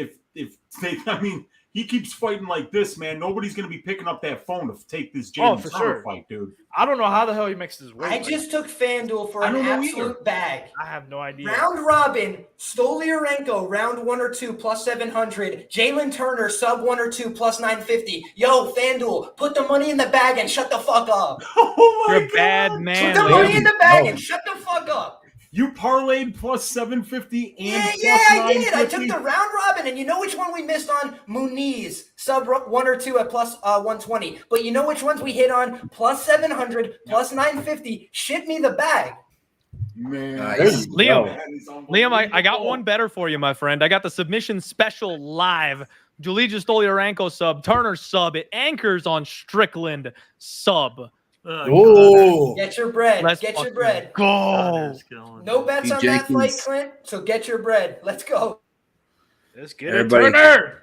they, I mean, he keeps fighting like this, man, nobody's going to be picking up that phone to take this Oh, Jalen for Turner sure. fight, dude. I don't know how the hell he makes this weight. I just took FanDuel for I an don't know absolute either. bag. I have no idea. Round robin, Stoliarenko, round 1 or 2, plus 700. Jalen Turner, sub 1 or 2, plus 950. Yo, FanDuel, put the money in the bag and shut the fuck up. Oh my You're a bad God. man. Put the money in the bag No. and shut the fuck up. You parlayed plus 750 and Yeah, plus I did. I 950? took the round robin, and you know which one we missed on? Muniz, sub 1 or 2 at plus 120. But you know which ones we hit on? Plus 700, plus 950. Ship me the bag. Man, Nice. Liam, that is Liam, I got unbelievable. one better for you, my friend. I got the submission special live. Julija Stoliarenko sub, Turner sub. It anchors on Strickland sub. Oh, Get your bread. Let's Get your fucking bread. go. No bets Pete on that fight, Jenkins. Clint. So get your bread. Let's go. Let's get Everybody- it, Turner.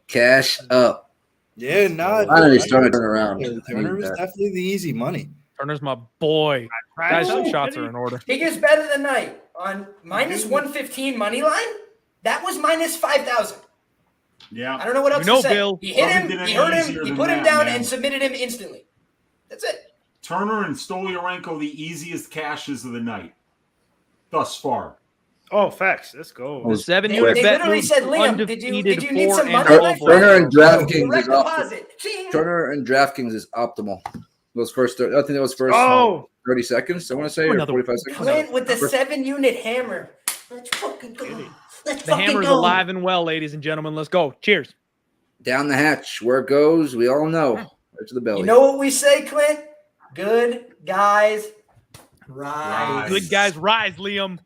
Cash up. yeah, no. Finally starting to turn around. Turner was definitely the easy money. Turner's my boy. Guys, some Oh, shots are in order. Biggest bet of the night on minus 115 money line. That was minus 5,000. Yeah. I don't know what else You know, to say. Bill. He hit Nothing him, did he any hurt him, easier he than put him that, down man. and submitted him instantly. That's it. Turner and Stoliarenko, the easiest cashes of the night thus far. Oh, facts. Let's go. Oh, The 7 They unit bet literally moves said, Liam, did you undefeated need some 4 money? and Like, 12. Turner and DraftKings direct is optimal. deposit. Ching. Turner and DraftKings is optimal. Those first, I think that was first Oh, 30 seconds. I want to say, or Another 45 seconds. Clint with the 7-unit hammer. Let's fucking go. Let's The fucking hammer's go. alive and well, ladies and gentlemen. Let's go. Cheers. Down the hatch, where it goes, we all know. Right to the belly. You know what we say, Clint? Good guys rise. Good guys rise, Liam.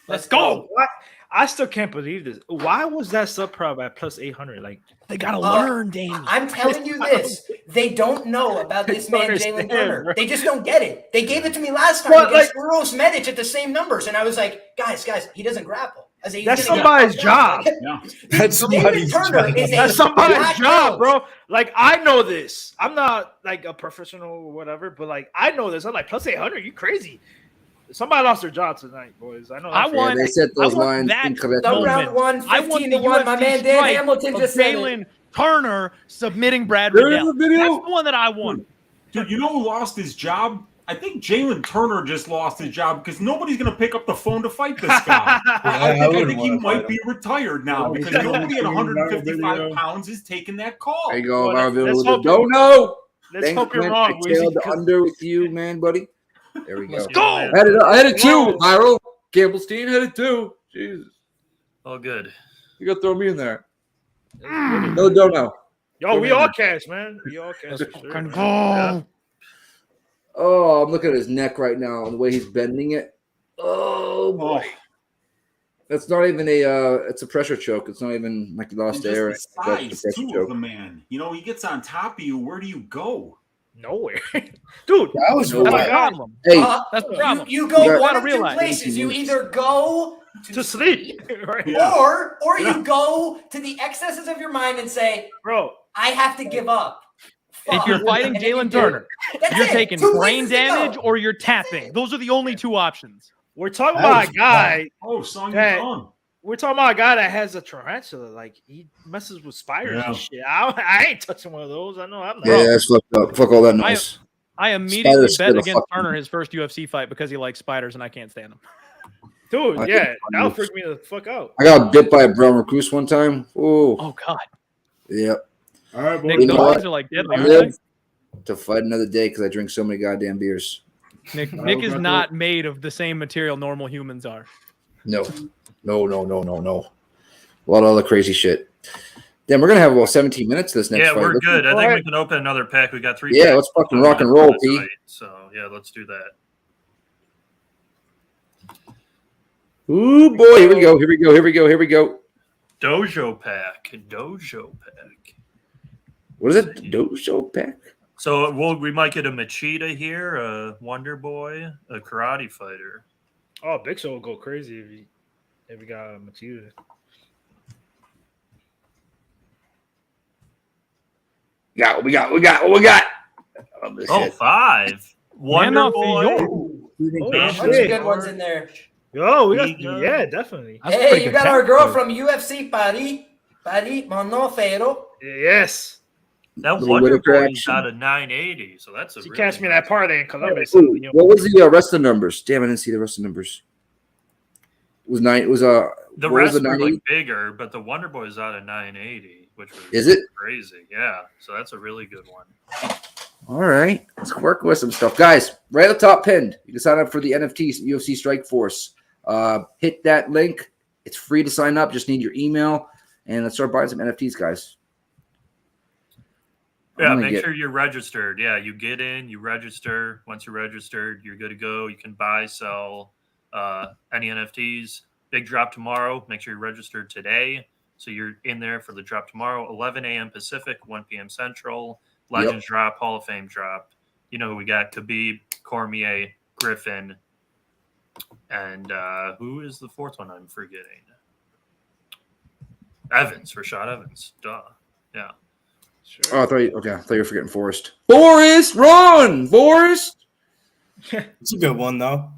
Let's go. what? I still can't believe this. Why was that sub prop at plus 800? Like, They got to Uh, learn, Damien. I'm telling you this. They don't know about this man, understand, Jalen Turner. bro. They just don't get it. They gave it to me last time What, against Uros Medic at the same numbers. And I was like, guys, he doesn't grapple. I said, he's that's gonna get somebody's fucked up. job. Yeah. That's Jalen somebody's Turner job. is a That's somebody's black job, belt. bro. Like, I know this. I'm not like a professional or whatever, but like, I know this. I'm like, plus 800. You crazy. Somebody lost their job tonight, boys. I know. I that. want- Yeah, they set those I want lines that incorrect. Some moment. round one, I want 15 the to 1. My UFC man Dan strike Hamilton of just said it. Jalen Turner submitting Brad There's Riddell. the video. That's the one that I want. Dude, you know who lost his job? I think Jalen Turner just lost his job because nobody's going to pick up the phone to fight this guy. I wouldn't think he wanna might fight be retired now Yeah, because yeah. nobody at Yeah. 155 Video. pounds is taking that call. There you go, Well, Marvin. let's With hope the don't know. Let's Thanks, hope you're Clint. wrong, I tailed Weezy, the 'cause- under with you, man, buddy. There we go. Let's go. I had it too, Whoa. Viral. Campbellstein had it too. Jesus. Oh, good. You got to throw me in there. Mm. No, don't know. Yo, we all cash, man. We all cash. Let's for sure, fucking man. go. Oh, I'm looking at his neck right now and the way he's bending it. Oh boy. That's not even it's a pressure choke. It's not even like he And lost just air. the That's size, a pressure too, of choke. the man. You know, he gets on top of you. Where do you go? Nowhere, dude. That was No That's way. the problem. Hey, That's the problem. You go You one gotta of two realize- places. You either go To sleep, right? Yeah. or Yeah. you go to the excesses of your mind and say, Bro. I have to give up. If you're Fuck. fighting And then you Jalen do it. Turner, That's you're it. taking Two brain places to go. damage or you're tapping. Those are the only two options. We're talking That about was a guy. Oh, song Hey. you gone. We're talking about a guy that has a tarantula. Like, he messes with spiders Yeah. and shit. I ain't touching one of those. I know I'm not. yeah, that's fucked up. Fuck all that noise. I immediately Spiders bet scared the against fuck out of Turner his first UFC fight because he likes spiders and I can't stand them. Dude, I yeah, think- that'll freak me the fuck out. I got bit by a brown recluse one time. Oh, Oh God, yep. All right, boys. Nick, You know those what? things are like deadly. I aren't live to fight another day because I drink so many goddamn beers. they? Nick I is got not made of the same material normal humans are. No. No. A lot of other crazy shit. Then we're gonna have about 17 minutes this next Yeah, fight. we're Let's- good. I Go think ahead. we can open another pack. We got 3 Yeah, packs. let's fucking rock and roll, P. Right, so, yeah, let's do that. Ooh boy, here we go. Dojo pack. Dojo pack. What is it? Dojo pack? So we might get a Machida here, a Wonder Boy, a karate fighter. Oh, Big Show will go crazy if he got Machida. We got. Oh, this Oh, shit. 5. Wonder Man, Boy. Oh, Bunch of shit. good ones in there. Yo, we got, Liga. yeah, definitely. That's Hey, pretty you good got our pack, girl dude. from UFC, Paris Monofero. Yes. That Little Wonder Whitaker Boy is action. out of 980, so that's a She really catch me nice that parlay in Columbus. Ooh, You know, what was the rest of the numbers? Damn, I didn't see the rest of the numbers. It was nine. It was The what was rest the were 980? like bigger, but the Wonder Boy is out of 980, which was Is it? crazy. Yeah, so that's a really good one. All right, let's work with some stuff, guys. Right at the top pinned, you can sign up for the NFT UFC Strike Force. Hit that link. It's free to sign up. Just need your email, and let's start buying some NFTs, guys. Yeah, make sure you're registered. Yeah, you get in, you register. Once you're registered, you're good to go. You can buy, sell any NFTs. Big drop tomorrow. Make sure you're registered today. So you're in there for the drop tomorrow, 11 a.m. Pacific, 1 p.m. Central. Legends drop, Hall of Fame drop. You know who we got? Khabib, Cormier, Griffin, and who is the fourth one I'm forgetting? Evans, Rashad Evans. Duh. Yeah. sure. Oh, I thought you were forgetting Forrest. Forrest, run, Forrest. It's a good one though.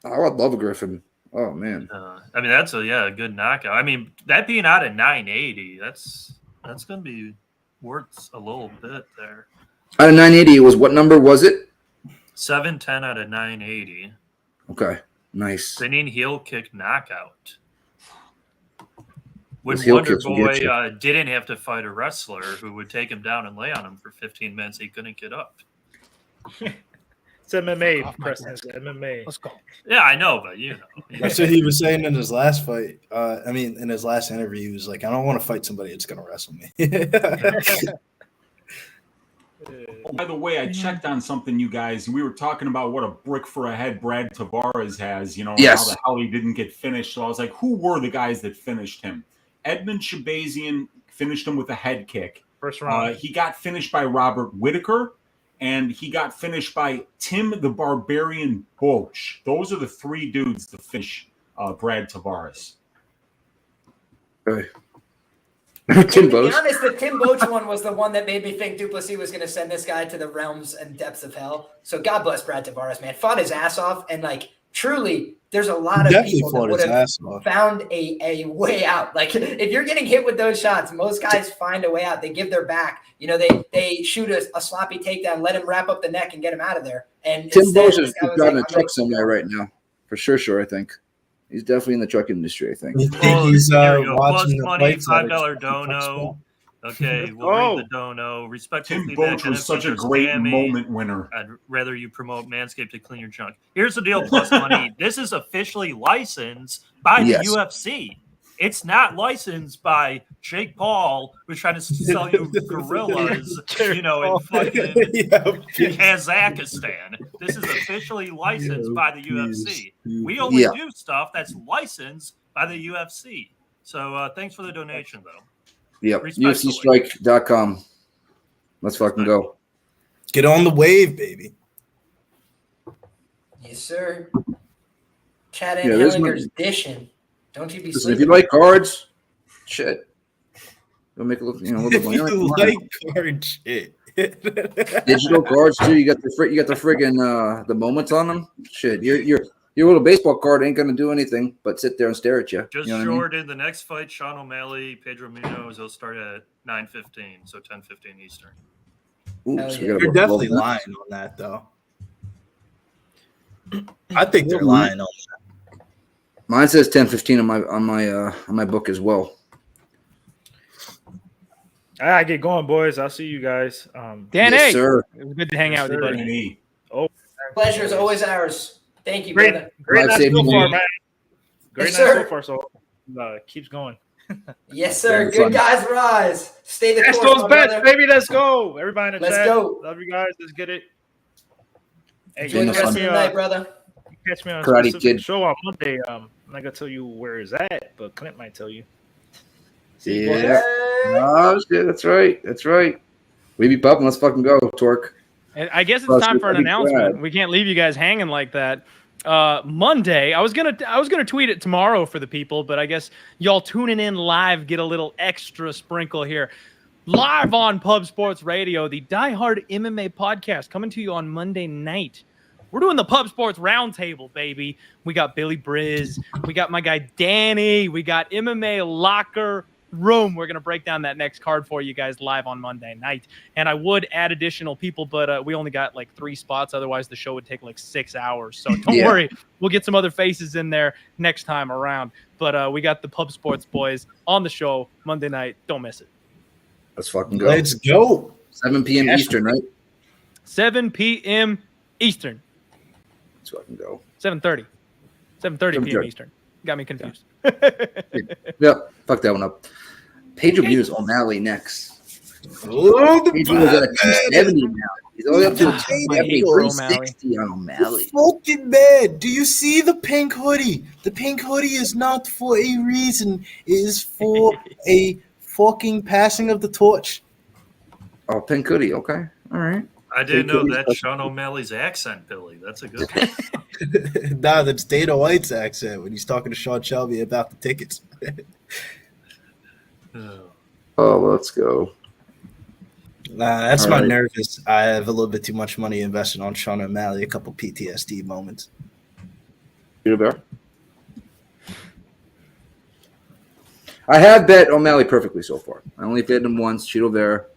Oh, I would love a Griffin. Oh man. I mean, that's a good knockout. I mean, that being out at 980, that's going to be worth a little bit there. Out of 980, was what number was it? 710 out of 980. Okay, nice. Spinning heel kick knockout. When Those heel Wonder kicks will get Boy didn't have to fight a wrestler who would take him down and lay on him for 15 minutes, he couldn't get up. It's MMA, Preston. It's MMA. Let's go. Yeah, I know, but you know. That's what he was saying in his last fight. In his last interview, he was like, "I don't want to fight somebody that's going to wrestle me." Oh, by the way, I checked on something, you guys. We were talking about what a brick for a head Brad Tavares has, and Yes. how the hell he didn't get finished. So I was like, who were the guys that finished him? Edmund Shabazian finished him with a head kick. First round. He got finished by Robert Whitaker, and he got finished by Tim the Barbarian Boach. Those are the three dudes to finish Brad Tavares. Okay. To Tim be Boach. honest, the Tim Boach one was the one that made me think Duplessis was going to send this guy to the realms and depths of hell. So God bless Brad Tavares, man. Fought his ass off, and like truly, there's a lot of Definitely people that fought would his have ass off. found a way out. Like if you're getting hit with those shots, most guys find a way out. They give their back. You know, they shoot a sloppy takedown, let him wrap up the neck and get him out of there. And Tim instead, Boach this is guy was driving like, a I'm truck gonna- somewhere right now. For sure, I think. He's definitely in the truck industry, I think. You think he's Here we go. Plus watching the money, fights at a $5 truck dono. spot? Okay, we'll Oh. read the dono. Respect Tim feedback, Boach was NFC such a just great scammy. moment winner. I'd rather you promote Manscaped to clean your junk. Here's the deal, Plus Money. This is officially licensed by the Yes. UFC. It's not licensed by Jake Paul, who's trying to sell you gorillas, you know, in fucking Kazakhstan. This is officially licensed by the UFC. We only Yeah. do stuff that's licensed by the UFC. So thanks for the donation, though. Yep. Respectfully. UFCstrike.com. Let's fucking go. Get on the wave, baby. Yes, sir. Chad Yeah, there's Hellinger's dishing. Don't you be Listen, if sleeping. you like cards, shit. It'll make it look, a little bit If more. you like card shit. Digital cards too. You got the friggin' the moments on them. Shit, your little baseball card ain't gonna do anything but sit there and stare at you. Just you know what I mean? short in the next fight, Sean O'Malley, Pedro Munoz, they'll start at 9:15, so 10:15 Eastern. Oops, Hell we yeah. gotta They're go definitely over that. lying on that, though. I think they're lying on that. Mine says 10:15 on my book as well. I gotta get going, boys. I'll see you guys. Dan, Yes, hey, sir. it was good to hang out with you, buddy. Me. Pleasure is always ours. Thank you, Great, brother. great Life night saving so far, me. man. Great Yes, night sir. so far. So keeps going. Yes, sir. Very Good fun. guys rise. Stay the Cash course, those my bets, brother. baby. Let's go. Everybody in the Let's chat. go. Love you guys. Let's get it. Hey, Enjoy the Daniel rest of Son. the night, brother. catch me on a Karate specific Kid. show on Monday. I'm not gonna tell you where it's at, but Clint might tell you. See you, boys. Yeah. Oh shit, that's right. That's right. We be popping. Let's fucking go, Torque. And I guess it's Plus, time for an that'd be announcement. glad. We can't leave you guys hanging like that. Monday, I was gonna tweet it tomorrow for the people, but I guess y'all tuning in live get a little extra sprinkle here. Live on Pub Sports Radio, the Die Hard MMA podcast coming to you on Monday night. We're doing the Pub Sports Roundtable, baby. We got Billy Briz, we got my guy Danny, we got MMA Locker room. We're going to break down that next card for you guys live on Monday night. And I would add additional people, but we only got like 3 spots. Otherwise, the show would take like 6 hours. So don't worry. We'll get some other faces in there next time around. But we got the Pub Sports boys on the show Monday night. Don't miss it. Let's fucking go. Let's go. 7 p.m. Eastern, right? 7 p.m. Eastern. Let's fucking go. 7:30. 7:30 p.m. Eastern. Got me confused. Yep. Fuck that one up. Pedro Muniz O'Malley next. Oh, the Pedro's at a 270 now. He's only up to a 360 on O'Malley. Fucking bad. Do you see the pink hoodie? The pink hoodie is not for a reason. It is for a fucking passing of the torch. Oh, pink hoodie. Okay. All right. I didn't know that's Sean O'Malley's accent, Billy. That's a good one. Nah, that's Dana White's accent when he's talking to Sean Shelby about the tickets. Oh, let's go. Nah, that's All my right. nervous. I have a little bit too much money invested on Sean O'Malley. A couple PTSD moments. Peter Bear. I have bet O'Malley perfectly so far. I only bet him once, Cheeto Bear.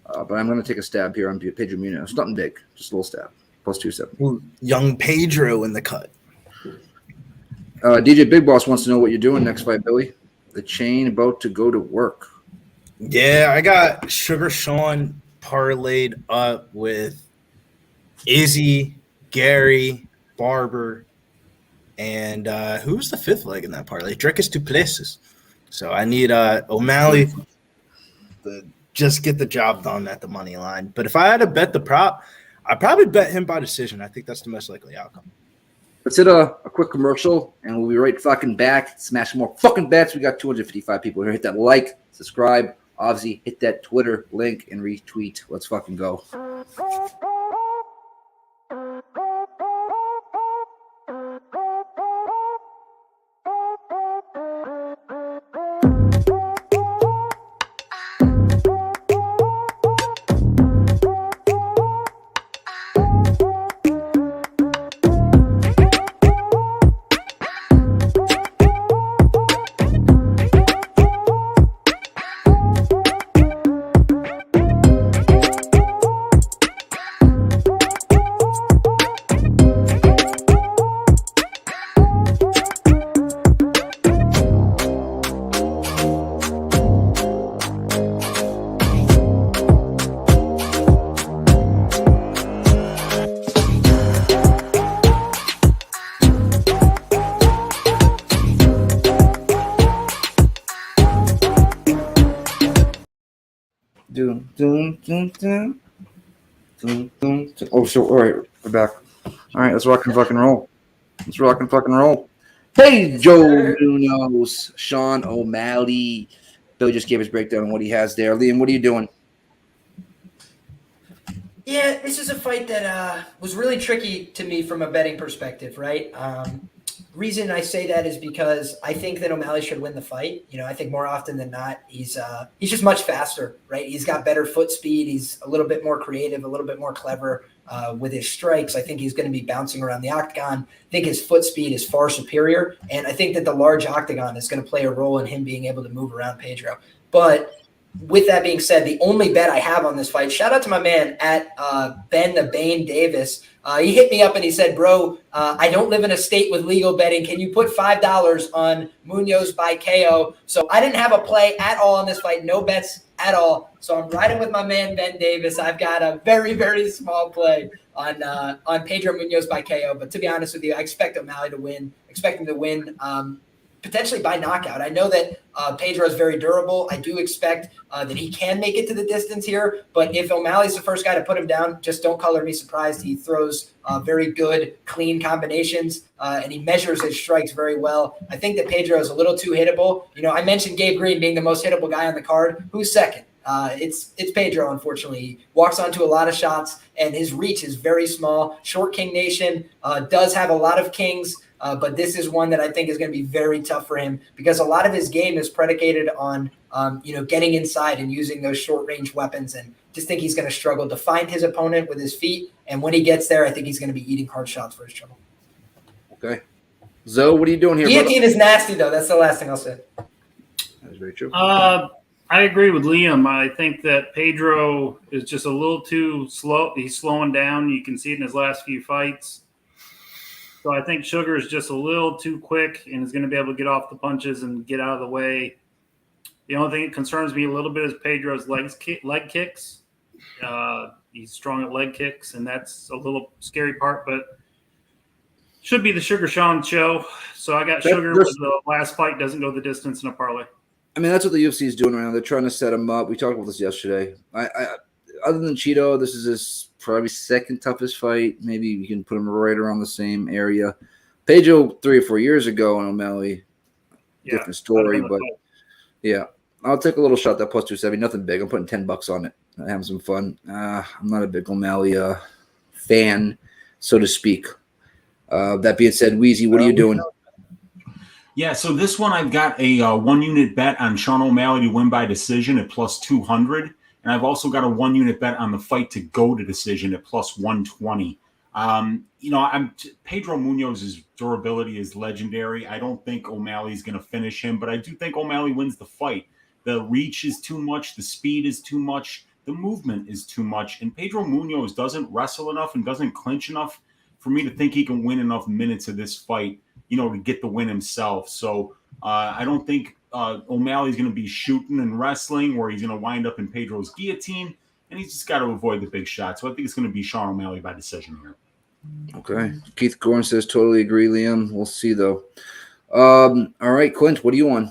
But I'm going to take a stab here on Pedro Muniz. Nothing big, just a little stab. Plus 270. Ooh, young Pedro in the cut. DJ Big Boss wants to know what you're doing next fight, Billy. The chain about to go to work. Yeah, I got Sugar Sean parlayed up with Izzy, Gary, Barber, and who's the 5th leg in that parlay? Drickus Duplessis. So I need O'Malley to just get the job done at the money line. But if I had to bet the prop, I'd probably bet him by decision. I think that's the most likely outcome. Let's hit a quick commercial, and we'll be right fucking back. Smash more fucking bets. We got 255 people here. Hit that like, subscribe. Obviously, hit that Twitter link and retweet. Let's fucking go. Oh, so all right, we're back. All right, let's rock and fucking roll. Let's rock and fucking roll. Hey, Joe Munoz, Sean O'Malley. Billy just gave his breakdown on what he has there. Liam, what are you doing? Yeah, this is a fight that was really tricky to me from a betting perspective, right? Reason I say that is because I think that O'Malley should win the fight. You know, I think more often than not, he's just much faster, right? He's got better foot speed. He's a little bit more creative, a little bit more clever with his strikes. I think he's going to be bouncing around the octagon. I think his foot speed is far superior, and I think that the large octagon is going to play a role in him being able to move around Pedro. But with that being said, the only bet I have on this fight, shout out to my man at Ben the Bane Davis. He hit me up and he said, bro, I don't live in a state with legal betting. Can you put $5 on Munhoz by KO? So I didn't have a play at all on this fight, no bets at all. So I'm riding with my man Ben Davis. I've got a very, very small play on Pedro Munhoz by KO. But to be honest with you, I expect O'Malley to win. Expect him to win potentially by knockout. I know that Pedro is very durable. I do expect that he can make it to the distance here. But if O'Malley's the first guy to put him down, just don't color me surprised. He throws very good, clean combinations, and he measures his strikes very well. I think that Pedro is a little too hittable. You know, I mentioned Gabe Green being the most hittable guy on the card. Who's second? It's Pedro, unfortunately. He walks onto a lot of shots, and his reach is very small. Short King Nation does have a lot of kings, but this is one that I think is going to be very tough for him because a lot of his game is predicated on, getting inside and using those short-range weapons, and just think he's going to struggle to find his opponent with his feet. And when he gets there, I think he's going to be eating hard shots for his trouble. Okay. Zoe, what are you doing here, Guillotine is nasty, though. That's the last thing I'll say. That's very true. I agree with Liam. I think that Pedro is just a little too slow. He's slowing down. You can see it in his last few fights. So I think Sugar is just a little too quick and is going to be able to get off the punches and get out of the way. The only thing that concerns me a little bit is Pedro's leg kicks. He's strong at leg kicks, and that's a little scary part, but should be the Sugar Sean show. So I got Sugar with the last fight doesn't go the distance in a parlay. I mean, that's what the UFC is doing right now. They're trying to set him up. We talked about this yesterday. Other than Cheeto, this is his probably second toughest fight. Maybe you can put him right around the same area. Pedro 3 or 4 years ago on O'Malley, different story. But yeah, I'll take a little shot that plus 270. Nothing big. I'm putting $10 on it. I'm having some fun. I'm not a big O'Malley fan, so to speak. That being said, Wheezy, what are you doing? Yeah, so this one I've got a 1-unit bet on Sean O'Malley to win by decision at plus 200. And I've also got a 1-unit bet on the fight to go to decision at plus 120. Pedro Munhoz's durability is legendary. I don't think O'Malley's going to finish him, but I do think O'Malley wins the fight. The reach is too much. The speed is too much. The movement is too much. And Pedro Munhoz doesn't wrestle enough and doesn't clinch enough for me to think he can win enough minutes of this fight, to get the win himself. So I don't think O'Malley's going to be shooting and wrestling where he's going to wind up in Pedro's guillotine, and he's just got to avoid the big shot. So I think it's going to be Sean O'Malley by decision here. Okay. Keith Gorn says totally agree, Liam. We'll see, though. All right, Clint, what do you want?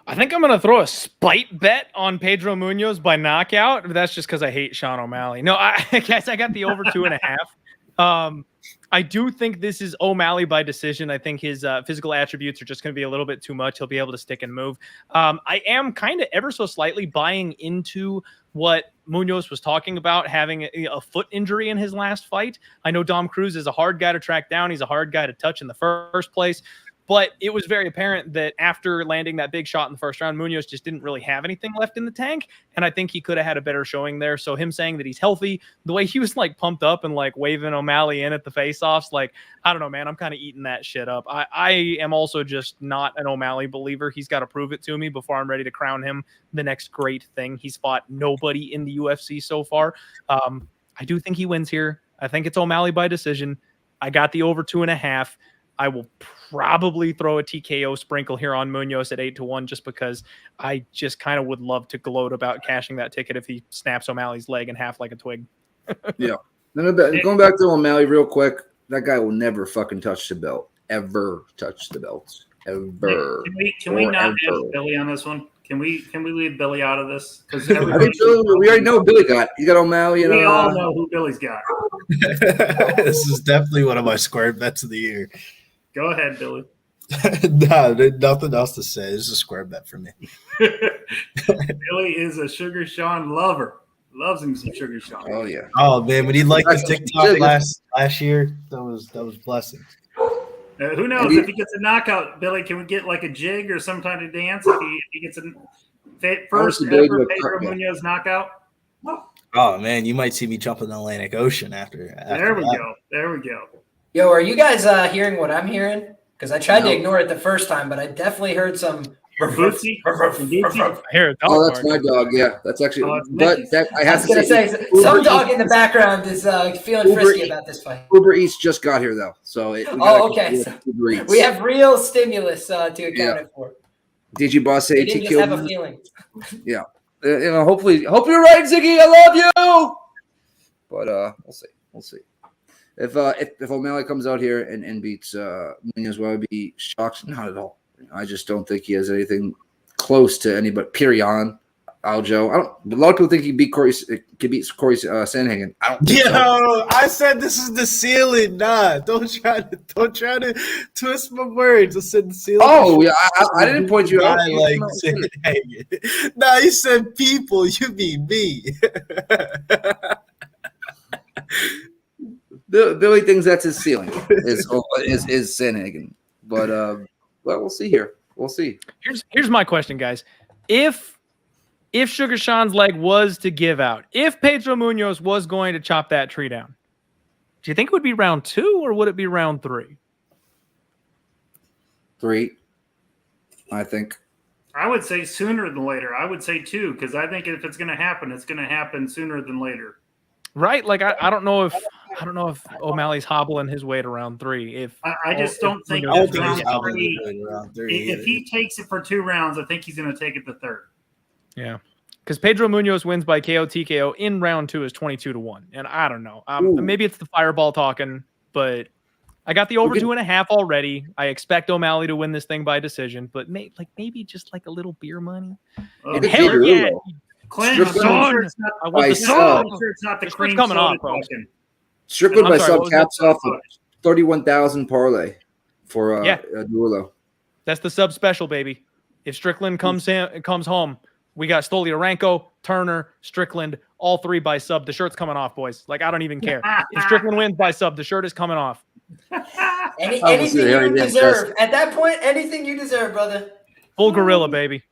I think I'm going to throw a spite bet on Pedro Munhoz by knockout. But that's just because I hate Sean O'Malley. No, I guess I got the over 2.5. I do think this is O'Malley by decision. I think his physical attributes are just going to be a little bit too much. He'll be able to stick and move. I am kind of ever so slightly buying into what Munhoz was talking about, having a foot injury in his last fight. I know Dom Cruz is a hard guy to track down. He's a hard guy to touch in the first place. But it was very apparent that after landing that big shot in the first round, Munhoz just didn't really have anything left in the tank. And I think he could have had a better showing there. So him saying that he's healthy, the way he was pumped up and waving O'Malley in at the face-offs, I don't know, man, I'm kind of eating that shit up. I am also just not an O'Malley believer. He's got to prove it to me before I'm ready to crown him the next great thing. He's fought nobody in the UFC so far. I do think he wins here. I think it's O'Malley by decision. I got the over 2.5. I will probably throw a TKO sprinkle here on Munhoz at 8-1 just because I just kind of would love to gloat about cashing that ticket if he snaps O'Malley's leg in half like a twig. Yeah. Going back to O'Malley real quick, that guy will never fucking touch the belt. Ever touch the belt. Ever. Can we not have Billy on this one? Can we leave Billy out of this? Because we already know Billy got. You got O'Malley. We all know who Billy's got. This is definitely one of my square bets of the year. Go ahead, Billy. No, there's nothing else to say. This is a square bet for me. Billy is a Sugar Sean lover. Loves him some Sugar Sean. Oh yeah. Oh man, when he liked the TikTok last year, that was blessing. Who knows if he gets a knockout, Billy? Can we get a jig or some kind of dance if he gets a first ever Pedro Munhoz knockout? Oh man, you might see me jump in the Atlantic Ocean after There we that. go. There we go. Yo, are you guys hearing what I'm hearing? Because I tried to ignore it the first time, but I definitely heard some. Bootsy? Here, oh, that's my dog. Yeah, that's actually. I have to say, some dog in the background is feeling frisky about this fight. Uber Eats just got here though, so. Okay. So we have real stimulus to account for. Did you boss say didn't just have a feeling? Yeah, hopefully, hope you're right, Ziggy. I love you. But we'll see. If O'Malley comes out here and beats Munhoz, will I be shocked? Not at all. I just don't think he has anything close to anybody. Pirion, Aljo. A lot of people think he beat Corey Sandhagen. I don't think so. I said this is the ceiling. Nah, don't try to twist my words. I said the ceiling. Oh yeah, I didn't point you out. Sandhagen. Nah, you said people. You mean me. Billy thinks that's his ceiling. Is Sandhagen, but we'll see here. We'll see. Here's my question, guys. If Sugar Sean's leg was to give out, if Pedro Munhoz was going to chop that tree down, do you think it would be round 2 or would it be round 3? 3, I think. I would say sooner than later. I would say 2 because I think if it's going to happen, it's going to happen sooner than later. Right? Like I don't know if O'Malley's hobbling his weight around 3. If I just don't think I don't that think he's round hobbling 3. his weight around 3 If he takes it for 2 rounds, I think he's going to take it the 3rd. Yeah. Because Pedro Munhoz wins by KO TKO in round 2 is 22-1. And I don't know. Maybe it's the fireball talking, but I got the over 2.5 already. I expect O'Malley to win this thing by decision, but maybe just like a little beer money. And hell yeah. Clint, I'm sure it's not, I want the sun. I'm sure it's not the cream coming soda off, bro. talking. Strickland by sorry, sub caps off of 31,000 parlay for Duelo. That's the sub special, baby. If Strickland comes home, we got Stoliarenko, Turner, Strickland, all 3 by sub. The shirt's coming off, boys. Like, I don't even care. If Strickland wins by sub, the shirt is coming off. Anything you deserve. At that point, anything you deserve, brother. Full gorilla, baby.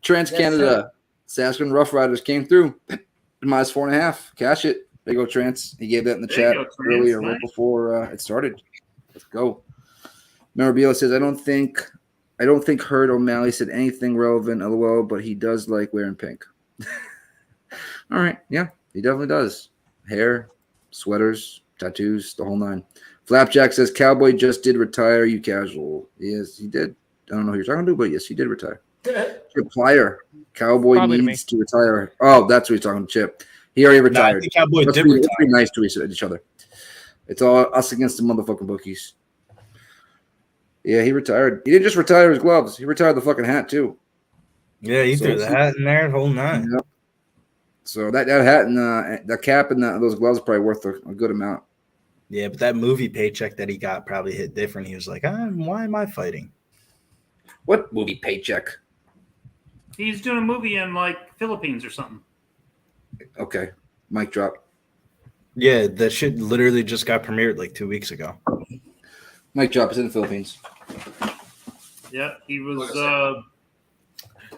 Trans-Canada. Saskin Rough Riders came through. Minus 4.5. Cash it. There you go, Trans. He gave that in the chat earlier, right before it started. Let's go. Memorabilia says, I don't think Heard O'Malley said anything relevant, LOL, but he does like wearing pink. All right. Yeah, he definitely does. Hair, sweaters, tattoos, the whole 9. Flapjack says, Cowboy just did retire, you casual. Yes, he did. I don't know who you're talking to, but yes, he did retire. Chip Flyer. Cowboy probably needs to retire. Oh, that's what he's talking to, Chip. He already retired. No, I think Cowboy did retire. Let's be nice to each other. It's all us against the motherfucking bookies. Yeah, he retired. He didn't just retire his gloves. He retired the fucking hat, too. Yeah, he threw the hat in there, the whole 9. Yep. So that hat and the cap and those gloves are probably worth a good amount. Yeah, but that movie paycheck that he got probably hit different. He was like, why am I fighting? What movie paycheck? He's doing a movie in, like, Philippines or something. Okay. Mic drop. Yeah, that shit literally just got premiered like 2 weeks ago. Mic drop is in the Philippines. Yeah, he was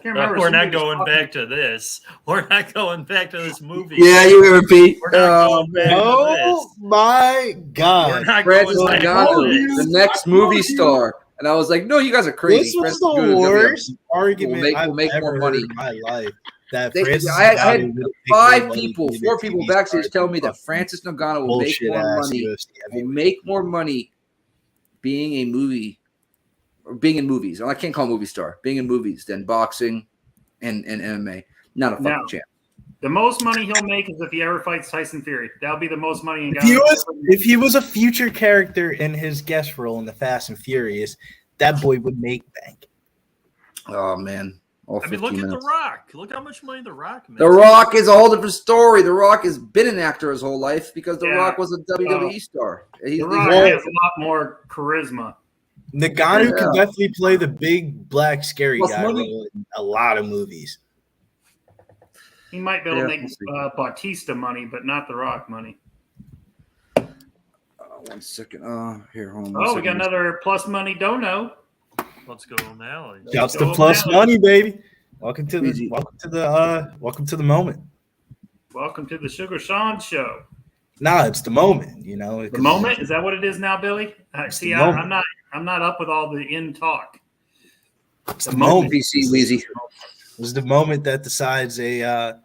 can't remember. We're not going back to this. We're not going back to this movie. Yeah, you hear Pete. We're not going back to this. My God. We're not Francis going back Ngannou, to this. the next movie star. And I was like, no, you guys are crazy. This was the worst argument I've make more money in my life. That I had 4 people backstage telling me that Francis Ngannou will make more money. Will make more money being a movie, or being in movies. I can't call movie star. Being in movies than boxing and MMA. Not a fucking chance. The most money he'll make is if he ever fights Tyson Fury. That'll be the most money. If he was a future character in his guest role in the Fast and Furious, that boy would make bank. Oh man. I mean, look at The Rock. Look how much money The Rock makes. The Rock is a whole different story. The Rock has been an actor his whole life because The Rock was a WWE star. The Rock has a lot more charisma. Ngannou can definitely play the big black scary guy role in a lot of movies. He might be able to make Bautista money, but not The Rock money. 1 second. Here, hold on. Oh, we got another plus money dono. Let's go now. Shouts to plus money, baby. Welcome to the moment. Welcome to the Sugar Sean show. Nah, it's the moment. You know, the moment is that what it is now, Billy? See, I'm not up with all the in talk. It's the moment. PC Weezy. It was the moment that decides a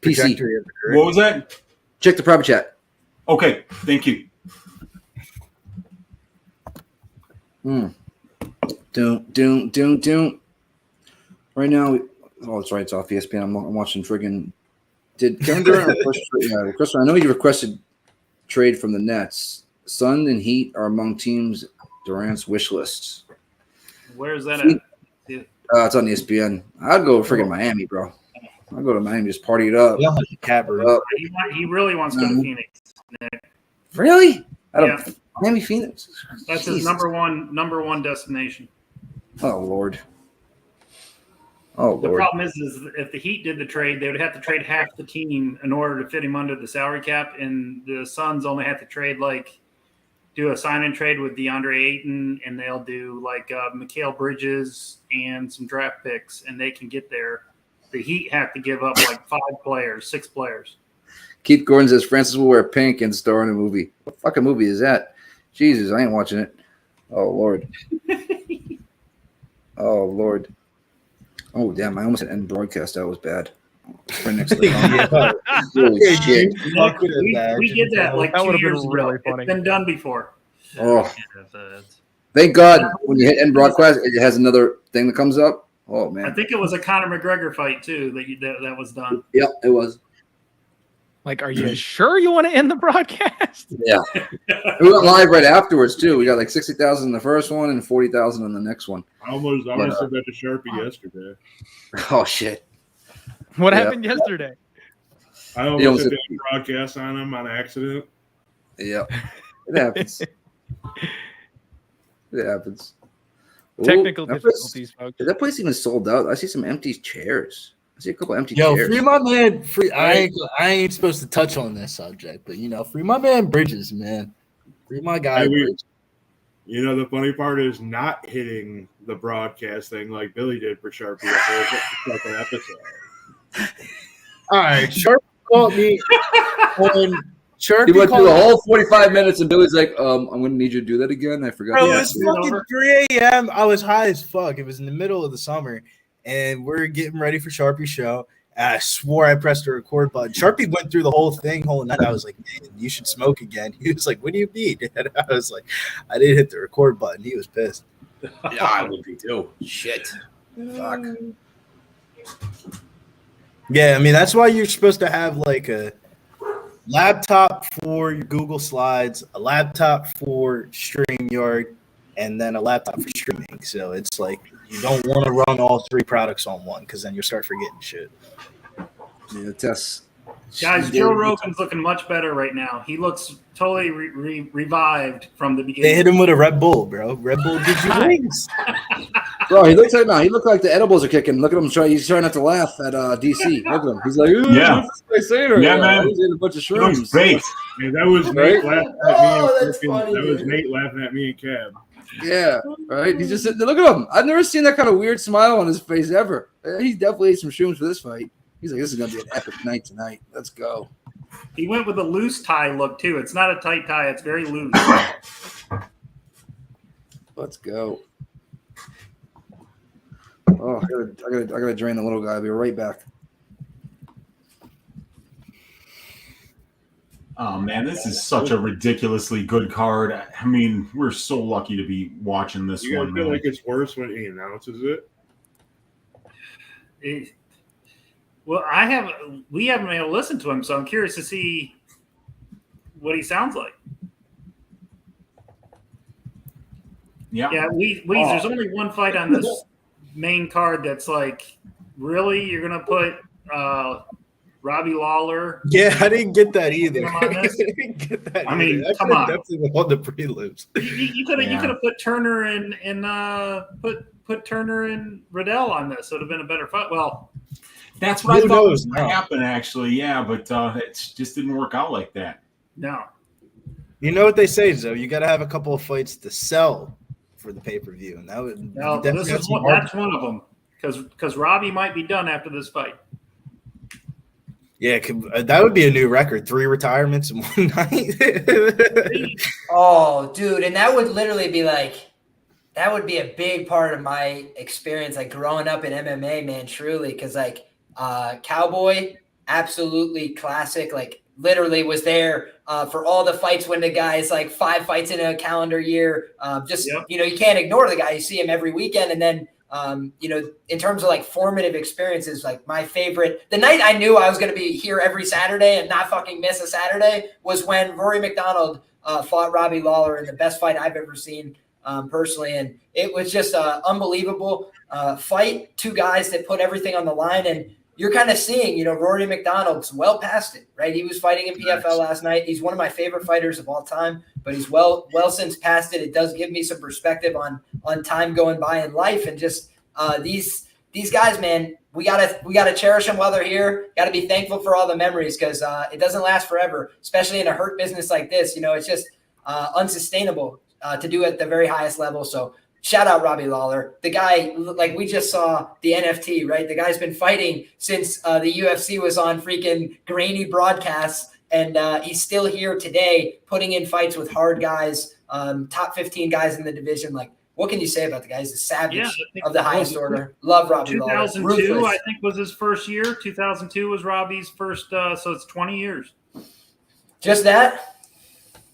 trajectory of the career. What was that? Check the private chat. Okay, thank you. Don't. Right now, it's right. It's off ESPN. I'm watching friggin'. Did Kevin Durant request? I know he requested trade from the Nets. Sun and Heat are among teams Durant's wish lists. Where's that at? It's on ESPN. I'd go friggin' Miami, bro. I'll go to Miami, just party it up. He really wants to go to Phoenix. Nick. Really? Miami, Phoenix. That's his number one destination. Oh Lord. The problem is if the Heat did the trade, they would have to trade half the team in order to fit him under the salary cap, and the Suns only have to do a sign-in trade with DeAndre Ayton, and they'll do Mikal Bridges and some draft picks, and they can get there. The Heat have to give up 6 players. Keith Gordon says Francis will wear pink and star in a movie. What fucking movie is that? Jesus, I ain't watching it. Oh Lord. Oh Lord. Oh damn! I almost had end broadcast. That was bad. Right next to the Holy shit! We did that like That 2 would've been years ago. really funny. It's been done before. Oh, Yeah, thank God! When you hit end broadcast, it has another thing that comes up. Oh man! I think it was a Conor McGregor fight too that was done. Yep, it was. Like, are you sure you want to end the broadcast? Yeah, we went live right afterwards too. We got like 60,000 in the first one and 40,000 in the next one. I almost said that to Sharpie yesterday. Oh shit! What happened yesterday? I almost did a broadcast on him on accident. Yeah, it happens. It happens. Technical Ooh, difficulties, folks. Is that place even sold out? I see some empty chairs. I see a couple empty Yo, chairs. free my man. I ain't supposed to touch on this subject, but free my man Bridges, man. Free my guy. Hey, Bridges. You know, the funny part is not hitting the broadcast thing like Billy did for Sharpie the second episode. All right, Sharpie called me when Sharpie He went called through the whole 45 minutes, and Billy's like, I'm going to need you to do that again. I forgot. Bro, to it ask was you." fucking 3 a.m. I was high as fuck. It was in the middle of the summer, and we're getting ready for Sharpie's show. I swore I pressed the record button. Sharpie went through the whole night. I was like, man, you should smoke again. He was like, what do you mean? And I was like, I didn't hit the record button. He was pissed. Yeah, I would be too. Shit. Fuck. Yeah, I mean, that's why you're supposed to have like a laptop for your Google Slides, a laptop for StreamYard, and then a laptop for streaming. So it's like you don't want to run all three products on one because then you'll start forgetting shit. Yeah, Tess. Guys, Joe Rogan's looking much better right now. He looks totally revived from the beginning. They hit him with a Red Bull, bro. Red Bull gives you wings. Bro, he looks like he looked like the edibles are kicking. Look at him he's trying not to laugh at DC. Look at him. He's like, Yeah. what's this guy saying right Yeah, now? man. He's eating a bunch of He looks shrooms. baked. Yeah, that was Nate laughing at me. Oh, and that's freaking- funny, that was dude. Nate laughing at me and Cab. Yeah, right. He's just sitting there. Look at him. I've never seen that kind of weird smile on his face ever. He definitely ate some shrooms for this fight. He's like, this is gonna be an epic night tonight. Let's go. He went with a loose tie look too. It's not a tight tie. It's very loose. Let's go. Oh, I gotta drain the little guy. I'll be right back. Oh man, this is such a ridiculously good card. I mean, we're so lucky to be watching this You guys one. feel Man. like it's worse when he announces it? Well, we haven't been able to listen to him, so I'm curious to see what he sounds like. Yeah. Yeah, there's only one fight on this main card that's like, really? You're gonna put Robbie Lawler? Yeah, I didn't get that either. Come on, I didn't get that I mean, either. come on. Definitely on the prelims. You could have put Turner and put Turner and Riddell on this. It would have been a better fight. Well, That's what I Who thought knows was going now? to happen, actually. Yeah, but it just didn't work out like that. no. You know what they say, Zoe? You got to have a couple of fights to sell for the pay-per-view, and that would No, definitely have that's some one of them. Because Robbie might be done after this fight. Yeah, that would be a new record. 3 retirements in one night. Oh, dude, and that would literally be like, that would be a big part of my experience, like growing up in MMA, man, truly. Because like Cowboy, absolutely classic. Like literally was there for all the fights when the guy's like 5 fights in a calendar year. You can't ignore the guy. You see him every weekend, and then. In terms of like formative experiences, like my favorite, the night I knew I was going to be here every Saturday and not fucking miss a Saturday was when Rory McDonald fought Robbie Lawler in the best fight I've ever seen personally. And it was just an unbelievable fight. 2 guys that put everything on the line. And you're kind of seeing, Rory McDonald's well past it, right? He was fighting in PFL last night. He's one of my favorite fighters of all time, but he's well since past it. It does give me some perspective on time going by in life, and just these guys, man, we gotta cherish them while they're here. Got to be thankful for all the memories, because it doesn't last forever, especially in a hurt business like this. It's just unsustainable to do at the very highest level. So shout out Robbie Lawler, the guy. Like we just saw the NFT, right? The guy's been fighting since the UFC was on freaking grainy broadcasts, and he's still here today, putting in fights with hard guys, top 15 guys in the division. Like, what can you say about the guy? He's a savage Yeah, I think- of the highest order. Love Robbie Lawler. 2002, Ruthless. I think, was his first year. 2002 was Robbie's first, so it's 20 years. Just that?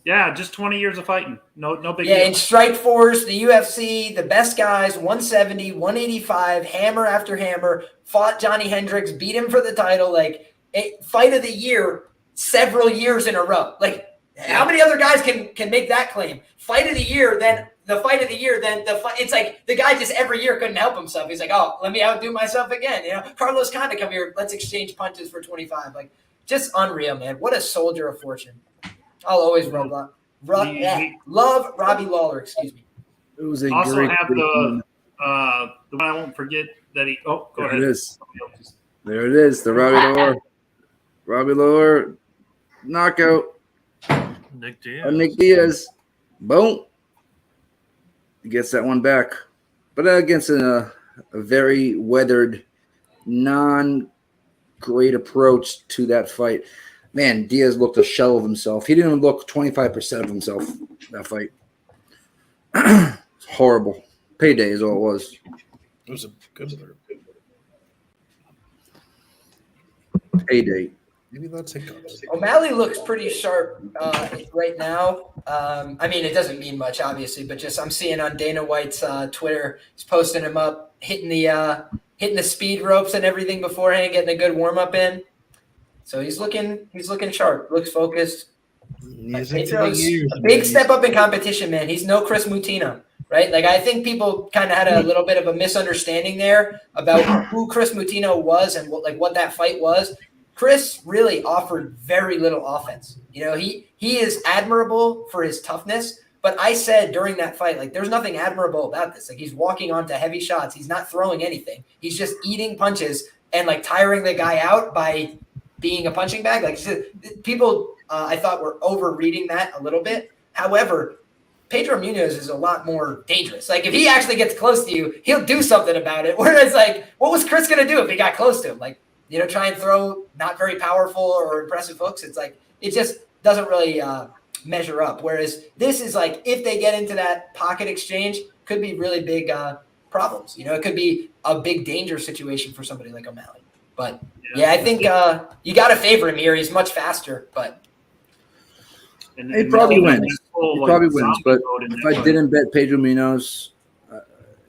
Yeah, just 20 years of fighting. No big Yeah, deal. in Strike Force, the UFC, the best guys, 170, 185, hammer after hammer, fought Johnny Hendricks, beat him for the title, like fight of the year several years in a row. Like, how many other guys can make that claim? Fight of the year, then the fight of the year, then the fight. It's like the guy just every year couldn't help himself. He's like, oh, let me outdo myself again. You know, Carlos Condit, come here, let's exchange punches for 25. Like, just unreal, man. What a soldier of fortune. I'll always love Robbie Lawler. Excuse me. It was a Also great. have the one I won't forget that he. Oh, go There ahead. it is. There it is. The Robbie Lawler knockout. Nick On Diaz. Nick Diaz. Boom. He gets that one back. But against a very weathered, non-great approach to that fight. Man, Diaz looked a shell of himself. He didn't even look 25% of himself that fight. It's horrible. Payday is all it was. It was a good one. Payday. Maybe that's hiccups. O'Malley looks pretty sharp right now. I mean, it doesn't mean much, obviously, but just I'm seeing on Dana White's Twitter, he's posting him up, hitting the speed ropes and everything beforehand, getting a good warm up in. So he's looking sharp, looks focused. Pedro's a big step up in competition, man. He's no Chris Mutino, right? Like, I think people kind of had a little bit of a misunderstanding there about who Chris Mutino was and what that fight was. Chris really offered very little offense. You know, he is admirable for his toughness, but I said during that fight, like, there's nothing admirable about this. Like, he's walking onto heavy shots. He's not throwing anything. He's just eating punches and, like, tiring the guy out by being a punching bag. Like, people, I thought, were overreading that a little bit. However, Pedro Munhoz is a lot more dangerous. Like, if he actually gets close to you, he'll do something about it. Whereas, like, what was Chris going to do if he got close to him? Like, you know, try and throw not very powerful or impressive hooks. It's like, it just doesn't really measure up. Whereas this is like, if they get into that pocket exchange, could be really big problems. You know, it could be a big danger situation for somebody like O'Malley. But yeah, I think you got to favor him here. He's much faster, but He probably wins. He probably wins. But if I didn't bet Pedro Munhoz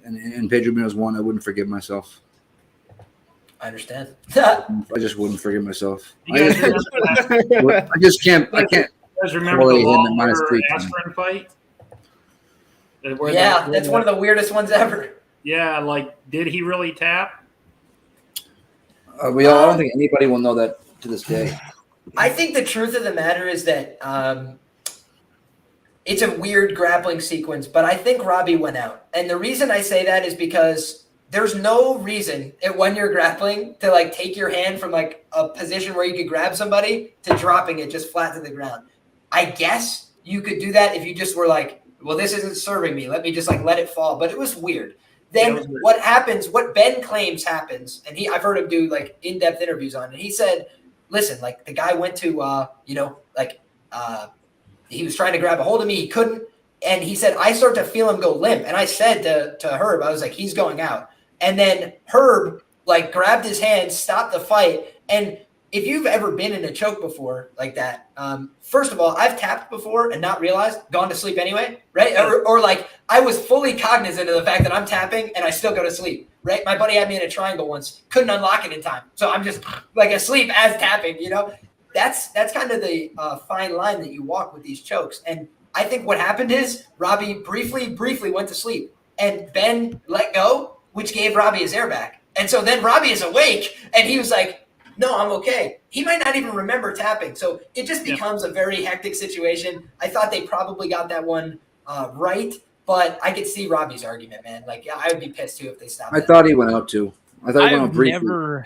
and Pedro Munhoz won, I wouldn't forgive myself. I understand. I just wouldn't forgive myself. You guys remember I just can't. I can't. You guys remember the Parlay him at minus Lawler 3. Aspirin fight? Yeah, that's one of the weirdest ones ever. Yeah, like, did he really tap? I don't think anybody will know that to this day. I think the truth of the matter is that it's a weird grappling sequence, but I think Robbie went out. And the reason I say that is because there's no reason when you're grappling to, like, take your hand from, like, a position where you could grab somebody to dropping it just flat to the ground. I guess you could do that if you just were like, well, this isn't serving me. Let me just, like, let it fall. But it was weird. Then what happens, what Ben claims happens, and I've heard him do, like, in-depth interviews on it. He said, listen, like, the guy went to, he was trying to grab a hold of me. He couldn't. And he said, I start to feel him go limp. And I said to Herb, I was like, he's going out. And then Herb, like, grabbed his hand, stopped the fight. And if you've ever been in a choke before like that, first of all, I've tapped before and not realized, gone to sleep anyway, right? Or like, I was fully cognizant of the fact that I'm tapping and I still go to sleep, right? My buddy had me in a triangle once, couldn't unlock it in time. So I'm just, like, asleep as tapping, you know? That's kind of the fine line that you walk with these chokes. And I think what happened is Robbie briefly went to sleep. And Ben let go, which gave Robbie his air back. And so then Robbie is awake, and he was like, no, I'm okay. He might not even remember tapping. So it just becomes a very hectic situation. I thought they probably got that one right, but I could see Robbie's argument, man. Like, I would be pissed, too, if they stopped. I thought he went out, too. I thought he went out briefly.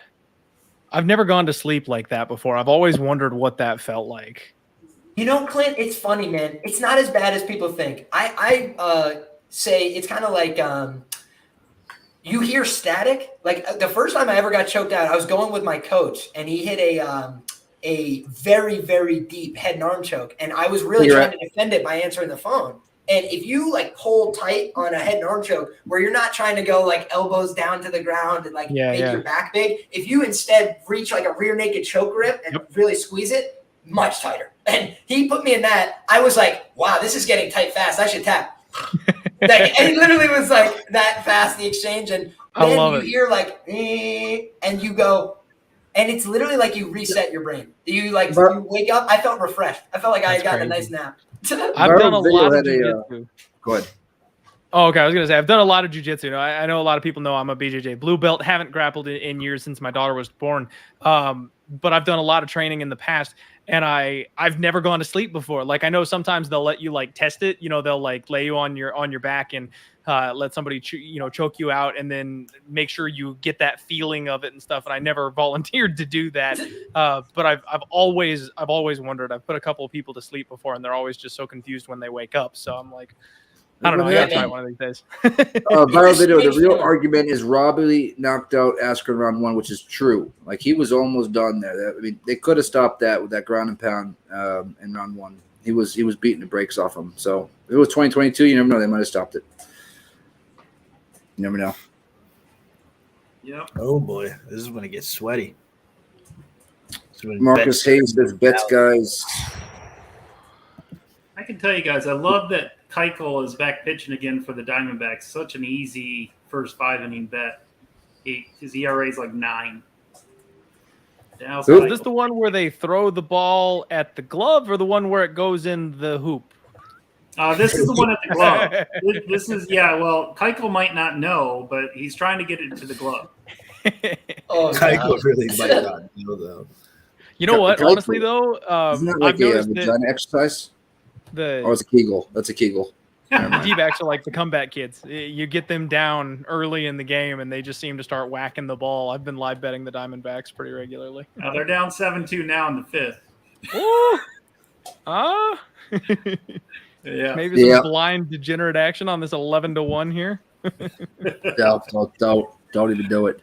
I've never gone to sleep like that before. I've always wondered what that felt like. You know, Clint, it's funny, man. It's not as bad as people think. I say it's kind of like you hear static. Like, the first time I ever got choked out, I was going with my coach, and he hit a very, very deep head and arm choke, and I was really trying to defend it by answering the phone. And if you like hold tight on a head and arm choke where you're not trying to go like elbows down to the ground and like make your back big, if you instead reach like a rear naked choke grip and really squeeze it, much tighter. And he put me in that. I was like, wow, this is getting tight fast. I should tap. Like, and it literally was like that fast, the exchange. And then you hear like, and you go, and it's literally like you reset your brain. You like you wake up. I felt refreshed. I felt like I had gotten a nice nap. I've done a lot of jiu-jitsu. Go ahead. Oh, okay. I was going to say, I've done a lot of jiu-jitsu. I know a lot of people know I'm a BJJ blue belt. Haven't grappled in years since my daughter was born. But I've done a lot of training in the past, and I've never gone to sleep before. Like, I know sometimes they'll let you like test it. You know, they'll like lay you on your back and let somebody choke you out, and then make sure you get that feeling of it and stuff. And I never volunteered to do that. But I've always wondered. I've put a couple of people to sleep before, and they're always just so confused when they wake up. So I'm like, I don't know. I gotta try it one of these days. Viral video. The real argument is Robbie knocked out Askren round 1, which is true. Like, he was almost done there. I mean, they could have stopped that with that ground and pound in round 1. He was beating the brakes off him. So if it was 2022, you never know. They might have stopped it. You never know. Yep. Oh boy, this is when it gets sweaty. Marcus Hayes does bets, guys. I can tell you guys, I love that Keuchel is back pitching again for the Diamondbacks. Such an easy first 5-inning bet. His ERA is like 9. Is this the one where they throw the ball at the glove, or the one where it goes in the hoop? This is the one at the glove. This is, well, Keuchel might not know, but he's trying to get it to the glove. Keuchel really might not know, though. You know what? Honestly, though, isn't that like I've noticed vagina exercise? It's a Kegel. That's a Kegel. The D-backs are like the comeback kids. You get them down early in the game, and they just seem to start whacking the ball. I've been live betting the Diamondbacks pretty regularly. They're down 7-2 now in the 5th. Yeah. Maybe some blind degenerate action on this 11-1 here. Don't even do it.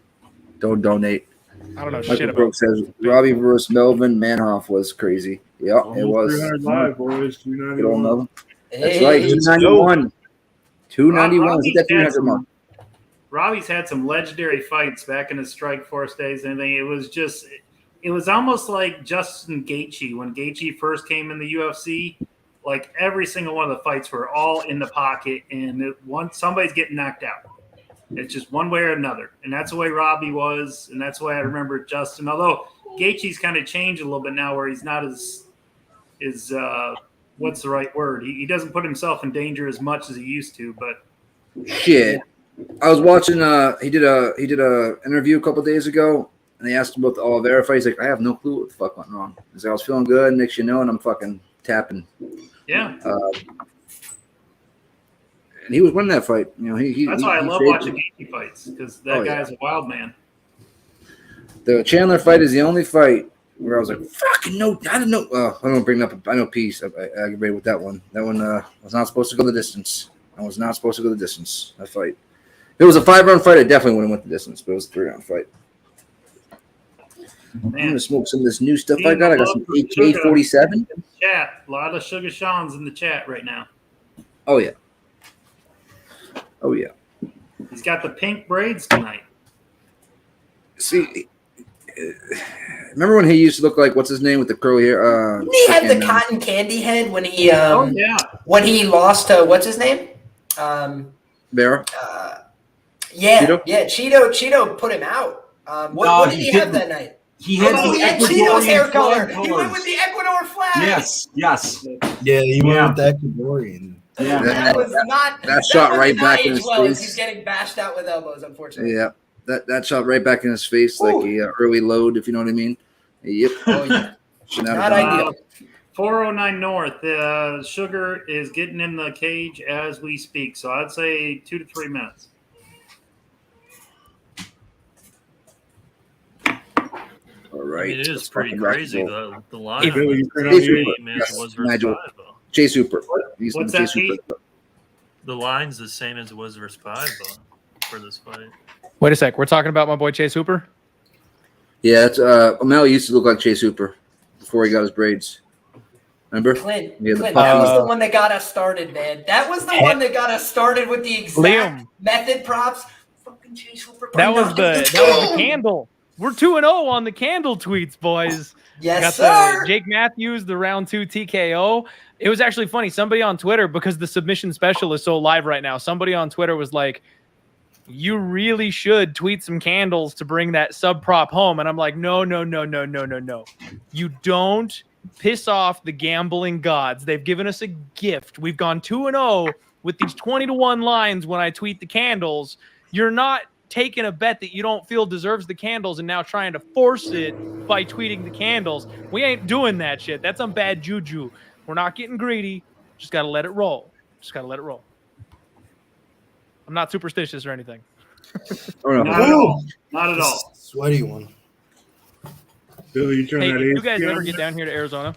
Don't donate. I don't know Michael shit Brooks says Robbie versus Melvin Manhoff was crazy. Yeah, it was. 300 live, boys. 291. That's right. 291. 291. Hit that 300 mark. Robbie's had some legendary fights back in his Strike Force days. And it was almost like Justin Gaethje when Gaethje first came in the UFC. Like, every single one of the fights were all in the pocket, and somebody's getting knocked out. It's just one way or another. And that's the way Robbie was, and that's the way I remember Justin. Although Gaethje's kind of changed a little bit now, where he's not as what's the right word? He doesn't put himself in danger as much as he used to. But shit, I was watching. He did a interview a couple days ago, and they asked him about the Oliveira fight. He's like, I have no clue what the fuck went wrong. He's like, I was feeling good, next you know, and I'm fucking tapping. Yeah. And he was winning that fight. You know, that's why I love watching Gaethje fights, because that guy's a wild man. The Chandler fight is the only fight where I was like, fucking no, I don't know. I don't bring up. I know peace. I aggravated with that one. That one was not supposed to go the distance. That fight. If it was a 5-round fight, I definitely wouldn't went the distance, but it was a 3-round fight. I'm gonna smoke some of this new stuff I got. I got some AK-47. Chat. A lot of Sugar Sean's in the chat right now. Oh yeah. He's got the pink braids tonight. See, remember when he used to look like what's his name with the curly hair? He had the cotton candy head when he when he lost to what's his name? Vera. Cheeto put him out. What did he have that night? He had Cheeto's hair color. He went with the Ecuador flag. Yes. Yeah, he went with the Ecuadorian. Yeah, that was not. That shot right back in his face. He's getting bashed out with elbows, unfortunately. Yeah, that shot right back in his face, like a early load, if you know what I mean. Yep. Oh yeah. Not ideal. 409 North. Sugar is getting in the cage as we speak, so I'd say 2 to 3 minutes. All right. It is pretty crazy. The line was versus 5, though. Chase Hooper. What's that, Pete? The line's the same as it was versus 5, though, for this fight. Wait a sec. We're talking about my boy Chase Hooper? Yeah, it's O'Malley used to look like Chase Hooper before he got his braids. Remember? Clint, Yeah, that was the one that got us started, man. That was the one that got us started with the exact Liam. method props. Fucking Chase Hooper. That was the candle. We're 2-0 on the candle tweets, boys. Yes, Got sir. the Jake Matthews, the round 2 TKO. It was actually funny. Somebody on Twitter, because the submission special is so live right now, somebody on Twitter was like, you really should tweet some candles to bring that sub prop home. And I'm like, no. You don't piss off the gambling gods. They've given us a gift. We've gone 2-0 with these 20-1 lines when I tweet the candles. You're not taking a bet that you don't feel deserves the candles and now trying to force it by tweeting the candles. We ain't doing that shit. That's some bad juju. We're not getting greedy. Just got to let it roll. I'm not superstitious or anything. Not at all. Sweaty one. Billy, you turn Hey, that if you AC guys ever on get there? down here to Arizona,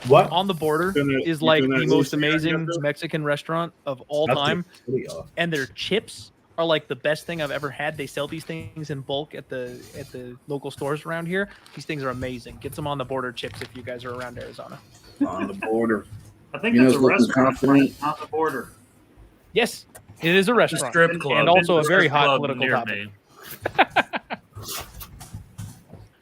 What? On the Border is You like turn that the most AC on amazing there? Mexican restaurant of all time. And their chips are like the best thing I've ever had. They sell these things in bulk at the local stores around here. These things are amazing. Get some On the Border chips if you guys are around Arizona. On the Border. I think You know, that's a looking restaurant confident. on the border. Yes, it is a restaurant. Strip club. And also a very Strip hot club political near topic. me.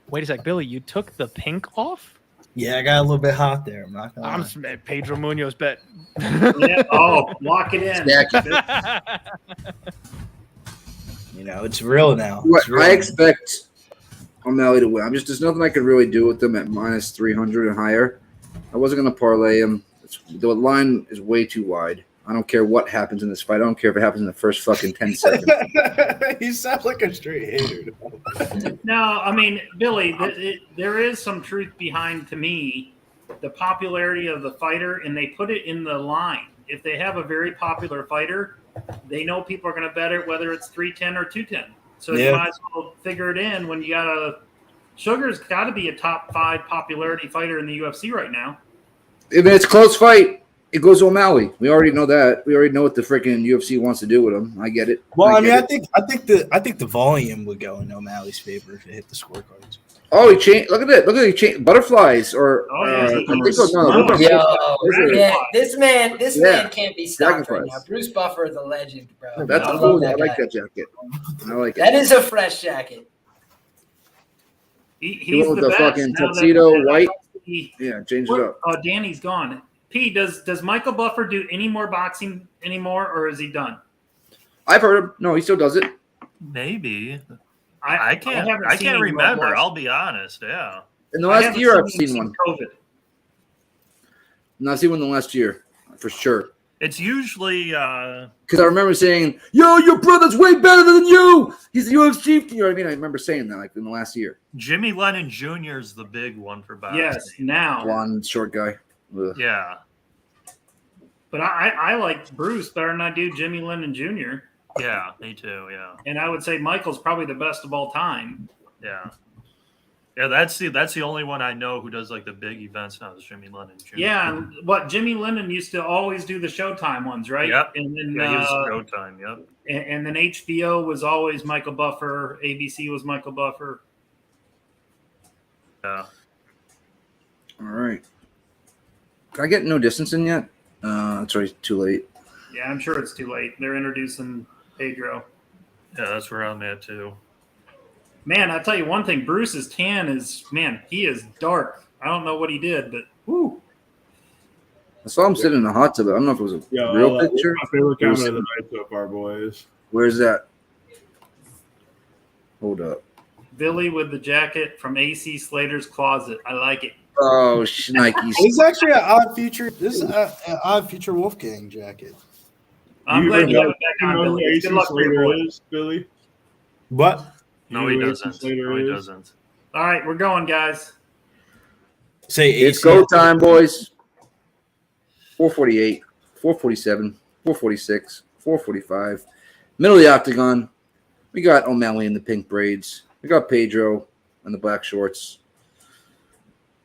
Wait a sec, Billy, you took the pink off? Yeah, I got a little bit hot there. I'm not gonna lie. Pedro Munhoz bet. Yeah. Oh, lock it in. You know, it's real now. What It's real. I expect O'Malley to win. There's nothing I can really do with them at minus 300 and higher. I wasn't going to parlay him. The line is way too wide. I don't care what happens in this fight. I don't care if it happens in the first fucking 10 seconds. You sound like a straight hater. No, I mean, Billy, there is some truth behind, to me, the popularity of the fighter, and they put it in the line. If they have a very popular fighter, they know people are going to bet it, whether it's 310 or 210. So you might as well figure it in when you got a Sugar's got to be a top 5 popularity fighter in the UFC right now. If it's a close fight, it goes to O'Malley. We already know that. We already know what the freaking UFC wants to do with him. I get it. Well, I think the volume would go in O'Malley's favor if it hit the scorecards. Oh, he changed. Look at that. Look at he changed butterflies or this man can't be stopped right now. Bruce Buffer, the legend, bro. That's cool. I like that jacket. I like it. That is a fresh jacket. He's with the the fucking best. tuxedo white. Yeah, change it up. Oh, Danny's gone. P, does Michael Buffer do any more boxing anymore, or is he done? I've heard him. No, he still does it. Maybe. I can't remember. I'll be honest. Yeah. In the last year, I've seen one. COVID. No, I've seen one in the last year for sure. It's usually because I remember saying, "Yo, your brother's way better than you. He's the UFC." You know what I mean? I remember saying that like in the last year. Jimmy Lennon Jr. is the big one for boxing. Yes, now blonde, short guy. Ugh. Yeah. But I like Bruce better than I do Jimmy Lennon Jr. Yeah, me too. Yeah. And I would say Michael's probably the best of all time. Yeah. Yeah, that's the only one I know who does like the big events now is Jimmy Lennon Jr. Yeah, and what Jimmy Lennon used to always do the Showtime ones, right? Yep. And then he was Showtime. Yep. And then HBO was always Michael Buffer. ABC was Michael Buffer. Yeah. All right. Can I get no distance in yet? It's already too late. Yeah, I'm sure it's too late. They're introducing Pedro. Yeah, that's where I'm at too. Man, I'll tell you one thing. Bruce's tan is, he is dark. I don't know what he did, but whoo. I saw him sitting in a hot tub. I don't know if it was a real picture. My favorite comment of the night so far, boys. Where's that? Hold up. Billy with the jacket from AC Slater's closet. I like it. Oh, Nikes. It's actually an odd future. This is an odd future Wolfgang jacket. I'm glad you have it back on, Billy. Good luck for your boy. Billy. What? No, he doesn't. No, he doesn't. All right, we're going, guys. Say it's go time, boys. 448, 447, 446, 445. Middle of the octagon. We got O'Malley in the pink braids. We got Pedro in the black shorts.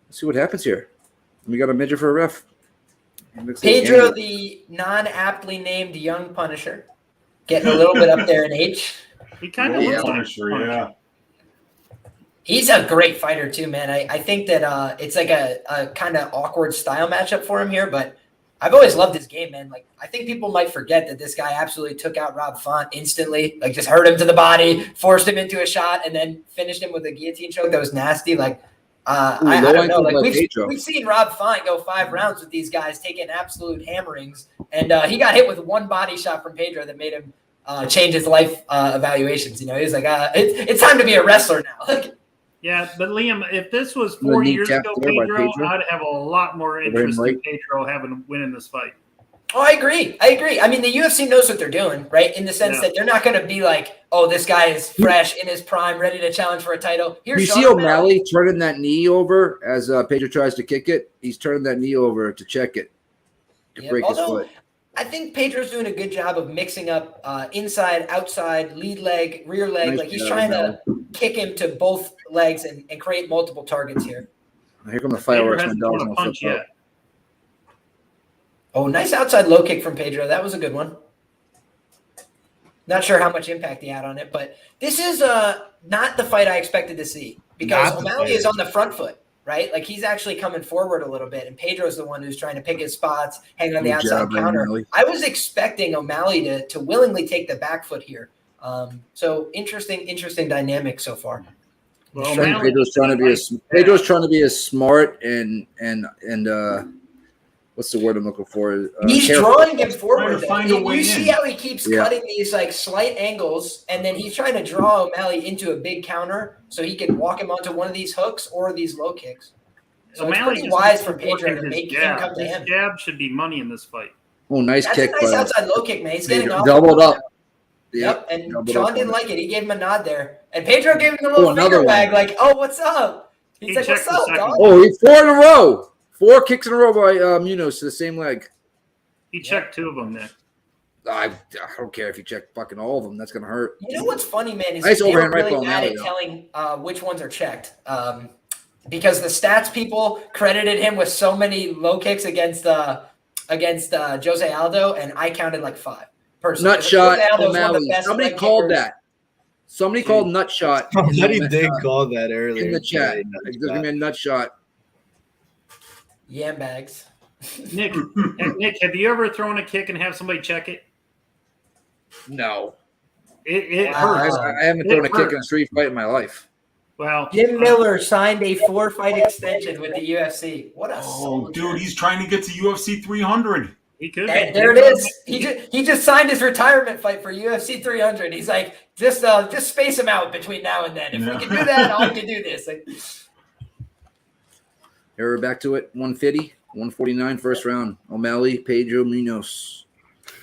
Let's see what happens here. We got a midget for a ref. Pedro, the non-aptly named Young Punisher, getting a little bit up there in age. He kind of looks like Punisher, yeah. He's a great fighter too, man. I think that it's like a kind of awkward style matchup for him here, but I've always loved his game, man. Like, I think people might forget that this guy absolutely took out Rob Font instantly. Like, just hurt him to the body, forced him into a shot, and then finished him with a guillotine choke that was nasty. Like, I don't know. Like, we've seen Rob Font go 5 rounds with these guys, taking absolute hammerings, and he got hit with one body shot from Pedro that made him change his life evaluations. You know, he was like, it's time to be a wrestler now. Like, yeah, but Liam, if this was 4 years ago, Pedro, I'd have a lot more interest in Pedro winning this fight. Oh, I agree. I mean, the UFC knows what they're doing, right? In the sense that they're not going to be like, oh, this guy is fresh in his prime, ready to challenge for a title. You see O'Malley turning that knee over as Pedro tries to kick it? He's turning that knee over to check it, to break his foot. I think Pedro's doing a good job of mixing up inside, outside, lead leg, rear leg. Nice, like he's trying to kick him to both legs and create multiple targets here. Here come the fireworks. Oh, nice outside low kick from Pedro. That was a good one. Not sure how much impact he had on it, but this is not the fight I expected to see because O'Malley is on the front foot. Right? Like he's actually coming forward a little bit, and Pedro's the one who's trying to pick his spots, hang on the outside counter. O'Malley. I was expecting O'Malley to willingly take the back foot here. So interesting dynamic so far. Well, Pedro's trying to be as smart and what's the word I'm looking for? He's drawing him forward. You see how he keeps cutting these like slight angles, and then he's trying to draw O'Malley into a big counter so he can walk him onto one of these hooks or these low kicks. So O'Malley it's wise for Pedro to make him come to him. His jab should be money in this fight. Oh, nice kick! That's a nice outside low kick, man. He's getting off. Doubled up. Yep, and Sean didn't like it. He gave him a nod there, and Pedro gave him a little finger wag, like, "Oh, what's up?" He's like, "What's up, dog?" Oh, he's 4 in a row. 4 kicks in a row by Muniz to the same leg. He checked 2 of them, Nick. I don't care if you check fucking all of them. That's gonna hurt. You know what's funny, man? Is nice they're really bad at telling which ones are checked. Because the stats people credited him with so many low kicks against Jose Aldo, and I counted like 5. Nut shot, O'Malley. Somebody called that. Somebody called nut shot. Somebody did call that earlier in the chat. There's gonna be a nut shot. Yam bags. Nick, have you ever thrown a kick and have somebody check it? No. It hurts. I haven't thrown a kick in a street fight in my life. Well, Jim Miller signed a 4-fight extension with the UFC. What a dude, he's trying to get to UFC 300. He could. There it is. He just signed his retirement fight for UFC 300. He's like, just space him out between now and then. If we can do that, I can do this. Like, here we're back to it. 150, 149, first round. O'Malley, Pedro, Munhoz.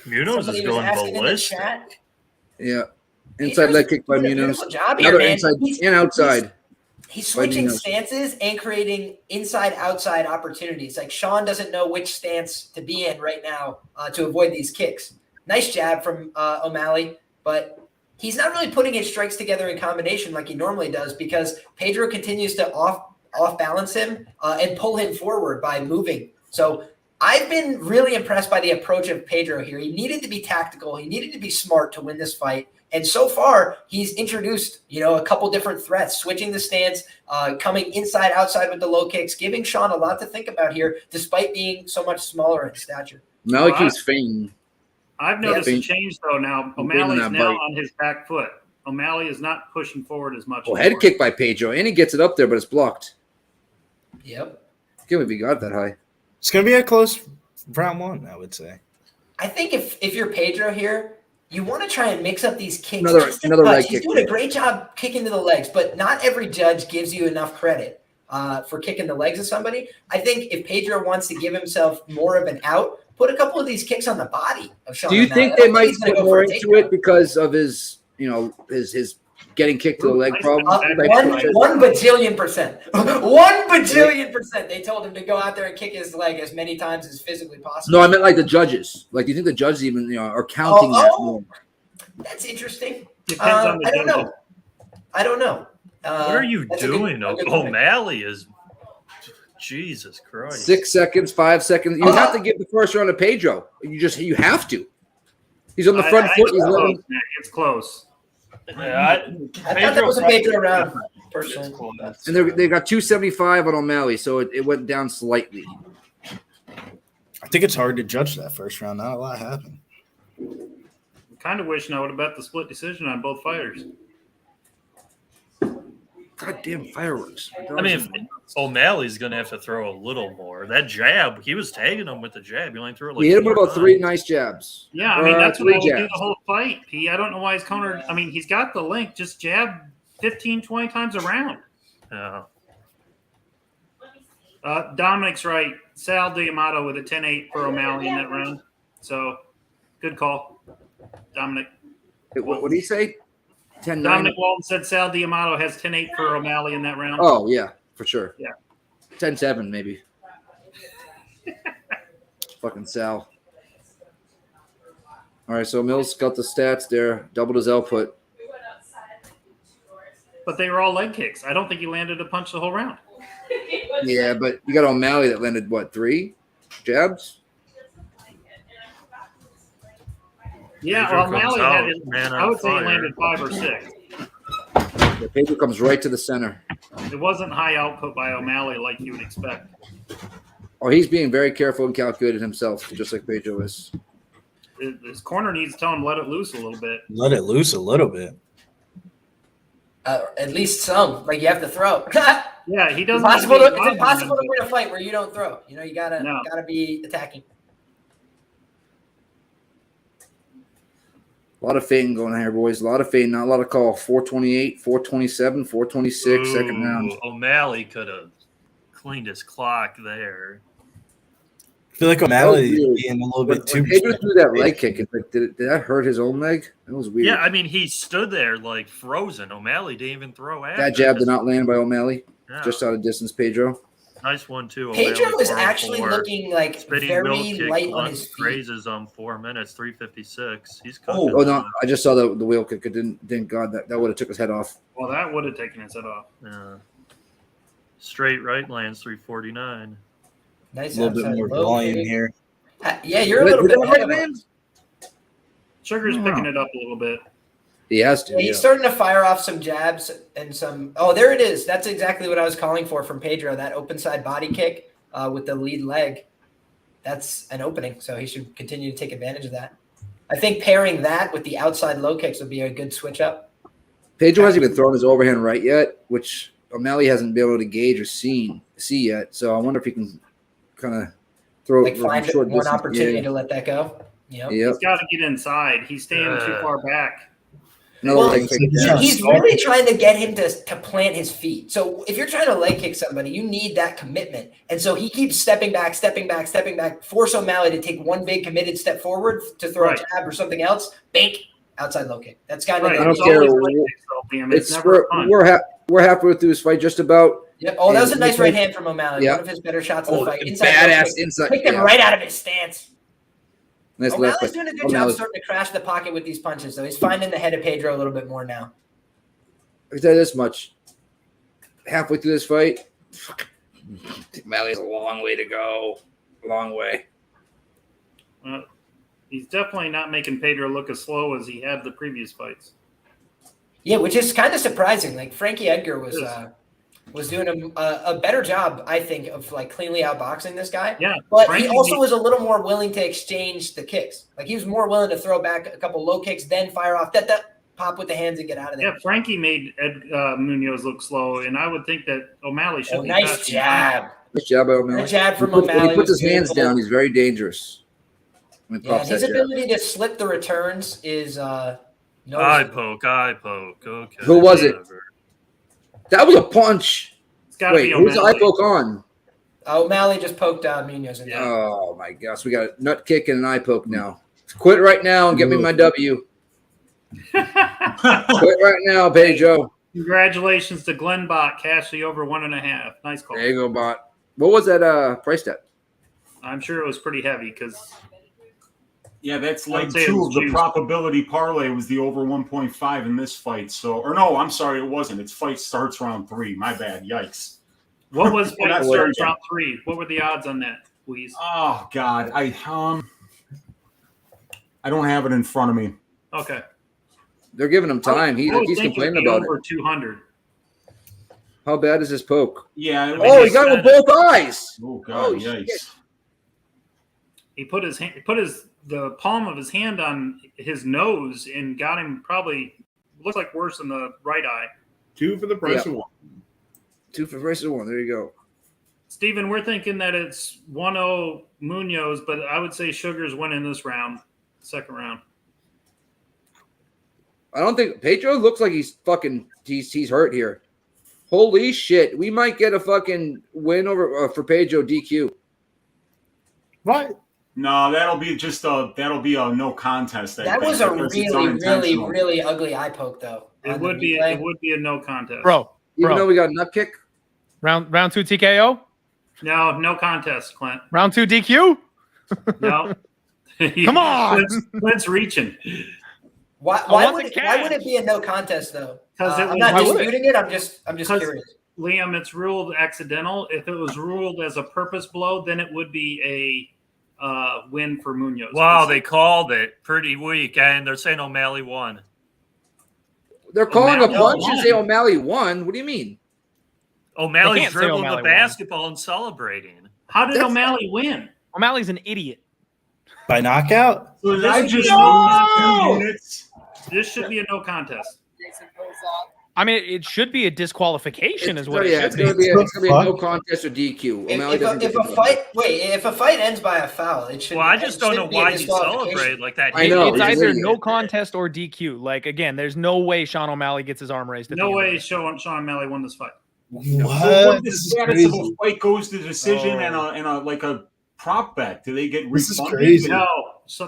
Munhoz is going ballistic. Yeah. Inside leg kick by Munhoz. Another inside and outside. He's switching stances and creating inside-outside opportunities. Like Sean doesn't know which stance to be in right now to avoid these kicks. Nice jab from O'Malley, but he's not really putting his strikes together in combination like he normally does because Pedro continues to off-balance him and pull him forward by moving. So I've been really impressed by the approach of Pedro here. He needed to be tactical. He needed to be smart to win this fight. And so far, he's introduced, a couple different threats, switching the stance, coming inside, outside with the low kicks, giving Sean a lot to think about here, despite being so much smaller in stature. O'Malley keeps feigning. I've noticed a change, though, now. O'Malley's now on his back foot. O'Malley is not pushing forward as much. Head kick by Pedro, and he gets it up there, but it's blocked. Yep. I can't believe he got that high. It's going to be a close round 1, I would say. I think if you're Pedro here, you want to try and mix up these kicks. Another leg kick. He's doing a great job kicking to the legs, but not every judge gives you enough credit for kicking the legs of somebody. I think if Pedro wants to give himself more of an out, put a couple of these kicks on the body of Sean. Do you think they might put more into it because of his, his getting kicked to the leg problem? 1 bajillion percent. 1 bajillion percent. They told him to go out there and kick his leg as many times as physically possible. No, I meant like the judges. Like, do you think the judges even are counting that more? That's interesting. Depends on the I don't know. What are you doing? O'Malley is Jesus Christ. 6 seconds, 5 seconds. You have to give the first round to Pedro. You have to. He's on the front foot. It's close. Yeah, I thought that was a Pedro round. personally. And they got 275 on O'Malley, so it went down slightly. I think it's hard to judge that first round. Not a lot happened. Kind of wishing I would have bet the split decision on both fighters. Goddamn fireworks. I mean, if O'Malley's going to have to throw a little more. That jab, he was tagging him with the jab. He only threw it like he hit him 4 about times. 3 nice jabs. Yeah, I mean, that's what I would do jabs. the whole fight, P. I don't know why he's countered. I mean, he's got the link. Just jab 15, 20 times around. Yeah. Dominic's right. Sal D'Amato with a 10-8 for O'Malley in that round. So, good call, Dominic. What did he say? 10-9? Dominic Walton said Sal D'Amato has 10-8 for O'Malley in that round. Oh, yeah, for sure. Yeah. 10-7 maybe. Fucking Sal. All right, so Mills got the stats there. Doubled his output. But they were all leg kicks. I don't think he landed a punch the whole round. Yeah, but you got O'Malley that landed, 3 jabs? Yeah, Pedro well, O'Malley comes had out, his, man I on would say he fire. landed 5 or 6. The paper comes right to the center. It wasn't high output by O'Malley like you would expect. Oh, he's being very careful and calculated himself, just like Pedro is. His corner needs to tell him let it loose a little bit. Let it loose a little bit. At least some. Like you have to throw. Yeah, he doesn't. It's impossible to win a fight where you don't throw. You know, you gotta be attacking. A lot of fading going on here, boys. A lot of fading, not a lot of call. 428, 427, 426, second round. O'Malley could have cleaned his clock there. I feel like O'Malley is being a little bit too. Pedro threw that leg kick. It's like, did that hurt his own leg? That was weird. Yeah, I mean, he stood there like frozen. O'Malley didn't even throw at That jab did not land by O'Malley. Yeah. Just out of distance, Pedro. Nice one, too. Pedro O'Malley, is 4 on actually 4. looking like Spinning very middle kick, light on his feet. Raises 4 minutes, 3:56. He's Oh cooking. no! I just saw the wheel kick. It didn't. God, that would have took his head off. Well, that would have taken his head off. Yeah. Straight right lands 349. Nice. A little bit more volume here. Yeah, you're a little bit ahead of him. man. Sugar's picking it up a little bit. He has to. Yeah, he's starting to fire off some jabs and some. Oh, there it is. That's exactly what I was calling for from Pedro. That open side body kick with the lead leg. That's an opening, so he should continue to take advantage of that. I think pairing that with the outside low kicks would be a good switch up. Pedro hasn't even thrown his overhand right yet, which O'Malley hasn't been able to gauge or see yet. So I wonder if he can kind of throw Like find short one distance. opportunity to let that go. Yep. Yep. He's got to get inside. He's staying too far back. Another Well, leg kick. he's really trying to get him to plant his feet. So if you're trying to leg kick somebody, you need that commitment. And so he keeps stepping back, force O'Malley to take one big committed step forward to throw a jab or something else. Bank, outside low kick. That's kind of I don't care. We're halfway through this fight, just about. Yep. Oh, that was a nice right hand from O'Malley. Yep. One of his better shots of the fight. Badass inside. Picked him right out of his stance. Nice O'Malley's doing a good job starting to crash the pocket with these punches, though. He's finding the head of Pedro a little bit more now. I can tell you this much. Halfway through this fight, O'Malley has a long way to go. Long way. Well, he's definitely not making Pedro look as slow as he had the previous fights. Yeah, which is kind of surprising. Like Frankie Edgar was doing a better job, I think, of like cleanly outboxing this guy. Yeah, but he also was a little more willing to exchange the kicks. Like he was more willing to throw back a couple low kicks, then fire off that pop with the hands and get out of there. Yeah, Frankie made Munhoz look slow, and I would think that O'Malley should. Nice jab. Nice job by O'Malley. Nice jab from When O'Malley. he puts his hands down, he's very dangerous. When he pops his that ability to slip the returns is Eye poke. Okay. Who was it? That was a punch. Wait, who's the eye poke on? O'Malley just poked Munhoz in there. Oh my gosh, we got a nut kick and an eye poke now. Quit right now and get me my W. Quit right now, Pedro. Congratulations to Glenn Bott, cash the over 1.5. Nice call. There you go, Bot. What was that price at? I'm sure it was pretty heavy because. Yeah, that's leg 2 of the probability parlay was the over 1.5 in this fight. So, or no, I'm sorry, it wasn't. Its fight starts round 3. My bad. Yikes. What was fight starts round 3? What were the odds on that, please? Oh God, I don't have it in front of me. Okay. They're giving him time. He's complaining about it. Over 200. How bad is his poke? Yeah. Oh, he got him with both eyes. Oh God! Oh, Yikes! shit. He put the palm of his hand on his nose and got him probably looks like worse than the right eye. 2 for the price of 1. 2 for the price of 1. There you go. Steven, we're thinking that it's 1-0 Munhoz, but I would say Sugar's winning this round, second round. I don't think Pedro looks like he's hurt here. Holy shit. We might get a fucking win over for Pedro DQ. What? No, that'll be a no contest. That was a really ugly eye poke, though. It would be a no contest, Bro. Even though we got a nut kick. Round 2 TKO. No contest, Clint. Round 2 DQ. No. Come on. Clint's reaching. Why would it be a no contest though? Because I'm not disputing it. I'm just curious. Liam, it's ruled accidental. If it was ruled as a purpose blow, then it would be a win for Munhoz. Wow, they called it pretty weak, and they're saying O'Malley won. They're calling a punch and say O'Malley won. What do you mean? O'Malley's dribbling the basketball and celebrating. How did O'Malley win? O'Malley's an idiot. By knockout? So did I just No! 2 minutes? This should be a no contest. I mean, it should be a disqualification, is what it It's should gonna be. be a no contest or DQ. O'Malley doesn't get If a fight ends by a foul, it should. Well, I just don't know why he celebrated like that. I know. It's either no contest or DQ. Like, again, there's no way Sean O'Malley gets his arm raised. No way Sean O'Malley won this fight. What? The status of a fight goes to decision and a prop bet. Do they get refunded? This is crazy. No. So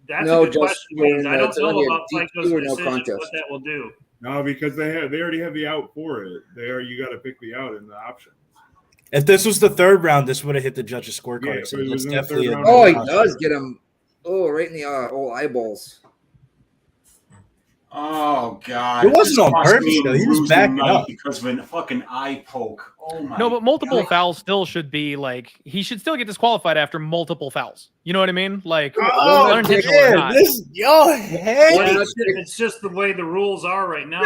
that's a good question. I don't know about fight goes to decision, what that will do. No, because they already have the out for it. You got to pick the out in the option. If this was the third round, this would have hit the judge's scorecard. Yeah, so if it was it's in the definitely third a round. Oh, he does get him. Oh, right in the old eyeballs. Oh God! It wasn't on purpose though. He was backing up because of a fucking eye poke. Oh my! No, but multiple fouls still should be like he should still get disqualified after multiple fouls. You know what I mean? Like, unintentional or not. It's just the way the rules are right now.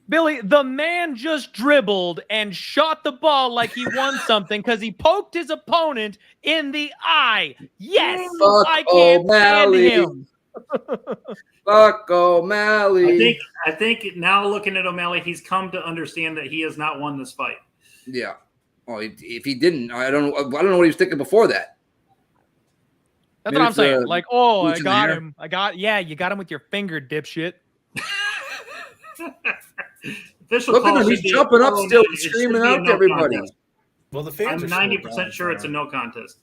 Billy, the man just dribbled and shot the ball like he won something because he poked his opponent in the eye. Yes, I can't stand him. Fuck O'Malley. I think now looking at O'Malley, he's come to understand that he has not won this fight. Yeah. Oh, if he didn't, I don't know what he was thinking before that. That's what I'm saying. Like, oh, I got him. You got him with your finger, dipshit. Look at him, he's jumping up still, screaming out to everybody. Contest. Well, the fans I'm 90% sure it's a no contest.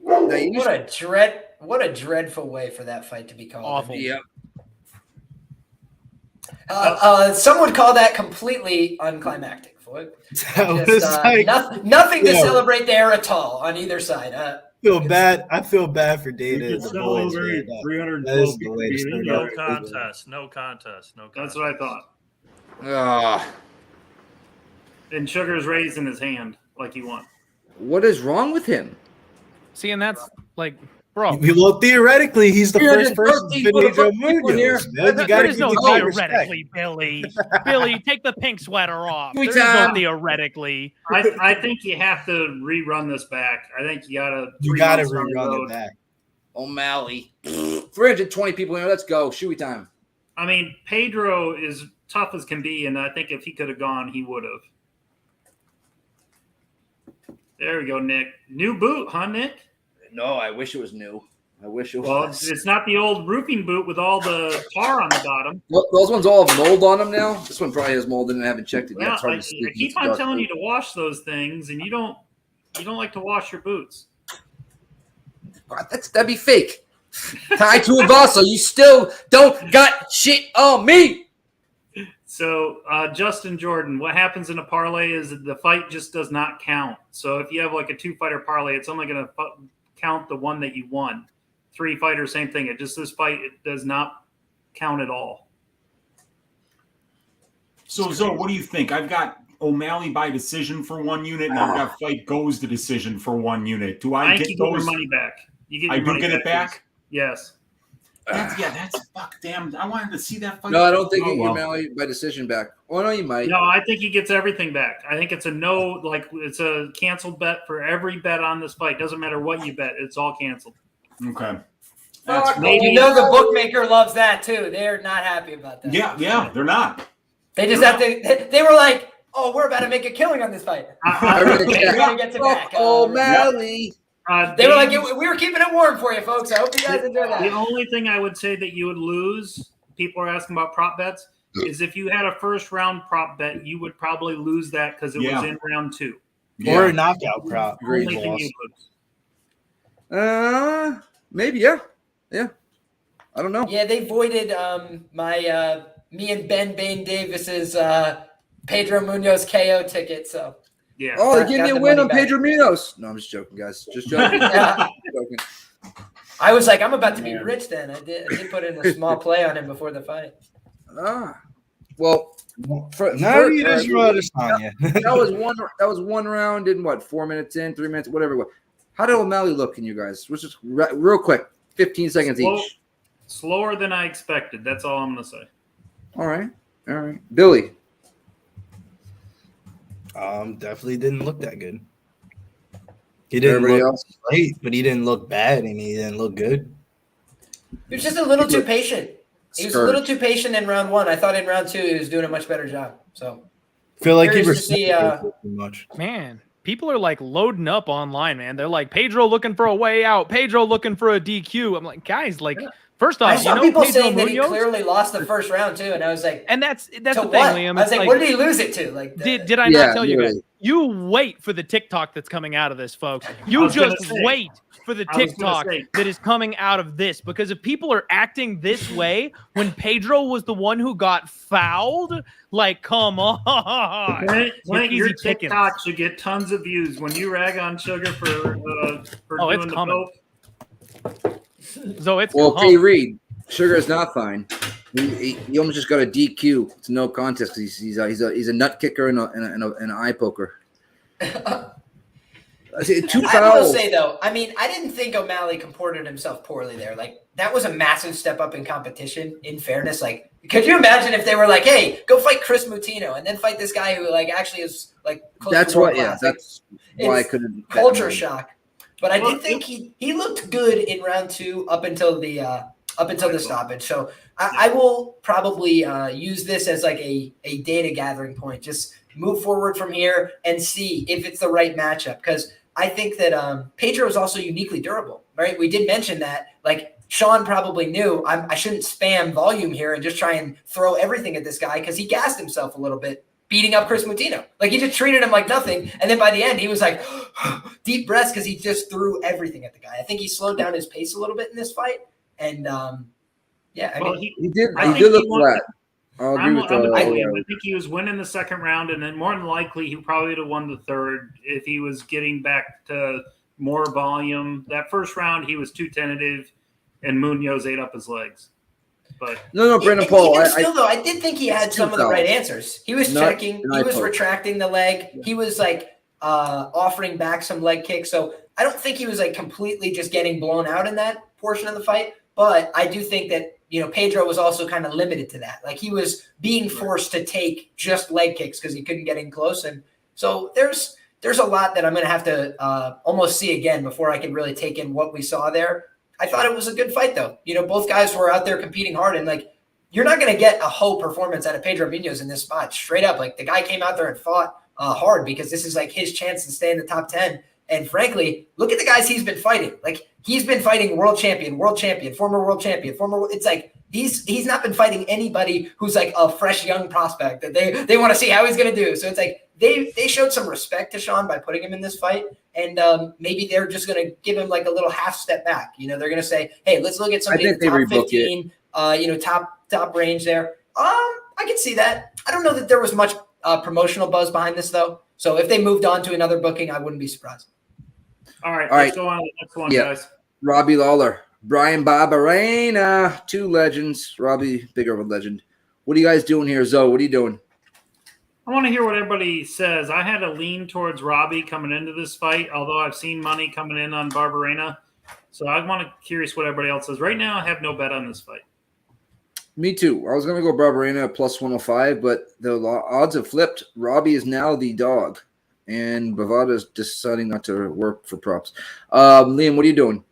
What a dreadful way for that fight to be called. Awful. Yeah. Some would call that completely unclimactic. Nothing to celebrate there at all on either side. I feel bad for Data and the boys. No contest. No contest. That's what I thought. And Sugar's raising his hand like he won. What is wrong with him? See, and that's like, bro. Well, theoretically, he's the first person to Pedro Munhoz. There's no theoretically, Billy. Billy, take the pink sweater off. There's no theoretically. I think you have to rerun this back. I think you gotta rerun it back. O'Malley. 320 people here. Let's go. Shoey time. I mean, Pedro is tough as can be, and I think if he could have gone, he would have. There we go, Nick. New boot, huh, Nick? No, I wish it was new. I wish it was. Well, it's not the old roofing boot with all the tar on the bottom. Well, those ones all have mold on them now. This one probably has mold in it. I haven't checked it yet. I keep on telling you to wash those things, and you don't like to wash your boots. God, that'd be fake. Tied to a Vaso, you still don't got shit on me. So, Justin Jordan, what happens in a parlay is that the fight just does not count. So if you have like a 2-fighter parlay, it's only going to count the one that you won. 3-fighter, same thing. This fight, it does not count at all. So, Zoe, what do you think? I've got O'Malley by decision for 1 unit, and I've got fight goes to decision for 1 unit. Do I get you those? Get your money back. I do get it back? Yes. That's fuck damn. I wanted to see that fight. No, I don't think Oh, you well. O'Malley by decision back. Oh no, you might. No, I think he gets everything back. I think it's a no, like it's a canceled bet for every bet on this fight. Doesn't matter what you bet, it's all canceled. Okay. Fuck, maybe- You know the bookmaker loves that too. They're not happy about that. Yeah, they're not. They just have to. They were like, "Oh, we're about to make a killing on this fight. We're gonna get to back." O'Malley. They were like, "We were keeping it warm for you, folks. I hope you guys enjoy The that." only thing I would say that you would lose, people are asking about prop bets, is if you had a first round prop bet, you would probably lose that because it was in round 2. Or a knockout prop. Only thing you'd lose. Maybe, yeah. I don't know. Yeah, they voided me and Ben Bain Davis's Pedro Munhoz KO ticket. So Yeah. Oh, they gave Got me a the win money on back. Pedro Munoz. No, I'm just joking, guys. Just joking. Joking. I was like, I'm about to be rich then. I did put in a small play on him before the fight. Well, Now he is Israel Adesanya. that was one round in what, 4 minutes in, 3 minutes, whatever it was. How did O'Malley look in you guys? Let's just real quick, 15 seconds each. Slower than I expected. That's all I'm going to say. All right. Billy. Definitely didn't look that good. He didn't Everybody look else? great, but he didn't look bad, and he didn't look good. He was just a little too patient. He was a little too patient in round 1. I thought in round 2 he was doing a much better job. So Feel like he curious to see, too much. Man, people are like loading up online, man. They're like, Pedro looking for a way out. Pedro looking for a DQ. I'm like, guys, like, first I off, saw you know people Pedro saying that he Munoz? clearly lost the first round too, and I was like, And that's the to thing, what? Liam. I was It's like, what did he lose it to? Like, Did I Yeah, not tell you really. guys? You wait for the TikTok that's coming out of this, folks. I You was gonna just say. wait for the I was gonna TikTok say. that is coming out of this. Because if people are acting this way when Pedro was the one who got fouled, like, come on. Clint, Easy your pickings. TikTok should get tons of views when you rag on Sugar for Oh, it's doing the coming. dope. So it's Well, coming. K. Reed, Sugar is not fine. He almost just got a DQ. It's no contest because he's a nut kicker and an eye poker. Two I fouls. will say though, I mean, I didn't think O'Malley comported himself poorly there. Like that was a massive step up in competition. In fairness, like, could you imagine if they were like, "Hey, go fight Chris Mutino and then fight this guy who like actually is like close That's to world what. Yeah, class?" Like, that's why I it's couldn't. bet culture him. shock. But I did think he looked good in round 2 up until the stoppage. So I will probably use this as like a data gathering point. Just move forward from here and see if it's the right matchup. Because I think that Pedro is also uniquely durable, right? We did mention that. Like Sean probably knew I shouldn't spam volume here and just try and throw everything at this guy because he gassed himself a little bit beating up Chris Mutino. Like he just treated him like nothing. And then by the end, he was like deep breaths because he just threw everything at the guy. I think he slowed down his pace a little bit in this fight. And yeah, I mean, He did. I He think did look he won- flat. I'll agree I'm with with that. Liam. I think he was winning the second round, and then more than likely he probably would have won the third if he was getting back to more volume. That first round, he was too tentative, and Munhoz ate up his legs. But No, Brandon Paul. Even still, though, I did think he had it's some of the too right foul. answers. He was Not checking. an He eye was poke. retracting the leg. He was like offering back some leg kicks. So I don't think he was like completely just getting blown out in that portion of the fight. But I do think that, Pedro was also kind of limited to that. Like he was being forced to take just leg kicks because he couldn't get in close. And so there's a lot that I'm going to have to almost see again before I can really take in what we saw there. I thought it was a good fight, though. Both guys were out there competing hard, and like you're not going to get a whole performance out of Pedro Munoz in this spot. Straight up, like the guy came out there and fought hard because this is like his chance to stay in the top 10. And frankly, look at the guys he's been fighting. Like he's been fighting world champion, former world champion, It's like he's not been fighting anybody who's like a fresh young prospect that they want to see how he's going to do. So it's like they showed some respect to Sean by putting him in this fight, and maybe they're just going to give him like a little half step back. They're going to say, hey, let's look at somebody in the top 15, top range there. I can see that. I don't know that there was much promotional buzz behind this though. So if they moved on to another booking, I wouldn't be surprised. all right, All let's right. go on to the next one, Yeah. guys. Robbie Lawler, Brian Barbarena, two legends. Robbie, bigger of a legend. What are you guys doing here, Zoe? What are you doing? I want to hear what everybody says. I had a lean towards Robbie coming into this fight, although I've seen money coming in on Barbarena. So I want to curious what everybody else says. Right now, I have no bet on this fight. Me too. I was going to go Barbarena at plus 105, but the odds have flipped. Robbie is now the dog, and Bavada is deciding not to work for props. Liam, what are you doing?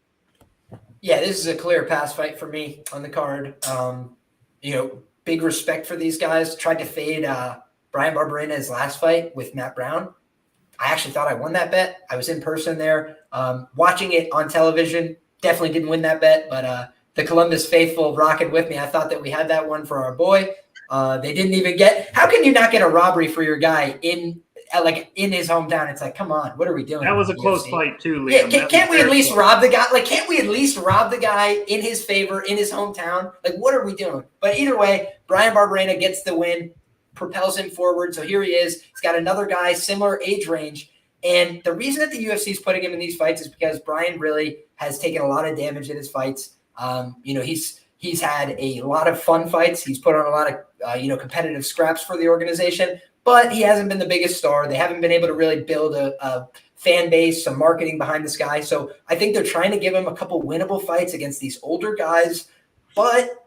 Yeah, this is a clear pass fight for me on the card. Big respect for these guys. Tried to fade Brian Barbarena his last fight with Matt Brown. I actually thought I won that bet. I was in person there. Watching it on television, definitely didn't win that bet, but the Columbus faithful rocking with me. I thought that we had that one for our boy. They didn't even get – how can you not get a robbery for your guy in his hometown? It's like, come on, what are we doing? That was a close fight too, Liam. Yeah, can't we at least rob the guy? Like, can't we at least rob the guy in his favor, in his hometown? Like, what are we doing? But either way, Brian Barbarena gets the win, propels him forward. So here he is. He's got another guy, similar age range. And the reason that the UFC is putting him in these fights is because Brian really has taken a lot of damage in his fights. He's had a lot of fun fights. He's put on a lot of competitive scraps for the organization, but he hasn't been the biggest star. They haven't been able to really build a fan base, some marketing behind this guy. So I think they're trying to give him a couple winnable fights against these older guys, but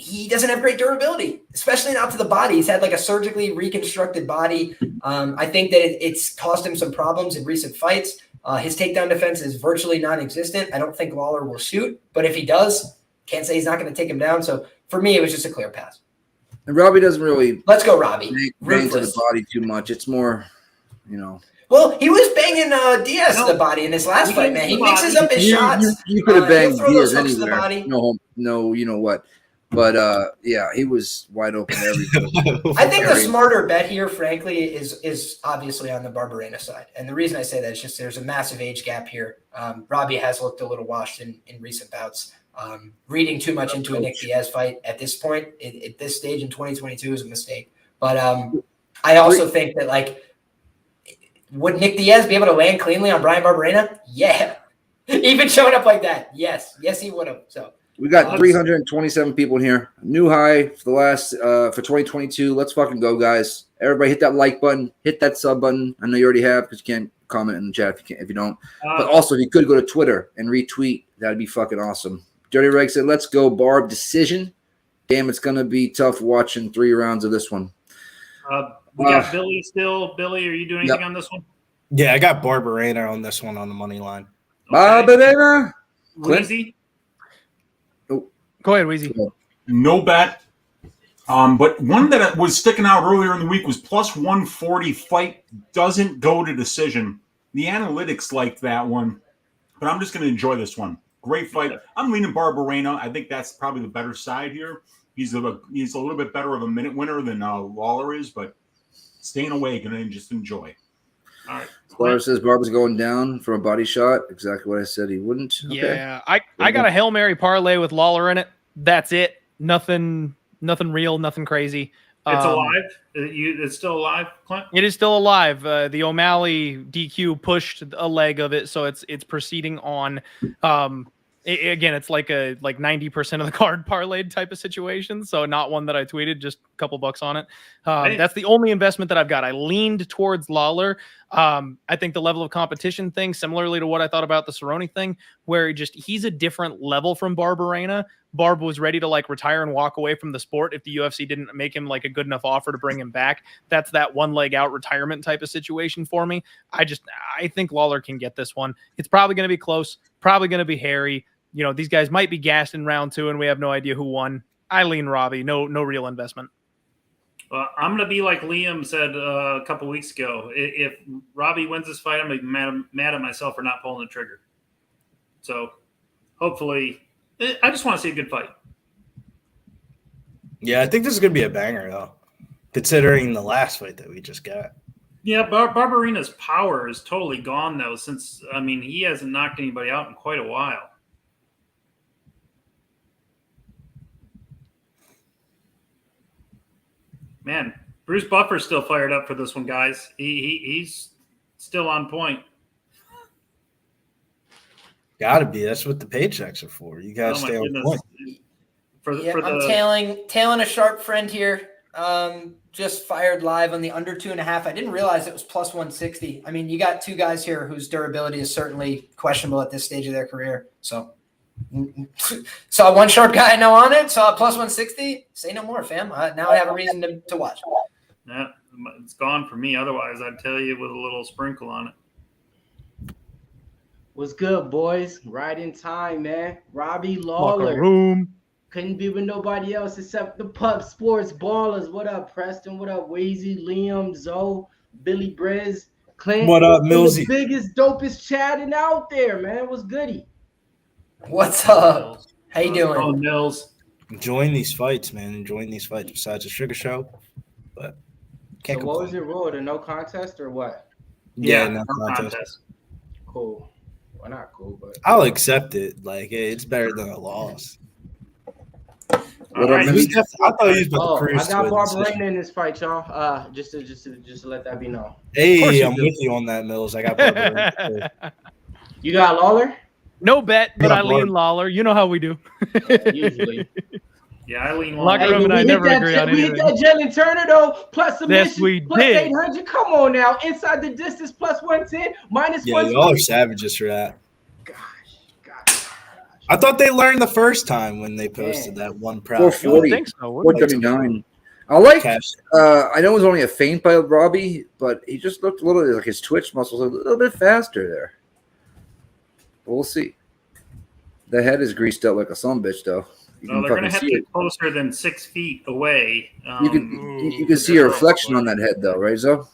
he doesn't have great durability, especially not to the body. He's had like a surgically reconstructed body. I think that it's caused him some problems in recent fights. His takedown defense is virtually non-existent. I don't think Lawler will shoot, but if he does, can't say he's not going to take him down. So for me, it was just a clear pass. And Robbie doesn't really let's go, Robbie. Bang to the body too much. It's more, Well, he was banging Diaz to the body in this last fight, man. He mixes up his shots. You could have banged Diaz anywhere. No, you know what? But he was wide open everywhere. I think the smarter bet here, frankly, is obviously on the Barbarena side. And the reason I say that is just there's a massive age gap here. Robbie has looked a little washed in recent bouts. Reading too much into a Nick Diaz fight at this point, at this stage in 2022 is a mistake. But I also think that, would Nick Diaz be able to land cleanly on Brian Barbarena? Yeah. Even showing up like that. Yes, he would have. So we got 327 people in here. New high for the last for 2022. Let's fucking go, guys. Everybody hit that like button, hit that sub button. I know you already have because you can't comment in the chat if you don't. But also, if you could go to Twitter and retweet, that'd be fucking awesome. Dirty Reg said, let's go, Barb. Decision. Damn, it's going to be tough watching 3 rounds of this one. We got Billy still. Billy, are you doing anything on this one? Yeah, I got Barbarena on this one on the money line. Okay. Barbarena. Weezy? Go ahead, Weezy. No bet. But one that was sticking out earlier in the week was plus 140. Fight doesn't go to decision. The analytics like that one, but I'm just going to enjoy this one. Great fight. I'm leaning Barbarena. I think that's probably the better side here. He's a little bit better of a minute winner than Lawler is, but staying away, going to just enjoy. All right. Lawler says Barber's going down from a body shot. Exactly what I said he wouldn't. Okay. Yeah, I got a Hail Mary parlay with Lawler in it. That's it. Nothing real, nothing crazy. It's alive? It's still alive, Clint? It is still alive. The O'Malley DQ pushed a leg of it, so it's proceeding on. Again, it's like 90% of the card parlayed type of situation, so not one that I tweeted, just a couple bucks on it. That's the only investment that I've got. I leaned towards Lawler. I think the level of competition thing, similarly to what I thought about the Cerrone thing, where he's a different level from Barbarena. Barb was ready to retire and walk away from the sport if the UFC didn't make him a good enough offer to bring him back. That's that one leg out retirement type of situation for me. I think Lawler can get this one. It's probably going to be close, probably going to be hairy. These guys might be gassed in round 2 and we have no idea who won. I lean Robbie. No real investment. I'm going to be like Liam said a couple weeks ago. If Robbie wins this fight, I'm going to be mad at myself for not pulling the trigger. So hopefully, I just want to see a good fight. Yeah, I think this is going to be a banger, though, considering the last fight that we just got. Yeah, Barbarena's power is totally gone, though, since, he hasn't knocked anybody out in quite a while. Man, Bruce Buffer's still fired up for this one, guys. He's still on point. Gotta be. That's what the paychecks are for. You gotta stay on point. I'm tailing a sharp friend here. just fired live on the under 2.5. I didn't realize it was plus 160. I mean, you got two guys here whose durability is certainly questionable at this stage of their career. So saw one sharp guy I know on it, saw plus 160. Say no more, fam. Now I have a reason to watch. Yeah, it's gone for me. Otherwise, I'd tell you with a little sprinkle on it. What's good, boys? Right in time, man. Robbie Lawler. Room. Couldn't be with nobody else except the Pub Sports Ballers. What up, Preston? What up, Wazy, Liam, Zoe, Billy Briz, Clint? What up, Millsy? The biggest, dopest chatting out there, man. What's goody? What's up? How you doing? Oh, Mills. Enjoying these fights, man. Enjoying these fights besides the sugar show. But can't So what complain. was your rule? The no contest or what? Yeah, no no contest. Cool. Well, not cool, but I'll accept it. Like, hey, it's better than a loss. All right. I thought he was about to I cruise got to a Barbarena decision. in this fight, y'all. Just to let that be known. Hey, I'm with you on that, Mills. I got Barbarena. You got Lawler? No bet, but Yeah, I lean Lawler. You know how we do. Usually. Yeah, I lean Locker Lawler. room and I we never hit agree that, on we hit anything. that Jalen Turner though, plus submission, Yes, we plus did. 800. Come on now, inside the distance, plus 110, minus Yeah, 120. y'all are savages for that. Gosh. I thought they learned the first time when they posted that one proud. 440. I think so. 439. I like. Cash. I know it was only a feint by Robbie, but he just looked a little like his twitch muscles a little bit faster there. But we'll see. The head is greased up like a sumbitch, though. You No, can they're going to fucking have see to it. get closer than 6 feet away. You can see a reflection on that head, though, right, Zo?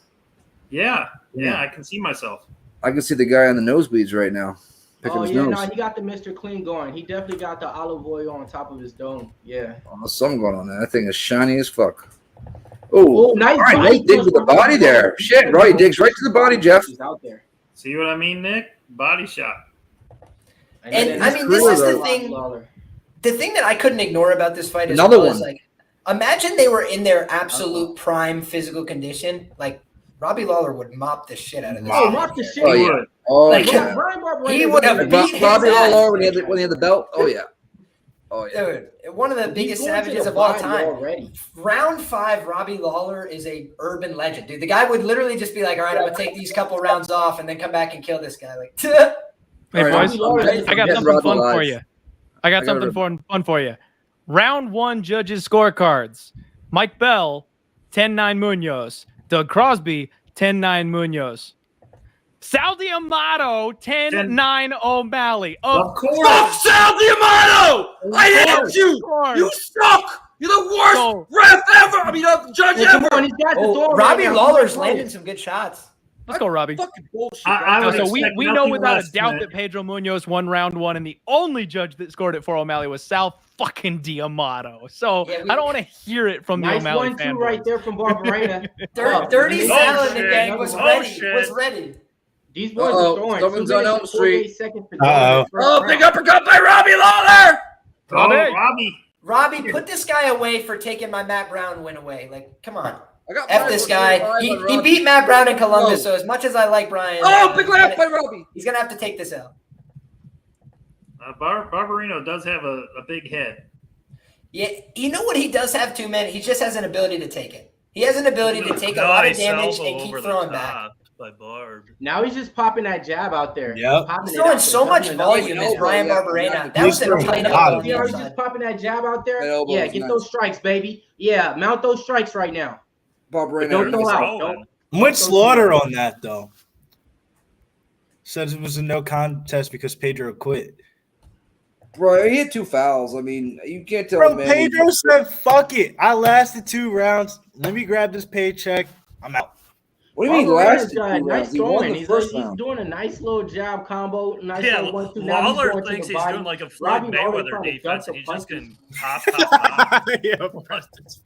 Yeah, I can see myself. I can see the guy on the nosebleeds right now, picking Oh his yeah, nose. no, he got the Mr. Clean going. He definitely got the olive oil on top of his dome. Yeah. Oh, something going on there. That thing is shiny as fuck. Oh, nice. all right, nice dig with the body there. Shit, right, digs right to the body, Jeff. He's out there. See what I mean, Nick? Body shot. And I mean, this is the thing. The thing that I couldn't ignore about this fight is like, imagine they were in their absolute prime physical condition. Like Robbie Lawler would mop the shit out of this. Mop the shit. Oh yeah. Oh Like, yeah. he would have beat his Bobby ass. Lawler when he had the belt. Oh yeah. Oh yeah. Dude, one of the biggest going to savages the of all body time. already. Round 5, Robbie Lawler is a urban legend, dude. The guy would literally just be like, "All right, I'm gonna take these couple rounds off and then come back and kill this guy." Like, Hey, All right, boys, I got Yes, something Rob fun alive. for you. I got I got something it. fun for you. Round 1 judges scorecards. Mike Bell, 10-9 Munhoz. Doug Crosby, 10-9 Munhoz. Sal D'Amato, 10-9 O'Malley. Of course. Stop Sal D'Amato! I hate you! You suck! You're the worst ref ever! I mean, judge ever! Come on, he's got the door Robbie right now. Lawler's landing some good shots. Let's go, Robbie. Fucking bullshit. I would So we expect know nothing without a less doubt than that Pedro Munhoz won round 1, and the only judge that scored it for O'Malley was Sal fucking D'Amato. So Yeah, I don't want to hear it from the Nice O'Malley 1-2 fanboys. right there from Barbarena. 30 Oh, Sal in the shit. gang was Oh, ready. shit. Was ready. These boys Uh-oh, are throwing. someone's 2 on minutes Elm and Street. 48 seconds for Uh-oh. Oh, big uppercut by Robbie Lawler! Robbie. Robbie, put this guy away for taking my Matt Brown win away. Like, come on. I got F mine this for guy. 25 He on Robbie. beat Matt Brown in Columbus, Oh. so as much as I like Brian, Oh, big laugh by Robbie! he's going to have to take this out. Barbarino does have a big head. Yeah, you know what he does have too, man? He just has an ability to take it. He has an ability to take a lot of Nice damage elbow and keep over the throwing back. top by Barb. Now he's just popping that jab out there. Yep. Popping He's it throwing out so there. much Jumping it volume out as there. Brian yeah. Barbarena. That He's was a throwing tight a lot elbow. of You know, on he's the just inside. popping that jab out That there. elbow Yeah, is get nice. those strikes, baby. Yeah, mount those strikes right now. Barbarena. Don't throw is- out. Rolling. I'm with Slaughter on that, though. Says it was a no contest because Pedro quit. Bro, he had 2 fouls. I mean, you can't tell Bro, man. Pedro said, fuck it. I lasted 2 rounds. Let me grab this paycheck. I'm out. What do you mean Barbarena's last? got a nice He won throwing. the He's first he's round. doing a nice little jab combo. Nice Yeah, little 1-2. Now he's Lawler going to thinks the he's body. doing like a Floyd Robbie Lawler Mayweather trying to defense, duck and the he's just punches. getting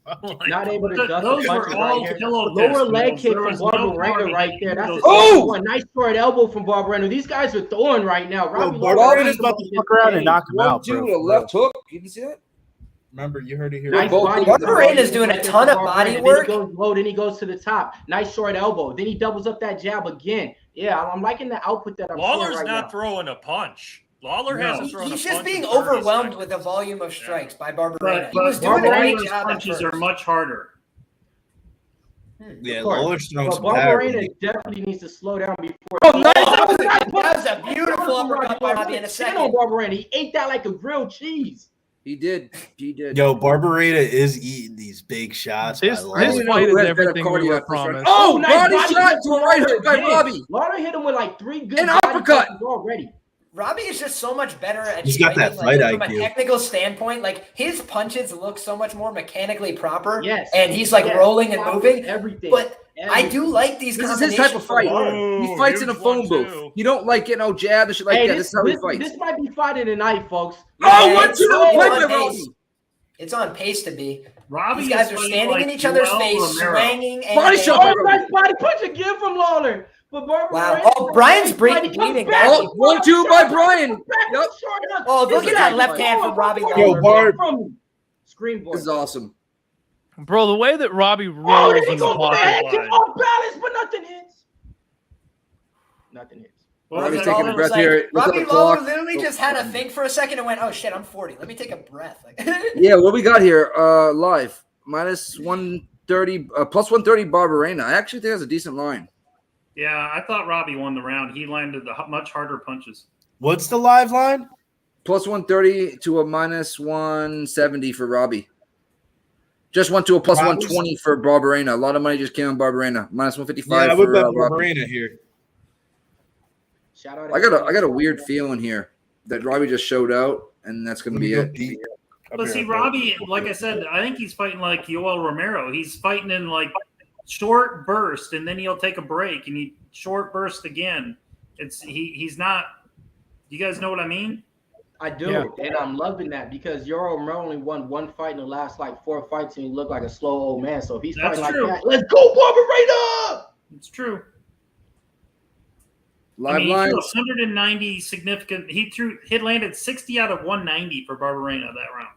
pop. Like, Not able to duck Those the were punches all right here. pillow Lower tests, leg Mills. kick There from was no Barbarena party right there. That's a those- Oh! nice short elbow from Barbarena. These guys are throwing right now. Robbie Lawler Barbarena's is about to fuck around and knock him 1-2 out, bro. with a left hook. You didn't see that? Remember, you heard it here. Nice both body. look- Barbarena's doing a ton of body work. Then he goes low, then he goes to the top. Nice short elbow. Then he doubles up that jab again. Yeah, I'm liking the output that I'm seeing Lawler's right not now. throwing a punch. Lawler hasn't thrown a He's punch. just being in 30 overwhelmed seconds. with the volume of strikes by Barbarena. But He was doing a great Barbarena's job at punches first. are much harder. Yeah, Of course. Lawler's throwing But some power. Barbarena definitely needs to slow down before. Oh, that was a beautiful uppercut by Robbie in a On second. Barbarena, he ate that like a grilled cheese. He did. He did. Yo, Barbarena is eating these big shots. His by Lawler. fight is everything we were promised. Oh, nice body shot to a right hook by Robbie. Lawler hit him with like 3 good An body uppercut. punches already. Robbie is just so much better at He's got that striking, fight from a IQ. technical standpoint. Like his punches look so much more mechanically proper. Yes. And he's like rolling and moving. Everything. But I do like these This is his type of fight. Ooh, He fights in a huge phone one, booth. too. You don't like getting no jab and shit like that. This is how he fights. This might be fighting tonight, folks. Oh, Yeah, 1-2 it's right by on pace. Robbie. It's on pace to be. Robbie These guys is are fighting standing like in each other's Joel face, Romero. swinging and Body shot by Oh, nice body punch again from Lawler. But Barbarena, Wow. Oh, Brian's bleeding back. Oh, 1-2 by Brian. Yep. Oh, look at that left hand from Robbie Yo, Lawler. Barb. Screenboard. This is awesome. Bro, the way that Robbie Oh, rolls there he in the goes. pocket. Keep off balance, but nothing hits. Nothing hits. What Robbie's was that? taking a Lawler breath was like- here. Look at Robbie the Lawler clock. literally just had to think for a second and went, "Oh shit, I'm 40. Let me take a breath." Like, Yeah, what we got here? Live minus 130, plus 130 Barbarena. I actually think that's a decent line. Yeah, I thought Robbie won the round. He landed the much harder punches. What's the live line? Plus 130 to a minus 170 for Robbie. Just went to a plus Robbie's- 120 for Barbarena. A lot of money just came on Barbarena. Minus 155 Yeah, I would for bet Robbie. Barbarena here. Shout out. I got a weird feeling here that Robbie just showed out, and that's going to be it. But see, Robbie, like I said, I think he's fighting like Yoel Romero. He's fighting in like short burst, and then he'll take a break, and he short burst again. He's not. You guys know what I mean? I do, Yeah. and I'm loving that because Yoel Romero only won 1 fight in the last like 4 fights, and he looked like a slow old man. So if he's That's fighting true. like that, let's go, Barbarena! It's true. Live I mean, he lines. threw 190 significant. He landed 60 out of 190 for Barbarena that round.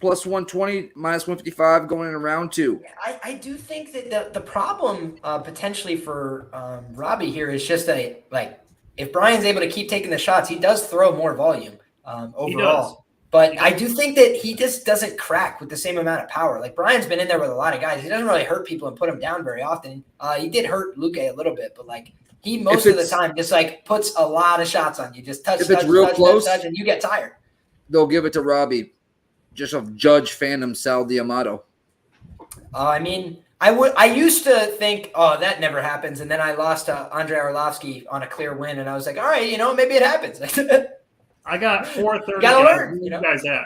Plus 120, minus 155 going in round 2. I do think that the problem potentially for Robbie here is just if Brian's able to keep taking the shots, he does throw more volume overall. But I do think that he just doesn't crack with the same amount of power. Like Brian's been in there with a lot of guys. He doesn't really hurt people and put them down very often. He did hurt Luque a little bit, but like he most of the time just like puts a lot of shots on you. Just touch, If it's real close, and you get tired. They'll give it to Robbie. Just of Judge Phantom Sal D'Amato. I mean, I used to think, oh, that never happens, and then I lost to Andrei Arlovsky on a clear win, and I was like, all right, maybe it happens. I got 430. Gotta learn, Where you guys at?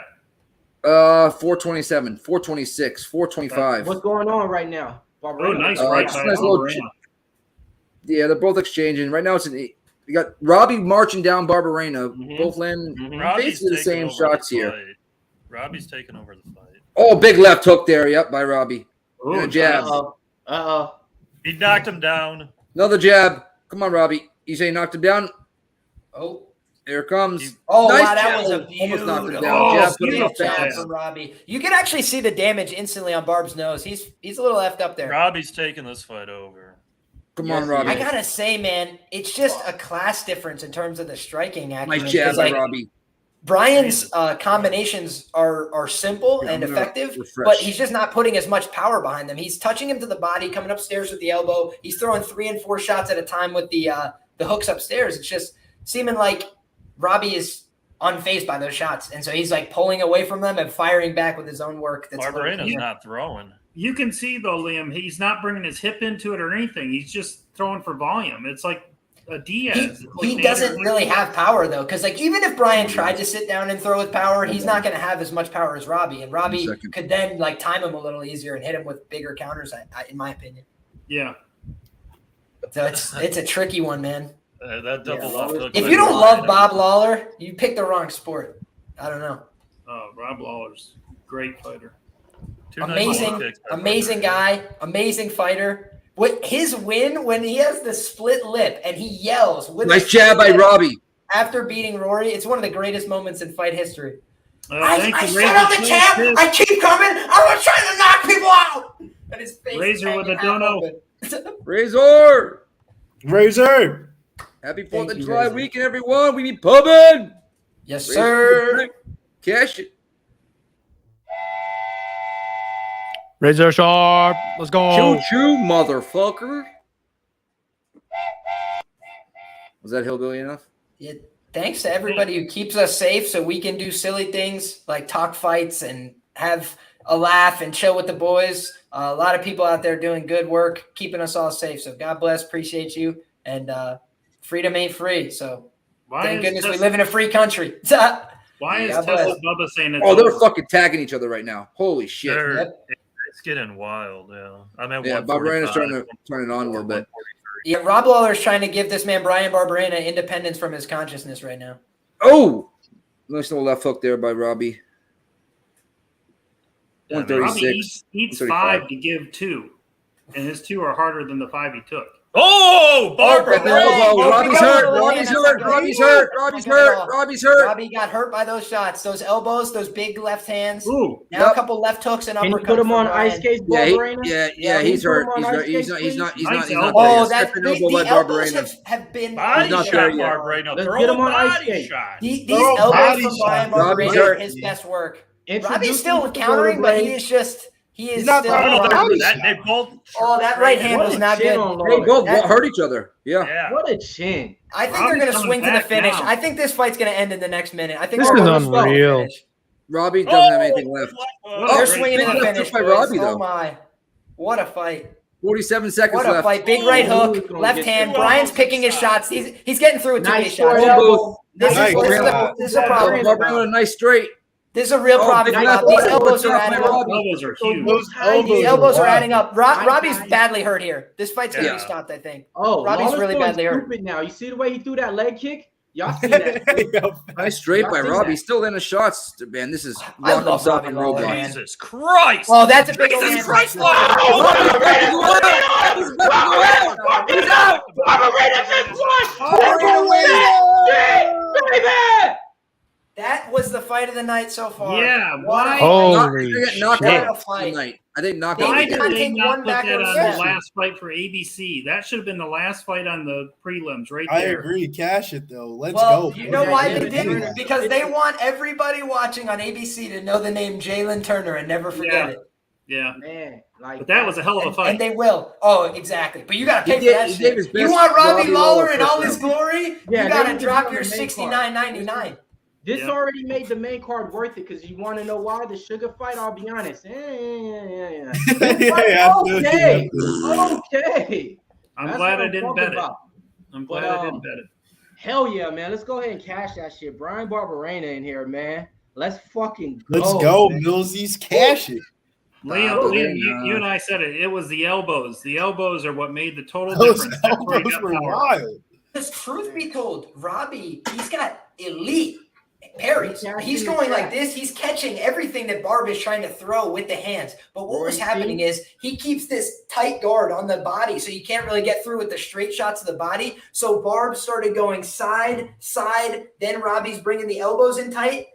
427, 426, 425. What's going on right now? Oh, nice Uh, right just by nice little Barbarena. Yeah, they're both exchanging. Right now, we got Robbie marching down Barbarena. Mhm. Both landing Robbie's basically the taking same over shots the here. fight. Robbie's taking over the fight. Oh, big left hook there. Yep, by Robbie. Ooh, And a jab. Uh-oh. He knocked him down. Another jab. Come on, Robbie. You say he knocked him down? Oh, Here it comes. wow, Nice that jab. was a Almost beautiful knocked him down. Oh, Jab, put him beautiful up jab fast. from Robbie. You can actually see the damage instantly on Barb's nose. He's a little effed up there. Robbie's taking this fight over. Come Yes, on, Robbie. I gotta say, man, it's just a class difference in terms of the striking action. Nice jab by Like, Robbie. Brian's combinations are simple Yeah, and I'm gonna effective, refresh. but he's just not putting as much power behind them. He's touching him to the body, coming upstairs with the elbow. He's throwing 3 and 4 shots at a time with the hooks upstairs. It's just seeming like Robbie is unfazed by those shots, and so he's like pulling away from them and firing back with his own work. That's Barbarena's not throwing. You can see though, Liam, he's not bringing his hip into it or anything. He's just throwing for volume. It's like a Diaz. He doesn't really have power though, because like even if Brian tried to sit down and throw with power, he's not going to have as much power as Robbie, and Robbie could then like time him a little easier and hit him with bigger counters. In my opinion, Yeah. so it's a tricky one, man. That double left hook. If you don't love Bob Lawler, you picked the wrong sport. I don't know. Oh, Rob Lawler's a great fighter. Amazing guy, amazing fighter. What his win when he has the split lip and he yells with Nice jab by Robbie. after beating Rory. It's one of the greatest moments in fight history. Thank you, I Razor. said on the champ, I keep coming. I was trying to knock people out. And his face Razor with a hanging out dono. open. Razor. Happy 4th Thank of you, July Razor. weekend, everyone. We be pubbing. Yes, Razor. sir. Cash it. Razor sharp. Let's go. Choo, motherfucker. Was that hillbilly enough? Yeah, thanks to everybody who keeps us safe so we can do silly things like talk fights and have a laugh and chill with the boys. A lot of people out there doing good work, keeping us all safe. So God bless, appreciate you. And freedom ain't free. So thank goodness we live in a free country. Why is God Tesla bless. Bubba saying it's Oh, they're fucking tagging each other right now. Holy shit. It's getting wild. Yeah, I'm at Barbarena's 145. trying to turn it on a little bit. Yeah, Rob Lawler is trying to give this man Brian Barbarena independence from his consciousness right now. Oh, nice little left hook there by Robbie. Yeah, Robbie 136. eats 135. 5 to give 2, and his 2 are harder than the 5 he took. Oh, Barber! Right there, elbow. Robbie's hurt. Robbie got hurt by those shots, those elbows, those big left hands. Ooh. Now a couple left hooks and Can you uppercuts. put him on from ice Brian. skates, Barbarena? Yeah, he's hurt. Put him on ice He's skates, not Nice there. Oh, He's that's stepping the elbow by elbows Barbarena. have been Body not shot, there yet. Barbarena. Let's Throw get him a on ice body skate. shot. These Throw a elbows body from Brian shot. Robbie's Barbarena hurt. are his best work. Introduce Robbie's him still to the countering, but rollerblades. he is just he is He's not still. throwing a body shot. They both. Oh, that right hand What was a not chin good. on They Lawler. both That- hurt each other. Yeah. Yeah. What a chin. I think Robbie's they're going to coming swing to the back finish. now. I think this fight's going to end in the next minute. I think This we're is going to unreal. finish. Robbie doesn't have anything left. Oh, They're great swinging to finish. the Left finish. hook by boys. Robbie, Oh though. my! What a fight! 47 seconds What a left. fight! Big right Oh, hook, gonna left get hand. you. Brian's picking his shots. He's getting through with 2K Nice shots. short Elbows. elbow. This Nice. is a problem. Barbarena with a nice straight. This is a real Oh, problem. big Rob. left These hook. elbows are What's up, adding my up. Robbie? Elbows are So huge. Those These elbows elbows are wild. adding up. Robbie's badly hurt here. This fight's gonna Yeah. be stopped, I think. Oh, Robbie's Lawler's really going badly hurt. stupid now. You see the way he threw that leg kick? Y'all see that? Nice straight by Y'all seen Robbie. that? Still in the shots. Man, this is I lock love himself Robbie in Lawler, roadblocks. man. Jesus Christ! Oh, that's a big old Jesus hand. Christ! He's about to go out. He's about to go out. He's out. Barbarena just won. Barbarena wins. That was the fight of the night so far. Yeah, What why- a Holy They get knocked shit. out Fight. tonight. I think knocked They out. Why did did not they take not one put that backward on step. the last fight for ABC? That should have been the last fight on the prelims right I there. agree. Cash it though. Let's Well, go. you know why they Yeah, didn't? yeah. Because they want everybody watching on ABC to know the name Jalen Turner and never forget Yeah. it. Yeah, Man, like but that was a hell of a And fight. they will. Oh, exactly. But you got to pay He for that gave shit. his You best want Robbie Robbie Lawler Lawler in all first his glory? Yeah, You got they to need to drop be on your the main $69.99. this Yeah. already made the main card worth it because you want to know why the sugar fight. I'll be honest. Yeah. Yeah, Okay. Okay. I'm That's glad what I didn't talking bet it. about. I'm glad But, I didn't bet it. Hell yeah, man. Let's go ahead and cash that shit. Brian Barbarena in here, man. Let's fucking go. Let's go, man. Millsies. Cash it. Liam, you and I said it. It was the elbows. The elbows are what made the total Those difference. That's where he elbows got were power. wild. Because truth be told, Robbie, he's got elite parries. Yeah, He's he's going like got- this. He's catching everything that Barb is trying to throw with the hands. But what was Roy happening C. is he keeps this tight guard on the body, so you can't really get through with the straight shots of the body. So Barb started going side, side. Then Robbie's bringing the elbows in tight,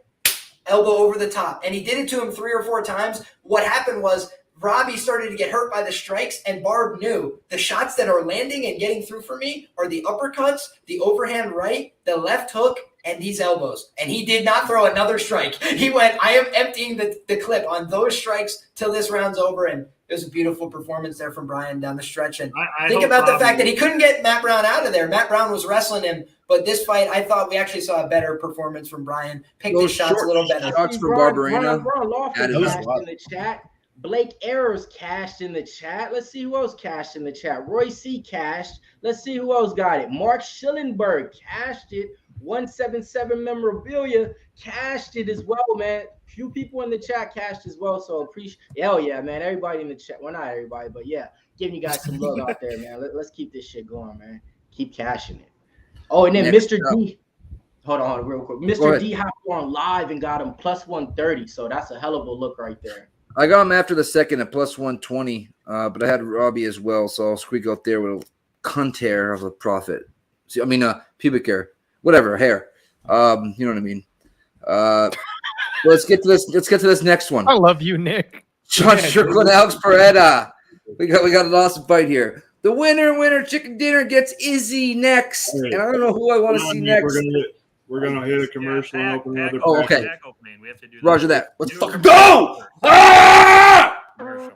elbow over the top. And he did it to him 3 or 4 times. What happened was Robbie started to get hurt by the strikes, and Barb knew the shots that are landing and getting through for me are the uppercuts, the overhand right, the left hook, and these elbows. And he did not throw another strike. He went, I am emptying the clip on those strikes till this round's over. And it was a beautiful performance there from Brian down the stretch. And I think hope about the Robbie- fact that he couldn't get Matt Brown out of there. Matt Brown was wrestling him. But this fight, I thought we actually saw a better performance from Brian. Picked Those his shots a short little better. shots for Brian Barbarena. Lawful That is cashed wild. in the chat. Blake Errors cashed in the chat. Let's see who else cashed in the chat. Roy C cashed. Let's see who else got it. Mark Schillenberg cashed it. 177 memorabilia cashed it as well, man. Few people in the chat cashed as well, so appreciate. Hell yeah, man. Everybody in the chat. Well, not everybody, but yeah, giving you guys some love out there, man. Let's keep this shit going, man. Keep cashing it. Oh, and then Next Mr. up. D. Hold on, real quick. Go Mr. ahead. D hopped on live and got him plus 130, so that's a hell of a look right there. I got him after the second at plus 120, but I had Robbie as well, so I'll squeak out there with a cunt hair of a profit. See, I mean, pubic hair, whatever, hair. You know what I mean. Let's get to this. Let's get to this next one. I love you, Nick. Sean Strickland, Alex Pereira. We got an awesome fight here. The winner, chicken dinner gets Izzy next, All right. and I don't know who I want to Come on, see Nick, next. We're gonna hit a commercial and open another. Oh, pack. okay. Pack opening. We have to do Roger that. Let's Do- fucking go! Ah! Commercial.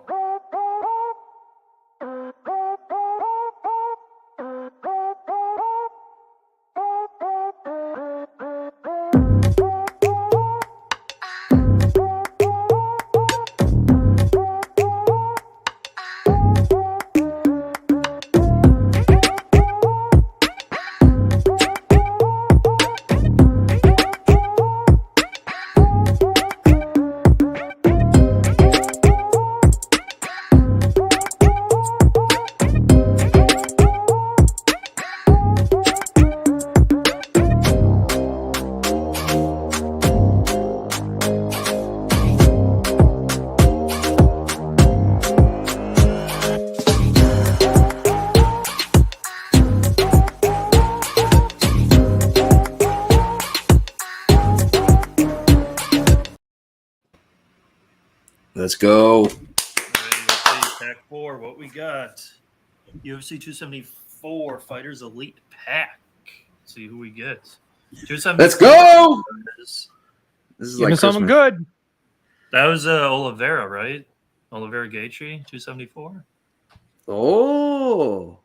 Let's go. All right, let's see, pack 4. What we got? UFC 274 Fighters Elite Pack. Let's see who we get. 274. Let's go. This This is Give like me something Christmas. good. That was Oliveira, right? Oliveira Gaethje, 274. Oh.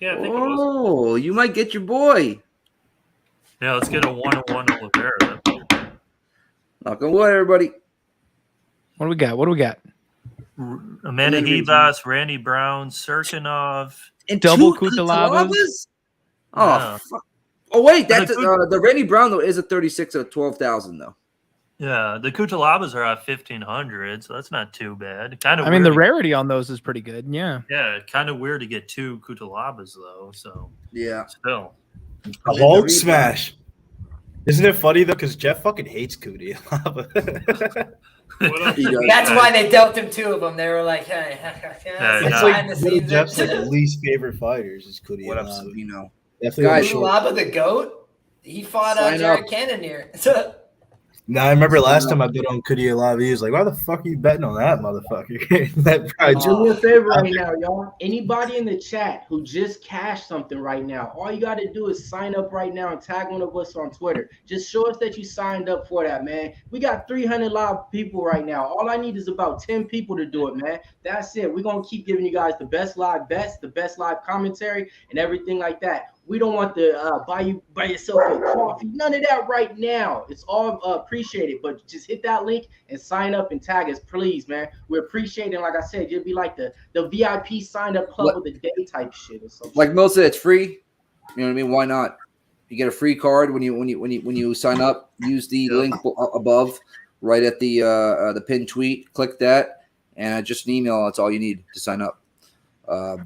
Yeah, I think it was. Oh, you might get your boy. Yeah, let's get a 1-1 Oliveira. Knock on wood, everybody. What do we got? What do we got? Amanda Ribas, Randy Brown, Serkinov. And Double two Kutalabas? Oh, Yeah. fuck. Oh wait, that's the the Randy Brown though is a 36 of 12,000 though. Yeah, the Kutalabas are at 1,500, so that's not too bad. Kind of. I mean, the rarity on those is pretty good. Yeah. Yeah, kind of weird to get 2 Kutalabas though. So Yeah. still. A Hulk smash. Isn't it funny though? Because Jeff fucking hates Cootie. That's why they dealt him 2 of them. They were like, hey, It's behind like the one of scenes. Jeff's like least favorite fighters is Cootie. What up, Sabino? Definitely Guys, Lava the GOAT? He fought Sign Jared up. Cannonier. Now I remember last time I bet on Cootie Alive, he was like, "Why the fuck are you betting on that motherfucker?" That probably Do me a favor right now, y'all. Anybody in the chat who just cashed something right now, all you got to do is sign up right now and tag one of us on Twitter. Just show us that you signed up for that, man. We got 300 live people right now. All I need is about 10 people to do it, man. That's it. We're going to keep giving you guys the best live bets, the best live commentary, and everything like that. We don't want to buy yourself a coffee. None of that right now. It's all appreciated, but just hit that link and sign up and tag us, please, man. We appreciate it. Like I said, you'll be like the VIP sign up club of the day type shit or something. Like Mo said, it's free. You know what I mean? Why not? You get a free card when you sign up. Use the link above, right at the pinned tweet. Click that, and just an email. That's all you need to sign up.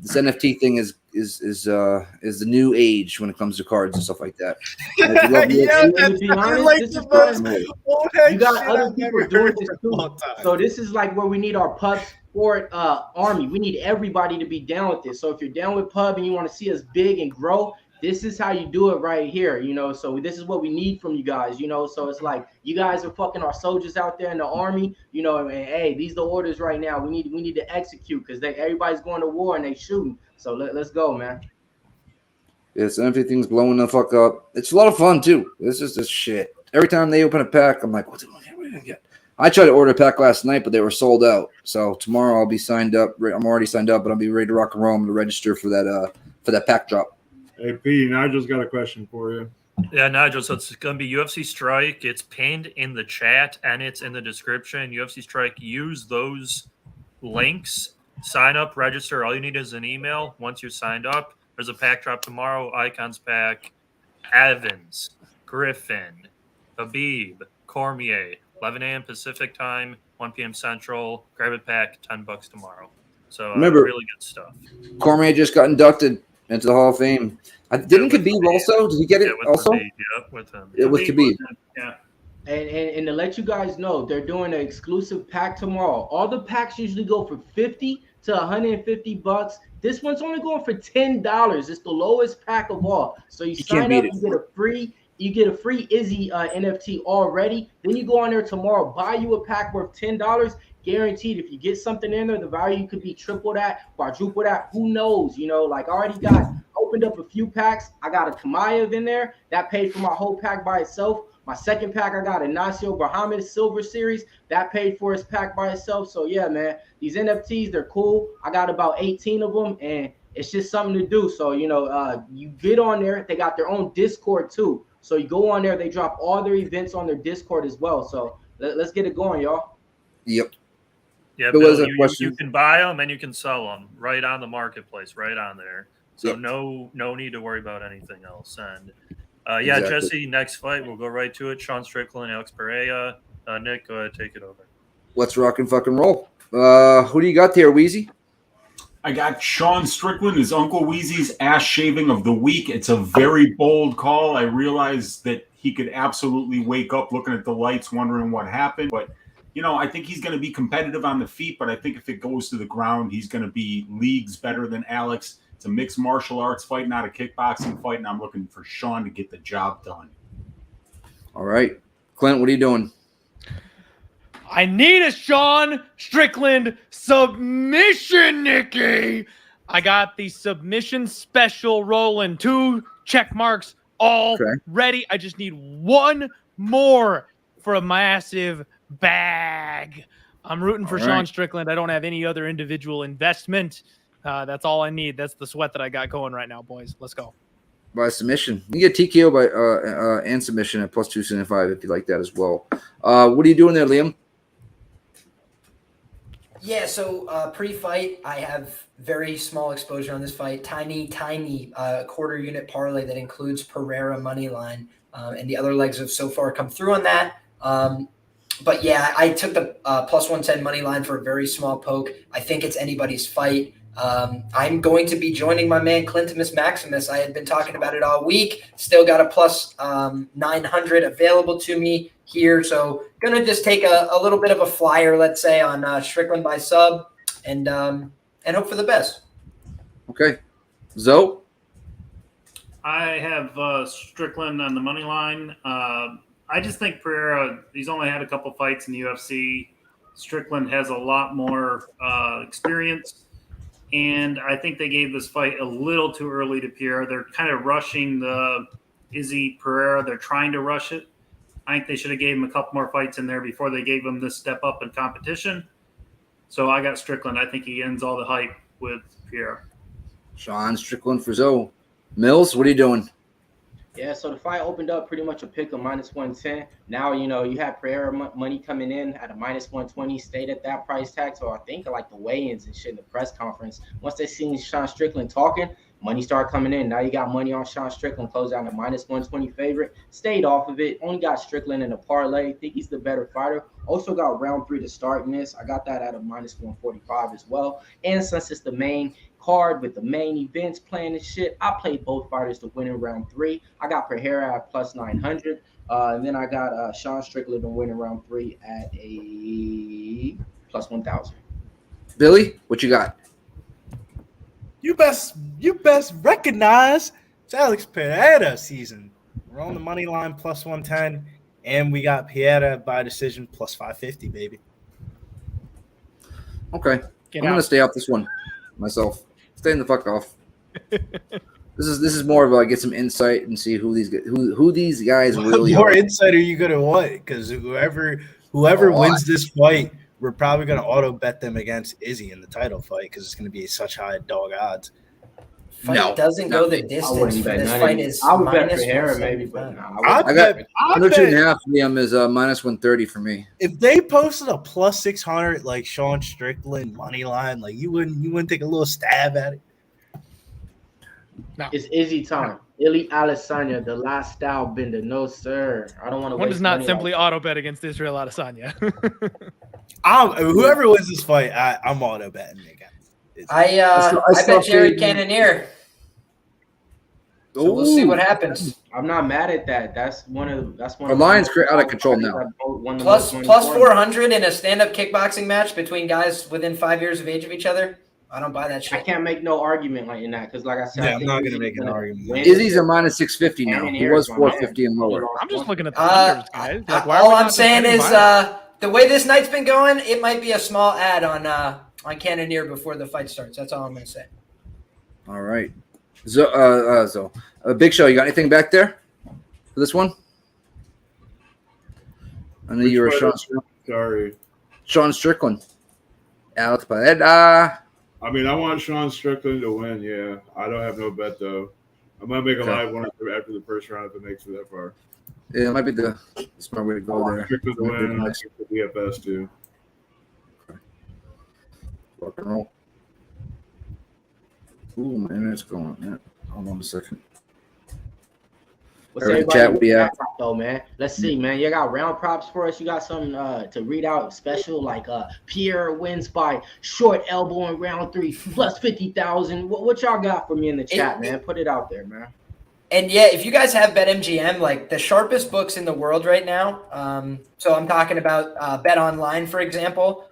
This NFT thing is the new age when it comes to cards and stuff like that. And if you love And to be honest, this is fun. You got other people doing this too. So this is like where we need our pub sport army. We need everybody to be down with this. So if you're down with pub and you want to see us big and grow, this is how you do it right here, you know. So this is what we need from you guys, you know. So it's like you guys are fucking our soldiers out there in the army, you know. And hey, these are the orders right now. We need to execute because everybody's going to war and they shooting. So let's go, man. Yes, everything's blowing the fuck up. It's a lot of fun too. This is this shit. Every time they open a pack, I'm like, what am I gonna get? I tried to order a pack last night, but they were sold out. So tomorrow I'll be signed up. I'm already signed up, but I'll be ready to rock and roll. I'm to register for that pack drop. Hey, P, Nigel's got a question for you. Yeah, Nigel. So it's going to be UFC Strike. It's pinned in the chat and it's in the description. UFC Strike. Use those links. Sign up, register. All you need is an email. Once you're signed up, there's a pack drop tomorrow. Icons pack. Evans, Griffin, Habib, Cormier. 11 a.m. Pacific time, 1 p.m. Central. Grab a pack, $10 tomorrow. So Remember, really good stuff. Cormier just got inducted into the Hall of Fame. Didn't Khabib also? Did he get it also? Khabib, yeah, with him. Yeah, with Khabib. Yeah. And to let you guys know, they're doing an exclusive pack tomorrow. All the packs usually go for $50 to $150. This one's only going for $10. It's the lowest pack of all. So you sign up, you get a free Izzy NFT already. Then you go on there tomorrow, buy you a pack worth $10. Guaranteed, if you get something in there, the value could be triple that, quadruple that. Who knows? You know, like I already opened up a few packs. I got a Kamayev in there that paid for my whole pack by itself. My second pack, I got a Nasio Bahamas Silver Series that paid for his pack by itself. So yeah, man, these NFTs, they're cool. I got about 18 of them, and it's just something to do. So you know, you get on there. They got their own Discord too. So you go on there. They drop all their events on their Discord as well. So let's get it going, y'all. Yep. Yeah, Bill, you can buy them and you can sell them right on the marketplace, right on there. So no need to worry about anything else. And yeah, exactly. Jesse, next fight, we'll go right to it. Sean Strickland, Alex Pereira. Nick, go ahead, take it over. Let's rock and fucking roll. Who do you got there, Wheezy? I got Sean Strickland, his Uncle Weezy's ass shaving of the week. It's a very bold call. I realize that he could absolutely wake up looking at the lights, wondering what happened. But, you know, I think he's going to be competitive on the feet. But I think if it goes to the ground, he's going to be leagues better than Alex. It's a mixed martial arts fight, not a kickboxing fight. And I'm looking for Sean to get the job done. All right. Clint, what are you doing? I need a Sean Strickland submission, Nikki. I got the submission special rolling. 2 check marks already. I just need one more for a massive bag. I'm rooting for Sean Strickland. I don't have any other individual investment. That's all I need. That's the sweat that I got going right now, boys. Let's go. By submission. You get TKO by and submission at plus 275 if you like that as well. What are you doing there, Liam? Yeah, so pre-fight, I have very small exposure on this fight. Tiny quarter unit parlay that includes Pereira money line, and the other legs have so far come through on that. But yeah, I took the plus 110 money line for a very small poke. I think it's anybody's fight. I'm going to be joining my man Clintimus Maximus. I had been talking about it all week. Still got a plus 900 available to me here. So going to just take a little bit of a flyer, let's say, on Strickland by sub and hope for the best. Okay. Zoe? I have Strickland on the money line. I just think Pereira, he's only had a couple fights in the UFC. Strickland has a lot more experience. And I think they gave this fight a little too early to Pereira. They're kind of rushing the Izzy Pereira. They're trying to rush it. I think they should have gave him a couple more fights in there before they gave him this step up in competition. So I got Strickland. I think he ends all the hype with Pereira. Sean Strickland for Zoe. Mills, what are you doing? Yeah, so the fight opened up pretty much a pick of minus 110. Now, you have Pereira money coming in at a minus 120, stayed at that price tag. So I think like the weigh-ins and shit in the press conference, once they seen Sean Strickland talking, money started coming in. Now you got money on Sean Strickland, closed out a minus 120 favorite, stayed off of it, only got Strickland in a parlay. Think he's the better fighter. Also got round 3 to start in this. I got that at a minus 145 as well. And since it's the main card with the main events playing and shit, I played both fighters to win in round 3. I got Pereira at plus 900. And then I got Sean Strickland to win in round 3 at a plus 1,000. Billy, what you got? You best recognize it's Alex Pereira season. We're on the money line plus 110, and we got Pereira by decision plus 550, baby. Okay. I'm gonna stay off this one myself. Staying the fuck off. This is more of get some insight and see who these guys really more are. insight are you gonna want? Because whoever wins this fight, we're probably gonna auto bet them against Izzy in the title fight because it's gonna be such high dog odds. Fight doesn't go the distance for this fight. Is I would bet minus Pereira maybe, but no. I got 2.5. Liam is minus 130 for me. If they posted a plus 600 like Sean Strickland money line, like you wouldn't take a little stab at it. No. It's Izzy time. Israel Adesanya, the last style bender. No, sir. I don't want to. One does not simply auto bet against Israel Adesanya. Whoever wins this fight, I'm auto betting again. I bet Jared Cannonier. So we'll see what happens. I'm not mad at that. That's one of the line's out of control now. Plus 400 in a stand-up kickboxing match between guys within 5 years of age of each other. I don't buy that shit. I can't make no argument like in that because, like I said, I'm not going to make an argument. Izzy's a minus 650 now. He was 450 and lower. I'm just looking at the numbers, guys. Like, all I'm saying is the way this night's been going, it might be a small ad on Cannonier before the fight starts. That's all I'm going to say. All right. So, Big Show, you got anything back there for this one? I know you were Sean. Sorry. Sean Strickland. Alex Pereira. I mean, I want Sean Strickland to win, yeah. I don't have no bet, though. I might make a live one after the first round if it makes it that far. Yeah, it might be the smart way to go there. Strickland to win, and I think the DFS, too. Okay. Rock and roll. Ooh, my internet's going. Yeah. Hold on a second. What's everybody though, man? Let's see, man. You got round props for us? You got something to read out special like Pierre wins by short elbow in round 3 plus 50,000. What y'all got for me in the chat, man? Put it out there, man. And yeah, if you guys have BetMGM, like the sharpest books in the world right now. So I'm talking about Bet Online, for example.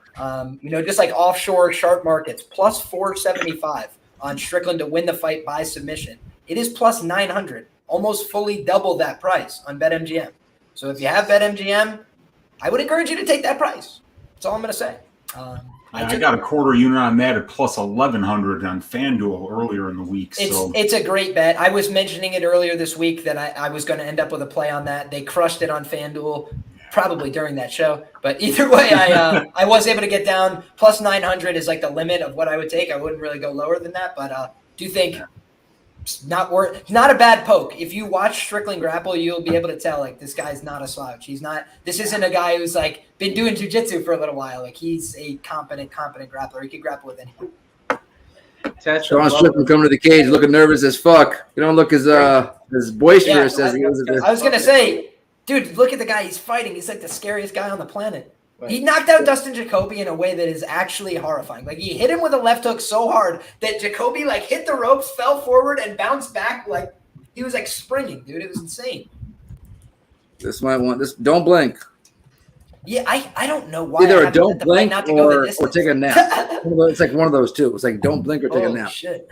Just like offshore sharp markets, plus 475 on Strickland to win the fight by submission. It is plus 900. Almost fully double that price on BetMGM. So if you have BetMGM, I would encourage you to take that price. That's all I'm going to say. I got a quarter unit on that at plus 1,100 on FanDuel earlier in the week. It's a great bet. I was mentioning it earlier this week that I was going to end up with a play on that. They crushed it on FanDuel probably during that show. But either way, I was able to get down. Plus 900 is like the limit of what I would take. I wouldn't really go lower than that. But do think it's not a bad poke. If you watch Strickland grapple, you'll be able to tell like this guy's not a slouch. This isn't a guy who's like been doing jiu-jitsu for a little while. Like he's a competent grappler. He can grapple with anyone. Sean Strickland coming to the cage looking nervous as fuck. You don't look as boisterous as he was. I was gonna say, dude, look at the guy he's fighting. He's like the scariest guy on the planet. Right. He knocked out Dustin Jacoby in a way that is actually horrifying. Like he hit him with a left hook so hard that Jacoby like hit the ropes, fell forward, and bounced back like he was like springing, dude. It was insane. This might want this. Don't blink. Yeah, I don't know why. Either don't blink or take a nap. It's like one of those two. It's like don't blink or take a nap. Shit.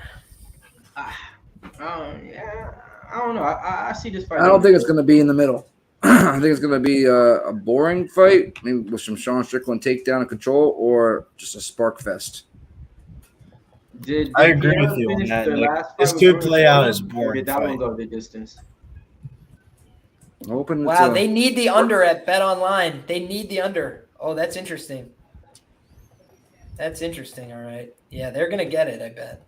Yeah, I don't know. I see this fight. I don't think it's going to be in the middle. I think it's going to be a boring fight, maybe with some Sean Strickland takedown and control, or just a spark fest. I agree with you on that. This could play out as boring. Did that one go the distance? Wow, they need the under at Bet Online. They need the under. Oh, that's interesting. That's interesting. All right. Yeah, they're going to get it, I bet.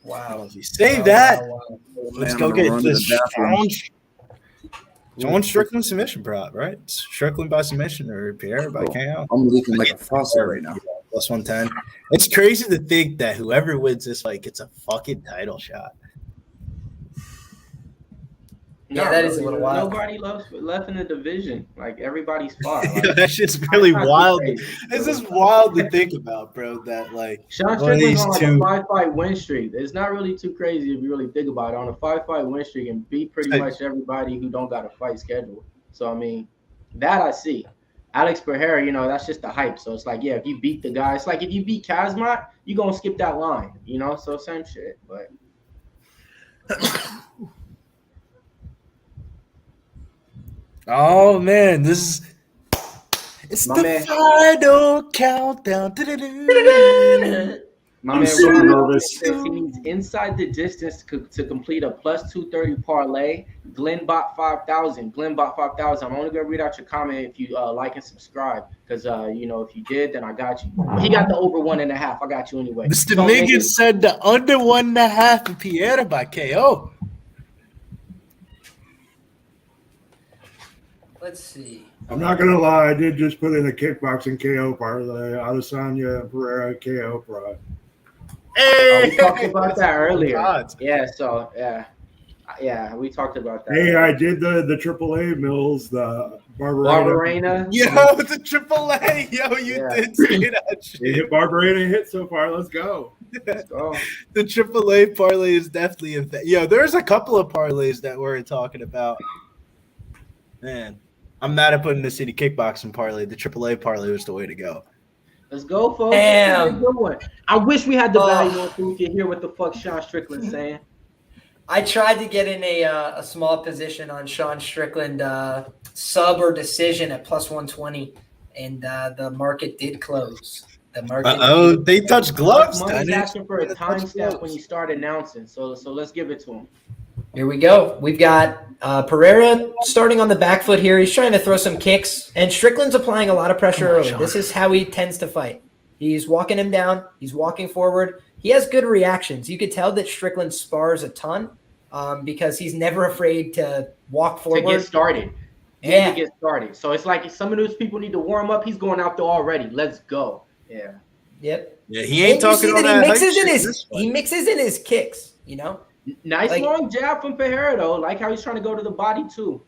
Wow. Save that. Wow. Let's go get this Sean Strickland submission prop, right? Strickland by submission or Pereira by KO. I'm leaking like a faucet right now. Plus 110. It's crazy to think that whoever wins this fight gets a fucking title shot. Yeah, that is a little wild. Nobody left in the division. Like everybody's fought. Like, that shit's really wild. It's just wild to think about, bro. That like Sean Strickland's on like a 5-fight win streak. It's not really too crazy if you really think about it. On a 5-fight win streak and beat pretty much everybody who don't got a fight schedule. So I mean, that I see. Alex Pereira, that's just the hype. So it's like, yeah, if you beat the guy, it's like if you beat Kazmat, you gonna skip that line, So same shit, but. Oh man, it's the final countdown. I'm so nervous. He needs inside the distance to complete a plus 230 parlay. Glenbot 5000. Glenbot 5000. I'm only gonna read out your comment if you like and subscribe, because if you did, then I got you. He got the over 1.5. I got you anyway. Mr. Megan said the under 1.5 for Pereira by KO. Let's see. I'm not gonna lie, I did just put in a kickboxing KO parlay. Adesanya and Pereira KO parlay. Hey, we talked about that earlier. Yeah, so yeah, we talked about that. Hey, I did the AAA Mills, the Barbarena. Yo, the AAA. Yo, you did say that shit. Barbarena hit so far. Let's go. Let's go. The AAA parlay is definitely a thing. Yo, there's a couple of parlays that we're talking about. Man. I'm mad at putting the city kickboxing parlay. The AAA parlay was the way to go. Let's go, folks. Damn. I wish we had the value on so we could hear what the fuck Sean Strickland's saying. I tried to get in a small position on Sean Strickland sub or decision at plus 120, and the market did close. They touched gloves. Money's asking for a timestamp when you start announcing, so let's give it to him. Here we go. We've got Pereira starting on the back foot here. He's trying to throw some kicks, and Strickland's applying a lot of pressure early. This is how he tends to fight. He's walking him down. He's walking forward. He has good reactions. You could tell that Strickland spars a ton because he's never afraid to walk forward. To get started. Yeah. To get started. So it's like if some of those people need to warm up, he's going out there already. Let's go. Yeah. Yep. Yeah, he ain't talking on that. He mixes in his kicks, Nice long jab from Pereira, though. Like how he's trying to go to the body, too.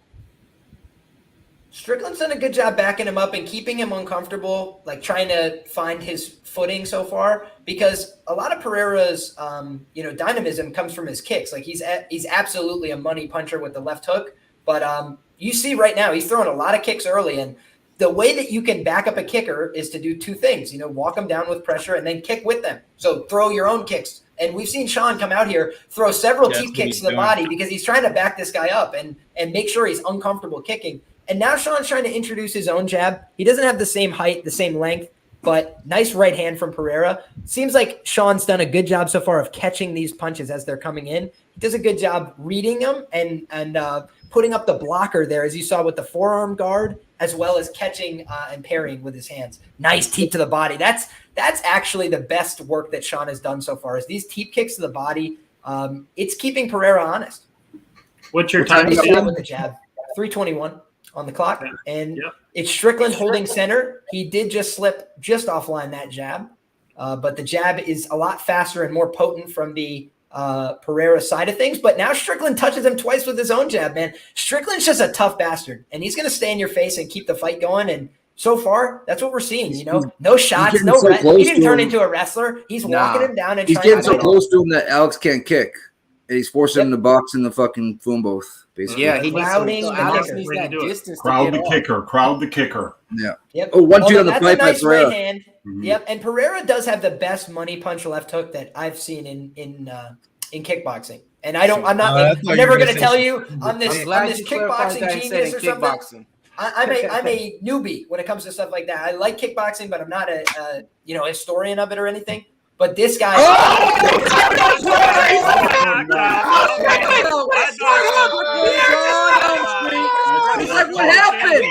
Strickland's done a good job backing him up and keeping him uncomfortable, like trying to find his footing so far, because a lot of Pereira's, dynamism comes from his kicks. Like he's absolutely a money puncher with the left hook, but you see right now he's throwing a lot of kicks early, and the way that you can back up a kicker is to do two things, walk them down with pressure and then kick with them. So throw your own kicks. And we've seen Sean come out here, throw several teep kicks to the body because he's trying to back this guy up and make sure he's uncomfortable kicking. And now Sean's trying to introduce his own jab. He doesn't have the same height, the same length, but nice right hand from Pereira. Seems like Sean's done a good job so far of catching these punches as they're coming in. He does a good job reading them and putting up the blocker there, as you saw with the forearm guard, as well as catching and parrying with his hands. Nice teep to the body. That's actually the best work that Sean has done so far, is these teep kicks to the body. It's keeping Pereira honest. What's your time? With the jab, 3:21 on the clock, and it's Strickland holding center. He did just slip just offline that jab, but the jab is a lot faster and more potent from the Pereira side of things. But now Strickland touches him twice with his own jab, man. Strickland's just a tough bastard, and he's going to stay in your face and keep the fight going. And so far, that's what we're seeing. You know, no shots, no. He didn't turn into a wrestler. He's walking him down and he's getting so close to him that Alex can't kick. And he's forcing him to box in the fucking phone booth, basically. Yeah, he crowding Alex needs that distance. Crowd the kicker. Crowd the kicker. Yeah. Yep. Oh, 1-2 on the that's pipe a nice by Pereira. right hand. Yep. And Pereira does have the best money punch left hook that I've seen in kickboxing. And I'm never going to tell you I'm this kickboxing genius or something. I'm a newbie when it comes to stuff like that. I like kickboxing, but I'm not a historian of it or anything. But this guy. What happened?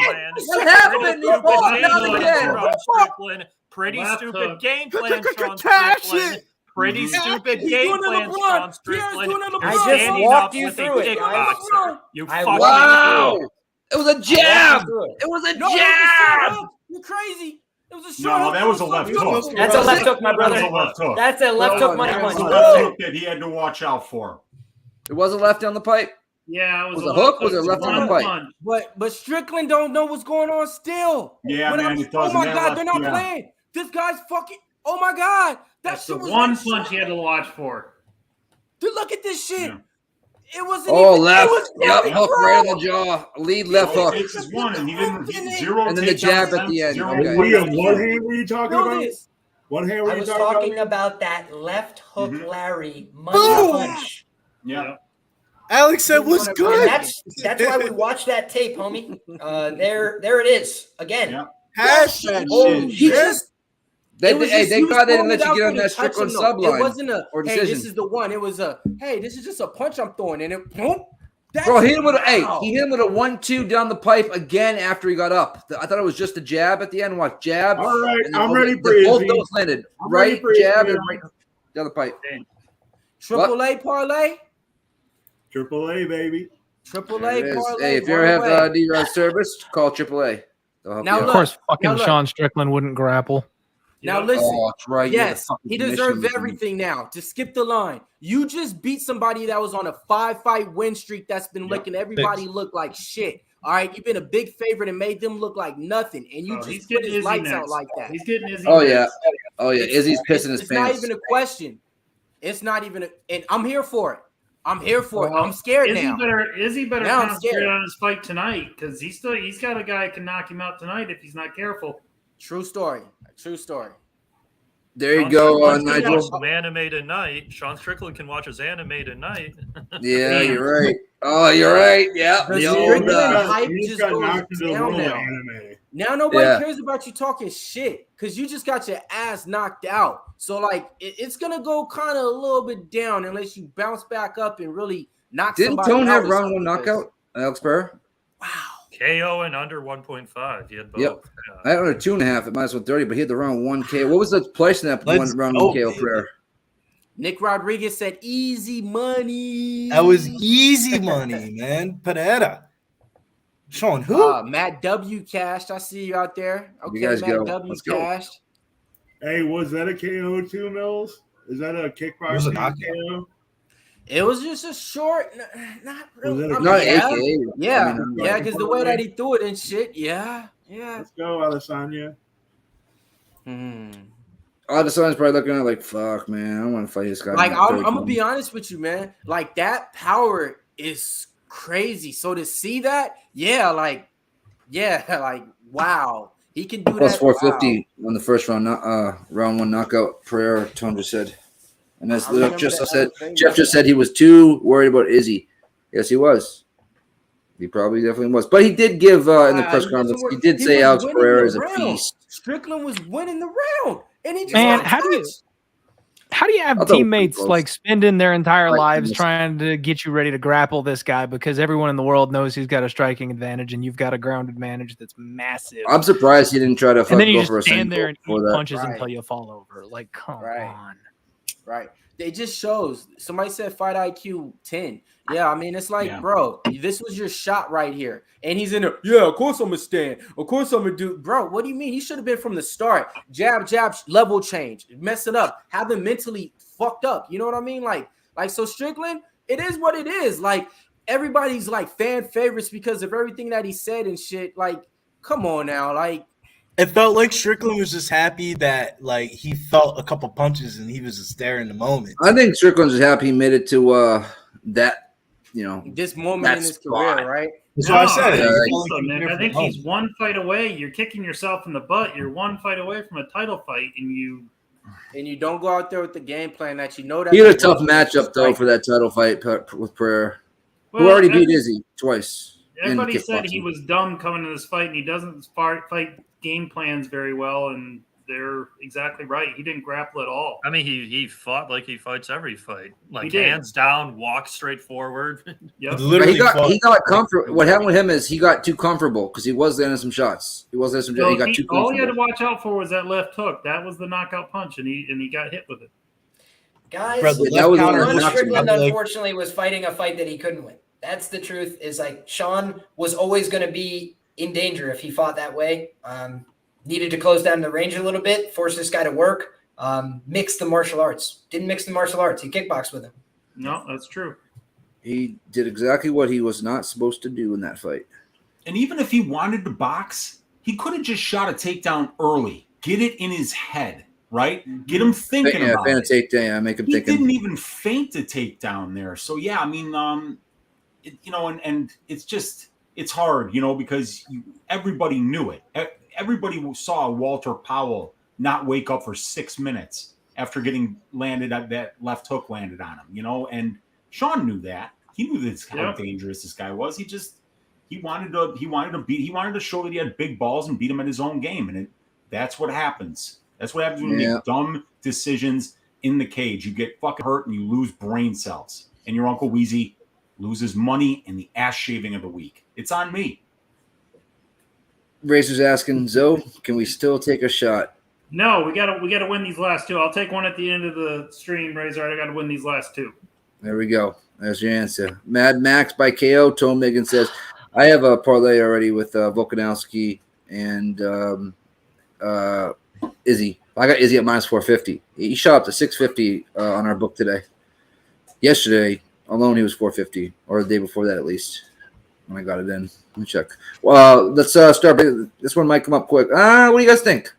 What happened? He falls down again. Pretty stupid game plan, Sean Strickland. Pretty stupid game plan, Sean Strickland. I just walked you through it, guys. You Wow! It was a jab. It was a jab. You're crazy. It was a short No, that was a left hook. That's a left hook, my brother. That was a left hook. That's a left hook money punch. That was a left hook that he had to watch out for. It was a left on the pipe. Yeah, it was a hook. Was it left on the pipe? But Strickland don't know what's going on still. Yeah, man, it doesn't. Oh my God, they're not playing. This guy's fucking. Oh my God, that's the one punch he had to watch for. Dude, look at this shit. Yeah. It wasn't. Oh, even, left. Yep, hook right on the jaw. Lead left hook. Takes his one, and he didn't zero. And then the jab at the end. Okay. Liam, what hand were you talking about? What hand were I you was talking talking about that left hook Larry money punch. Yeah. Alex said was good. That's why we watched that tape, homie. There it is again. Yeah. Hashtag shit. Thank God they didn't let you get on that Strickland subline. It wasn't a or hey, decision. this is the one. It was a hey, this is just a punch I'm throwing, and it boom. Bro, he hit him with a 1-2 down the pipe again after he got up. I thought it was just a jab at the end. Watch, jab. All right, I'm ready for you. Both those landed. Right jab and right down the pipe. Triple A parlay. Triple A, baby. Triple A parlay. Hey, if you ever have D-Rod service, call Triple A. Now, of course, fucking Sean Strickland wouldn't grapple. Now listen, that's right. Yes, he deserves everything now. Just skip the line. You just beat somebody that was on a 5-fight win streak that's been making everybody look like shit. All right, you've been a big favorite and made them look like nothing, and you just put his lights out like that. He's getting Izzy. Oh yeah, Izzy's pissing his pants. It's not even a question. It's not even, and I'm here for it. I'm here for it. I'm scared now. Izzy better concentrate on his fight tonight because he's got a guy who can knock him out tonight if he's not careful. True story. True story. There you go, Nigel. Anime tonight. Sean Strickland can watch his anime tonight. Yeah, you're right. Oh, you're right. Yeah. The Strickland hype just goes down now. Now nobody cares about you talking shit because you just got your ass knocked out. So like it's gonna go kind of a little bit down unless you bounce back up and really knock. Didn't Tone have round one knockout? Alex Pereira? Wow. KO and under 1.5. He had both. Yep. I had under 2.5 at minus 130, but he had the round 1K. What was the price in that round 1 KO prayer? Nick Rodriguez said easy money. That was easy money, man. Pereira. Sean, who? Matt W cashed. I see you out there. Okay, you guys Matt go. W Let's cashed. Hey, was that a KO too, Mills? Is that a kickboxing KO? It was just a short, not really. Yeah, because the way that he threw it and shit, yeah. Let's go, Adesanya. Adesanya's probably looking at like, fuck, man, I don't want to fight this guy. Like, I'm gonna be honest with you, man. Like that power is crazy. So to see that, like wow, he can do plus that. 450 on the first round, round 1 knockout. Pereira 200 said. And as Jeff just said he was too worried about Izzy. Yes, he was. He probably definitely was. But he did give in the press conference, he did say Alex Pereira is a beast. Strickland was winning the round, and he just Man, how do you have teammates like spending their entire lives trying to get you ready to grapple this guy because everyone in the world knows he's got a striking advantage and you've got a ground advantage that's massive. I'm surprised he didn't try to and then you go just for a stand there and eat punches Right. until you fall over. Like, come on. Right. It just shows. Somebody said fight IQ 10. Yeah, I mean, it's like, bro, this was your shot right here. And he's in there. Yeah, of course I'm going to stand. Of course I'm going to do. Bro, what do you mean? He should have been from the start. Jab, level change. Mess it up. Have him mentally fucked up. You know what I mean? Like so Strickland, it is what it is. Like, everybody's like fan favorites because of everything that he said and shit. Like, come on now. Like, it felt like Strickland was just happy that like he felt a couple punches and he was just there in the moment. I think Strickland's just happy he made it to that, this moment in his career, right? That's what I said. I think he's one fight away. You're kicking yourself in the butt. You're one fight away from a title fight, and you don't go out there with the game plan that you know that he had a tough matchup though for that title fight with Pereira, who already beat Izzy twice. Everybody said he was dumb coming to this fight, and he doesn't fight game plans very well, and they're exactly right. He didn't grapple at all. I mean, he fought like he fights every fight, like hands down, walk straight forward. Yep. He got comfortable. What happened with him is he got too comfortable because he was landing some shots. He got too comfortable. All he had to watch out for was that left hook. That was the knockout punch, and he got hit with it. Guys, Strickland unfortunately was fighting a fight that he couldn't win. That's the truth. Is like Sean was always going to be in danger if he fought that way. Needed to close down the range a little bit, force this guy to work, mix the martial arts. Didn't mix the martial arts. He kickboxed with him. No, that's true. He did exactly what he was not supposed to do in that fight. And even if he wanted to box, he could have just shot a takedown early. Get it in his head, right? Get him thinking about it. Takedown, make him think. He didn't even feint a takedown there. So, yeah, I mean, and it's just – it's hard, because everybody knew it. Everybody saw Walter Powell not wake up for 6 minutes after getting landed at that left hook landed on him, and Sean knew that. He knew how dangerous this guy was. He wanted to show that he had big balls and beat him at his own game, and that's what happens. That's what happens when you make dumb decisions in the cage. You get fucking hurt and you lose brain cells, and your Uncle Weezy loses money and the ass shaving of the week. It's on me. Razor's asking, Zoe, can we still take a shot? No, we gotta win these last two. I'll take one at the end of the stream, Razor. I gotta win these last two. There we go. There's your answer. Mad Max by KO. Tom Megan says, I have a parlay already with Volkanovski and Izzy. I got Izzy at minus 450. He shot up to 650 on our book today. Yesterday alone, he was 450, or the day before that at least. When I got it in. Let me check. Well, let's start. This one might come up quick. What do you guys think?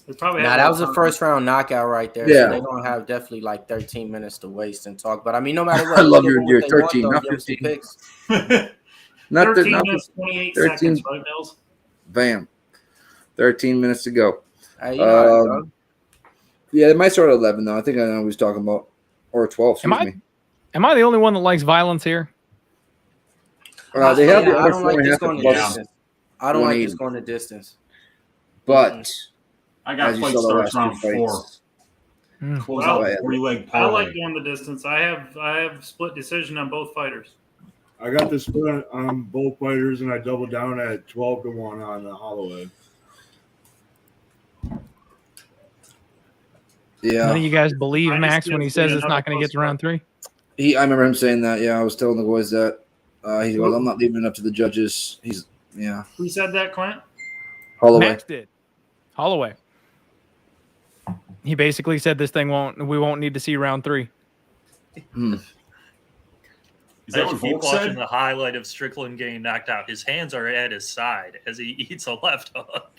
That was a first round knockout right there. Yeah. So they're going to have definitely like 13 minutes to waste and talk. But I mean, no matter what. I love your 13, not 15. Not 13 minutes, 28 seconds, right, Mills? Bam. 13 minutes to go. Yeah, it might start at 11, though. I think I know what he's talking about. Or 12, excuse me. Am I the only one that likes violence here? They have I don't like this going the distance. I don't like this going the distance. But I got fight starts around 4. Close out 3-leg parlay. I like going the distance. I have split decision on both fighters. I got the split on both fighters, and I doubled down at 12-1 on Holloway. Yeah. None of you guys believe Max when he says it's not going to get to round 3? I remember him saying that. Yeah, I was telling the boys that. He goes, I'm not leaving it up to the judges. Who said that, Clint? Holloway. Max did. Holloway. He basically said we won't need to see round 3. Is that what keep Volk watching said? the highlight of Strickland getting knocked out. His hands are at his side as he eats a left hook.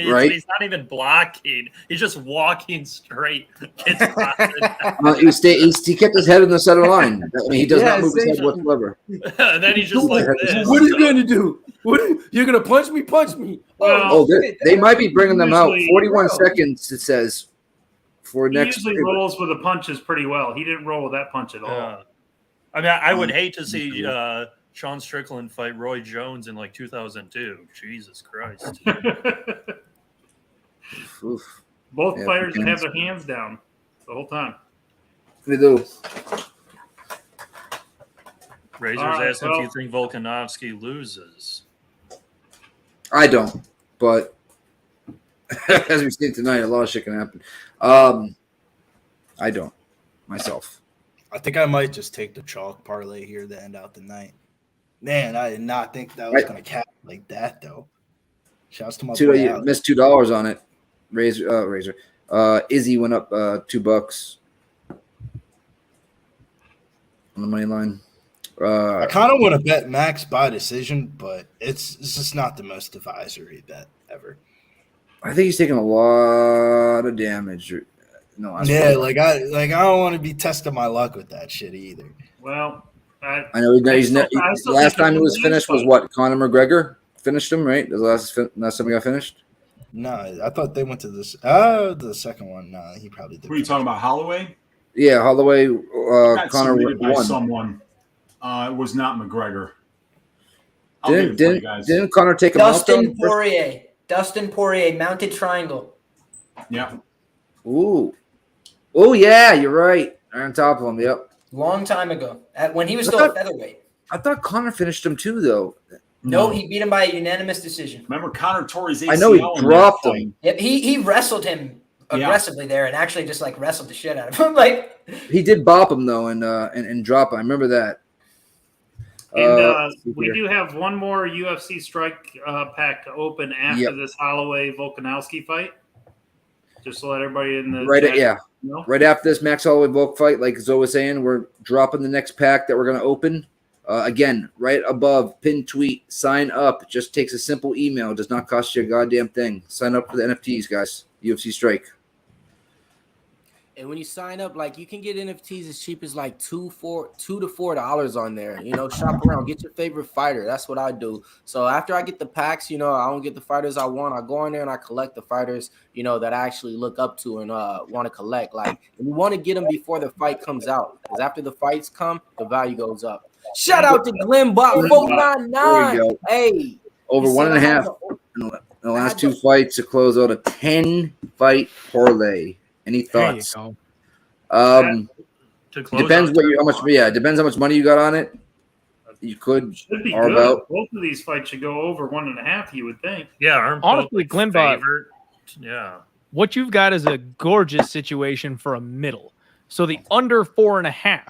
Right. He's not even blocking. He's just walking straight. He kept his head on the center line. I mean, he does not move his head whatsoever. And then he's just like this. What are you going to do? You're going to punch me? Punch me. They might be bringing them out. 41 seconds, it says, for next. He usually rolls with the punches pretty well. He didn't roll with that punch at all. I mean, I would hate to see Sean Strickland fight Roy Jones in like 2002. Jesus Christ. Oof. Both players have their hands down the whole time. They do. Razor's asking if you think Volkanovski loses. I don't, but as we've seen tonight, a lot of shit can happen. I don't myself. I think I might just take the chalk parlay here to end out the night. Man, I did not think that was going to cap like that, though. Shouts to my boy. You missed $2 on it. Razor. Izzy went up $2 on the money line. I kind of want to bet Max by decision, but it's just not the most advisory bet ever. I think he's taking a lot of damage. No, I don't want to be testing my luck with that shit either. Well, I know the last time he was finished was what? Conor McGregor finished him, right? The last time he got finished. No, I thought they went to this. The second one. No, he probably did. Were you talking about Holloway? Yeah, Holloway. Conor won. Someone. It was not McGregor. Didn't Conor take him out? Dustin Poirier, mounted triangle. Yeah. Ooh. Oh yeah, you're right. They're on top of him. Yep. Long time ago, when he was still a featherweight. I thought Conor finished him too, though. No, he beat him by a unanimous decision. Remember, Conor tore his ACL. I know he dropped him. Yep, he wrestled him aggressively there, and actually just like wrestled the shit out of him. Like he did bop him though, and drop him. I remember that. And we do have one more UFC Strike pack to open after this Holloway Volkanovski fight. Just to let everybody in the right after this Max Holloway Volk fight, like Zoe was saying, we're dropping the next pack that we're going to open. Again, right above, pinned tweet, sign up. It just takes a simple email. It does not cost you a goddamn thing. Sign up for the NFTs, guys. UFC Strike. And when you sign up, like you can get NFTs as cheap as like $2 to $4 on there. You know, shop around, get your favorite fighter. That's what I do. So after I get the packs, you know, I don't get the fighters I want. I go in there and I collect the fighters, you know, that I actually look up to and want to collect. Like, and you want to get them before the fight comes out, because after the fights come, the value goes up. Shout out to Glenbot 499. Hey, over 1.5 in the last two fights to close out a 10-fight parlay. Any thoughts? Depends depends how much money you got on it. You could be good. Out. Both of these fights should go over 1.5. You would think. Yeah, honestly, Glenbot. Yeah, what you've got is a gorgeous situation for a middle. So the under 4.5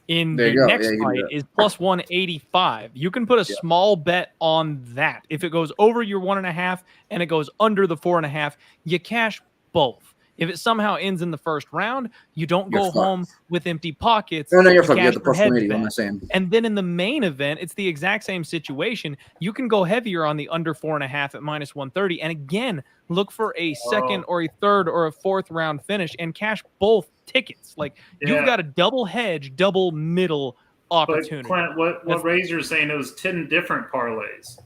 in the next fight is plus 185. You can put a small bet on that. If it goes over your 1.5 and it goes under the 4.5, you cash both. If it somehow ends in the first round, you don't go home with empty pockets. No, you're fucked. You have the plus 180. I'm not saying. And then in the main event, it's the exact same situation. You can go heavier on the under 4.5 at minus 130. And again, look for a second or a third or a fourth round finish and cash both tickets. Like you've got a double hedge, double middle opportunity. But Clint, what Razor's saying, it was 10 different parlays,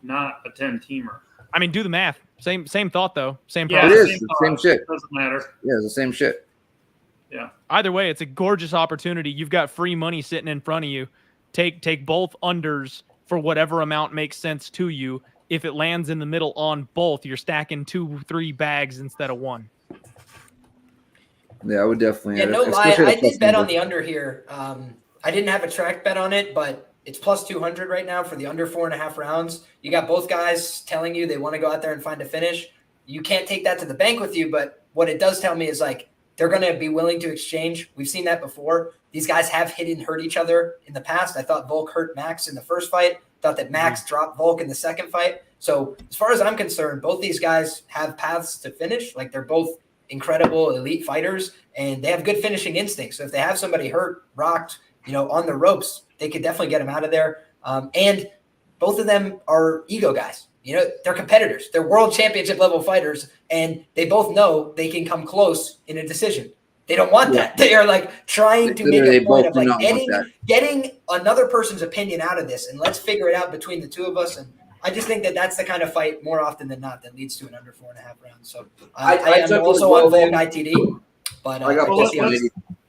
not a 10-teamer. I mean, do the math. Same thought though. Same problem. It is the same shit. Doesn't matter. Yeah, it's the same shit. Yeah. Either way, it's a gorgeous opportunity. You've got free money sitting in front of you. Take both unders for whatever amount makes sense to you. If it lands in the middle on both, you're stacking 2-3 bags instead of one. Yeah, I would definitely. Yeah, no lie. I did bet on the under here. I didn't have a track bet on it, but it's plus 200 right now for the under 4.5 rounds. You got both guys telling you they want to go out there and find a finish. You can't take that to the bank with you, but what it does tell me is like they're going to be willing to exchange. We've seen that before. These guys have hit and hurt each other in the past. I thought Volk hurt Max in the first fight. Thought that Max dropped Volk in the second fight. So as far as I'm concerned, both these guys have paths to finish. Like they're both incredible elite fighters, and they have good finishing instincts. So if they have somebody hurt, rocked, on the ropes, they could definitely get them out of there. And both of them are ego guys. They're competitors. They're world championship level fighters, and they both know they can come close in a decision. They don't want that. They are like trying to make a point of like getting another person's opinion out of this, and let's figure it out between the two of us. And I just think that that's the kind of fight more often than not that leads to an under 4.5 rounds. So I am also on Volk ITD, but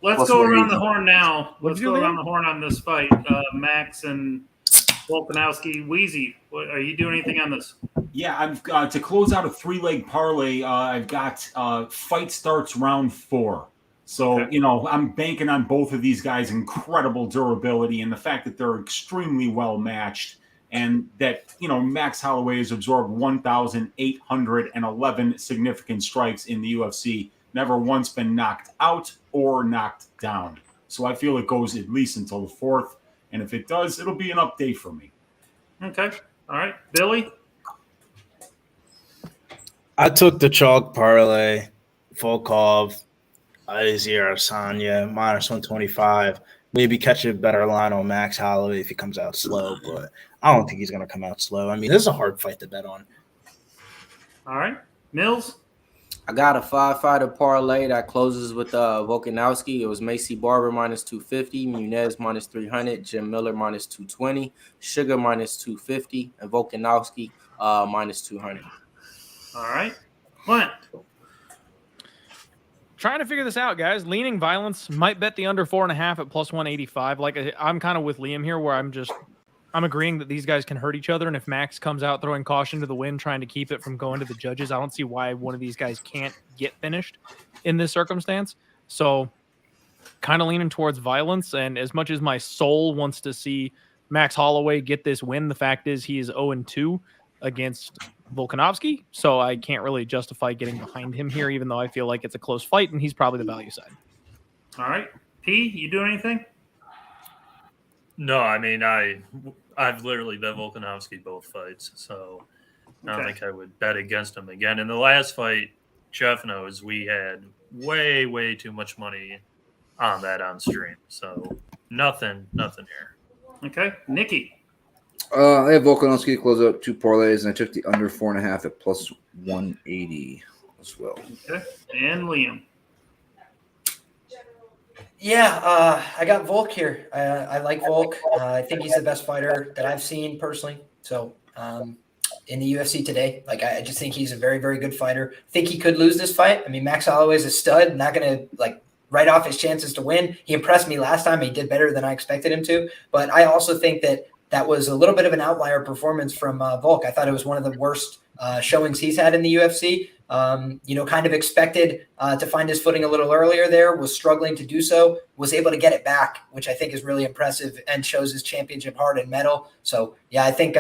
let's go around the horn now. Let's go around the horn on this fight, Max and Volkanovski, Wheezy, what, are you doing anything on this? Yeah, I've got to close out a 3-leg parlay. I've got fight starts round 4. So, Okay. I'm banking on both of these guys' incredible durability and the fact that they're extremely well matched, and that, Max Holloway has absorbed 1,811 significant strikes in the UFC, never once been knocked out or knocked down. So I feel it goes at least until the 4th. And if it does, it'll be an update for me. Okay. All right. Billy? I took the chalk parlay, Volkov, Israel Adesanya, minus 125. Maybe catch a better line on Max Holloway if he comes out slow, but I don't think he's going to come out slow. I mean, this is a hard fight to bet on. All right. Mills? I got a 5-fighter parlay that closes with Volkanovski. It was Macy Barber minus 250, Muniz minus 300, Jim Miller minus 220, Sugar minus 250, and Volkanovski minus 200. All right. Clint? Trying to figure this out, guys. Leaning violence, might bet the under 4.5 at plus 185. Like, I'm kind of with Liam here, where I'm agreeing that these guys can hurt each other. And if Max comes out throwing caution to the wind, trying to keep it from going to the judges, I don't see why one of these guys can't get finished in this circumstance. So kind of leaning towards violence. And as much as my soul wants to see Max Holloway get this win, the fact is he is 0-2 against Volkanovski. So I can't really justify getting behind him here, even though I feel like it's a close fight and he's probably the value side. All right. P, you doing anything? No, I mean, I've literally bet Volkanovski both fights, so I don't think I would bet against him again. In the last fight, Jeff knows we had way, way too much money on that on stream, so nothing here. Okay. Nikki? I have Volkanovski to close out 2 parlays, and I took the under 4.5 at plus 180 as well. Okay. And Liam? Yeah, I got Volk here. I like Volk. I think he's the best fighter that I've seen personally. So in the UFC today, like I just think he's a very, very good fighter. I think he could lose this fight. I mean, Max Holloway is a stud. Not going to write off his chances to win. He impressed me last time. He did better than I expected him to. But I also think that was a little bit of an outlier performance from Volk. I thought it was one of the worst showings he's had in the UFC. Kind of expected to find his footing a little earlier there, was struggling to do so, was able to get it back, which I think is really impressive and shows his championship heart and mettle. So, yeah, I think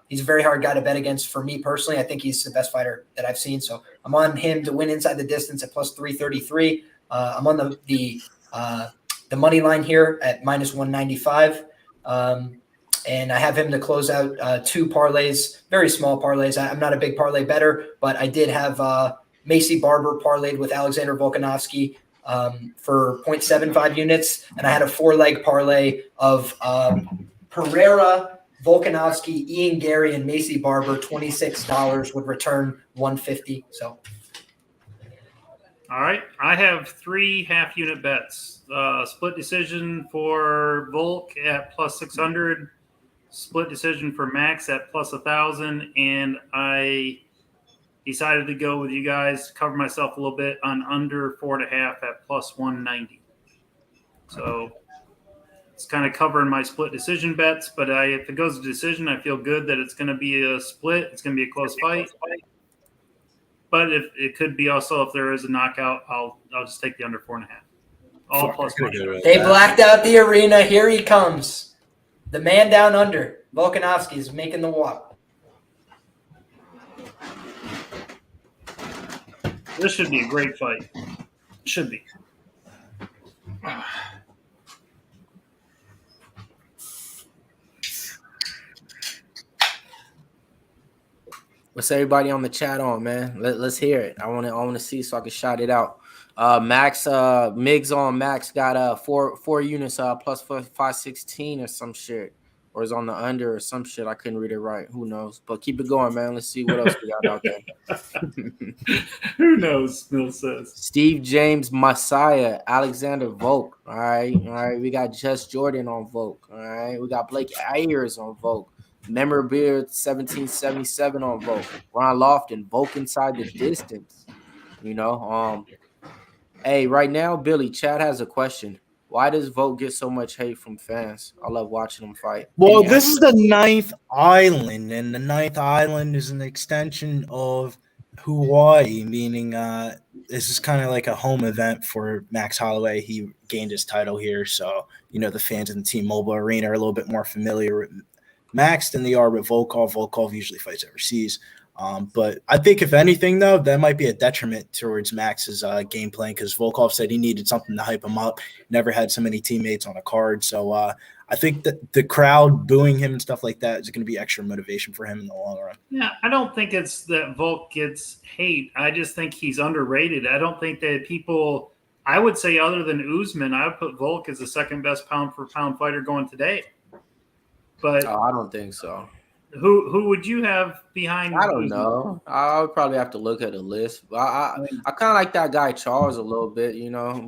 he's a very hard guy to bet against for me personally. I think he's the best fighter that I've seen. So I'm on him to win inside the distance at plus 333. I'm on the money line here at minus 195. And I have him to close out 2 parlays, very small parlays. I'm not a big parlay bettor, but I did have Macy Barber parlayed with Alexander Volkanovski for 0.75 units. And I had a 4-leg parlay of Pereira, Volkanovski, Ian Gary, and Macy Barber. $26 would return $150. So, all right. I have 3 half-unit bets. Split decision for Volk at plus 600. Split decision for Max at plus 1,000, and I decided to go with you guys, cover myself a little bit on under 4.5 at plus 190. So it's kind of covering my split decision bets, but if it goes to decision, I feel good that it's going to be a split. It's going to be a close fight. But if it could be also, if there is a knockout, I'll just take the under 4.5. All plus money. They blacked out the arena. Here he comes. The man down under. Volkanovski is making the walk. This should be a great fight. Should be. What's everybody on the chat on, man? Let's hear it. I want to see so I can shout it out. Max Migs on Max got 4 units plus 516 or some shit, or is on the under or some shit. I couldn't read it right. Who knows? But keep it going, man. Let's see what else we got out there. Who knows? Bill says Steve James Messiah, Alexander Volk. All right. We got Just Jordan on Volk. All right. We got Blake Ayers on Volk. Memorabilia 1777 on Volk. Ron Lofton, Volk inside the distance. Hey, right now, Billy, Chad has a question. Why does Volk get so much hate from fans? I love watching him fight. Well, this is the 9th island, and the 9th island is an extension of Hawaii, meaning this is kind of like a home event for Max Holloway. He gained his title here, so the fans in the T-Mobile Arena are a little bit more familiar with Max than they are with Volkov. Volkov usually fights overseas. But I think if anything, though, that might be a detriment towards Max's game plan because Volkov said he needed something to hype him up. Never had so many teammates on a card. So I think that the crowd booing him and stuff like that is going to be extra motivation for him in the long run. Yeah, I don't think it's that Volk gets hate. I just think he's underrated. I don't think that people – I would say other than Usman, I would put Volk as the second best pound-for-pound fighter going today. But I don't think so. Who would you have behind? I don't know. I would probably have to look at a list. I kind of like that guy Charles a little bit,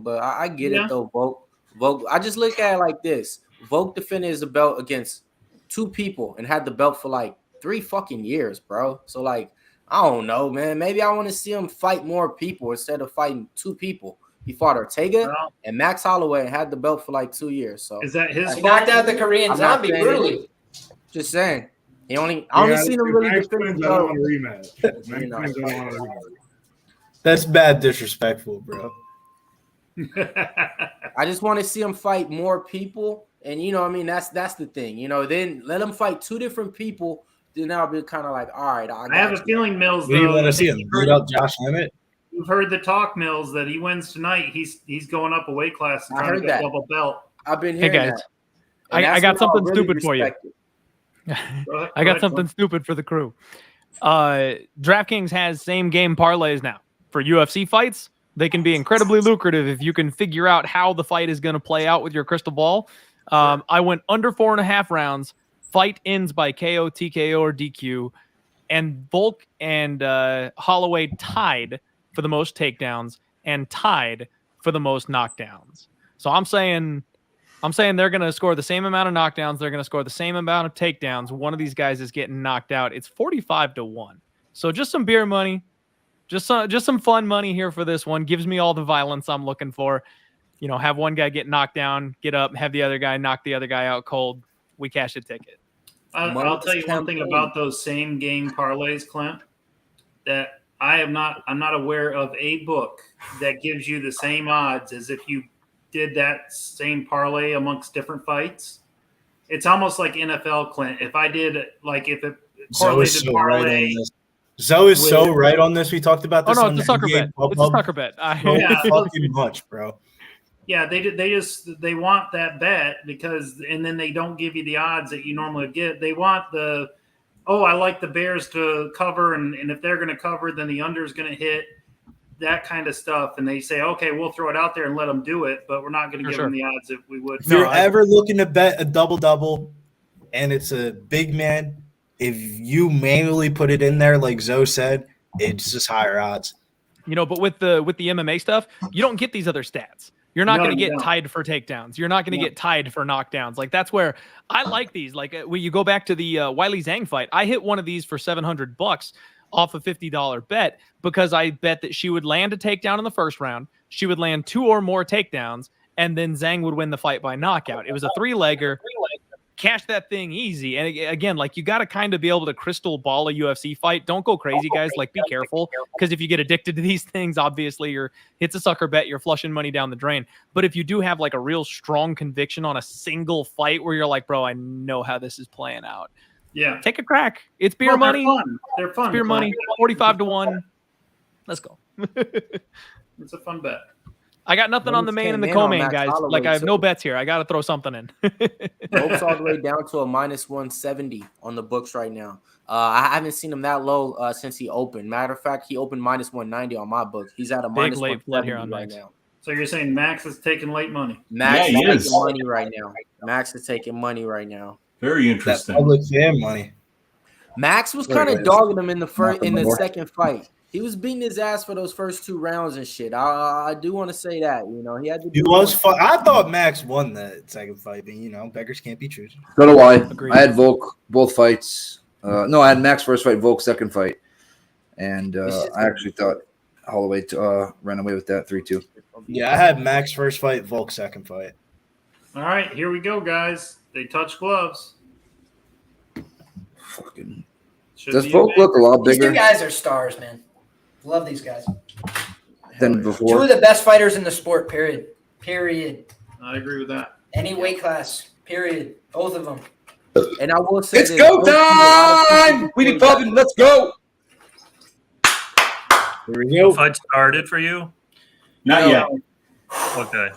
But I get it though. Volk. I just look at it like this: Volk defended his belt against 2 people and had the belt for like 3 fucking years, bro. So like, I don't know, man. Maybe I want to see him fight more people instead of fighting 2 people. He fought Ortega and Max Holloway and had the belt for like 2 years. So is that his? He knocked out the Korean Zombie brutally. Just saying. I only seen him really defend That's bad disrespectful, bro. I just want to see him fight more people, and that's the thing. Then let him fight 2 different people. Then I'll be kind of like, all right. I have a feeling, Mills. Do you want to see him beat up Josh Emmett? You've heard the talk, Mills, that he wins tonight. He's going up a weight class and trying to get double belt. I've been hearing guys, that. I got something stupid for you. I got something stupid for the crew. DraftKings has same game parlays now for UFC fights. They can be incredibly lucrative if you can figure out how the fight is going to play out with your crystal ball. I went under 4.5 rounds. Fight ends by KO, TKO, or DQ. And Volk and Holloway tied for the most takedowns and tied for the most knockdowns. So I'm saying they're going to score the same amount of knockdowns. They're going to score the same amount of takedowns. One of these guys is getting knocked out. It's 45-1. So just some beer money, just some fun money here for this one. Gives me all the violence I'm looking for. Have one guy get knocked down, get up, have the other guy knock the other guy out cold. We cash a ticket. I'll tell you one thing about those same game parlays, Clint, that I'm not aware of a book that gives you the same odds as if you did that same parlay amongst different fights. It's almost like NFL, Clint. If I did if it correlated parlay. Zoe is so right on this. We talked about this. Oh no, it's a sucker bet. It's a sucker bet. Fucking much, bro. Yeah, they want that bet and then they don't give you the odds that you normally get. They want I like the Bears to cover, and if they're going to cover, then the under is going to hit. That kind of stuff, and they say, okay, we'll throw it out there and let them do it, but we're not going to give them the odds that we would. If you're ever looking to bet a double-double and it's a big man, if you manually put it in there, like Zoe said, it's just higher odds. But with the MMA stuff, you don't get these other stats. You're not going to get tied for takedowns. You're not going to get tied for knockdowns. Like, that's where I like these. Like, when you go back to the Wiley Zhang fight, I hit one of these for $700 off a $50 bet because I bet that she would land a takedown in the first round. She would land 2 or more takedowns, and then Zhang would win the fight by knockout. It was a 3-legger. Cash that thing easy. And again, you got to kind of be able to crystal ball a UFC fight. Don't go crazy, guys. Be careful, because if you get addicted to these things, obviously it's a sucker bet. You're flushing money down the drain. But if you do have a real strong conviction on a single fight where you're like, bro, I know how this is playing out. Yeah. Take a crack. It's beer money. They're fun. It's beer money. 45-1. Let's go. It's a fun bet. I got nothing on the main and the co-main, guys. I have no bets here. I got to throw something in. Volk's all the way down to a -170 on the books right now. I haven't seen him that low since he opened. Matter of fact, he opened -190 on my book. He's at a -170 here on right now. So you're saying Max is taking late money? Max is taking money right now. Max is taking money right now. Very interesting. Public fan money. Max was kind of dogging him in the second fight. He was beating his ass for those first 2 rounds and shit. I do want to say that. He had to. He was fun. I thought Max won that second fight, but beggars can't be choosers. So do I. Agreed. I had Volk both fights. No, I had Max first fight, Volk second fight, and I actually thought Holloway ran away with that 3-2. Yeah, I had Max first fight, Volk second fight. All right, here we go, guys. They touch gloves. Fucking. Should Does be Volk a look a lot These bigger two guys are stars, man. Love these guys. than Two before? of the best fighters in the sport, period. Period. I agree with that. Any weight class, period. Both of them. And I will say It's this, go time! We be popping. Let's go. Here we go. Fight started for you? Not No. yet. Okay.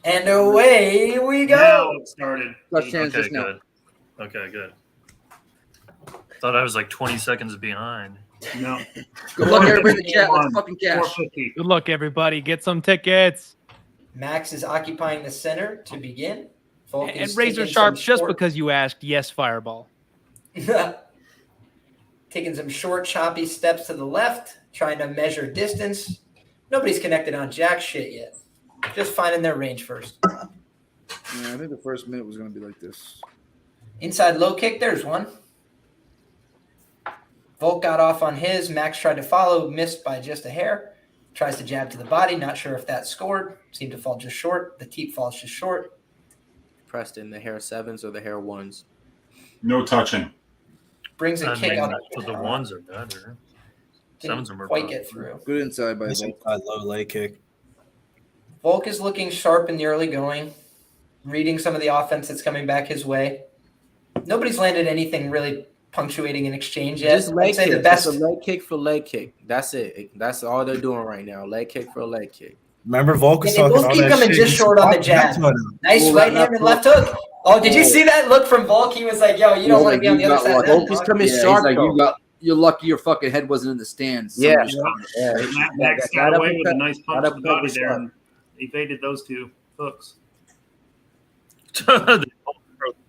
And away we Now go. it started. Touchdowns Okay, just now. good. Okay, good. Thought I was like 20 seconds behind. No. Good luck, everybody in the chat. Let's fucking cash. 450. Good luck, everybody. Get some tickets. Max is occupying the center to begin. Volk And is razor taking sharp some just short- because you asked. Yes, Fireball. Taking some short, choppy steps to the left, trying to measure distance. Nobody's connected on jack shit yet. Just finding their range first. Yeah, I think the first minute was going to be like this. Inside low kick, there's one. Volk got off on his. Max tried to follow, missed by just a hair. Tries to jab to the body. Not sure if that scored. Seemed to fall just short. The teep falls just short. Preston, the hair 7s or the hair 1s? No touching. Brings a I kick mean, out. so the ones are better. Sevens are more Quite powerful. get through. Good inside by Nice Volk. inside low leg kick. Volk is looking sharp in the early going, reading some of the offense that's coming back his way. Nobody's landed anything really punctuating an exchange yet. Just leg I'd say kick. the best. Just a leg kick for leg kick. That's it. That's all they're doing right now. Leg kick for a leg kick. Remember, Volk was Yeah, they talking both all keep that coming shit. just He's short on the fucking jab. into it. Nice Oh, right that hand and left left hook. Oh, did you see that look from Volk? He was like, "Yo, you don't He's want to like, be on the you other got side." lucky. of Volk is that, coming dog." Yeah, sharp, he's like, though. you're lucky your fucking head wasn't in the stands. Yeah. Somebody's- Yeah. Max That got away with a uppercut- nice that punch to the uppercut body was there sharp. and evaded those two hooks.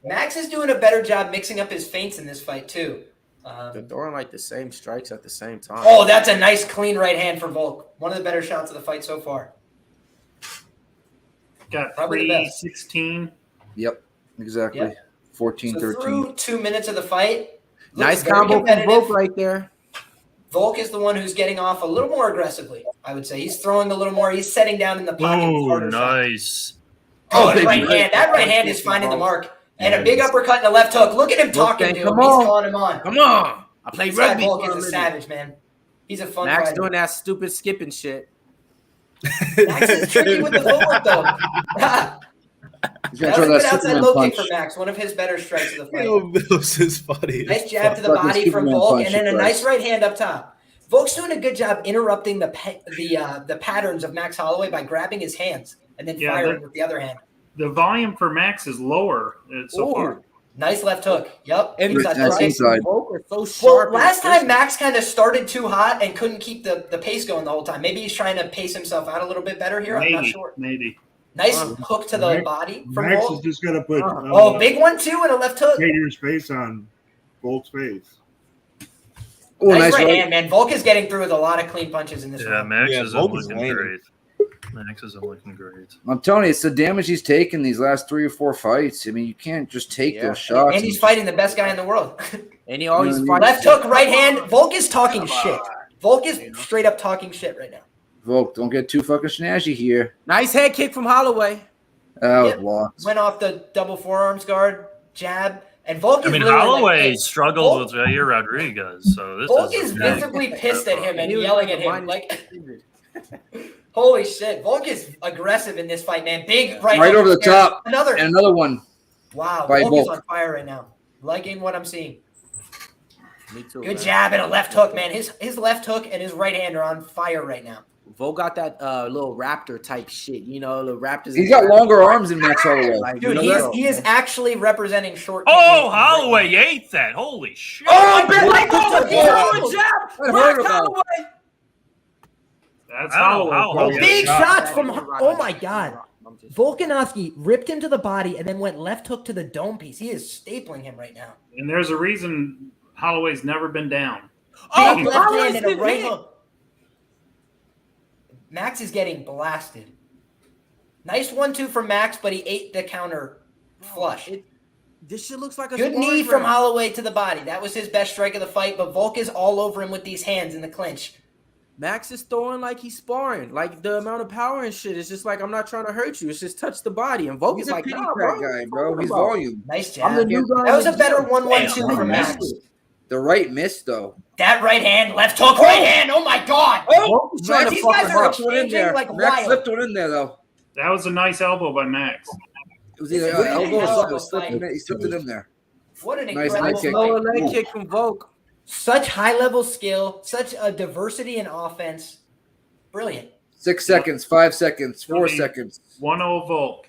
Max is doing a better job mixing up his feints in this fight too. They're throwing like the same strikes at the same time. Oh, that's a nice clean right hand for Volk. One of the better shots of the fight so far. Got Probably the best. 316. Yep, exactly. Yeah. 14, So 13. through 2 minutes of the fight, looks Nice very combo from competitive. Volk right there. Volk is the one who's getting off a little more aggressively, I would say. He's throwing a little more. He's setting down in the pocket. Oh, harder shots. nice. Oh, Oh, the right big hand. That right hand is finding the mark. And a Yeah, big he's- uppercut and a left hook. Look at him Volk talking saying, to him. "Come He's on. calling him on. Come on. I play This guy rugby Volk for a is a living. savage, man. He's a fun Max fighter. doing that stupid skipping shit. Max is tricky with the footwork, though. He's That going to was try a that good outside Superman low punch. kick for Max. One of his better strikes of the fight. Yo, Mills is funny. Nice jab to the Fucking body from Superman Volk, punch and then a it nice does. right hand up top. Volk's doing a good job interrupting the patterns of Max Holloway by grabbing his hands and then Yeah, firing with the other hand. The volume for Max is lower so Ooh. far. Nice left hook. Yep. And the Inside Nice strike. inside. Volk are so Well, sharp. and last time efficient. Max kind of started too hot and couldn't keep the pace going the whole time. Maybe he's trying to pace himself out a little bit better here. I'm not sure. Maybe. Nice hook to the Max- body from Max is Volk. just going to put Oh, big one too, and a left hook. Tater's face on Volk's face. Oh, Nice nice right right. hand, man. Volk is getting through with a lot of clean punches in this Yeah, round. Max Yeah, isn't Volk is looking landing. great. Max isn't looking great. I'm telling you, it's the damage he's taken these last 3 or 4 fights. I mean, you can't just take Yeah. those shots. And he's fighting the best guy in the world. And he always Yeah, fights. Left hook, right hand. Volk is talking shit. Volk is straight up talking shit right now. Volk, don't get too fucking snazzy here. Nice head kick from Holloway. That was Yep. blocked. Went off the double forearms guard, jab, and Volk I is mean, literally Holloway like, struggled Volk- with Jair Rodriguez, so this Volk is is big. visibly pissed at him and He was yelling like at a him. minus Like, 200. holy shit. Volk is aggressive in this fight, man. Big right Right hand over the there. top. Another. And another one. Wow. by Volk is Volk. on fire right now. Liking what I'm seeing. Me too. Good man. jab and a left hook, man. His left hook and his right hand are on fire right now. Volk got that little raptor type shit. You know, the raptors. He's got longer arms than Max Holloway. Like, Dude, you know, he is actually representing short. Oh, technique. Holloway ate that. Holy shit. Oh, big right Oh, hook. he's throwing jab. I heard Max about it. Holloway. That's I don't know how how Big shot. shots from. Oh my God. Volkanovski ripped him to the body and then went left hook to the dome piece. He is stapling him right now. And there's a reason Holloway's never been down. Oh, Big left hand Holloway's and a been right hit. hook. Max is getting blasted. Nice 1-2 from Max, but he ate the counter flush. This shit looks like a Good sparring knee from round. Holloway to the body. That was his best strike of the fight, but Volk is all over him with these hands in the clinch. Max is throwing like he's sparring. Like the amount of power and shit. It's just like, I'm not trying to hurt you. It's just touch the body. And Volk He's is a like, pity nah, crack bro. guy, bro. He's volume. Nice I'm the jab. new guy That was in a the better gym. 1-1-2 from Max. Max. The right miss, though. That right hand, left hook, right hand. Oh my God. Volk is trying to These fuck guys him are up. Slipped one in there. exchanging like Max wild. slipped one in there, though. That was a nice elbow by Max. It was either This is elbow or hell something. of a fight. He slipped it in there. What an Nice incredible leg kick. Lower fight. leg kick from Volk. Such high-level skill, such a diversity in offense. Brilliant. 6 seconds, 5 seconds, 4 Okay. seconds. 1-0 Volk.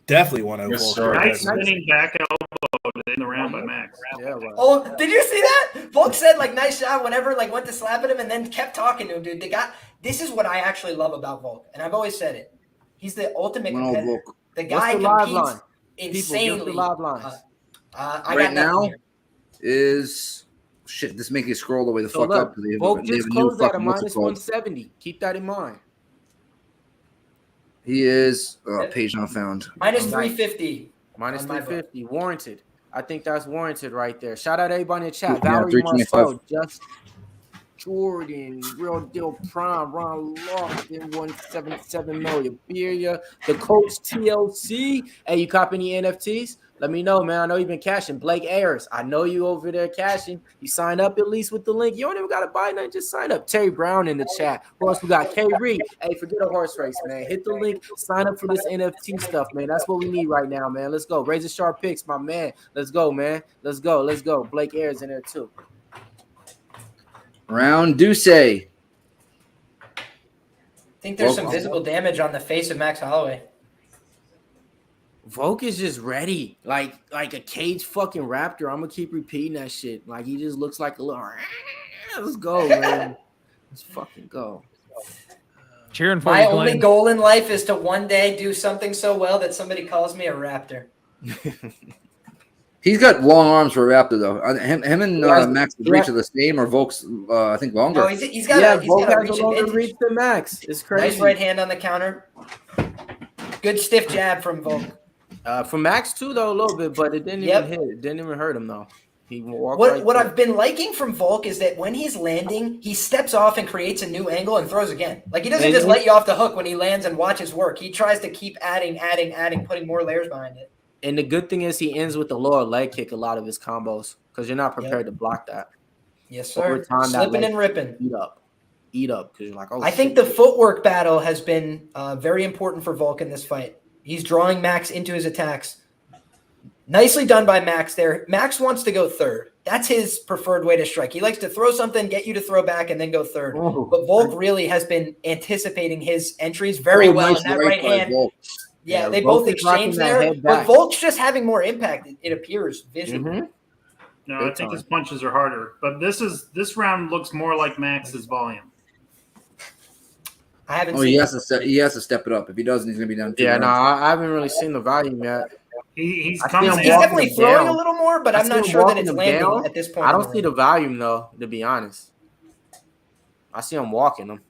Definitely one of Yes, Volk. sir. Nice spinning back elbow in the round by Max. Yeah, right. Oh, did you see that? Volk said, like, nice shot, whenever, like, went to slap at him and then kept talking to him, dude. This is what I actually love about Volk, and I've always said it. He's the ultimate Well, competitor. Volk. The What's guy the live competes line? People, insanely. give the live lines. I Right got now nothing here. is shit. This making you scroll all the way the So fuck look, up. They have, Volk they have just a new closed at a fucking what's it minus called? 170. Keep that in mind. He is page not found. Minus Nice. 350. Minus On my book. 350. Warranted. I think that's warranted right there. Shout out everybody in the chat. Yeah, Valerie 325. Marcel, Just Jordan, Real Deal Prime, Ron Lofton, 177 million. Beria, the coach TLC. Hey, you cop any NFTs? Let me know, man. I know you've been cashing. Blake Ayers, I know you over there cashing. You sign up at least with the link. You don't even got to buy nothing. Just sign up. Terry Brown in the chat. Who else we got? K. Reed. Hey, forget a horse race, man. Hit the link. Sign up for this NFT stuff, man. That's what we need right now, man. Let's go. Razor Sharp Picks, my man. Let's go, man. Let's go. Let's go. Blake Ayers in there, too. Round Duce. I think there's some Volk. visible damage on the face of Max Holloway. Volk is just ready, like a cage fucking raptor. I'm gonna keep repeating that shit. Like he just looks like a little. Let's go, man. Let's fucking go. Cheering for My you, only Glenn. goal in life is to one day do something so well that somebody calls me a raptor. He's got long arms for a Raptor though. Him and Yes, Max yeah. reach are the same, or Volk's I think longer. No, he's got Yeah, a, he's Volk got a has reach a longer advantage. reach than Max. It's crazy. Nice right hand on the counter. Good stiff jab from Volk. From Max too, though, a little bit, but it didn't Yep. even hit. It didn't even hurt him though. He walked What right I've been liking from Volk is that when he's landing, he steps off and creates a new angle and throws again. Like he doesn't And just he- let you off the hook when he lands and watches work. He tries to keep adding, putting more layers behind it. And the good thing is he ends with the lower leg kick a lot of his combos because you're not prepared to block that. Yes, Over sir. time, that Slipping leg and ripping. Eat up because you're like, oh. I think the footwork battle has been very important for Volk in this fight. He's drawing Max into his attacks. Nicely done by Max there. Max wants to go third. That's his preferred way to strike. He likes to throw something, get you to throw back, and then go third. Oh. But Volk really has been anticipating his entries very well in that right by hand. Volk. Yeah, Yeah, they Volk both is rocking exchange that there. head But back. Volk's just having more impact, it appears visually. Mhm. No, Big I think time. his punches are harder. But this round looks more like Max's volume. I haven't Oh, seen he it. has to step it up. If he doesn't, he's gonna be down. 2 Yeah, no, rounds. I haven't really seen the volume yet. He's I see coming him He's in. walking definitely him throwing down. a little more, but I I'm see not him sure that walking it's him landing down. at this point. I in don't the see the round. volume though, to be honest. I see him walking him.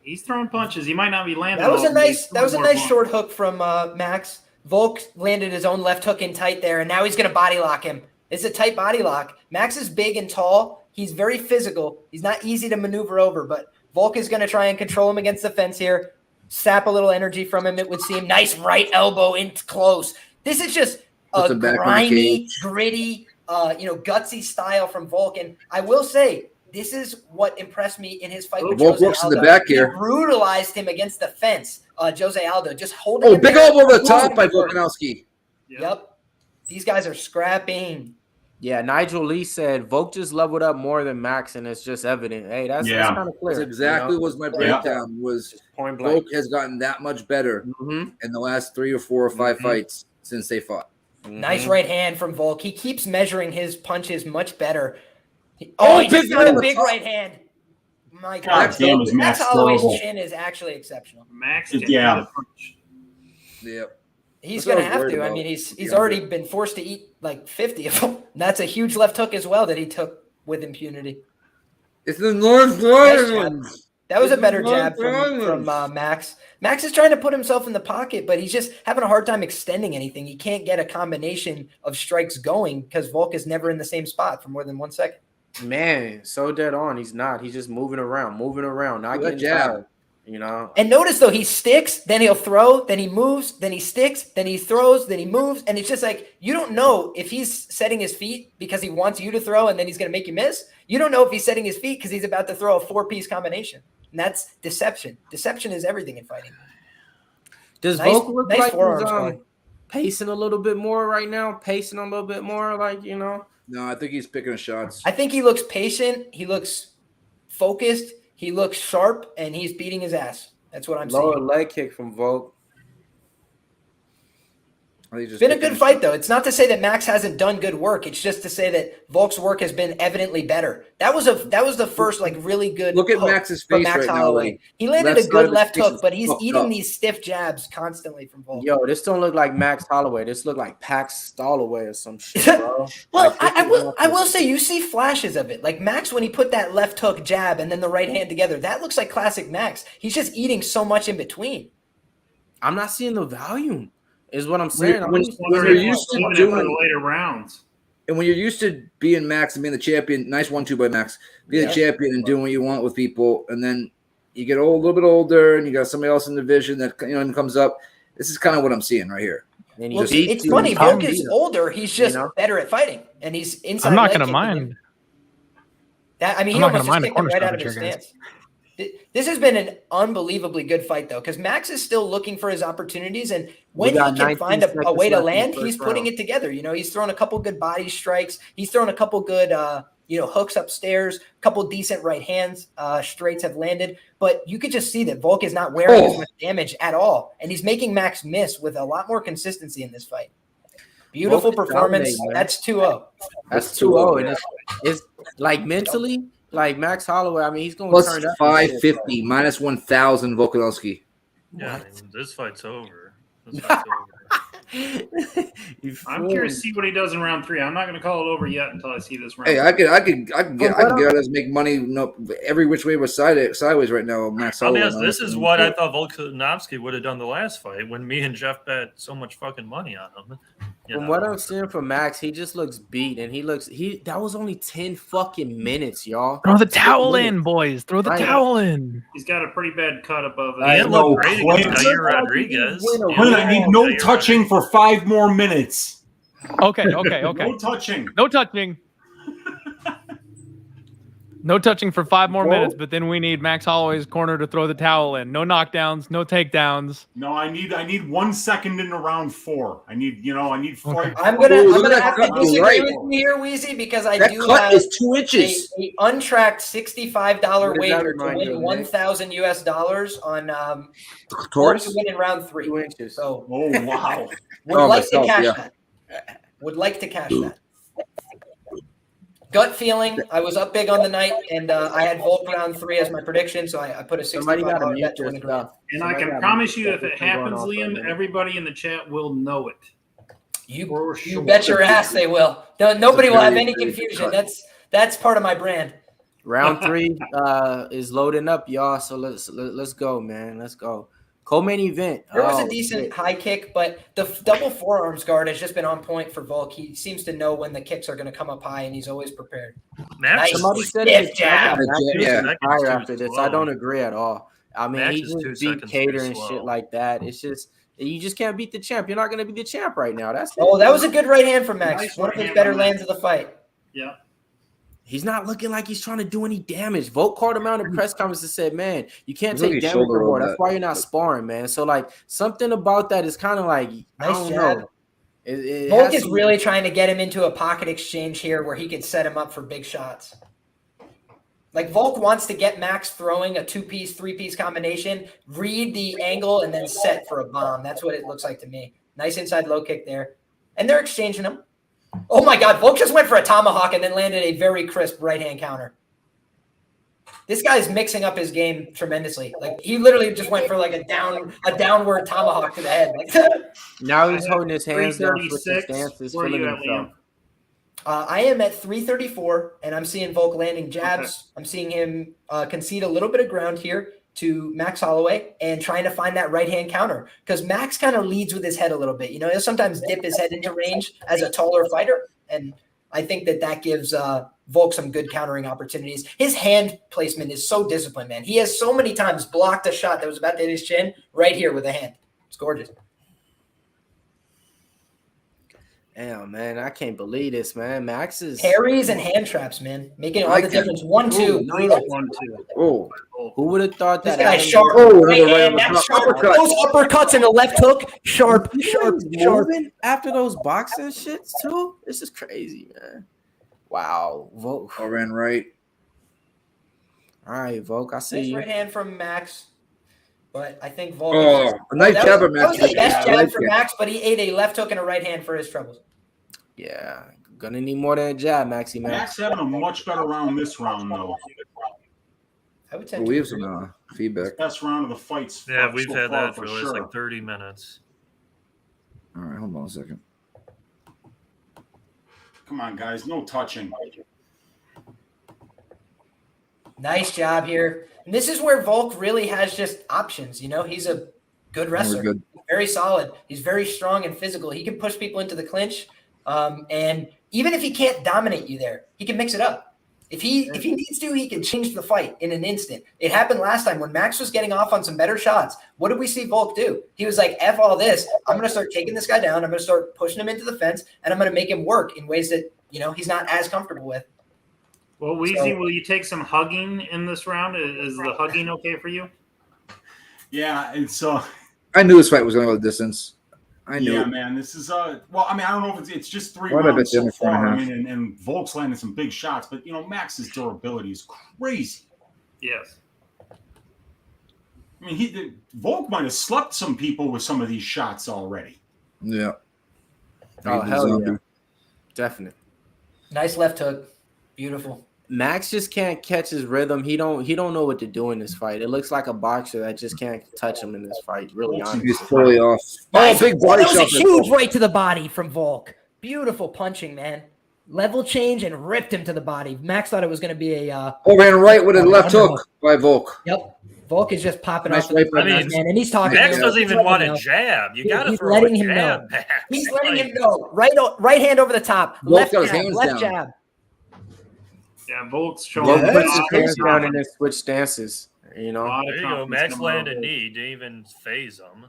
He's throwing punches. He might not be landing. That was a all, but he's nice. That was a throwing nice more short hook from Max. Volk landed his own left hook in tight there, and now he's going to body lock him. It's a tight body lock. Max is big and tall. He's very physical. He's not easy to maneuver over, but Volk is going to try and control him against the fence here. Sap a little energy from him, it would seem. Nice right elbow in close. This is just Puts a him back on the grimy, cage. gritty, gutsy style from Volk. And I will say, this is what impressed me in his fight with Volk Jose works in Aldo. the back He here. brutalized him against the fence. Jose Aldo just holding Oh, him big there, elbow over the top moving by him forward. Volkanovski. Yep. These guys are scrapping. Yeah, Nigel Lee said Volk just leveled up more than Max, and it's just evident. Hey, that's kind of clear. That's exactly you know? was my breakdown. Was Just point blank. Volk has gotten that much better Mhm. in the last 3 or 4 or 5 fights since they fought. Nice Mhm. right hand from Volk. He keeps measuring his punches much better. He Oh, just big got right a on big the top. right hand. My God God. damn, is Max Max Holloway's terrible. chin is actually exceptional. Max Yeah. can yeah. punch. Yep. He's That's what going to I was have worried to. I about. mean, he's Yeah, already been forced to eat like 50 of them. And that's a huge left hook as well that he took with impunity. It's the North Nice Islands. That was a It's better the jab North from Islands. Max. Max is trying to put himself in the pocket, but he's just having a hard time extending anything. He can't get a combination of strikes going because Volk is never in the same spot for more than 1 second. Man, so dead on. He's not. He's just moving around, not getting tired. You know. And notice though, he sticks, then he'll throw, then he moves, then he sticks, then he throws, then he moves, and it's just like you don't know if he's setting his feet because he wants you to throw, and then he's going to make you miss. You don't know if he's setting his feet because he's about to throw a 4-piece combination, and that's deception. Deception is everything in fighting. Does Volk look like he's pacing a little bit more right now? Pacing a little bit more, like, you know? No, I think he's picking his shots. I think he looks patient. He looks focused. He looks sharp, and he's beating his ass. That's what I'm saying. Lower leg kick from Volk. It's been a good fight, though. It's not to say that Max hasn't done good work. It's just to say that Volk's work has been evidently better. That was the first like really good. Look at Max's face Max right Holloway. now. He landed a good left hook, but he's eating these stiff jabs constantly from Volk. Yo, this don't look like Max Holloway. This look like Pax Stolaway or some shit, bro. Well, I will say you see flashes of it. Like Max when he put that left hook jab and then the right hand together, that looks like classic Max. He's just eating so much in between. I'm not seeing the volume. Is what I'm saying. When you're used to doing the later rounds, and when you're used to being Max and being the champion, nice 1-2 by Max, being the champion and doing what you want with people, and then you get a little bit older, and you got somebody else in the division that comes up. This is kind of what I'm seeing right here. Well, it's funny. Volk is older. He's just better at fighting, and he's inside. I'm not going to mind. That I mean, he almost just kicked him right out of his stance. This has been an unbelievably good fight, though, because Max is still looking for his opportunities, and when he can find a way to land, he's putting it together. You know, he's throwing a couple good body strikes. He's throwing a couple good, hooks upstairs, a couple decent right hands, straights have landed. But you could just see that Volk is not wearing as much damage at all, and he's making Max miss with a lot more consistency in this fight. Beautiful performance. That's 2-0. That's 2-0, and it's like mentally. Like Max Holloway, I mean, he's going to turn up. 550, minus 1,000 Volkanovski. Yeah, I mean, this fight's over. I'm curious to see what he does in round 3. I'm not going to call it over yet until I see this round. Hey, I could get out and make money every which way but sideways right now. Max Holloway. I'll be honest, this is what I thought Volkanovski would have done the last fight when me and Jeff bet so much fucking money on him. From what I'm seeing from Max, he just looks beat, and that was only 10 fucking minutes, y'all. Throw the towel in, boys. Throw the towel in. He's got a pretty bad cut above it. I know. Rodriguez. I need no touching for 5 more minutes. Okay. No touching. No touching. No touching for 5 more minutes, but then we need Max Holloway's corner to throw the towel in. No knockdowns, no takedowns. No, I need 1 second into round 4. I need 4. Okay. I'm gonna have to disagree with you here, Wheezy, because I do have is 2 inches. A untracked $65 wager to win $1,000 on Taurus to win in round 3. 2 inches. So, wow. Would like to cash that. Gut feeling. I was up big on the night, and I had Volk round 3 as my prediction, so I put a $65 bet to win the grand. And I can promise you, if it happens, Liam, everybody in the chat will know it. You bet your ass they will. Nobody will have any confusion. That's part of my brand. Round 3 is loading up, y'all. So let's go, man. Let's go. Co-main event. There was a decent high kick, but the double forearms guard has just been on point for Volk. He seems to know when the kicks are going to come up high, and he's always prepared. Somebody said it. After this, I don't agree at all. I mean, he just beat Cater and shit like that. It's just you just can't beat the champ. You're not going to be the champ right now. That was a good right hand from Max. One of his better lands of the fight. Yeah. He's not looking like he's trying to do any damage. Volk called him out in press conference and said, man, you can't take damage anymore. That's why you're not sparring, man. So, like, something about that is kind of like, I don't know. Volk is really trying to get him into a pocket exchange here where he can set him up for big shots. Like, Volk wants to get Max throwing a 2-piece, 3-piece combination, read the angle, and then set for a bomb. That's what it looks like to me. Nice inside low kick there. And they're exchanging them. Oh my God, Volk just went for a tomahawk and then landed a very crisp right-hand counter. This guy's mixing up his game tremendously. Like, he literally just went for like a downward tomahawk to the head. Now he's holding his hands down for the stances. Where are you at, Liam? I am at 334, and I'm seeing Volk landing jabs. Okay. I'm seeing him concede a little bit of ground here to Max Holloway and trying to find that right-hand counter, because Max kind of leads with his head a little bit. You know, he'll sometimes dip his head into range as a taller fighter, and I think that gives Volk some good countering opportunities. His hand placement is so disciplined, man. He has so many times blocked a shot that was about to hit his chin right here with a hand. It's gorgeous. Damn, man, I can't believe this, man. Max is parries and hand traps, man, making all the difference. 1-2. Nice 1-2. Oh, who would have thought that? This guy sharp. Sharp. Those uppercuts and the left hook, sharp. After those boxing shits too. This is crazy, man. Wow, Volk. I ran right. All right, Volk. I see Nice you. right hand from Max, but I think Volk. A nice jab of Max. That was the best jab for Max, but he ate a left hook and a right hand for his troubles. Yeah, gonna need more than a jab, Maxie. Max having a much better round this round, though. I would tend we have some feedback. Best round of the fights. Yeah, we've so had far, that for sure. like 30 minutes. All right, hold on a second. Come on, guys, no touching. Nice job here. And this is where Volk really has just options. You know, he's a good wrestler. Good. Very solid. He's very strong and physical. He can push people into the clinch. And even if he can't dominate you there, he can mix it up. If he needs to, he can change the fight in an instant. It happened last time when Max was getting off on some better shots. What did we see Volk do? He was like, F all this. I'm going to start taking this guy down. I'm going to start pushing him into the fence, and I'm going to make him work in ways that, you know, he's not as comfortable with. Well, Weezy, will you take some hugging in this round? Is the hugging okay for you? Yeah, it's I knew this fight was going to go the distance. I knew. Yeah, it. man, this is well, I mean, I don't know if it's just 3 Why did I rounds bet so the other far. I 4.5? mean, and Volk's landing some big shots, but you know, Max's durability is crazy. Yes. I mean, Volk might have slept some people with some of these shots already. Yeah. Oh, hell yeah. Definite. Nice left hook. Beautiful. Max just can't catch his rhythm. He don't know what to do in this fight. It looks like a boxer that just can't touch him in this fight. Really honestly. He's fully off. Nice. Oh, big body that shot. was a huge right to the body from Volk. Beautiful punching, man. Level change and ripped him to the body. Max thought it was going to be a ran right with a left hook by Volk. Yep. Volk is just popping Nice off right the man, and he's talking. Max to him. doesn't He's even want letting a him jab. You got to He's throw letting a him jab. know. Max. He's letting him know. Right hand over the top. Volk Left got his jab. hands Left down. jab. Yeah, Volk's showing. Volk a puts lot his hands of down and confidence. then switch stances. You know. lot of There you go. confidence Max coming out of landed Volk. knee. Didn't even phase him.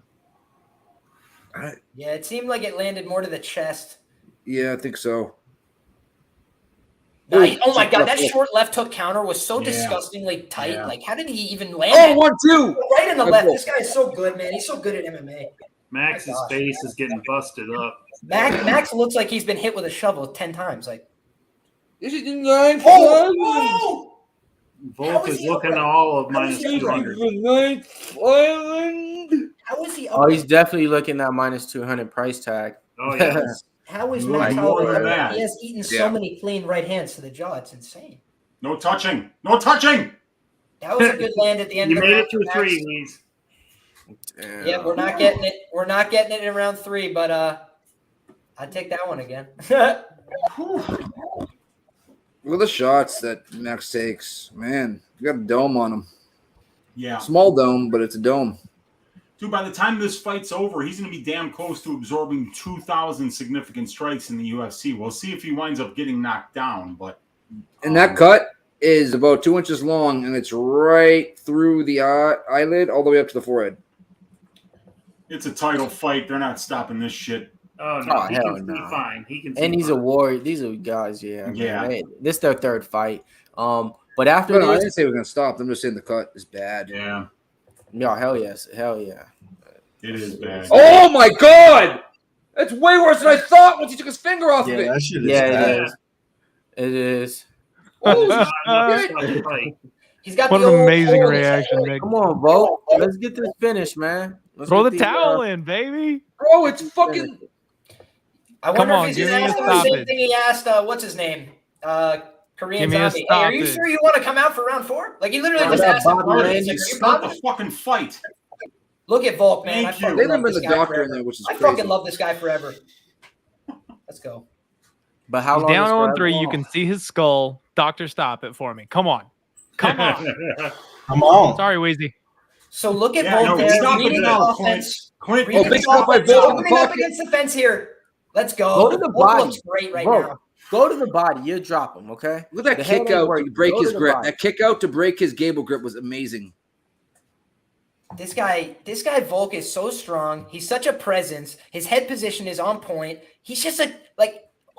Yeah, it seemed like it landed more to the chest. Yeah, I think so. Nice. Oh my God, that short left hook counter was so disgustingly tight. Yeah. Like, how did he even land? Oh, it? 1-2. Right in the left. This guy is so good, man. He's so good at MMA. Max's gosh. face is getting busted up. Max looks like he's been hit with a shovel 10 times. Like, This is the ninth oh! Volk is looking at all of minus 200. How is he? Oh, he's definitely looking at minus 200 price tag. Oh, yeah. How is Like Max more Holloway? than that. He has eaten so Yeah. many clean right hands to the jaw. It's insane. No touching. No touching. That was a good land at the end. You of the made round it through for Max. 3, Lees. Damn. Yeah, we're not getting it. We're not getting it in round 3, but I'd take that one again. Look at the shots that Max takes. Man, you got a dome on him. Yeah. Small dome, but it's a dome. Dude, by the time this fight's over, he's going to be damn close to absorbing 2,000 significant strikes in the UFC. We'll see if he winds up getting knocked down, but And that cut is about 2 inches long, and it's right through the eyelid all the way up to the forehead. it's a title fight. They're not stopping this shit. Oh, no. Oh, he hell can see no. fine. He can see And he's a fine. warrior. These are guys, yeah. Yeah. Man. This is their third fight. But after No, I this, didn't say we're going to stop. I'm just saying the cut is bad. Yeah, no, hell yes, hell yeah. it is bad. Oh, my God! That's way worse than I thought once he took his finger off of Yeah, it. that shit is Yeah, bad. it is. It is. Holy Tough fight. He's got What the an old amazing old- reaction, Nick. Come on, Volk. Let's get this finished, man. Let's Throw get the these, towel in, baby. Bro, it's fucking... I wonder Come on, if he's give going me to a ask him the same stoppage. thing he asked, what's his name? Korean Give me a Zombie. Hey, are you stoppage. sure you want to come out for round 4? Like, he literally just that asked him. Bobby Marty, Lane, he's like, You "Are you start the Bobby?" fucking fight. Look at Volk, man. Thank I you. fucking They love never this the guy doctor in forever. there, which is I crazy. fucking love this guy forever. Let's go. But how He's long? down is 0-3. forever? You can see his skull. Doctor, stop it for me. Come on. Come on. Come on. Sorry, Weezy. So look at Yeah, Volk no, there. stop it Reading the now, offense. Clint. Reading big the stop by offense, Volk in the opening up pocket. against the fence here. Let's go. Go to the Volk body. looks great right Volk, now. Go to the body. You drop him, okay? Look at that The head kick ain't out working. to break Go to his the grip. body. That kick out to break his gable grip was amazing. This guy Volk is so strong. He's such a presence. His head position is on point. He's just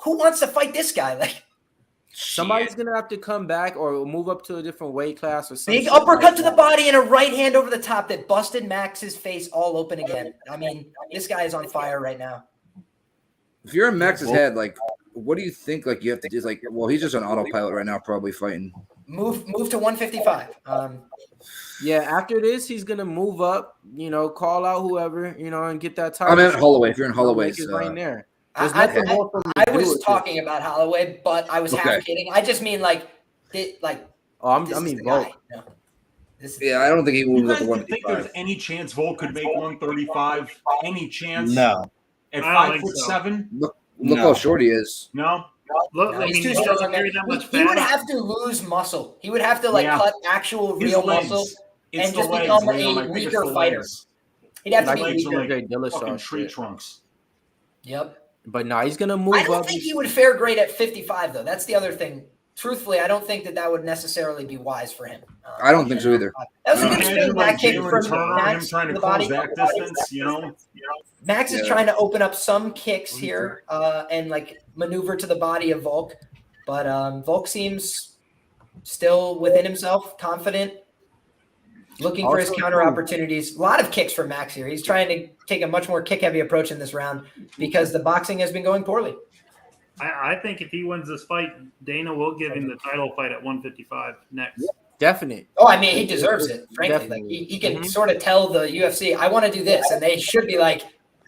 who wants to fight this guy? Like, somebody's gonna have to come back or move up to a different weight class or something. big uppercut to the body and a right hand over the top that busted Max's face all open again. I mean, this guy is on fire right now. If you're in Max's head, like, what do you think? Like, you have to do? Like, well, he's just on autopilot right now, probably fighting. Move to 155. Yeah, after this, he's gonna move up. Call out whoever, and get that title. I'm at Holloway. If you're in Holloway's, right there. I was talking about Holloway, but I was half kidding. I just mean I mean Volk. No. Yeah, I don't think he You moves guys up to don't think 155. there's any chance Volk could make 135? Any chance? No. At I don't think 5'7"? Look how short he is. No. Look, No, I he's mean, too he strong. doesn't carry that much He would fat. have to lose muscle. He would have to Yeah. cut actual His real legs. muscle It's and the just legs, become Liam. I a think it's weaker the fighter. legs. He'd have to His be legs are weaker. like Jay Dillashaw fucking tree shit. trunks. Yep. But no, he's gonna move I don't up. think he would fare great at 55, though. That's the other thing. Truthfully, I don't think that would necessarily be wise for him. I don't think so either. That was a good Imagine spin back kick Jalen from Turner, him Max trying to to the body. close that distance, you know? Max is trying to open up some kicks here and maneuver to the body of Volk. But Volk seems still within himself, confident, looking for his counter opportunities. A lot of kicks from Max here. He's trying to take a much more kick-heavy approach in this round because the boxing has been going poorly. I think if he wins this fight, Dana will give him the title fight at 155 next. Definite. Oh, I mean, he deserves it, frankly. Definitely. Like he can sort of tell the UFC, I want to do this, and they should be like,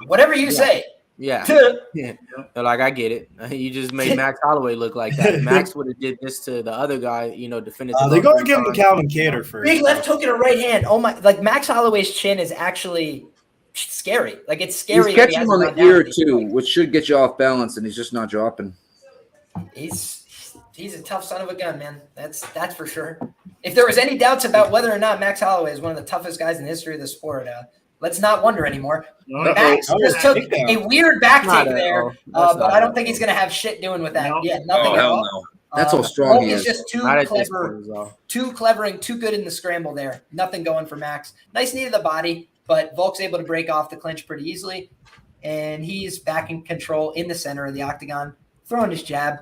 whatever you say. Yeah. Yeah. They're like, I get it. You just made Max Holloway look like that. Max would have did this to the other guy, defended. They're going to give him the Calvin Kattar first. Big left hook and a right hand. Oh my! Like Max Holloway's chin is actually scary. Like it's scary. He's catching him on the ear too, which should get you off balance, and he's just not dropping. He's a tough son of a gun, man. That's for sure. If there was any doubts about whether or not Max Holloway is one of the toughest guys in the history of the sport, let's not wonder anymore. Max just took a weird back take there, but I don't think he's going to have shit doing with that. No. Yeah, nothing at all. No. That's how strong he Volk is. just too clever and too good in the scramble there. Nothing going for Max. Nice knee to the body, but Volk's able to break off the clinch pretty easily, and he's back in control in the center of the octagon, throwing his jab.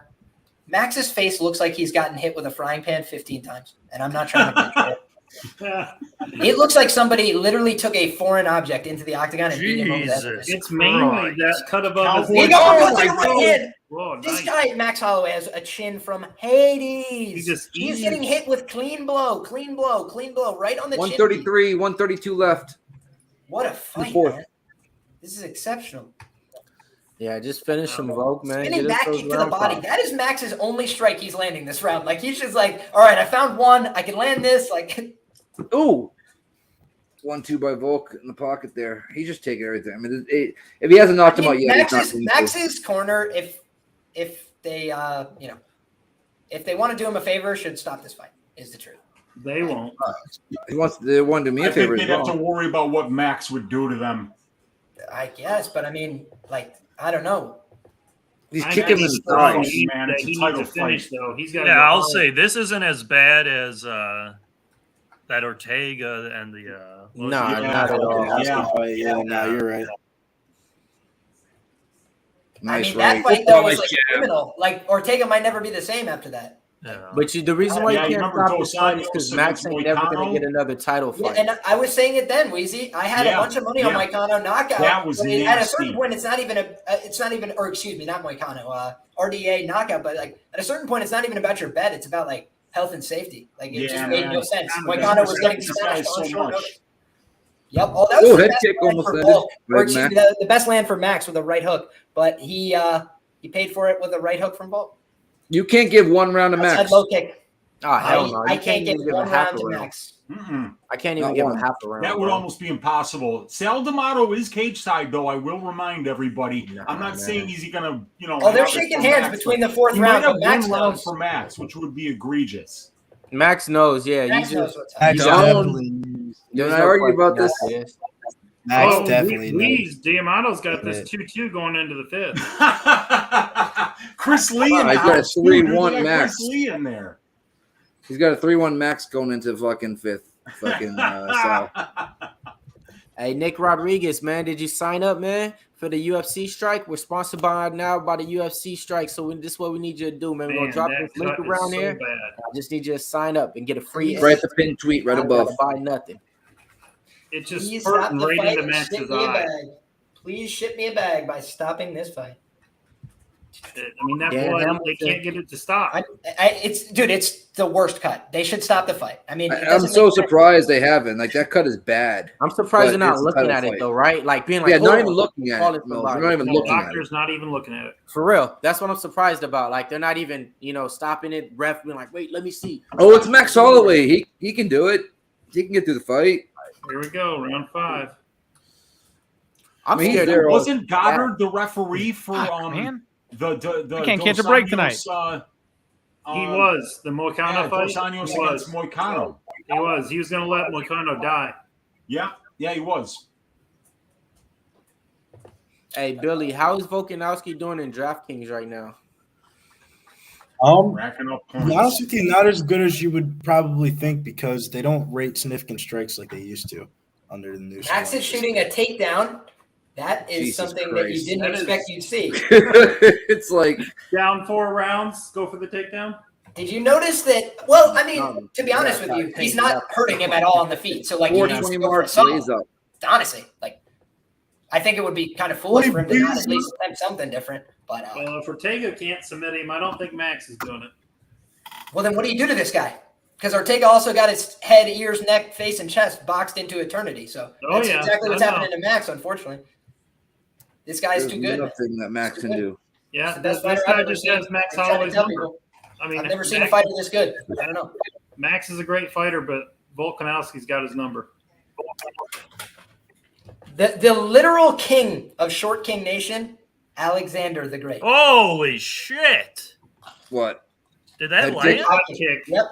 Max's face looks like he's gotten hit with a frying pan 15 times, and I'm not trying to picture it. It looks like somebody literally took a foreign object into the octagon and beat him over the head. It's mainly that cut above his Big uppercut to the right hand. Whoa, This nice. guy, Max Holloway, has a chin from Hades. He's getting hit with clean blow, right on the chin. 133, 132 left. What a fight, Fourth. man. This is exceptional. Yeah, just finish him, Volk, man. Spinning Get us back those kick to the round body. pops. That is Max's only strike he's landing this round. Like, he's just like, all right, I found one. I can land this. Like, Ooh. 1-2 by Volk in the pocket there. He's just taking everything. I mean, if he hasn't knocked him out yet, Max's corner, if they if they want to do him a favor, should stop this fight, is the truth. They won't. They want to do me a favor I as think they'd have well. to worry about what Max would do to them. I guess, but I mean, I don't know. He's I kicking imagine his so. thighs. He man. It's a needs title to finish, though. He's got. Yeah, I'll say this isn't as bad as that Ortega and the. Not at all. Yeah, you're right. Nice I mean, right. that fight though was Nice jab. criminal. Like Ortega might never be the same after that. Yeah. But the reason why Yeah, you you can't remember stop this fight is Dos because Anjos Max ain't against never going to Moicano? get another title Yeah, fight. and I was saying it then, Weezy. I had a bunch of money on Moicano knockout. That was but at a certain nasty. point, it's not even, or excuse me, not Moicano, RDA knockout. But like at a certain point, it's not even about your bet. It's about like health and safety. Like it just made no sense. Moicano was getting smashed on short notice. Yep. Oh, that was the head best kick land almost for ended. Volk. Or Right, excuse me, Max. the best land for Max with a right hook, but he paid for it with a right hook from Volk. You can't give one round to Outside Max. low kick. Oh, hell no. I You can't give even one him half round a to round. Max. I can't even Not give him one. half a round. That would bro. almost be impossible. Sal D'Amato is cage side, though. I will remind everybody. I'm not saying he's going to, Oh, they're have it shaking for hands Max, between but the fourth he round, might have but Max one round knows. for Max, which would be egregious. Max knows, yeah. Max you knows just, what's Max happening. definitely. Did I argue about this? Max Oh, definitely. Please, Diamato's got this 2-2 going into the fifth. Chris Lee in I the got a house. Dude, 3-1 there's max. Chris Lee in there. He's got a 3-1 max going into fucking fifth. Fucking Sal. Hey, Nick Rodriguez, man, did you sign up, man, for the UFC Strike? We're sponsored by the UFC Strike, so this is what we need you to do, man. We're going to drop this link around here. I just need you to sign up and get a free. Write the pin tweet right above. Buy nothing. It just Please hurt stop the right fight into and Max's ship me a eye. bag. Please ship me a bag by stopping this fight. I mean, that Yeah, blood, they can't get it to stop. It's the worst cut. They should stop the fight. I mean, I'm so surprised they haven't. Like, that cut is bad. I'm surprised they're But not it's a looking title at it fight. though, right? Like being like, Yeah, not oh, even looking at call it. No, somebody. they're not even No, looking at it. doctor's not even looking at it. For real. That's what I'm surprised about. Like they're not even, stopping it. Ref being like, wait, let me see. Oh, it's Max Holloway. He can do it. He can get through the fight. Here we go, round 5. I'm I mean, scared. they're- Wasn't Goddard the referee for man. the I can't catch a break tonight. He was the Moicano fight. Dos Anjos He against was. Moicano. He was. He was going to let Moicano die. Yeah, he was. Hey, Billy, how is Volkanovski doing in DraftKings right now? Racking up To be points. honest with you, not as good as you would probably think because they don't rate significant strikes like they used to under the new. Max is shooting a takedown. That is Jesus something that you Christ. didn't expect you'd see. It's like Down 4 rounds. Go for the takedown. Did you notice that? Well, I mean, to be honest with you, he's not hurting him at all on the feet. So, like, you need to 420 go for a marks, assault. lays up. Honestly, like, I think it would be kind of foolish for him to not at least attempt something different. But Well, if Ortega can't submit him, I don't think Max is doing it. well, then what do you do to this guy? Because Ortega also got his head, ears, neck, face, and chest boxed into eternity. So that's exactly what's happening to Max. Unfortunately, this guy is There's too good. nothing that Max can do. Yeah, He's the best this fighter guy I've ever just seen. has Max I'm trying to Holloway's tell number. people. I mean, I've never seen a Max, fighter this good. I don't know. Max is a great fighter, but Volkanovski's got his number. The literal king of Short King Nation, Alexander the Great. Holy shit! What? Did that Head land? kick? Hot kick. Yep.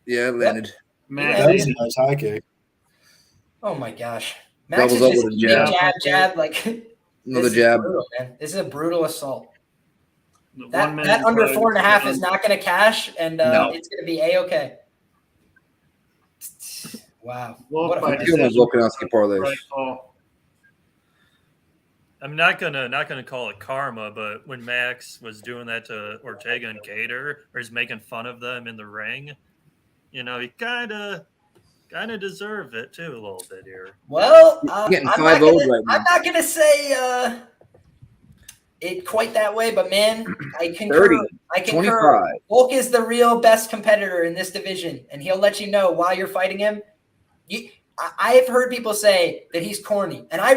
Yeah, it landed. Max That was a nice high kick. Oh my gosh. Max Doubles is up just with a jab, jab. jab. Like Another this jab. Is brutal, man. This is a brutal assault. The That 1 minute that under fight 4.5 is not going to cash, and No. it's going to be a-okay. Wow. Wolf What a fight fight. Killing those Volkanovski parlays. right call. I'm not gonna call it karma, but when Max was doing that to Ortega and Gator, or he's making fun of them in the ring, he kind of deserved it too a little bit here. Well, Getting I'm 5-0 right now. I'm not going to say it quite that way, but man, I concur. 30, I concur. 25. Volk is the real best competitor in this division, and he'll let you know while you're fighting him. I've heard people say that he's corny, and I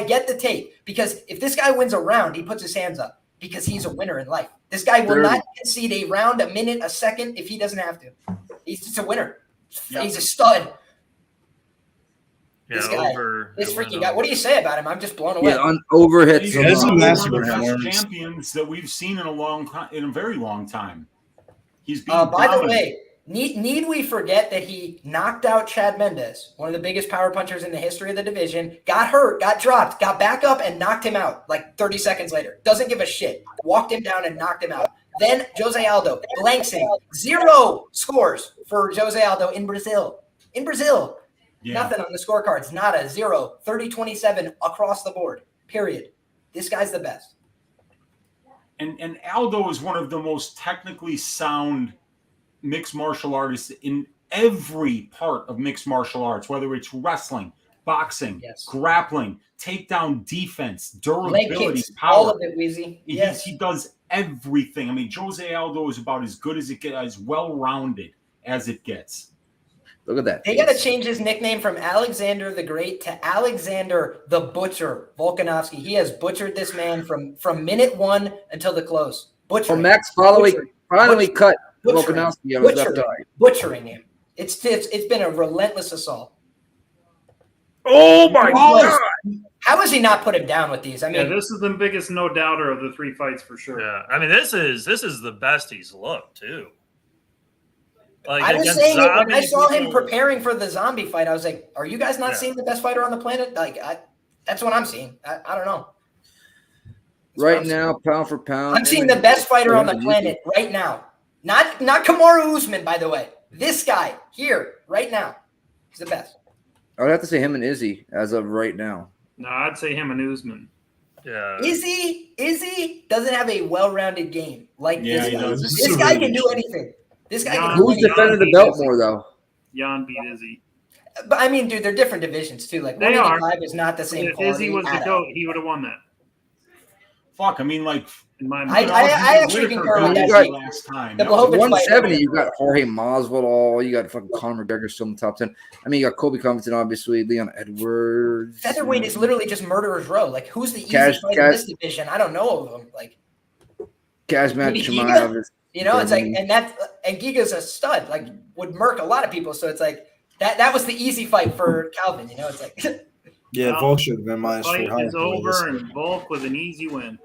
get the take, because if this guy wins a round, he puts his hands up because he's a winner in life. This guy will 30. not concede a round, a minute, a second if he doesn't have to. He's just a winner. Yeah. He's a stud. Yeah, This guy, this freaking guy. What do you say about him? I'm just blown away. Yeah, on overhits. He's Yeah, this is a probably massive one of the best performance. champions that we've seen in a very long time. He's being By the dominant. way, need we forget that he knocked out Chad Mendes, one of the biggest power punchers in the history of the division, got hurt, got dropped, got back up, and knocked him out like 30 seconds later. Doesn't give a shit. Walked him down and knocked him out. Then Jose Aldo blanks him. 0 scores for Jose Aldo in Brazil. Yeah. Nothing on the scorecards. Nada. 0. 30-27 across the board. Period. This guy's the best. And Aldo is one of the most technically sound mixed martial artists in every part of mixed martial arts, whether it's wrestling, boxing, Yes. grappling, takedown defense, Leg durability, kicks. power. All of it, Weezy. Yes. He does everything. I mean, Jose Aldo is about as good as it gets, as well-rounded as it gets. Look at that. They got to change his nickname from Alexander the Great to Alexander the Butcher Volkanovski. He has butchered this man from minute 1 until the close. Butchering. Well, Max Holloway finally cut Butchering. Volkanovski on his left Butchering. eye. Butchering him. It's been a relentless assault. Oh my God! How has he not put him down with these? I mean, Yeah, this is the biggest no doubter of the 3 fights for sure. Yeah, I mean this is the best he's looked too. Like I was against saying it when I zombie saw him people- preparing for the zombie fight. I was like, "Are you guys not Yeah. seeing the best fighter on the planet?" Like, that's what I'm seeing. I don't know. Right now, pound for pound. I'm seeing the best fighter on the planet right now. Not Kamaru Usman, by the way. This guy here, right now. He's the best. I would have to say him and Izzy as of right now. No, I'd say him and Usman. Yeah. Izzy doesn't have a well-rounded game like this guy. does. This guy can do anything. This guy can do Who's anything. defending the belt more, though? Jan beat Izzy. But I mean, dude, they're different divisions too. Like They are. 185 is not the same. If Izzy was the GOAT, he would have won that. Fuck, I mean, like, In my mind. I actually concur with that. last time. The That was- Blachowicz fight- 170, you got Jorge Masvidal, you got fucking Conor McGregor still in the top 10. I mean, you got Colby Covington, obviously, Leon Edwards. Featherweight is literally just murderer's row. Like, who's the easiest fight in this division? I don't know of them. Like, Kazmat Giga? Chimaev. you know, it's like, and Giga's a stud. Like, would murk a lot of people. So it's like that was the easy fight for Calvin. You know, it's like. Yeah, Volk should have been minus Fight 300. is over, and Volk with an easy win.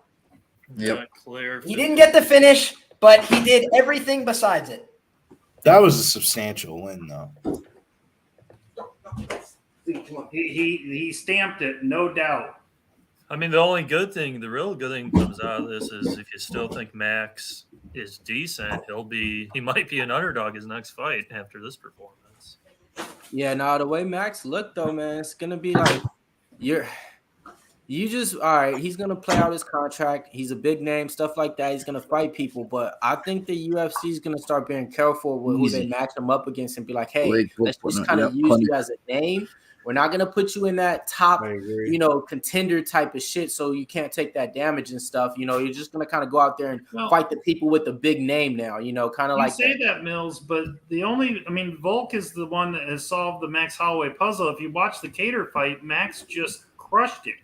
Yep. Clear. He didn't get the finish, but he did everything besides it. That was a substantial win, though. He stamped it, no doubt. I mean, the only good thing, the real good thing comes out of this is if you still think Max is decent, he might be an underdog his next fight after this performance. Yeah, now the way Max looked though, man, it's gonna be like you just all right. He's gonna play out his contract. He's a big name, stuff like that. He's gonna fight people, but I think the UFC is gonna start being careful with who they match him up against and be like, hey, let's just kind of use you as a name. We're not gonna put you in that top, contender type of shit, so you can't take that damage and stuff. You know, you're just gonna kind of go out there and fight the people with the big name now. You know, kind of like say that, Mills, but Volk is the one that has solved the Max Holloway puzzle. If you watch the Cater fight, Max just crushed him.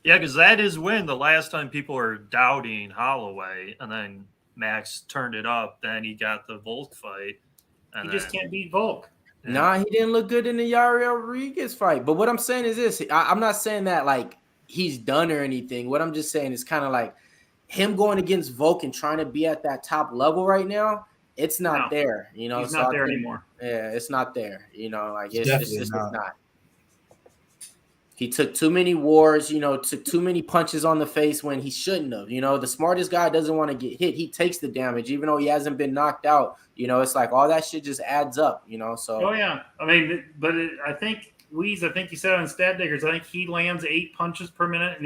Yeah, because that is when the last time people were doubting Holloway, and then Max turned it up. Then he got the Volk fight. And he just can't beat Volk. Nah, he didn't look good in the Yair Rodriguez fight. But what I'm saying is this. I'm not saying that like he's done or anything. What I'm just saying is kind of like him going against Volk and trying to be at that top level right now. It's not there. You know, he's not there anymore. Yeah, it's not there. You know, like it's just not. He took too many wars, took too many punches on the face when he shouldn't have. You know, the smartest guy doesn't want to get hit. He takes the damage, even though he hasn't been knocked out. You know, it's like all that shit just adds up, so. Oh, yeah. I mean, but I think you said on Stat Diggers, I think he lands 8 punches per minute and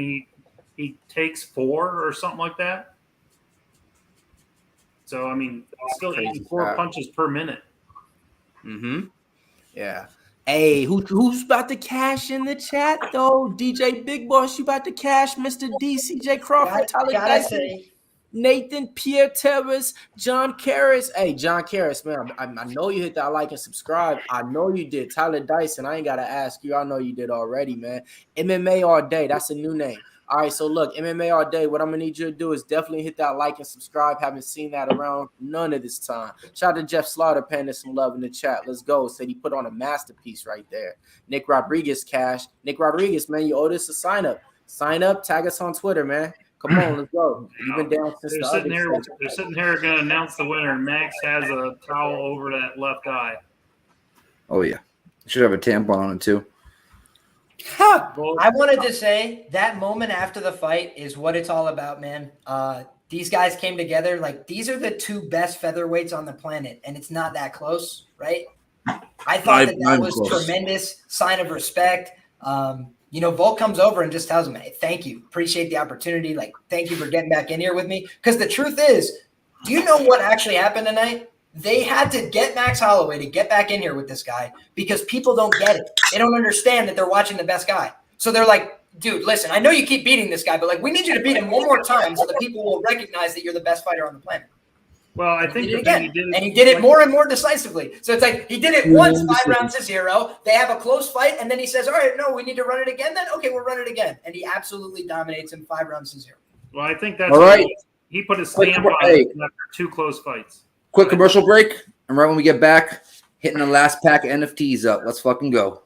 he takes 4 or something like that. So, I mean, still 84 punches per minute. Mm-hmm. Yeah. Hey, who's about to cash in the chat though? DJ Big Boss, you about to cash? Mr. D, CJ Crawford, Tyler Dyson, Nathan, Pierre Terrace, John Karras. Hey, John Karras, man, I know you hit that like and subscribe. I know you did. Tyler Dyson, I ain't gotta ask you. I know you did already, man. MMA all day. That's a new name. All right, so look, MMA all day. What I'm gonna need you to do is definitely hit that like and subscribe. Haven't seen that around none of this time. Shout out to Jeff Slaughter paying us some love in the chat. Let's go. Said he put on a masterpiece right there. Nick Rodriguez cash. Nick Rodriguez, man, you owe us a sign up. Sign up. Tag us on Twitter, man. Come on, let's go. You've been down since they're sitting here going to announce the winner. Max has a towel over that left eye. Oh yeah, should have a tampon on it too. I wanted to say that moment after the fight is what it's all about, man. These guys came together. Like, these are the 2 best featherweights on the planet, and it's not that close, right? I thought that was close. Tremendous sign of respect. Volk comes over and just tells him, hey, thank you. Appreciate the opportunity. Like, thank you for getting back in here with me. Because the truth is, do you know what actually happened tonight? They had to get Max Holloway to get back in here with this guy because people don't get it. They don't understand that they're watching the best guy. So they're like, dude, listen, I know you keep beating this guy, but like, we need you to beat him one more time so that people will recognize that you're the best fighter on the planet. Well, I think he did it more and more decisively. So it's like he did it once, 5 rounds to 0. They have a close fight, and then he says, all right, no, we need to run it again then? Okay, we'll run it again. And he absolutely dominates him 5 rounds to 0. Well, I think that's all right. He put his stamp on it after 2 close fights. Quick commercial break, and right when we get back, hitting the last pack of NFTs up. Let's fucking go.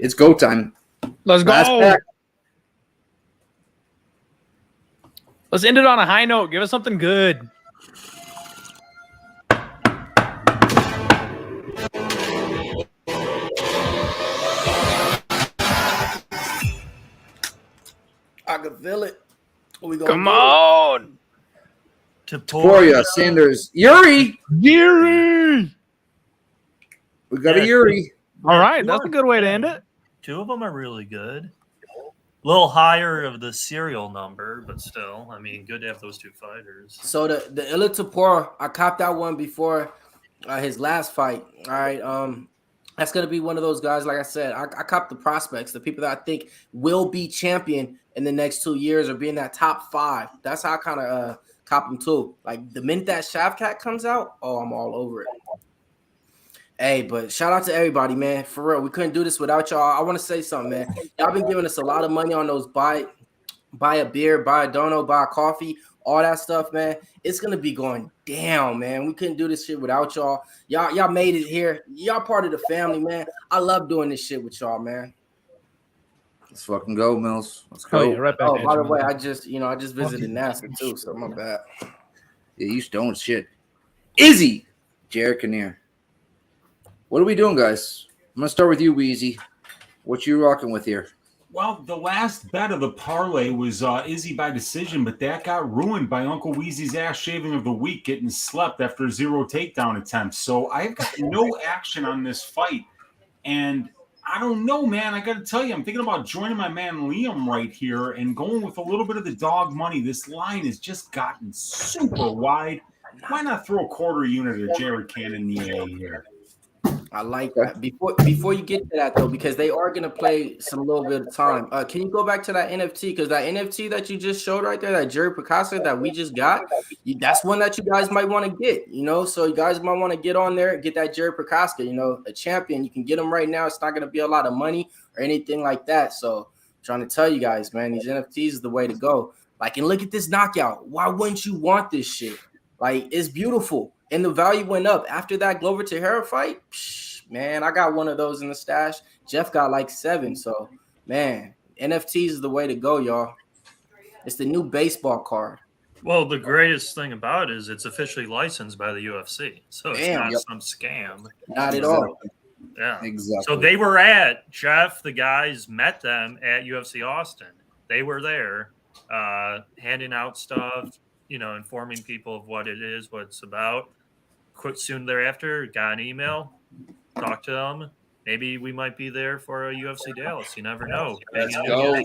It's go time. Let's Last go. pack. Let's end it on a high note. Give us something good. I can feel it. We gonna Come on. Topuria, Sanders, Yuri. Yuri. We got a Yuri. All right, that's a good way to end it. 2 of them are really good. A little higher of the serial number, but still, I mean, good to have those 2 fighters. So the Illa Topuria, I copped that one before his last fight. All right, that's gonna be one of those guys. Like I said, I copped the prospects, the people that I think will be champion in the next 2 years or be in that top 5. That's how I kind of cop them too. Like the minute that Shavkat comes out, oh, I'm all over it. Hey, but shout out to everybody, man. For real, we couldn't do this without y'all. I want to say something, man. Y'all been giving us a lot of money on those buy a beer, buy a dono, buy a coffee, all that stuff, man. It's gonna be going down, man. We couldn't do this shit without y'all. Y'all made it here. Y'all part of the family, man. I love doing this shit with y'all, man. Let's fucking go, Mills. Let's go. Oh, yeah, right back. Oh, by the way, I just visited NASA too, so my bad. Yeah, you don't shit. Izzy, Jared Cannonier. What are we doing, guys? I'm gonna start with you, Weezy. What you rocking with here? Well, the last bet of the parlay was Izzy by decision, but that got ruined by Uncle Weezy's ass shaving of the week getting slept after 0 takedown attempts. So I've got no action on this fight. And I don't know, man. I got to tell you, I'm thinking about joining my man Liam right here and going with a little bit of the dog money. This line has just gotten super wide. Why not throw a quarter unit at Jared Cannonier here? I like that. Before you get to that though, because they are gonna play some little bit of time. Can you go back to that NFT? Because that NFT that you just showed right there, that Jared Picasso that we just got, that's one that you guys might want to get. So you guys might want to get on there and get that Jared Picasso. A champion. You can get him right now. It's not gonna be a lot of money or anything like that. So I'm trying to tell you guys, man, these NFTs is the way to go. Like, and look at this knockout. Why wouldn't you want this shit? Like, it's beautiful. And the value went up after that Glover Teixeira fight. Man, I got one of those in the stash. Jeff got like 7. So, man, NFTs is the way to go, y'all. It's the new baseball card. Well, the greatest thing about it is it's officially licensed by the UFC. So it's not some scam. Not at all. Yeah. Exactly. So they were at Jeff, the guys met them at UFC Austin. They were there handing out stuff, informing people of what it is, what it's about. Quick soon thereafter, got an email, talked to them. Maybe we might be there for a UFC Dallas. You never know. Let's go.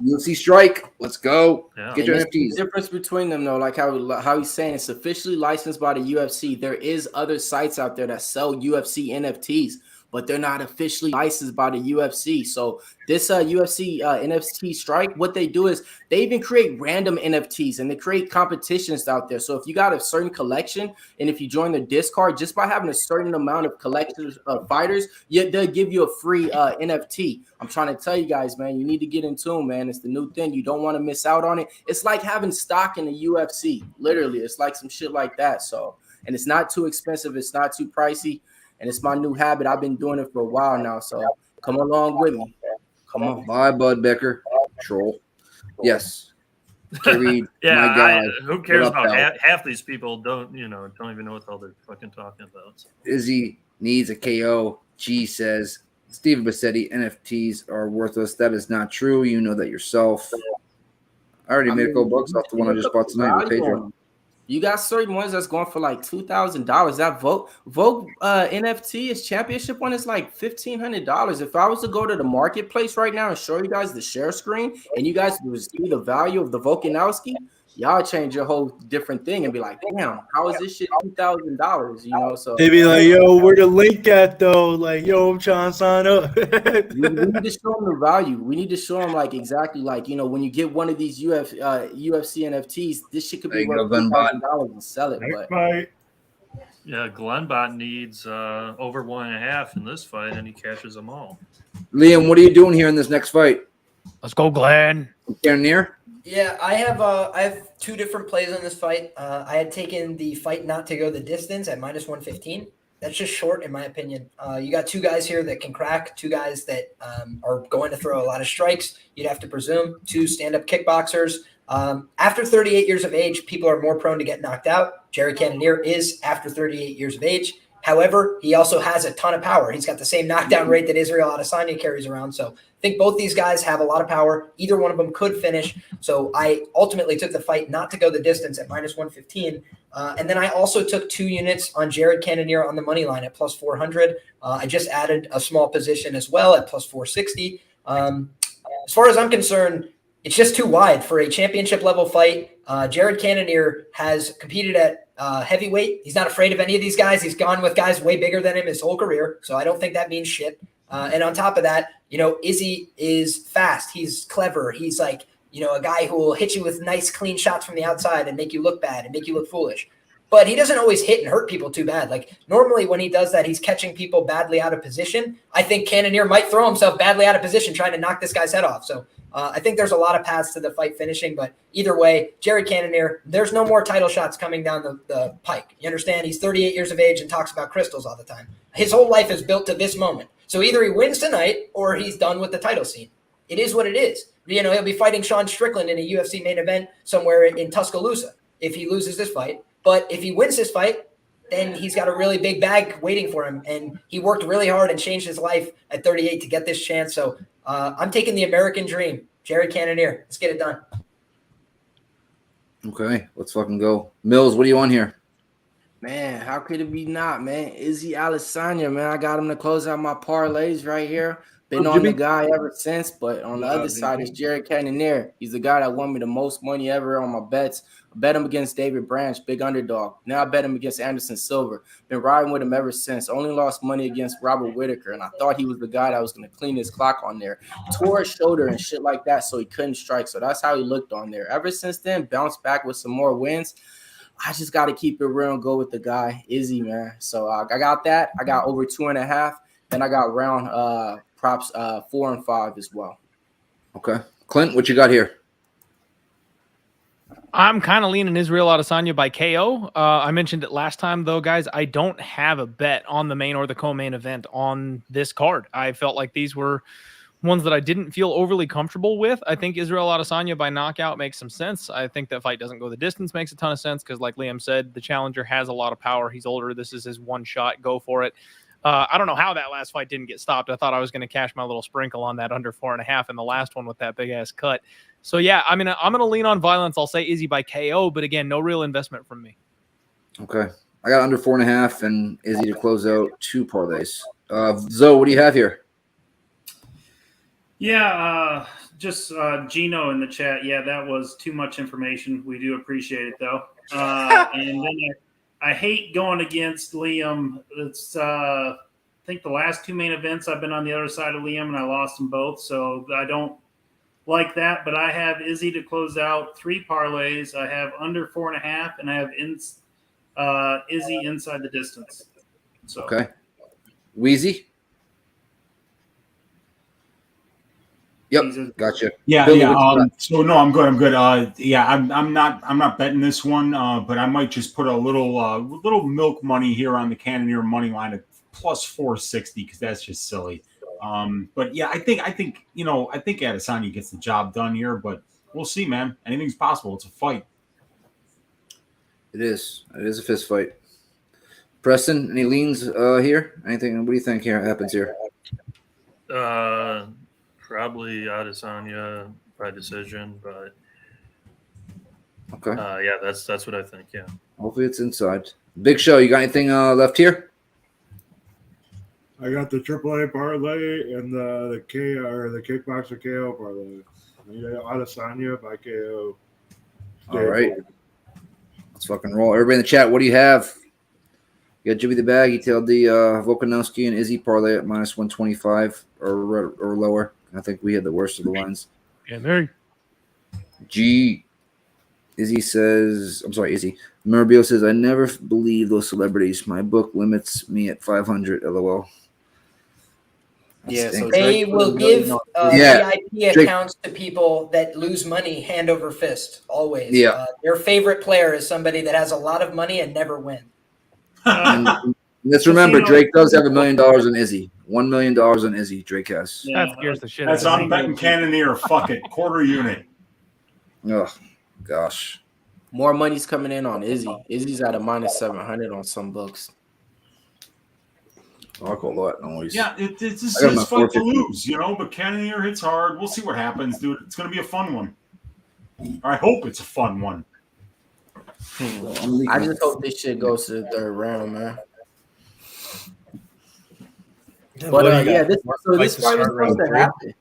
UFC Strike. Let's go. Yeah. Get your NFTs. The difference between them, though, like how he's saying, it's officially licensed by the UFC. There is other sites out there that sell UFC NFTs, but they're not officially licensed by the UFC. So this UFC NFT Strike, what they do is they even create random NFTs and they create competitions out there. So if you got a certain collection and if you join the Discord, just by having a certain amount of collectors of fighters, they'll give you a free NFT. I'm trying to tell you guys, man, you need to get in tune, man. It's the new thing. You don't want to miss out on it. It's like having stock in the UFC. Literally, it's like some shit like that. So, and it's not too expensive. It's not too pricey. And it's my new habit. I've been doing it for a while now. So come along with me. Come on. Bye, Bud Becker. Troll. Yes. Reed, my guy. Who cares about half these people don't even know what the hell they're fucking talking about. Izzy needs a KO. G says, Steven Bassetti, NFTs are worthless. That is not true. You know that yourself. I already made a couple bucks off the one I just bought tonight with Pedro. You got certain ones that's going for like $2,000. That Vogue NFT, his championship one is like $1,500. If I was to go to the marketplace right now and show you guys the share screen and you guys would see the value of the Volkanovski, y'all change your whole different thing and be like, damn, how is this shit $2,000? So they be like, yo, where the link at though? Like, yo, I'm trying to sign up. we need to show them the value. We need to show them like exactly like when you get one of these UFC NFTs, this shit could be worth $2,000 and sell it. Yeah, Glenbot needs over 1.5 in this fight, and he cashes them all. Liam, what are you doing here in this next fight? Let's go, Glenn. Cannonier? Yeah, I have 2 different plays on this fight. I had taken the fight not to go the distance at -115. that's just short, in my opinion. You got two guys here that can crack, two guys that are going to throw a lot of strikes. You'd have to presume two stand-up kickboxers. After 38 years of age, people are more prone to get knocked out. Jared Cannonier is after 38 years of age. However, he also has a ton of power. He's got the same knockdown rate that Israel Adesanya carries around. So I think both these guys have a lot of power. Either one of them could finish. So I ultimately took the fight not to go the distance at -115. And then I also took 2 units on Jared Cannonier on the money line at +400. I just added a small position as well at +460. As far as I'm concerned, it's just too wide for a championship level fight. Jared Cannonier has competed at heavyweight. He's not afraid of any of these guys. He's gone with guys way bigger than him his whole career. So I don't think that means shit. And on top of that, Izzy is fast. He's clever. He's like, a guy who will hit you with nice, clean shots from the outside and make you look bad and make you look foolish. But he doesn't always hit and hurt people too bad. Like normally when he does that, he's catching people badly out of position. I think Cannonier might throw himself badly out of position trying to knock this guy's head off. So I think there's a lot of paths to the fight finishing, but either way, Jared Cannonier, there's no more title shots coming down the pike. You understand? He's 38 years of age and talks about crystals all the time. His whole life is built to this moment. So either he wins tonight or he's done with the title scene. It is what it is. He'll be fighting Sean Strickland in a UFC main event somewhere in Tuscaloosa if he loses this fight. But if he wins this fight, then he's got a really big bag waiting for him. And he worked really hard and changed his life at 38 to get this chance. So I'm taking the American dream. Jared Cannonier. Let's get it done. Okay, let's fucking go. Mills, what do you want here? Man, how could it be not, man? Izzy Adesanya, man. I got him to close out my parlays right here. Been on the guy ever since, but on the other side is Jared Cannonier. He's the guy that won me the most money ever on my bets. I bet him against David Branch, big underdog. Now I bet him against Anderson Silva. Been riding with him ever since. Only lost money against Robert Whitaker, and I thought he was the guy that was going to clean his clock on there. Tore his shoulder and shit like that, so he couldn't strike. So that's how he looked on there. Ever since then, bounced back with some more wins. I just got to keep it real and go with the guy, Izzy, man. So I got that. I got over 2.5. Then I got round props 4 and 5 as well. Okay. Clint, what you got here? I'm kind of leaning Israel Adesanya by KO. I mentioned it last time, though, guys. I don't have a bet on the main or the co-main event on this card. I felt like these were ones that I didn't feel overly comfortable with. I think Israel Adesanya by knockout makes some sense. I think that fight doesn't go the distance makes a ton of sense because, like Liam said, the challenger has a lot of power. He's older. This is his one shot. Go for it. I don't know how that last fight didn't get stopped. I thought I was going to cash my little sprinkle on that under 4.5 in the last one with that big ass cut. So yeah, I mean, I'm going to lean on violence. I'll say Izzy by KO, but again, no real investment from me. Okay. I got under 4.5 and Izzy to close out 2 parlays. Zoe, what do you have here? Yeah, just Gino in the chat. Yeah, that was too much information. We do appreciate it, though. And then I hate going against Liam. It's I think the last 2 main events I've been on the other side of Liam, and I lost them both, so I don't like that. But I have Izzy to close out 3 parlays. I have under 4.5, and I have Izzy inside the distance. So okay, Wheezy. Yep, gotcha. Yeah, Billy, yeah. So no, I'm good. I'm good. Yeah, I'm not betting this one, but I might just put a little milk money here on the Cannonier money line at plus 460 because that's just silly. But yeah, I think Adesanya gets the job done here, but we'll see, man. Anything's possible. It's a fight. It is. It is a fist fight. Preston, any leans here? Anything? What do you think here happens here? Probably Adesanya by decision, but okay. Yeah, that's what I think. Yeah. Hopefully it's inside. Big Show, you got anything left here? I got the AAA parlay and the kickboxer KO parlay. Adesanya by KO. All right. Let's fucking roll. Everybody in the chat, what do you have? You got Jimmy the Bag. He tailed the Volkanovski and Izzy parlay at minus 125 or lower. I think we had the worst of the lines. Yeah, there. Izzy says, I'm sorry, Izzy. Murabio says, I never believe those celebrities. My book limits me at 500, LOL. Yeah, so they will give VIP accounts to people that lose money hand over fist, always. Yeah. Their favorite player is somebody that has a lot of money and never win. Let's remember, Drake does have $1 million on Izzy. $1 million on Izzy. Drake has. Yeah, That scares the shit That's out of I'm me. betting Cannonier. Fuck it, quarter unit. Oh gosh. More money's coming in on Izzy. Izzy's at a -700 on some books. I'll call that noise. Yeah, it's just I got his my fight to 450. lose, you know. But Cannonier hits hard. We'll see what happens, dude. It's gonna be a fun one. I hope it's a fun one. I just hope this shit goes to the third round, man. But yeah, this fight was supposed to happen.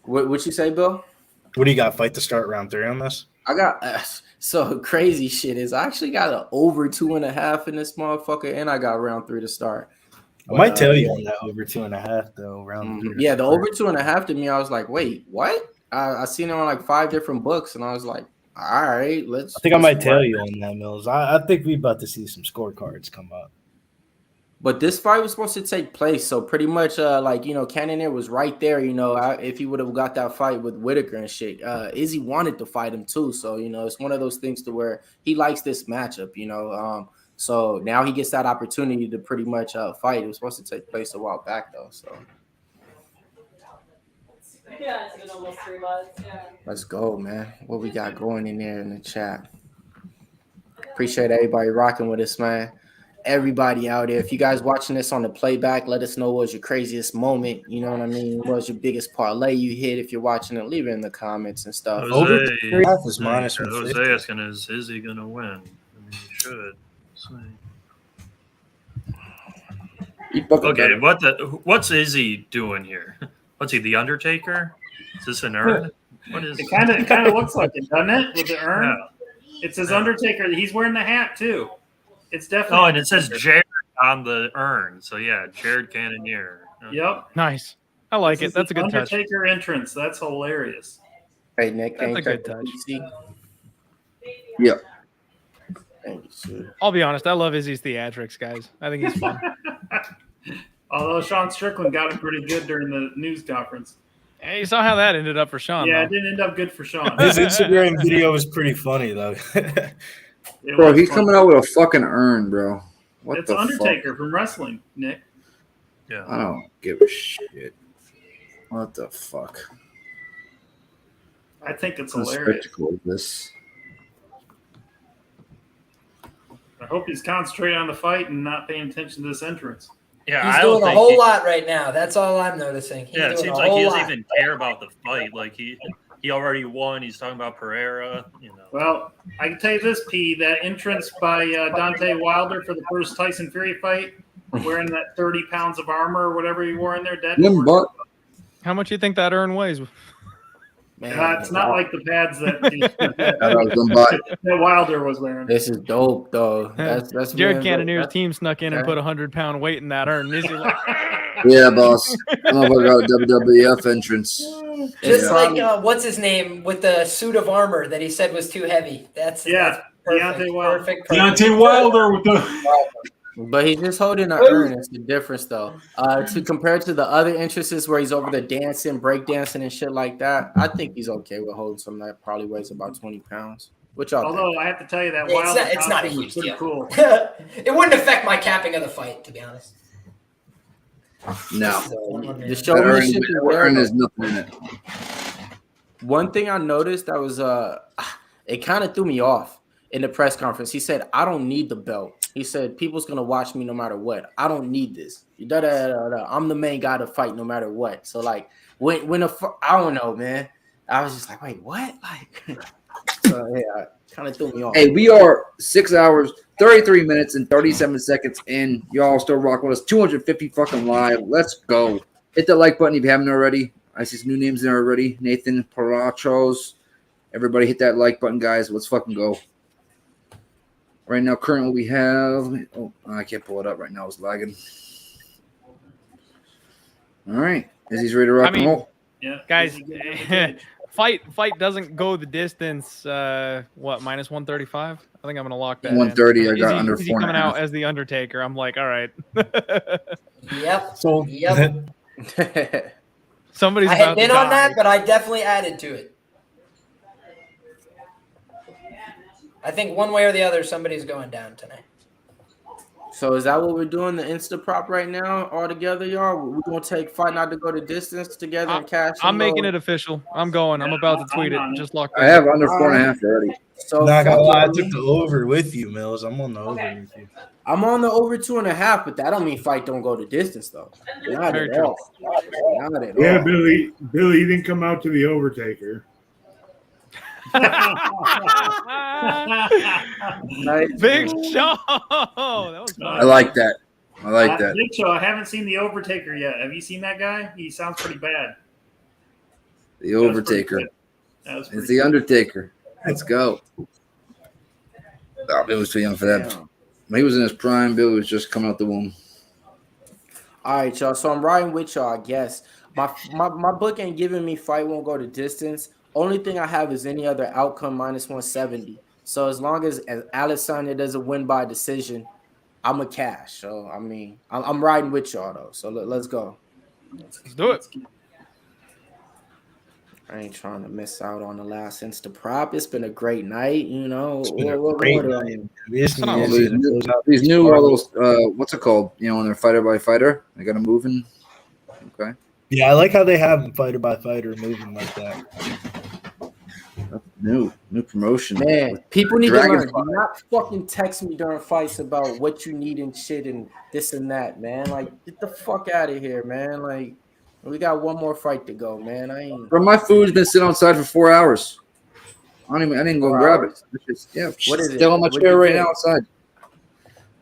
What you say, Bill? What do you got? Fight to start round 3 on this? I got so crazy shit is I actually got an over 2.5 in this motherfucker, and I got round 3 to start. I might tell you on that over 2.5 though. Round 3. Yeah, the over 2.5 to me, I was like, wait, what? I seen it on like 5 different books, and I was like, all right, let's. I think I might tell you on that, Mills. I think we about to see some scorecards come up. But this fight was supposed to take place, so pretty much, Cannonier was right there. If he would have got that fight with Whitaker and shit, Izzy wanted to fight him too. So it's one of those things to where he likes this matchup. So now he gets that opportunity to pretty much fight. It was supposed to take place a while back though. So yeah, it's been almost 3 months. Yeah. Let's go, man. What we got going in there in the chat? Appreciate everybody rocking with us, man. Everybody out there, if you guys watching this on the playback, let us know what was your craziest moment. You know what I mean? What was your biggest parlay you hit? If you're watching it, leave it in the comments and stuff. Jose -150. asking, is Izzy going to win? I mean, he should. Okay, what's Izzy doing here? What's he, the Undertaker? Is this an urn? What is it? Kind of looks like it, doesn't it? With the urn, it says Undertaker. He's wearing the hat too. It's definitely. Oh, and it says Jared on the urn. So yeah, Jared Cannonier. Yep. Nice. I like it. That's a good touch. Undertaker entrance. That's hilarious. Hey Nick, that's a good touch. Yep. I'll be honest. I love Izzy's theatrics, guys. I think he's fun. Although Sean Strickland got him pretty good during the news conference. Hey, you saw how that ended up for Sean. Yeah, though. it didn't end up good for Sean. His Instagram video was pretty funny though. Bro, he's coming out with a fucking urn, bro. What it's the Undertaker fuck? from wrestling, Nick. Yeah. I don't give a shit. What the fuck? I think it's What hilarious. spectacle is this? I hope he's concentrating on the fight and not paying attention to this entrance. Yeah, He's doing a whole lot right now. That's all I'm noticing. He's it doing seems a like he whole doesn't lot. even care about the fight. Like he already won. He's talking about Pereira. Well, I can tell you this, P. That entrance by Dante Wilder for the first Tyson Fury fight, wearing that 30 pounds of armor or whatever he wore in there, that didn't work. How much do you think that urn weighs? It's not like the pads that Wilder was wearing. This is dope, though. That's Jared Cannonier's team snuck in and put 100-pound weight in that urn. Izzy's like, Yeah, boss. I'm about to WWF entrance. Just like what's his name with the suit of armor that he said was too heavy. That's perfect. Deontay Wilder. Perfect. Deontay Wilder with the. But he's just holding an urn. It's the difference, though. To compare to the other entrances where he's over there dancing, break dancing, and shit like that, I think he's okay with holding something that probably weighs about 20 pounds. Which Although I have to tell you that It's Wilder not- it's not a costume huge was pretty deal. cool. It wouldn't affect my capping of the fight, to be honest. No. The showmanship is there, urn though. is nothing in it. One thing I noticed that was it kind of threw me off in the press conference. He said, "I don't need the belt." He said, "People's gonna watch me no matter what. I don't need this. I'm the main guy to fight no matter what." So like when I don't know, man. I was just like, wait, what? Like, so yeah, kind of threw me off. Hey, we are 6 hours, 33 minutes, and 37 seconds in. Y'all still rock with us. 250 fucking live. Let's go. Hit the like button if you haven't already. I see some new names in there already. Nathan Parachos. Everybody hit that like button, guys. Let's fucking go. Right now, currently we have. Oh, I can't pull it up right now. It's lagging. All right. Izzy's ready to rock and roll. Yeah, guys, fight doesn't go the distance. What, minus 135? I think I'm gonna lock that. 130. In. I got Izzy, under Izzy 4.5. coming out as the Undertaker. I'm like, all right. Yep. So Yep. Somebody's I about had been to on die. that, but I definitely added to it. I think one way or the other, somebody's going down tonight. So is that what we're doing? The Insta prop right now, all together, y'all. We're gonna take fight not to go to distance together and cash. I'm making it official. I'm going. I'm about to tweet it. Just locked in. I have under 4.5 already. So Not gonna lie, I took the over with you, Mills. I'm on the over with you. I'm on the over 2.5, but that don't mean fight don't go to distance though. Not Very at true. all. Not at Yeah, all. Billy, you didn't come out to the overtaker. Big show. That was fun. I like that. I like that. Big Show, I haven't seen the Overtaker yet. Have you seen that guy? He sounds pretty bad. The Overtaker. It's the Undertaker. Let's go. Oh, Bill was too young for that. When he was in his prime, Bill was just coming out the womb. All right, y'all. So I'm riding with y'all, I guess. My book ain't giving me fight won't go to distance. Only thing I have is any other outcome minus 170. So as long as Adesanya doesn't win by decision, I'm a cash. So I mean, I'm riding with y'all though. So let's go. Let's do it. I ain't trying to miss out on the last Insta prop. It's been a great night, you know. It's been a great night. These new all those what's it called? You know, when they're fighter by fighter, they got them moving. Okay. Yeah, I like how they have them fighter by fighter moving like that. New promotion. Man, people need to learn. Do not fucking text me during fights about what you need and shit and this and that, man. Like, get the fuck out of here, man. Like, we got one more fight to go, man. I ain't. Bro, my food's been sitting outside for 4 hours. I didn't go and grab it. It's just, What is still it? on my What'd chair you right get? now outside.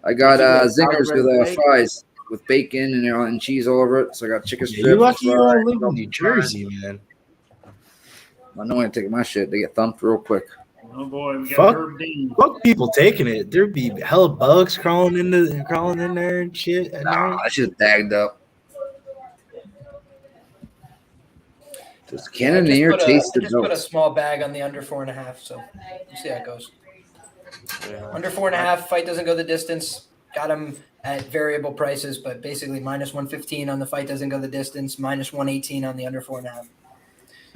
I got zingers with Bacon? fries with bacon and cheese all over it. So I got chicken strips. You're lucky you fries, don't live in New Jersey, man. I know when I take my shit, they get thumped real quick. Oh boy, we got Herb Dean. Fuck people taking it. There'd be hella bugs crawling in there and shit. Nah, that shit's bagged up. Does Cannonier taste the I just put a notes? small bag on the under 4.5, so we'll see how it goes. Under 4.5, fight doesn't go the distance. Got him at variable prices, but basically minus 115 on the fight doesn't go the distance, minus 118 on the under 4.5.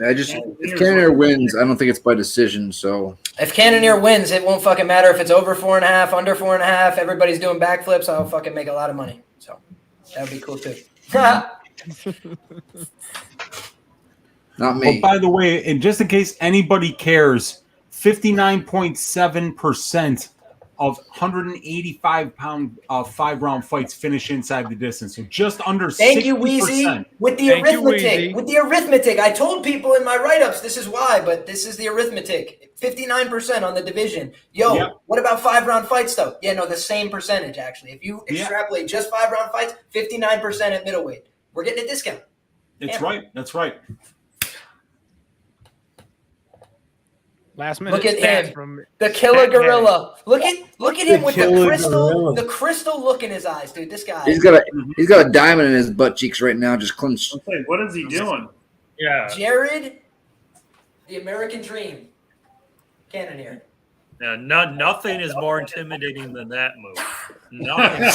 If Cannonier wins, I don't think it's by decision. So if Cannonier wins, it won't fucking matter if it's over 4.5, under 4.5. Everybody's doing backflips. I'll fucking make a lot of money. So that would be cool too. Not me. Well, by the way, and just in case anybody cares, 59.7% of 185-pound 5-round fights finish inside the distance. So just under 60%. Thank you, Weezy. With the arithmetic. With the arithmetic. I told people in my write-ups this is why, but this is the arithmetic. 59% on the division. Yo, What about 5-round fights, though? Yeah, no, the same percentage, actually. If you extrapolate just 5-round fights, 59% at middleweight. We're getting a discount. That's right. That's right. Last minute. Look at him, from the killer gorilla. Look at him with the crystal look in his eyes, dude. This guy. He's got a diamond in his butt cheeks right now, just clenched. Okay, what is he doing? Yeah, Jared, the American Dream, Cannonier. Yeah, nothing is more intimidating than that move. Nothing.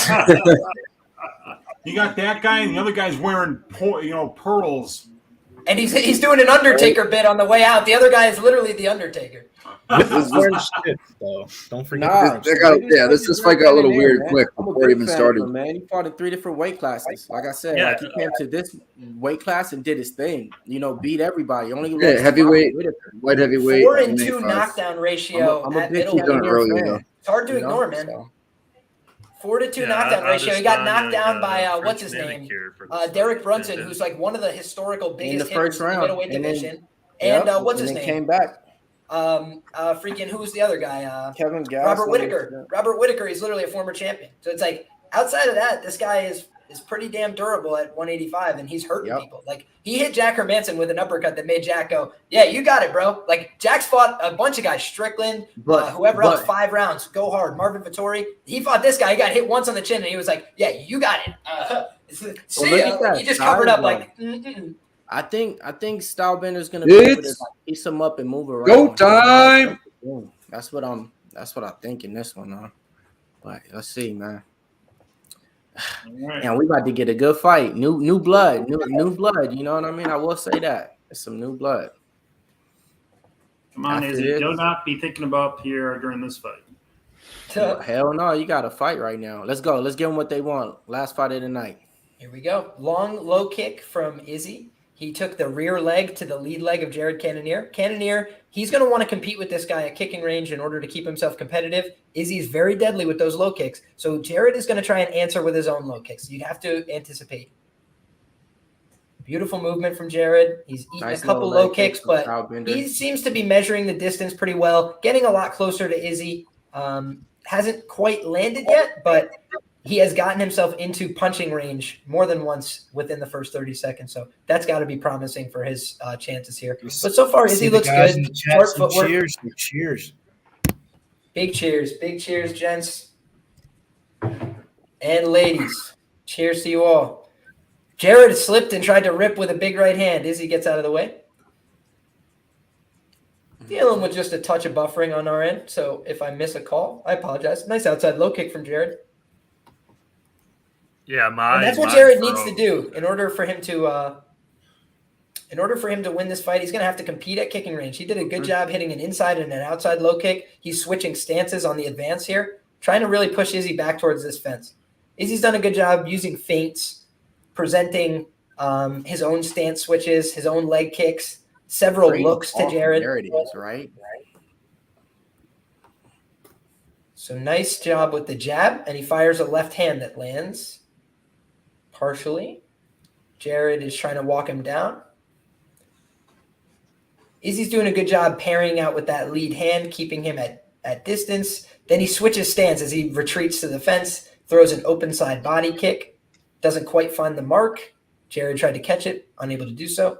You got that guy, and the other guy's wearing pearls. And he's doing an Undertaker bit on the way out. The other guy is literally the Undertaker. This shit, though. Don't forget. This fight got a little weird quick before it even started. Man, he fought in 3 different weight classes. Like I said, he came to this weight class and did his thing. You know, beat everybody. Only heavyweight, light heavyweight. 4-2 knockdown ratio. I'm a big fan. It's hard to ignore, man. 4-2 knockdown ratio. He got knocked down by what's his name? Derek Brunson, who's like one of the historical biggest hitters in the middleweight division. And what's his name? Came back. Freaking who's the other guy? Kevin Gaston. Robert Whitaker. Robert Whitaker. He's literally a former champion. So it's like outside of that, this guy is pretty damn durable at 185, and he's hurting people. Like he hit Jack Hermanson with an uppercut that made Jack go, "Yeah, you got it, bro." Like Jack's fought a bunch of guys, Strickland, whoever else, 5 rounds, go hard. Marvin Vettori, he fought this guy. He got hit once on the chin, and he was like, "Yeah, you got it." He just covered up like. I think Stylebender's gonna be able to piece him up and move around. Go time. That's what I think in this one, huh? But let's see, man. And we about to get a good fight. New blood. New blood. You know what I mean? I will say that. It's some new blood. Come on, Izzy. Do not be thinking about Pierre during this fight. Hell no, you got to fight right now. Let's go. Let's give them what they want. Last fight of the night. Here we go. Long low kick from Izzy. He took the rear leg to the lead leg of Jared Cannonier. Cannonier, he's going to want to compete with this guy at kicking range in order to keep himself competitive. Izzy's very deadly with those low kicks. So Jared is going to try and answer with his own low kicks. You'd have to anticipate. Beautiful movement from Jared. He's eaten a couple low kicks, but he seems to be measuring the distance pretty well, getting a lot closer to Izzy. Hasn't quite landed yet, but he has gotten himself into punching range more than once within the first 30 seconds. So that's got to be promising for his chances here. But so far, Izzy looks good. Smart footwork. Cheers. Big cheers, gents and ladies. Cheers to you all. Jared slipped and tried to rip with a big right hand. Izzy gets out of the way. Dealing with just a touch of buffering on our end. So if I miss a call, I apologize. Nice outside low kick from Jared. Yeah, and that's what Jared needs to do in order for him to win this fight. He's going to have to compete at kicking range. He did a good job hitting an inside and an outside low kick. He's switching stances on the advance here, trying to really push Izzy back towards this fence. Izzy's done a good job using feints, presenting his own stance switches, his own leg kicks, several looks to Jared. There it is, right? So nice job with the jab, and he fires a left hand that lands partially. Jared is trying to walk him down. Izzy's doing a good job parrying out with that lead hand, keeping him at distance. Then he switches stance as he retreats to the fence, throws an open side body kick. Doesn't quite find the mark. Jared tried to catch it, unable to do so.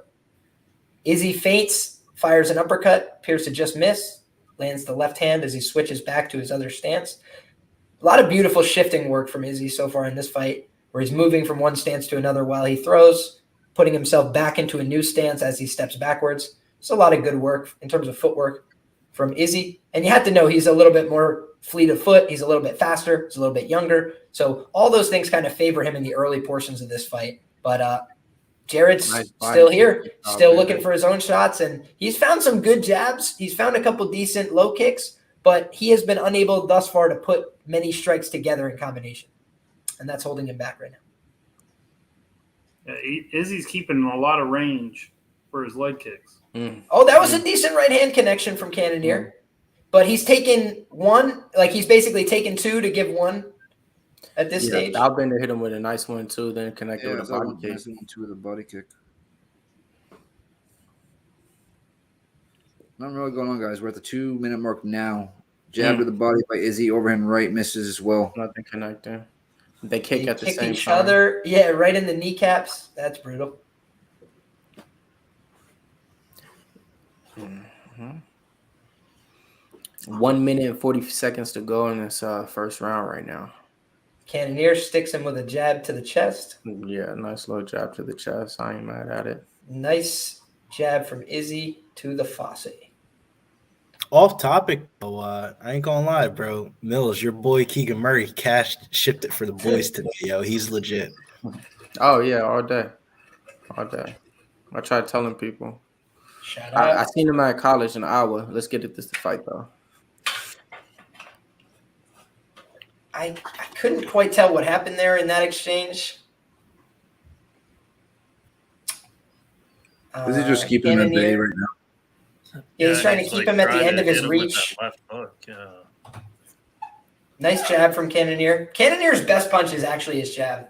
Izzy feints, fires an uppercut, appears to just miss, lands the left hand as he switches back to his other stance. A lot of beautiful shifting work from Izzy so far in this fight, where he's moving from one stance to another while he throws, putting himself back into a new stance as he steps backwards. It's a lot of good work in terms of footwork from Izzy. And you have to know he's a little bit more fleet of foot. He's a little bit faster. He's a little bit younger. So all those things kind of favor him in the early portions of this fight. But Jared's still here, still looking for his own shots. And he's found some good jabs. He's found a couple decent low kicks, but he has been unable thus far to put many strikes together in combination. And that's holding him back right now. Yeah, Izzy's keeping a lot of range for his leg kicks. Oh, that was a decent right hand connection from Cannonier. But he's taken one, like he's basically taken two to give one at this stage. Albender hit him with a nice one too, then connected with a body kick. Two with a body kick. Nothing really going on, guys. We're at the 2-minute mark now. Jab to the body by Izzy, overhand right misses as well. Nothing connecting. They kick at the same each time. Other, yeah, right in the kneecaps. That's brutal. Mm-hmm. 1 minute and 40 seconds to go in this first round right now. Cannonier sticks him with a jab to the chest. Yeah, nice little jab to the chest. I ain't mad at it. Nice jab from Izzy to the fosse. Off topic, though, I ain't gonna lie, bro. Mills, your boy Keegan Murray shipped it for the boys today, yo. He's legit. Oh yeah, all day. I tried telling people. Shout out. I seen him at college in Iowa. Let's get this to fight though. I couldn't quite tell what happened there in that exchange. Is he just keeping him at bay right now? Yeah, he's trying to keep him at the end of his reach. Left hook, yeah. Nice jab from Cannonier. Cannonier's best punch is actually his jab.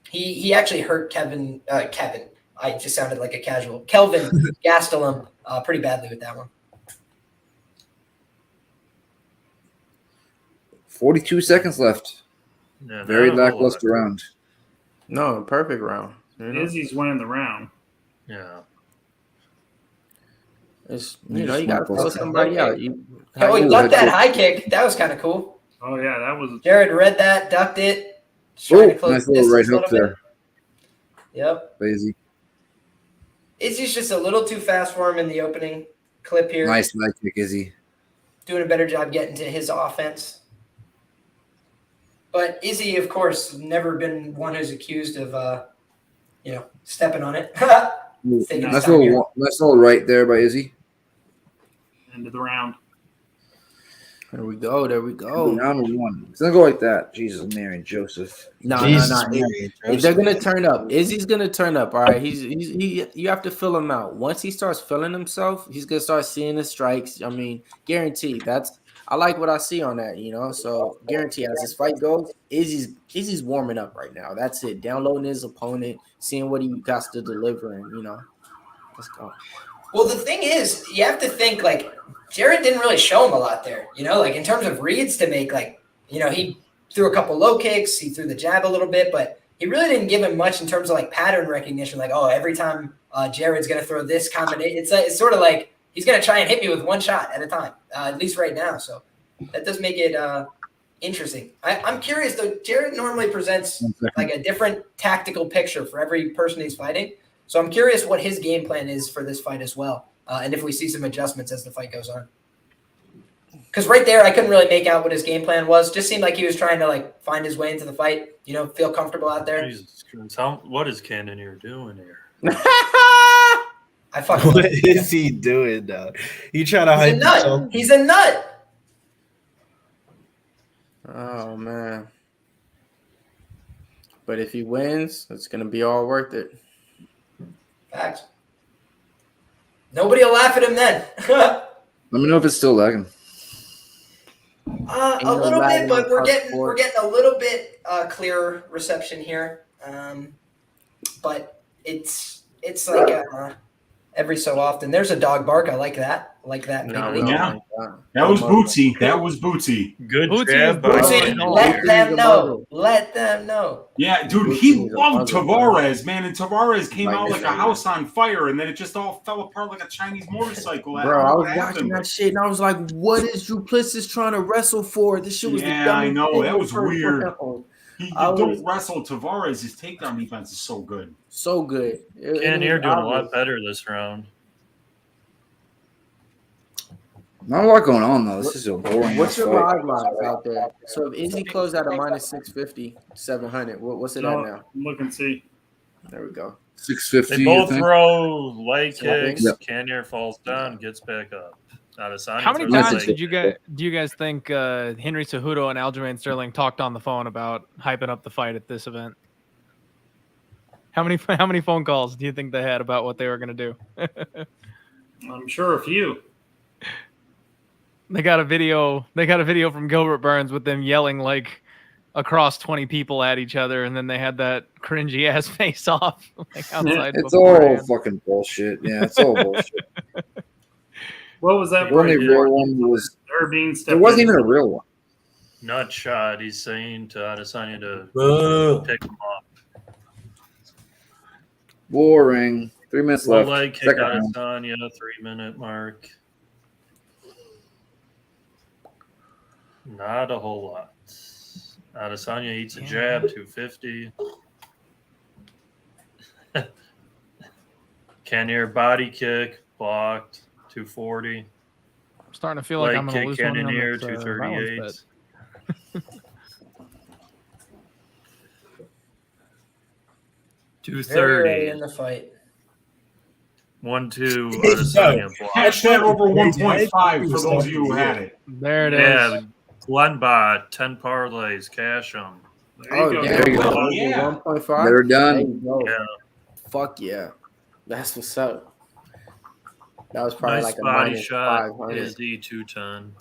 He actually hurt Kevin. I just sounded like a casual. Kelvin Gastelum pretty badly with that one. 42 seconds left. Yeah, very lackluster round. No, perfect round. Izzy's winning the round. Yeah. It's, you got to throw somebody out. He ducked that high kick. That was kind of cool. Oh, yeah, that was. Jared read that, ducked it. Nice little right hook there. Yep. Lazy. Izzy's just a little too fast for him in the opening clip here. Nice leg kick, Izzy. Doing a better job getting to his offense. But Izzy, of course, never been one who's accused of, stepping on it. Nice little right there by Izzy. End of the round. There we go. There we go. Round one. It's gonna go like that. Jesus, Mary and Joseph. No. Mary, They're gonna turn up. Izzy's gonna turn up. All right. You have to fill him out. Once he starts feeling himself, he's gonna start seeing the strikes. I mean, guaranteed. I like what I see on that, So guarantee as this fight goes, Izzy's warming up right now. That's it. Downloading his opponent, seeing what he got to deliver, and let's go. Well, the thing is, you have to think like Jared didn't really show him a lot there, like in terms of reads to make, he threw a couple low kicks, he threw the jab a little bit, but he really didn't give him much in terms of like pattern recognition. Like, oh, every time Jared's going to throw this combination, it's sort of like he's going to try and hit me with one shot at a time, at least right now. So that does make it interesting. I'm curious though. Jared normally presents like a different tactical picture for every person he's fighting. So I'm curious what his game plan is for this fight as well. And if we see some adjustments as the fight goes on. Because right there, I couldn't really make out what his game plan was. Just seemed like he was trying to like find his way into the fight, feel comfortable out there. Jesus Christ. What is Cannonier doing here? What is he doing now? You trying to hype himself? He's a nut. Oh, man. But if he wins, it's going to be all worth it. Facts. Nobody will laugh at him then. Let me know if it's still lagging. A little bit, but we're getting a little bit clearer reception here. But it's like every so often. There's a dog bark. I like that. Yeah. That was Bootsy. Good jab. Let them know. Yeah, dude, he loved Tavares, man. And Tavares came out like a house on fire, and then it just all fell apart like a Chinese motorcycle. Bro, I was watching that shit, and I was like, what is Duplessis trying to wrestle for? This shit was I know. That was weird. He don't wrestle Tavares. His takedown defense is so good. So good. Cannonier doing a lot better this round. Not a lot going on though. This is so boring. What's your live lines out there? So if Izzy closed at a minus 650, 700, what's it at now? Look and see. There we go. 650. They both throw leg kicks. Yep. Cannonier falls down, gets back up. Adesanya. How many times do you guys think Henry Cejudo and Aljamain Sterling talked on the phone about hyping up the fight at this event? How many phone calls do you think they had about what they were going to do? I'm sure a few. They got a video from Gilbert Burns with them yelling like across 20 people at each other, and then they had that cringy ass face off like outside. It's all fucking bullshit. Yeah, it's all bullshit. What was that? The only real one was there wasn't even a real one. Nut shot. He's saying to Adesanya to pick him up. Boring. 3 minutes left. Leg kick Adesanya, 3-minute mark. Not a whole lot. Adesanya eats a jab, 250. Cannonier body kick, blocked, 240. I'm starting to feel like I'm going to lose money on Cannonier, this, 238. 230 in the fight. 1-2. Adesanya blocked. Hashtag over 1.5 for those of you who had it. There it is. Yeah, Glenbot, 10 parlays, cash them. There you go. Yeah. 1.5. They're done. Yeah. Fuck yeah. That's what's up. That was probably Nice like a body minus shot. 500. Izzy 210.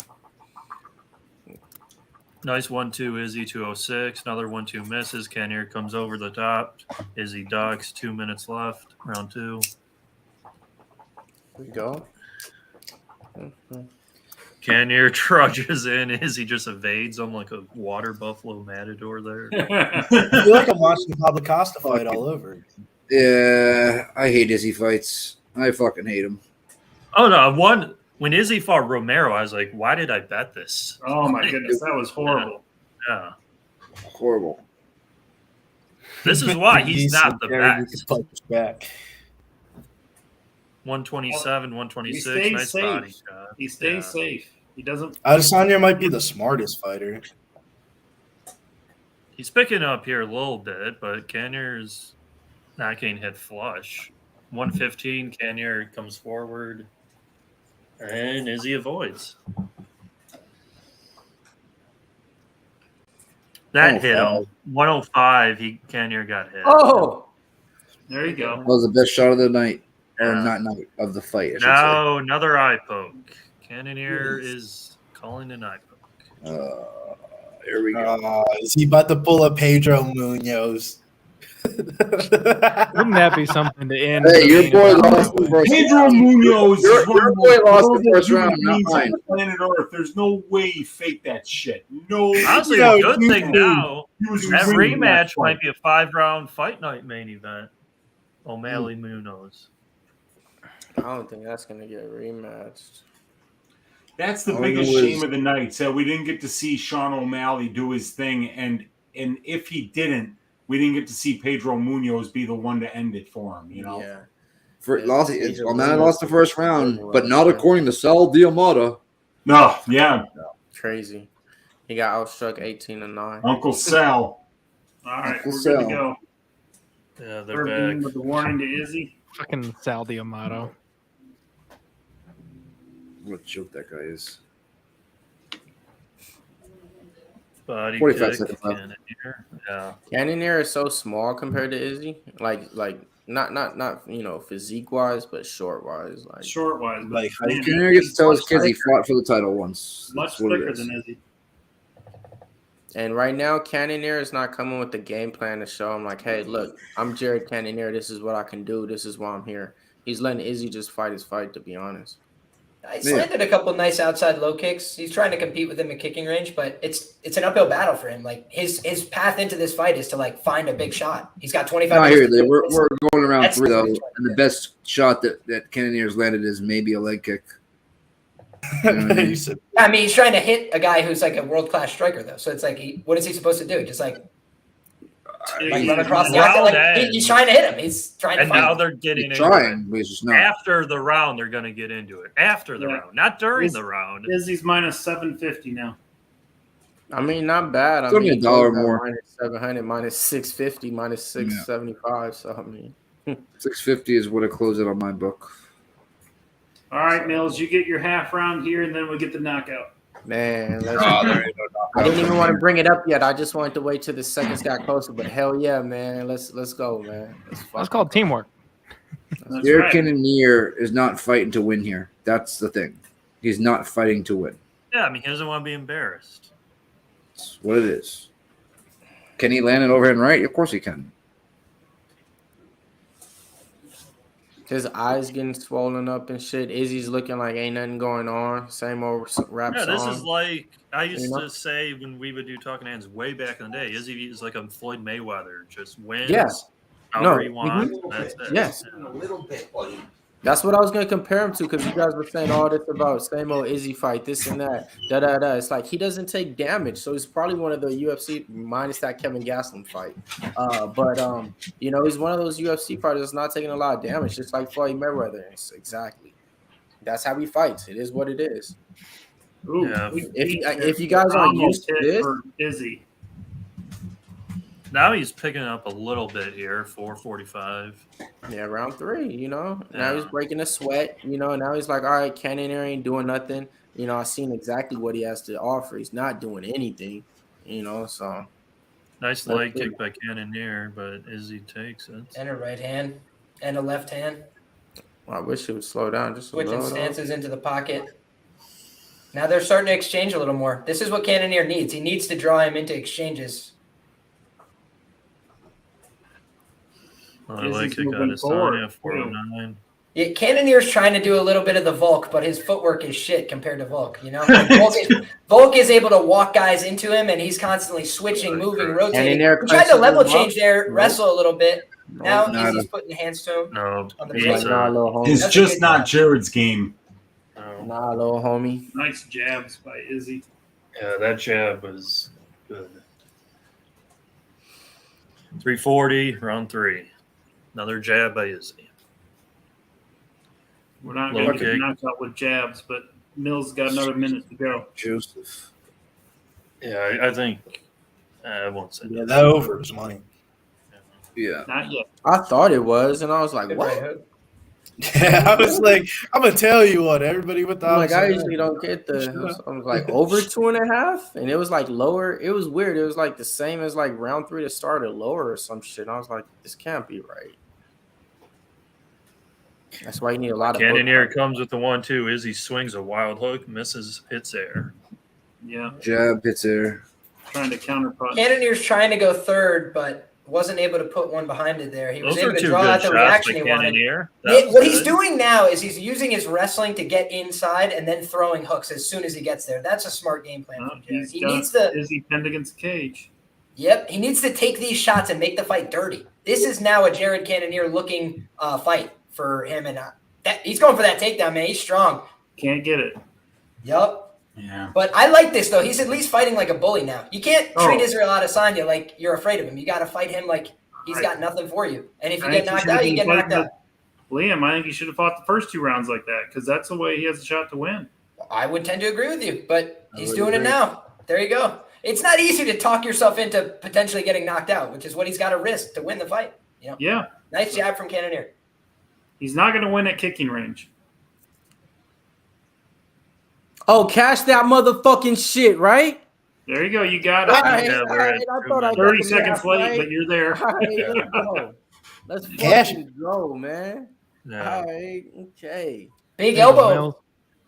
Nice 1-2. Izzy 206. Another 1-2 misses. Cannonier comes over the top. Izzy ducks. 2 minutes left. Round 2. There we go. Cannonier trudges in. Izzy just evades him like a water buffalo matador there. I feel like I'm watching Pablo Costa fight all over. Yeah, I hate Izzy fights. I fucking hate him. Oh no! When Izzy fought Romero, I was like, "Why did I bet this?" Oh my goodness, that was horrible. Yeah, horrible. This is why he's not the best. Back. 127, 126. He stays nice safe. body shot. He stays safe. He doesn't. Adesanya might be the smartest fighter. He's picking up here a little bit, but Cannonier's not getting hit flush. 115, Cannonier comes forward, and Izzy avoids. That hit him. 105. Cannonier got hit. Oh, There you go. That was the best shot of the night, or Yeah. not night of the fight. I should No, another eye poke. Cannonier is calling an eye poke. say. Here we go. Is he about to pull a Pedro Munhoz? Wouldn't that be something to end? Hey, your the boy main lost the event? first Pedro round. Munhoz is Your one of boy the lost the most first human round, not beings on mine. planet Earth. There's no way he faked that shit. No. Honestly, Yo, the good thing now, He was that winning that rematch fight. might be a 5-round fight night main event. O'Malley Munhoz. I don't think that's gonna get rematched. That's the All biggest I know shame is- of the night. So we didn't get to see Sean O'Malley do his thing, and if he didn't, we didn't get to see Pedro Munhoz be the one to end it for him. You know. Yeah. O'Malley lost the first round, but not according to Sal Diamata. No. Yeah. Crazy. He got outstruck 18-9. Uncle Sal. All right, Uncle we're good Sal. to go. Yeah, they're Third game back. with the warning to Izzy. Fucking Sal Diamato. What a joke that guy is. Body 45 kick, seconds left. Cannonier. Yeah. Cannonier is so small compared to Izzy. Like not physique wise, but short wise. Like Short wise, but Like, man, Cannonier gets to tell his much kids he thicker- fought for the title once. much That's what it thicker is. than Izzy. and right now Cannonier is not coming with the game plan to show him like, hey, look, I'm Jared Cannonier. This is what I can do. This is why I'm here. He's letting Izzy just fight his fight, to be honest. He's landed a couple nice outside low kicks. He's trying to compete with him at kicking range, but it's an uphill battle for him. Like his path into this fight is to like find a big shot. He's got 25. No, I hear minutes to you. do it. We're going around That's three though, what he's trying to and the do. best shot that Cannonier's landed is maybe a leg kick. You know what I mean? He said, I mean, he's trying to hit a guy who's like a world class striker, though. So it's like, what is he supposed to do? Just like run across the Round octagon? Like end. he's trying to hit him. He's trying to And find now him. they're getting He's into trying, it. but he's just not. After the round, they're going to get into it. After the Yeah. round, not during Is- the round. Izzy's minus 750 now. I mean, not bad. I It's only mean, $1 Joe's at more. minus 700, minus 650, minus 675. So I mean, 650 is what I close it on my book. All right, Mills, you get your half round here, and then we get the knockout. man, there ain't no knockout. I didn't even want to bring it up yet. I just wanted to wait till the seconds got closer. But hell yeah, man, let's go, man. That's called teamwork. That's Jared right. Cannonier is not fighting to win here. That's the thing. He's not fighting to win. Yeah, I mean, he doesn't want to be embarrassed. That's what it is. Can he land an overhand right? Of course he can. His eyes getting swollen up and shit. Izzy's looking like ain't nothing going on. Same old rap Yeah, song. this is like I used You know? to say when we would do Talking Hands way back in the day. Izzy is like a Floyd Mayweather, just wins Yeah. however No. he wants. Mhm. That's it. Yes. Yeah. A little bit, buddy. That's what I was gonna compare him to because you guys were saying all this about same old Izzy fight, this and that, da da da. It's like he doesn't take damage, so he's probably one of the UFC minus that Kevin Gastelum fight. But he's one of those UFC fighters that's not taking a lot of damage, just like Floyd Mayweather. Exactly. That's how he fights. It is what it is. Ooh, Yeah. If you guys aren't used to hit this, for Izzy. Now he's picking up a little bit here, 445. yeah, round 3. Now Yeah. he's breaking a sweat. Now he's like, all right, Cannonier ain't doing nothing. I've seen exactly what he has to offer. He's not doing anything. So. Nice leg kick by Cannonier, but Izzy takes it. And a right hand and a left hand. I wish he would slow down just a Switching little. stances into the pocket. Now they're starting to exchange a little more. This is what Cannonier needs. He needs to draw him into exchanges. I like Izzy's kick on moving forward, Adesanya, 409. Yeah, Cannonier's trying to do a little bit of the Volk, but his footwork is shit compared to Volk. Like Volk is able to walk guys into him, and he's constantly switching, moving, rotating. He tried to level change there, wrestle a little bit. Now Izzy's putting hands to him. No, On the he's face. Nah, little homie. It's That's a just good not job. Jared's game. no. Nah, little homie. Nice jabs by Izzy. Yeah, that jab was good. 340, round 3. Another jab by Izzy. We're not Low going to get kick. knocked out with jabs, but Mills got another minute to go. Joseph. Yeah, I think I won't say Yeah, that. that over is money. Yeah. Not yet. I thought it was, and I was like, Good what? right hook. Yeah, I was like, I'm gonna tell you what, everybody with the Like I opposite usually end. don't get I was like over 2.5, and it was like lower. It was weird. It was like the same as like round 3 to start at lower or some shit. And I was like, this can't be right. That's why you need a lot of. Cannonier comes with the 1-2. Izzy swings a wild hook, misses, hits air. Yeah. Jab, hits air. Trying to counterpunch. Cannonier's trying to go third, but wasn't able to put one behind it there. He was Those able are to two draw good out the shots reaction by he wanted. Cannonier. What he's doing now is he's using his wrestling to get inside and then throwing hooks as soon as he gets there. That's a smart game plan from Jared. He needs to. Izzy pinned against the cage. Yep, he needs to take these shots and make the fight dirty. This is now a Jared Cannonier looking fight for him, and he's going for that takedown, man. He's strong. Can't get it. Yep. Yeah. But I like this, though. He's at least fighting like a bully now. You can't treat Israel Adesanya like you're afraid of him. You got to fight him like he's got nothing for you. And if you get knocked out, you get knocked out. Liam, I think he should have fought the first 2 rounds like that because that's the way he has a shot to win. I would tend to agree with you, but he's doing it now. There you go. It's not easy to talk yourself into potentially getting knocked out, which is what he's got to risk to win the fight. You know? Yeah. Nice jab from Cannonier. He's not going to win at kicking range. Oh, cash that motherfucking shit, right? There you go. You got it. All right, I thought I 30 got seconds the late, right. but you're there. All right, let's go. Let's Cash fucking go, man. Yeah. All right, okay. Big elbow.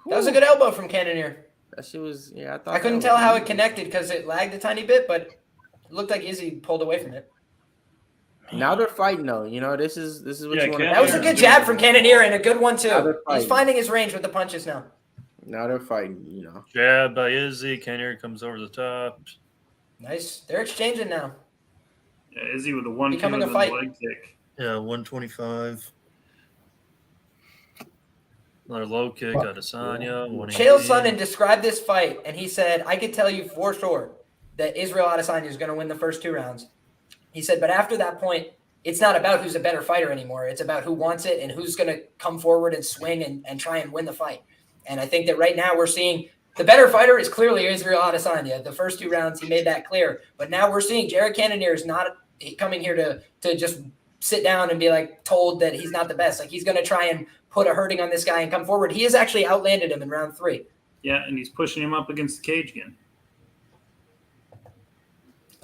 That was a good elbow from Cannonier. That shit was, I thought I couldn't tell how it connected because it lagged a tiny bit, but it looked like Izzy pulled away from it. Now they're fighting though. You know, this is what you want. That was a good jab from Cannonier and a good one too. He's finding his range with the punches now. Now they're fighting, you know. Jab by Izzy. Cannonier comes over the top. Nice. They're exchanging now. Yeah, Izzy with a 1-2 Becoming a and fight. leg kick. Yeah, 125. Another low kick, Adesanya. Chael Sonnen described this fight, and he said, I could tell you for sure that Israel Adesanya is going to win the first 2 rounds. He said, but after that point, it's not about who's a better fighter anymore. It's about who wants it and who's going to come forward and swing and try and win the fight. And I think that right now we're seeing the better fighter is clearly Israel Adesanya. The first 2 rounds, he made that clear. But now we're seeing Jared Cannonier is not coming here to just sit down and be like told that he's not the best. Like he's going to try and put a hurting on this guy and come forward. He has actually outlanded him in round 3. Yeah, and he's pushing him up against the cage again.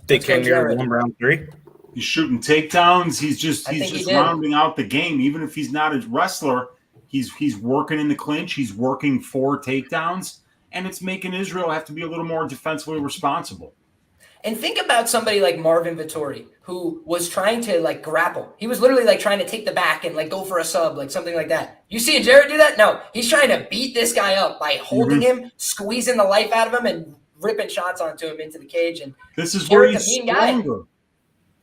Think Cannonier won round 3. He's shooting takedowns. He's just he rounding out the game. Even if he's not a wrestler, he's working in the clinch. He's working for takedowns, and it's making Israel have to be a little more defensively responsible. And think about somebody like Marvin Vettori, who was trying to like grapple. He was literally like trying to take the back and like go for a sub, like something like that. You see Jared do that? No, he's trying to beat this guy up by holding him, squeezing the life out of him, and ripping shots onto him into the cage. And this is where he's a mean guy. stronger.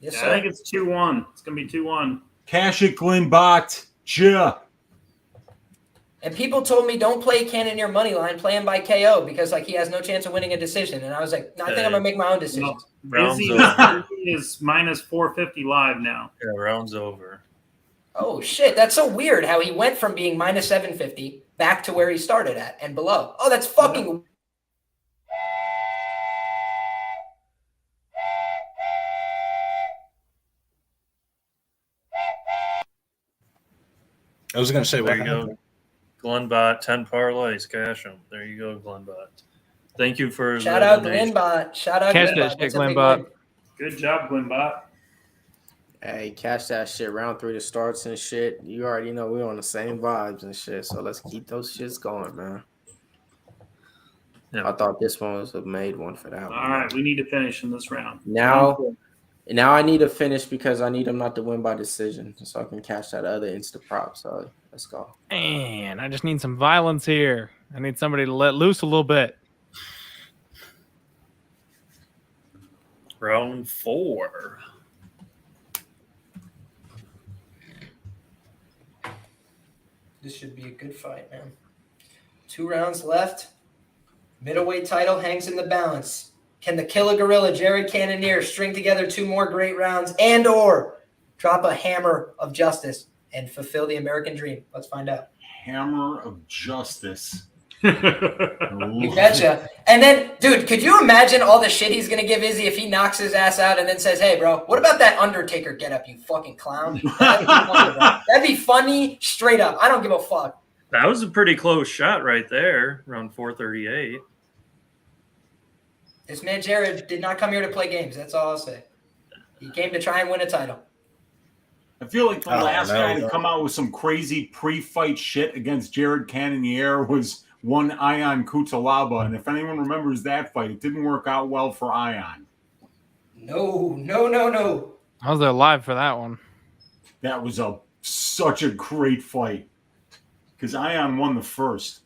Yes, Yeah, sir. I think it's 2-1. It's going to be 2-1. Cash it, Glenbot. Ja. And people told me don't play Cannonier money line, play him by KO because like he has no chance of winning a decision. And I was like, no, I think I'm gonna make my own decisions. Izzy is minus 450 live now. Yeah, round's over. Oh shit, that's so weird how he went from being minus 750 back to where he started at and below. Oh, that's fucking. I was going to say, there you go. Glenbot, 10 parlays, cash them. There you go, Glenbot. Thank you for shout out Glenbot. Shout out Cash Glenbot. that shit, Glenbot. Good job, Glenbot. Hey, cash that shit. Round 3 to starts and shit. You already know we're on the same vibes and shit. So let's keep those shits going, man. Yeah. I thought this one was a made one for that one. All right, we need to finish in this round. Now I need to finish because I need him not to win by decision so I can cash that other insta prop. So let's go. Man, I just need some violence here. I need somebody to let loose a little bit. Round 4. This should be a good fight, man. 2 rounds left. Middleweight title hangs in the balance. Can the killer gorilla Jared Cannonier string together 2 more great rounds and or drop a hammer of justice and fulfill the American dream? Let's find out. Hammer of justice. You betcha. And then, dude, could you imagine all the shit he's gonna give Izzy if he knocks his ass out and then says, "Hey, bro, what about that Undertaker getup, you fucking clown?" That'd be funny, bro. That'd be funny, straight up. I don't give a fuck. That was a pretty close shot right there, around 438. This man Jared did not come here to play games. That's all I'll say. He came to try and win a title. I feel like the last guy to come out with some crazy pre-fight shit against Jared Cannonier was one Ion Cutelaba. And if anyone remembers that fight, it didn't work out well for Ion. No. I was there live for that one. That was such a great fight because Ion won the first.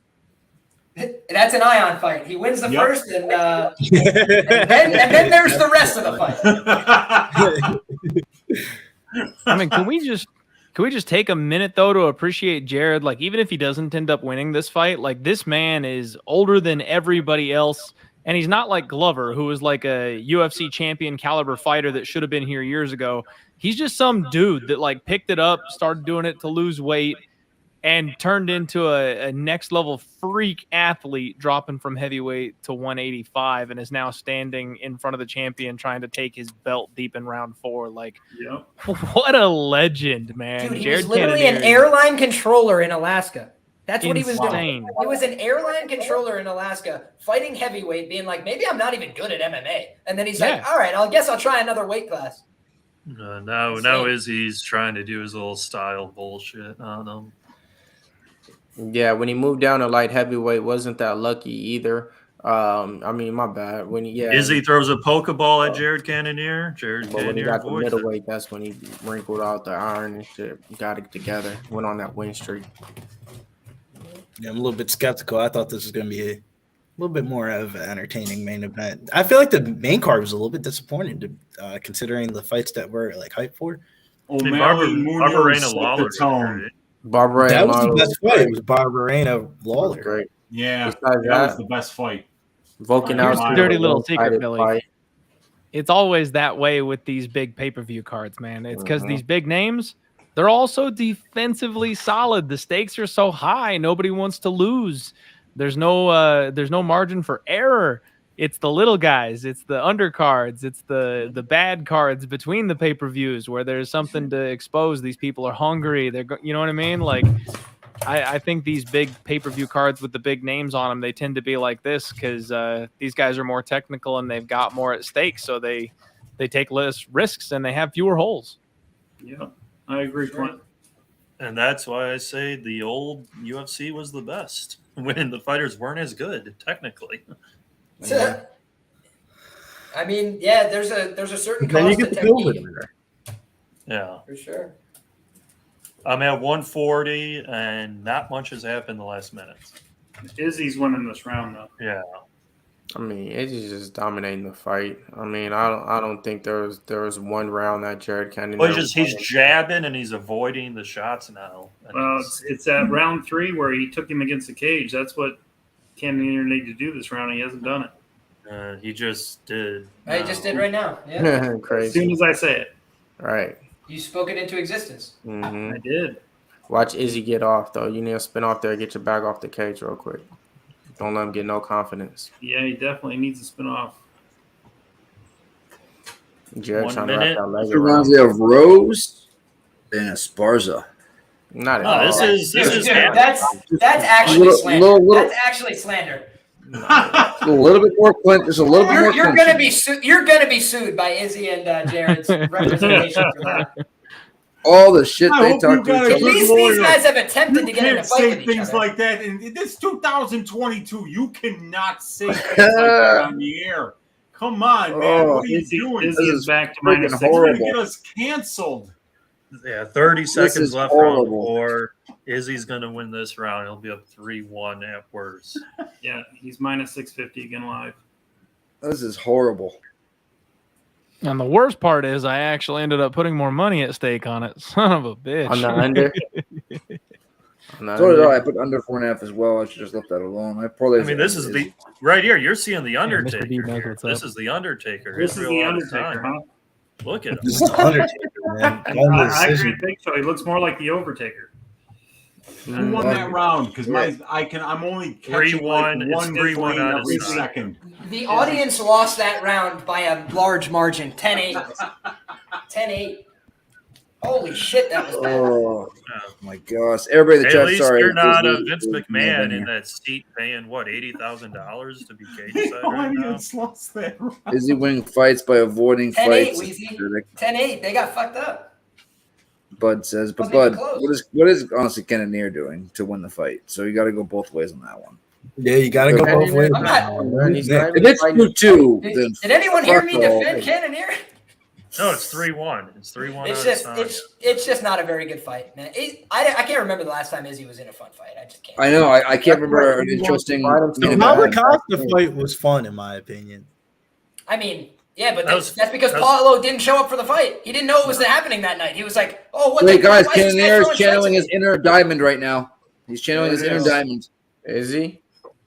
That's an Ion fight. He wins the first, and then there's the rest of the fight. I mean, can we just take a minute though to appreciate Jared? Like, even if he doesn't end up winning this fight, like this man is older than everybody else, and he's not like Glover, who was like a UFC champion caliber fighter that should have been here years ago. He's just some dude that like picked it up, started doing it to lose weight, and turned into a next level freak athlete, dropping from heavyweight to 185, and is now standing in front of the champion trying to take his belt deep in round 4. Like, what a legend, man. Dude, he Jared was literally Cannonier. an airline controller in Alaska. That's what he was Insane. doing. He was an airline controller in Alaska, fighting heavyweight, being like, maybe I'm not even good at MMA. And then he's like, all right, I guess I'll try another weight class. Now Izzy's trying to do his little style bullshit on him. Yeah, when he moved down to light heavyweight, wasn't that lucky either. I mean, my bad. When Izzy throws a Pokeball at Jared Cannonier. When he got the middleweight, that's when he wrinkled out the iron and shit, got it together, went on that win streak. Yeah, I'm a little bit skeptical. I thought this was going to be a little bit more of an entertaining main event. I feel like the main card was a little bit disappointing, considering the fights that were like hyped for. Barbarena Lawler. Barbarena that was the best fight. It was Barbarena Lawler. Great. Yeah, that was the best fight. Volkanovski, dirty little secret, Billy. It's always that way with these big pay-per-view cards, man. It's because these big names, they're also defensively solid. The stakes are so high, nobody wants to lose. There's no margin for error. It's the little guys, it's the undercards, it's the bad cards between the pay-per-views where there's something to expose. These people are hungry. You know what I mean? Like, I think these big pay-per-view cards with the big names on them, they tend to be like this because these guys are more technical and they've got more at stake, so they take less risks and they have fewer holes. Yeah, I agree, Clint. And that's why I say the old UFC was the best when the fighters weren't as good technically. Yeah. I mean, yeah, there's a certain cost to technique. Yeah, for sure. I'm at 140, and not much has happened the last minutes. Izzy's winning this round, though. Yeah. I mean, Izzy's just dominating the fight. I mean, I don't think there was one round that Jared Cannonier. Well, he's jabbing and he's avoiding the shots now. Well, it's at round 3 where he took him against the cage. That's what Cannonier needed to do this round. He hasn't done it. He just did. He just did right now. Yeah. Crazy. As soon as I say it. Right. You spoke it into existence. Mm-hmm. I did. Watch Izzy get off, though. You need to spin off there, get your back off the cage real quick. Don't let him get no confidence. Yeah, he definitely needs to spin off. Jared 1 trying minute. to wrap that leg Reminds around. me of Rose and Esparza. Not at all. This is that's actually slander. That's actually slander. A little bit more, Clint. There's a little bit more. You're gonna be you're gonna be sued by Izzy and Jared's representation for that. All the shit they talk to each At other. least these guys have attempted to get in a fight with each things other. like that. In this 2022, you cannot say things like that on the air. Come on, man. What are you doing? Izzy is back to freaking -6. You're horrible. going to get us canceled. Yeah, 30 This seconds is left horrible. round 4. Izzy's going to win this round. He'll be up 3-1 at worst. Yeah, he's -650 again live. This is horrible. And the worst part is I actually ended up putting more money at stake on it. Son of a bitch. On the under? So did I. I put under 4.5 as well. I should just left that alone. I mean, this is the right here. You're seeing the Mr. Undertaker. D knows Here. what's This up. is the Undertaker. This is the Undertaker, huh? Look at him. This is the Undertaker, man. One I decision. agree. Think so. He looks more like the Overtaker. Who won that round? Because I'm only catching 3-1. One 3-1 every Adesanya. second. The audience lost that round by a large margin, 10-8. 10-8. Holy shit, that was bad. Oh my gosh! Everybody in the Hey, chat, at least sorry. you're not a Izzy- Vince Izzy- McMahon in that seat paying what $80,000 to be cage side right now. Lost that round. Izzy winning fights by avoiding 10-8, fights. Weezy. 10-8. They got fucked up. Bud says, but Wasn't even Bud, close. what is honestly Cannonier doing to win the fight? So you got to go both ways on that one. Yeah, you got to go both ways. I'm not- If it's 2-2, then Did anyone hear fuck me all. defend Cannonier? No, it's 3-1. It's 3-1. It's Adesanya. just it's just not a very good fight, man. I can't remember the last time Izzy was in a fun fight. I just can't. I know. I can't remember an interesting. The Volkanovski fight was fun, in my opinion. I mean, yeah, but That that's because Paulo didn't show up for the fight. He didn't know it was happening that night. He was like, "Oh, what?" Wait, guys, why is this guy Cannonier is throwing channeling shots his inner diamond right now. He's channeling his There it inner is. diamond. Is he?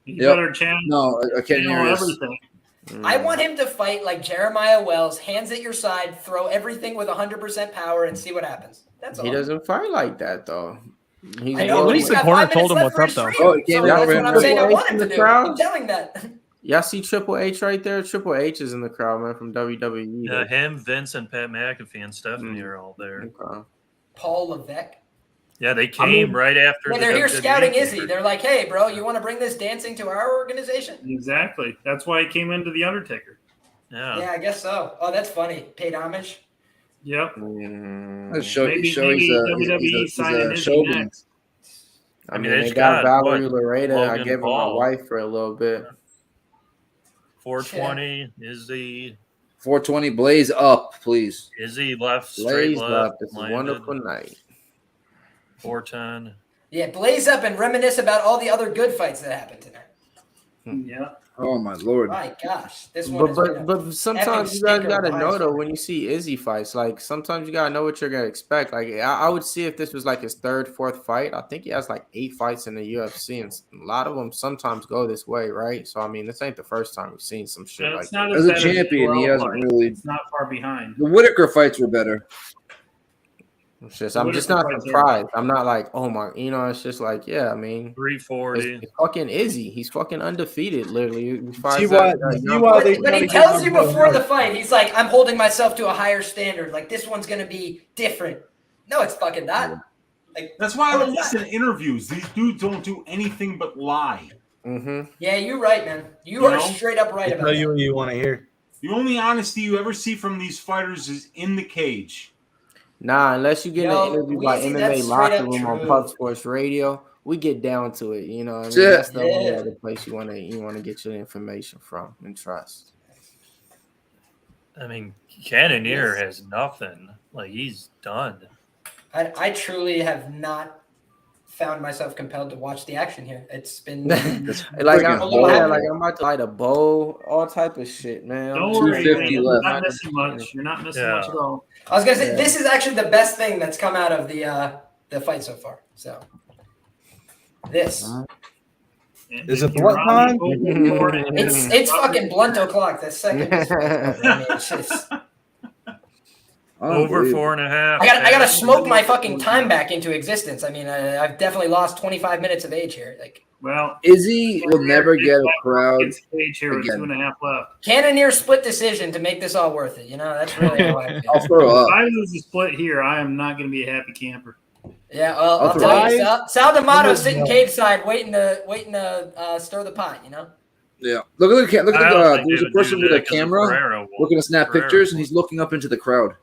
You Yep. better channel No, Cannonier is. everything. I want him to fight like Jeremiah Wells, hands at your side, throw everything with 100% power, and see what happens. That's all. He doesn't fight like that though. He's I know, At but least he's the got corner 5 minutes told him left what's for up, his though. stream. Oh, he came So in that's over what him. I'm saying. I Triple want H him in to the do. crowd? I'm telling that. Y'all see Triple H right there? Triple H is in the crowd, man, from WWE. Yeah, him, Vince, and Pat McAfee and Stephanie are all there. Okay. Paul Levesque. Yeah, they came right after. Yeah, the they're here WWE scouting came. Izzy. They're like, "Hey, bro, you want to bring this dancing to our organization?" Exactly. That's why he came into the Undertaker. Yeah. Yeah, I guess so. Oh, that's funny. Paid homage. Yep. Let's show Maybe he's a WWE signing Izzy showman. next. I I mean, mean, they they got got, Valerie what, Loretta. I Logan gave her my Paul. wife for a little bit. 420. Izzy 420, blaze up, please. left, straight Blaze left. up. This is a landed. wonderful night. 410. Yeah, blaze up and reminisce about all the other good fights that happened tonight. Yeah. Oh my lord. My gosh, this one. But sometimes epic you guys stinker gotta behind know you. though when you see Izzy fights, like sometimes you gotta know what you're gonna expect. Like I would see if this was like his third, fourth fight. I think he has like 8 fights in the UFC, and a lot of them sometimes go this way, right? So I mean, this ain't the first time we've seen some shit Yeah, like it's not that. As a bad champion, the he Joel hasn't fight. really. It's not far behind. The Whitaker fights were better. I'm just not surprised. I'm not like, oh my, it's just like, yeah, I mean, 340. it's fucking Izzy. He's fucking undefeated, literally. See why they But he tells you before the fight, he's like, "I'm holding myself to a higher standard. Like this one's gonna be different." No, it's fucking not. Like That's why I don't listen to interviews. These dudes don't do anything but lie. Mm-hmm. Yeah, you're right, man. You are know? straight up right about Tell you that. what you want to hear. The only honesty you ever see from these fighters is in the cage. Nah, unless you get Yo, an interview by Weezy, that's MMA straight Locker up Room on true. Pub Sports Radio, we get down to it. You know what I mean? Shit. That's the only Yeah. other place you wanna get your information from and trust. I mean, Cannonier has nothing. Like, he's done. I truly have not found myself compelled to watch the action here. It's been Like freaking I'm about to light a bowl, all type of shit, man. Don't I'm worry, 250 man. left. You're not missing much. You're not missing Yeah. much at all. I was gonna say Yeah. this is actually the best thing that's come out of the fight so far. So this And Is if it you're blunt on time? the open board and- it's fucking blunt o'clock. The second. I mean, it's just, Over Unbelievable. 4.5. I gotta smoke my fucking time back into existence. I mean, I've definitely lost 25 minutes of age here. Like Well, Izzy will never get a crowd. It's stage here with again. 2.5 left. Cannonier split decision to make this all worth it. You know, that's really how I feel. I'll throw If up. I lose a split here, I am not going to be a happy camper. Yeah, well, I'll I'll tell you, throw Sal D'Amato sitting cage side, waiting to stir the pot. You know. Yeah. Look at I don't think there's they a would person do with that a 'cause of camera Pereira. looking to snap Pereira. pictures, and he's looking up into the crowd.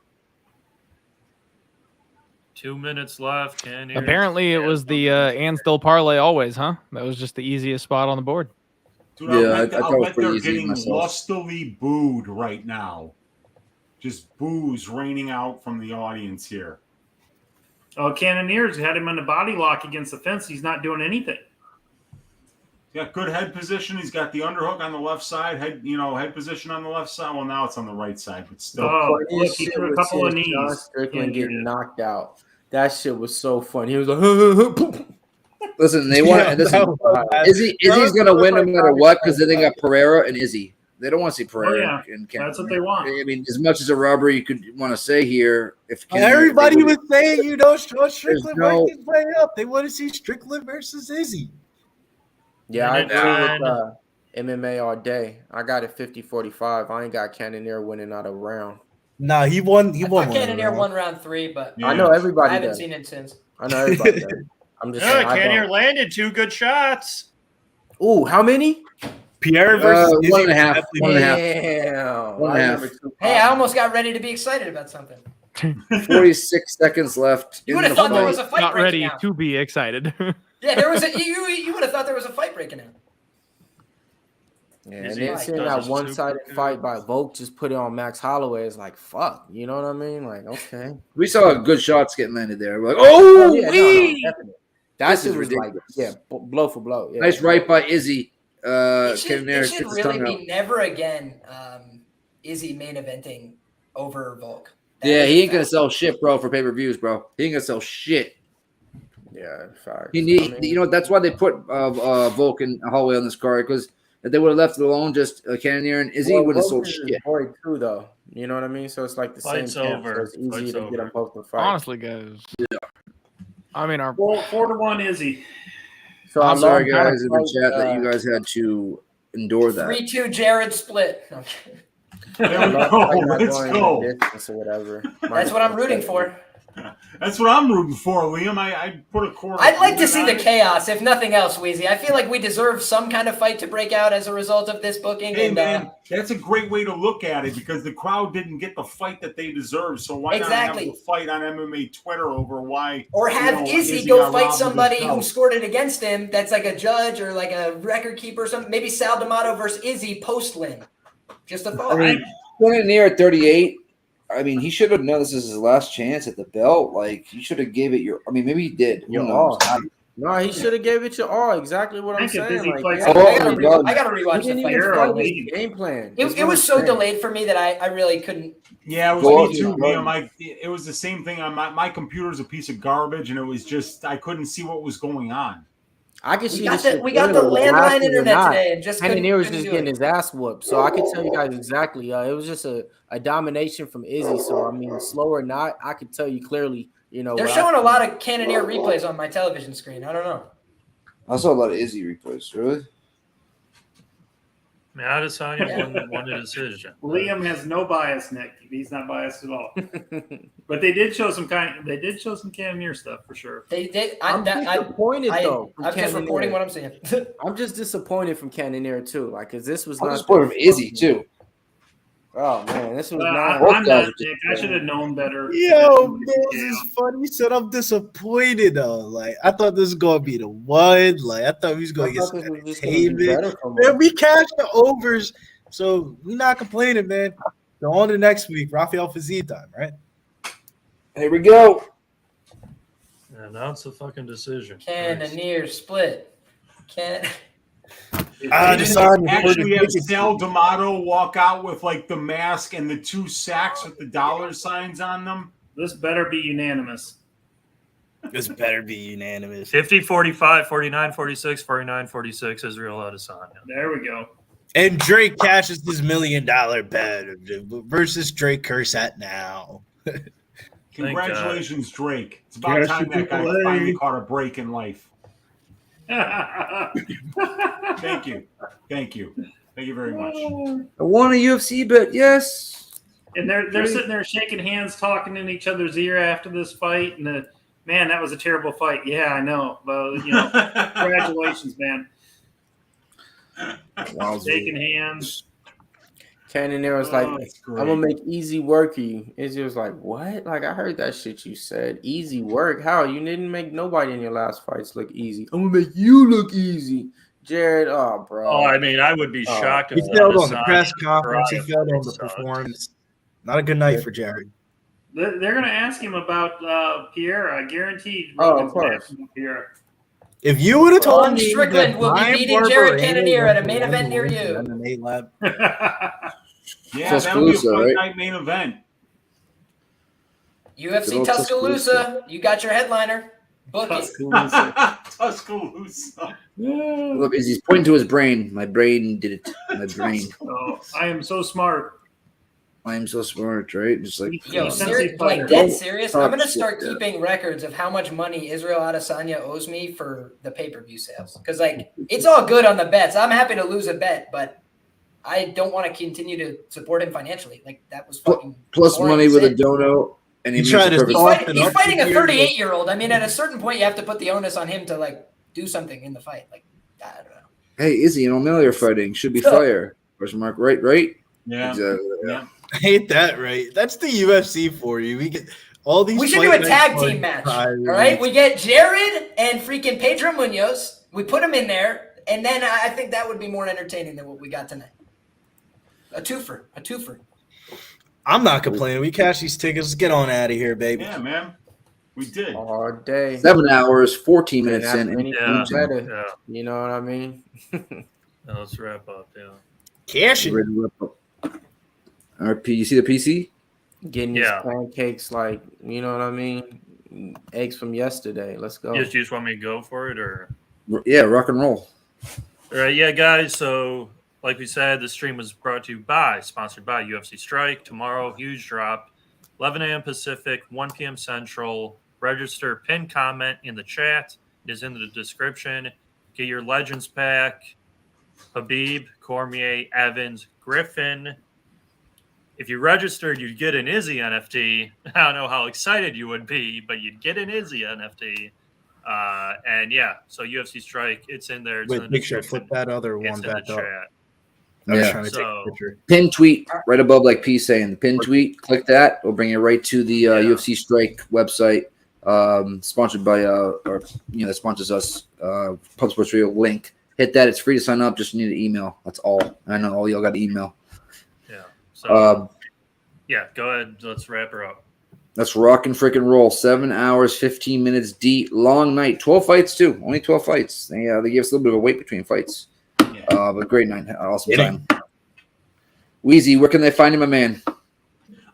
2 minutes left. Cannonier. Apparently, it was the Ansdell parlay always, huh? That was just the easiest spot on the board. Dude, Yeah, I I bet, thought it was pretty they're easy getting myself. lustily booed right now. Just boos raining out from the audience here. Oh, Cannonier's had him in a body lock against the fence. He's not doing anything. He's got good head position. He's got the underhook on the left side. Head position on the left side. Well, now it's on the right side, but still. Oh, look, Funniest he shit threw a was couple of seeing John knees. Strickland Yeah. getting knocked out. That shit was so funny. He was like, Listen, they want. Yeah, listen, that was bad. Izzy's gonna win no matter what because then they got Pereira and Izzy. They don't want to see Pereira. That's what they want. I mean, as much as a robbery you could want to say here, if everybody was saying, Strickland worked his way up. They want to see Strickland versus Izzy. Yeah, I agree with MMA all day. I got it 50-45. I ain't got Cannonier winning out of round. Nah, he won. He won. Cannonier won round 3, but I know everybody. I haven't seen it since. I know everybody. Does. I'm just saying. Cannonier landed 2 good shots. Ooh, how many? Pierre versus 1.5. 1.5. Hey, I almost got ready to be excited about something. 46 seconds left. You would have thought there was a fight. Not ready to be excited. Yeah, there was a. You would have thought there was a fight breaking out. Yeah, and then seeing that one-sided fight by Volk just put it on Max Holloway is like, fuck. You know what I mean? Like, okay. We saw good shots getting landed there. We're like, oh, that's just ridiculous. Like, blow for blow. Yeah. Nice right by Izzy. It should really be never again Izzy main eventing over Volk. Yeah, he ain't gonna sell shit, bro, for pay-per-views, bro. He ain't gonna sell shit. Yeah, in fact. You know, that's why they put Volk and Holloway on this card, because if they would have left it alone, just Cannonier and Izzy would have sold shit. Too, though. You know what I mean? So it's like the Fight's same camp, over. so it's easy Fight's to get them both to fight. Honestly, guys. Yeah. I mean, our 4-1 Izzy. So I'm sorry, guys, in the chat that you guys had to endure that. 3-2 Jared split. No, there we go. Let's go. Or whatever. That's what I'm rooting for. That's what I'm rooting for, Liam. I put a quarter. I'd like to see the chaos, if nothing else, Weezy. I feel like we deserve some kind of fight to break out as a result of this booking. Hey, man, that's a great way to look at it, because the crowd didn't get the fight that they deserve. So why not have a fight on MMA Twitter over why? Or have Izzy go fight somebody who scored it against him that's like a judge or like a record keeper or something. Maybe Sal D'Amato versus Izzy post-win. Just a thought. I mean, going near at 38. I mean, he should have known this is his last chance at the belt. Like, he should have gave it your. I mean, maybe he did. Your all. No, he should have gave it your all. Exactly what I'm saying. Like, I gotta rewatch the fight. Game plan. It was so delayed for me that I really couldn't. Yeah, it was me too, Liam. It was the same thing on my computer's a piece of garbage, and it was just I couldn't see what was going on. I could see we got the landline internet today, and just Cannonier was just getting his ass whooped. So I could tell you guys exactly. It was just a domination from Izzy. So I mean, slow or not, I could tell you clearly. You know, they're showing a lot of Cannonier replays on my television screen. I don't know. I saw a lot of Izzy replays. Really? I mean, Adesanya won the decision. Liam has no bias, Nick. He's not biased at all. But they did show some Cannonier stuff for sure. They did. I'm disappointed though. I'm just reporting what I'm seeing. I'm just disappointed from Cannonier too. Like, cause this was I'm not disappointed from Izzy too. Oh man, this was I'm not Nick. I should have known better. Yo, this is funny. You said I'm disappointed though. Like, I thought this was gonna be the one. Like, I thought we was gonna get some entertainment. Man, we cashed the overs, so we not complaining, man. So on to next week, Rafael Fiziev time, right? Here we go. Announce the fucking decision. Cannonier split. Actually have Sal D'Amato walk out with like the mask and the 2 sacks with the dollar signs on them. This better be unanimous. This better be unanimous. 50-45, 49-46, 49-46, Israel Adesanya. There we go. And Drake cashes his $1 million bet versus Drake Cursat now. Congratulations, Drake. It's about time that guy finally caught a break in life. Thank you very much. I won a UFC bet, yes. And they're sitting there shaking hands, talking in each other's ear after this fight, and man, that was a terrible fight. Yeah, I know, but congratulations, man. Shaking hands. Cannonier was like, I'm gonna make easy work of you. Izzy was like, what? Like, I heard that shit you said. Easy work? How? You didn't make nobody in your last fights look easy. I'm gonna make you look easy. Jared, oh, bro. Oh, I mean, I would be shocked. He failed on the press conference. He failed on the performance. Not a good night for Jared. They're gonna ask him about Pereira. I guaranteed. Oh, of course. Pereira. If you would have told me Strickland will be beating Jared Cannonier at a main event near you. Yeah, that'll be a fun night main event. UFC Tuscaloosa, you got your headliner. Book it. Tuscaloosa. Look, as he's pointing to his brain. My brain did it. My brain. Oh, I am so smart. I am so smart, right? Just like Yo, like dead serious. I'm gonna start keeping records of how much money Israel Adesanya owes me for the pay-per-view sales. Because like it's all good on the bets. I'm happy to lose a bet, but I don't want to continue to support him financially. Like that was fucking plus money with a dono. And he's fighting a 38-year-old. I mean, at a certain point, you have to put the onus on him to like do something in the fight. Like I don't know. Hey, Izzy and O'Malley are fighting. Should be fire. Question mark. Right. Yeah. Exactly. Yeah. I hate that, right? That's the UFC for you. We get all these. We should do a tag team match. All right, we get Jared and freaking Pedro Munhoz. We put them in there, and then I think that would be more entertaining than what we got tonight. A twofer. I'm not complaining. We cash these tickets. Let's get on out of here, baby. Yeah, man. We did. All day. 7 hours, 14 minutes in. Better. You know what I mean? Let's wrap up. Yeah. Cash it. You see the PC? Getting these pancakes, like, you know what I mean? Eggs from yesterday. Let's go. You just want me to go for it, or? Yeah, rock and roll. All right, yeah, guys. So, like we said, the stream was sponsored by UFC Strike. Tomorrow, huge drop, 11 a.m. Pacific, 1 p.m. Central. Register, pin comment in the chat. It is in the description. Get your Legends pack. Habib, Cormier, Evans, Griffin. If you registered, you'd get an Izzy NFT. I don't know how excited you would be, but you'd get an Izzy NFT. And yeah, so UFC Strike, it's in there. It's in the make sure I flip that other one back up. I was trying to take a picture. Pin tweet right above, like P saying, the pin tweet. Click that. It'll bring you right to the UFC Strike website, sponsored by that sponsors us, Pub Sports Radio link. Hit that. It's free to sign up. Just need an email. That's all. I know all y'all got an email. Yeah. So go ahead. Let's wrap her up. Let's rock and freaking roll. 7 hours, 15 minutes deep. Long night. 12 fights too. Only 12 fights. They gave us a little bit of a wait between fights. But great night. Awesome time. Wheezy, where can they find you, my man?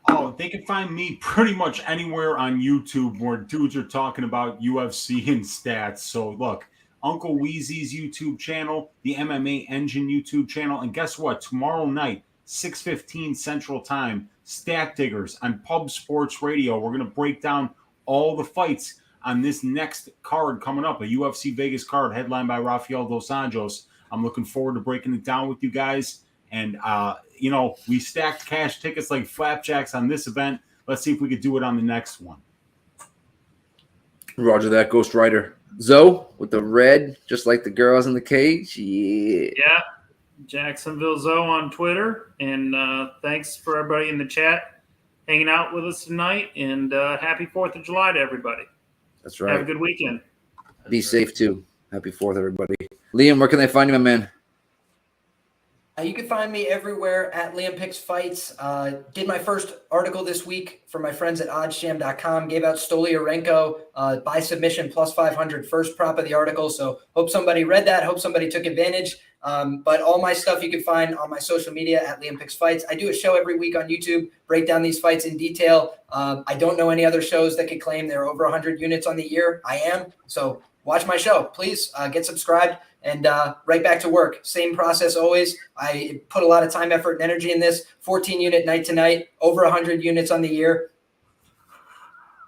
Oh, they can find me pretty much anywhere on YouTube where dudes are talking about UFC and stats. So look, Uncle Wheezy's YouTube channel, the MMA Engine YouTube channel, and guess what? Tomorrow night, 6:15 Central Time, Stat Diggers on Pub Sports Radio. We're going to break down all the fights on this next card coming up, a UFC Vegas card headlined by Rafael Dos Anjos. I'm looking forward to breaking it down with you guys. And, we stacked cash tickets like flapjacks on this event. Let's see if we could do it on the next one. Roger that, Ghost Rider. Zoe with the red, just like the girls in the cage. Yeah. Yeah. Jacksonville Zoe on Twitter. And thanks for everybody in the chat hanging out with us tonight. And happy 4th of July to everybody. That's right. Have a good weekend. Be safe, too. Happy 4th, everybody. Liam, where can they find you, my man? You can find me everywhere at Liam Picks Fights. Did my first article this week for my friends at oddsjam.com. Gave out Stoliarenko by submission plus 500 first prop of the article. So hope somebody read that. Hope somebody took advantage. But all my stuff you can find on my social media at Liam Picks Fights. I do a show every week on YouTube, break down these fights in detail. I don't know any other shows that could claim they're over 100 units on the year. I am. So watch my show. Please get subscribed. And right back to work. Same process always. I put a lot of time, effort, and energy in this. 14-unit night to night, over 100 units on the year.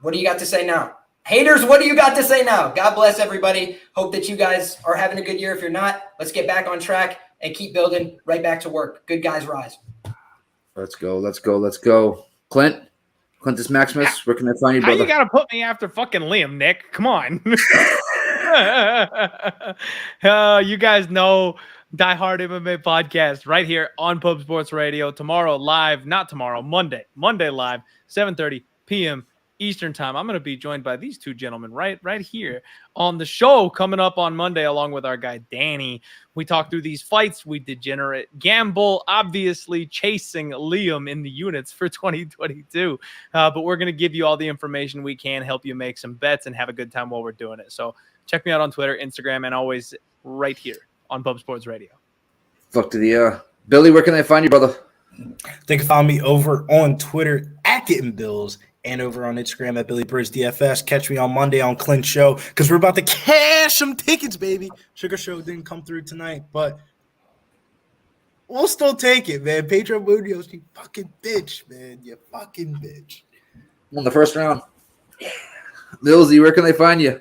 What do you got to say now? Haters, what do you got to say now? God bless everybody. Hope that you guys are having a good year. If you're not, let's get back on track and keep building. Right back to work. Good guys rise. Let's go. Clintus Maximus, where can I find you, brother? How you got to put me after fucking Liam, Nick? Come on. You guys know Die Hard MMA podcast right here on Pub Sports Radio. Tomorrow live, not tomorrow, Monday live, 7:30 p.m. Eastern time. I'm going to be joined by these two gentlemen right here on the show coming up on Monday, along with our guy Danny. We talk through these fights. We degenerate gamble, obviously chasing Liam in the units for 2022. But we're going to give you all the information we can, help you make some bets, and have a good time while we're doing it. So check me out on Twitter, Instagram, and always right here on Pub Sports Radio. Fuck to the Billy, where can they find you, brother? They can find me over on Twitter at Getting Bills, and over on Instagram at Billy Birds DFS. Catch me on Monday on Clint's show because we're about to cash some tickets, baby. Sugar Show didn't come through tonight, but we'll still take it, man. Pedro Munhoz, you fucking bitch, man. You fucking bitch. On the first round. Millsy, where can they find you?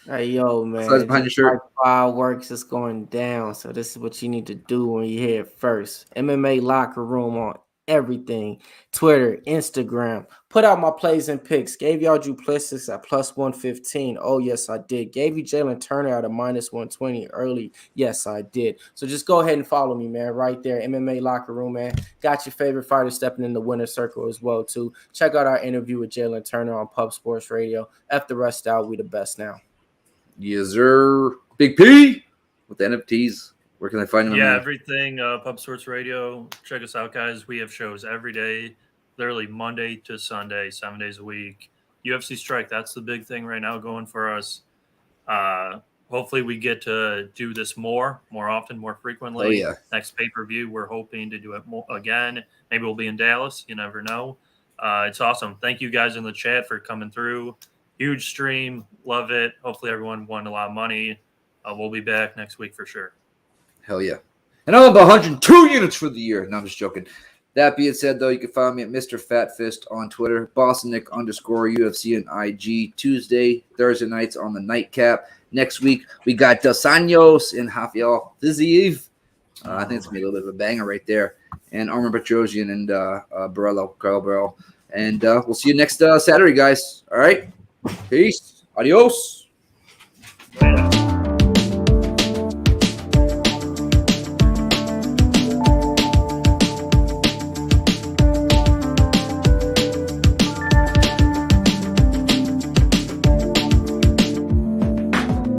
Hey, yo, man. Besides behind your shirt. Fireworks is going down. So this is what you need to do when you hear it first. MMA Locker Room on everything. Twitter, Instagram. Put out my plays and picks. Gave y'all Duplessis at plus 115. Oh, yes, I did. Gave you Jalen Turner at a minus 120 early. Yes, I did. So just go ahead and follow me, man, right there. MMA Locker Room, man. Got your favorite fighter stepping in the winner's circle as well, too. Check out our interview with Jalen Turner on Pub Sports Radio. F the rest out. We the best now. Yes, sir. Big P with the NFTs. Where can I find them? Yeah, everything. Pub Sports Radio. Check us out, guys. We have shows every day, literally Monday to Sunday, 7 days a week. UFC Strike, that's the big thing right now going for us. Hopefully we get to do this more often, more frequently. Oh, yeah. Next pay-per-view, we're hoping to do it more again. Maybe we'll be in Dallas. You never know. It's awesome. Thank you guys in the chat for coming through. Huge stream. Love it. Hopefully everyone won a lot of money. We'll be back next week for sure. Hell yeah. And I'm up 102 units for the year. No, I'm just joking. That being said, though, you can find me at Mr. Fat Fist on Twitter, BostonNick_UFC and IG, Tuesday, Thursday nights on the nightcap. Next week, we got Dos Anjos and Rafael Fiziev. I think it's going to be a little bit of a banger right there. And Armin Petrosian and Carl Burrell. And we'll see you next Saturday, guys. All right? Peace. Adios.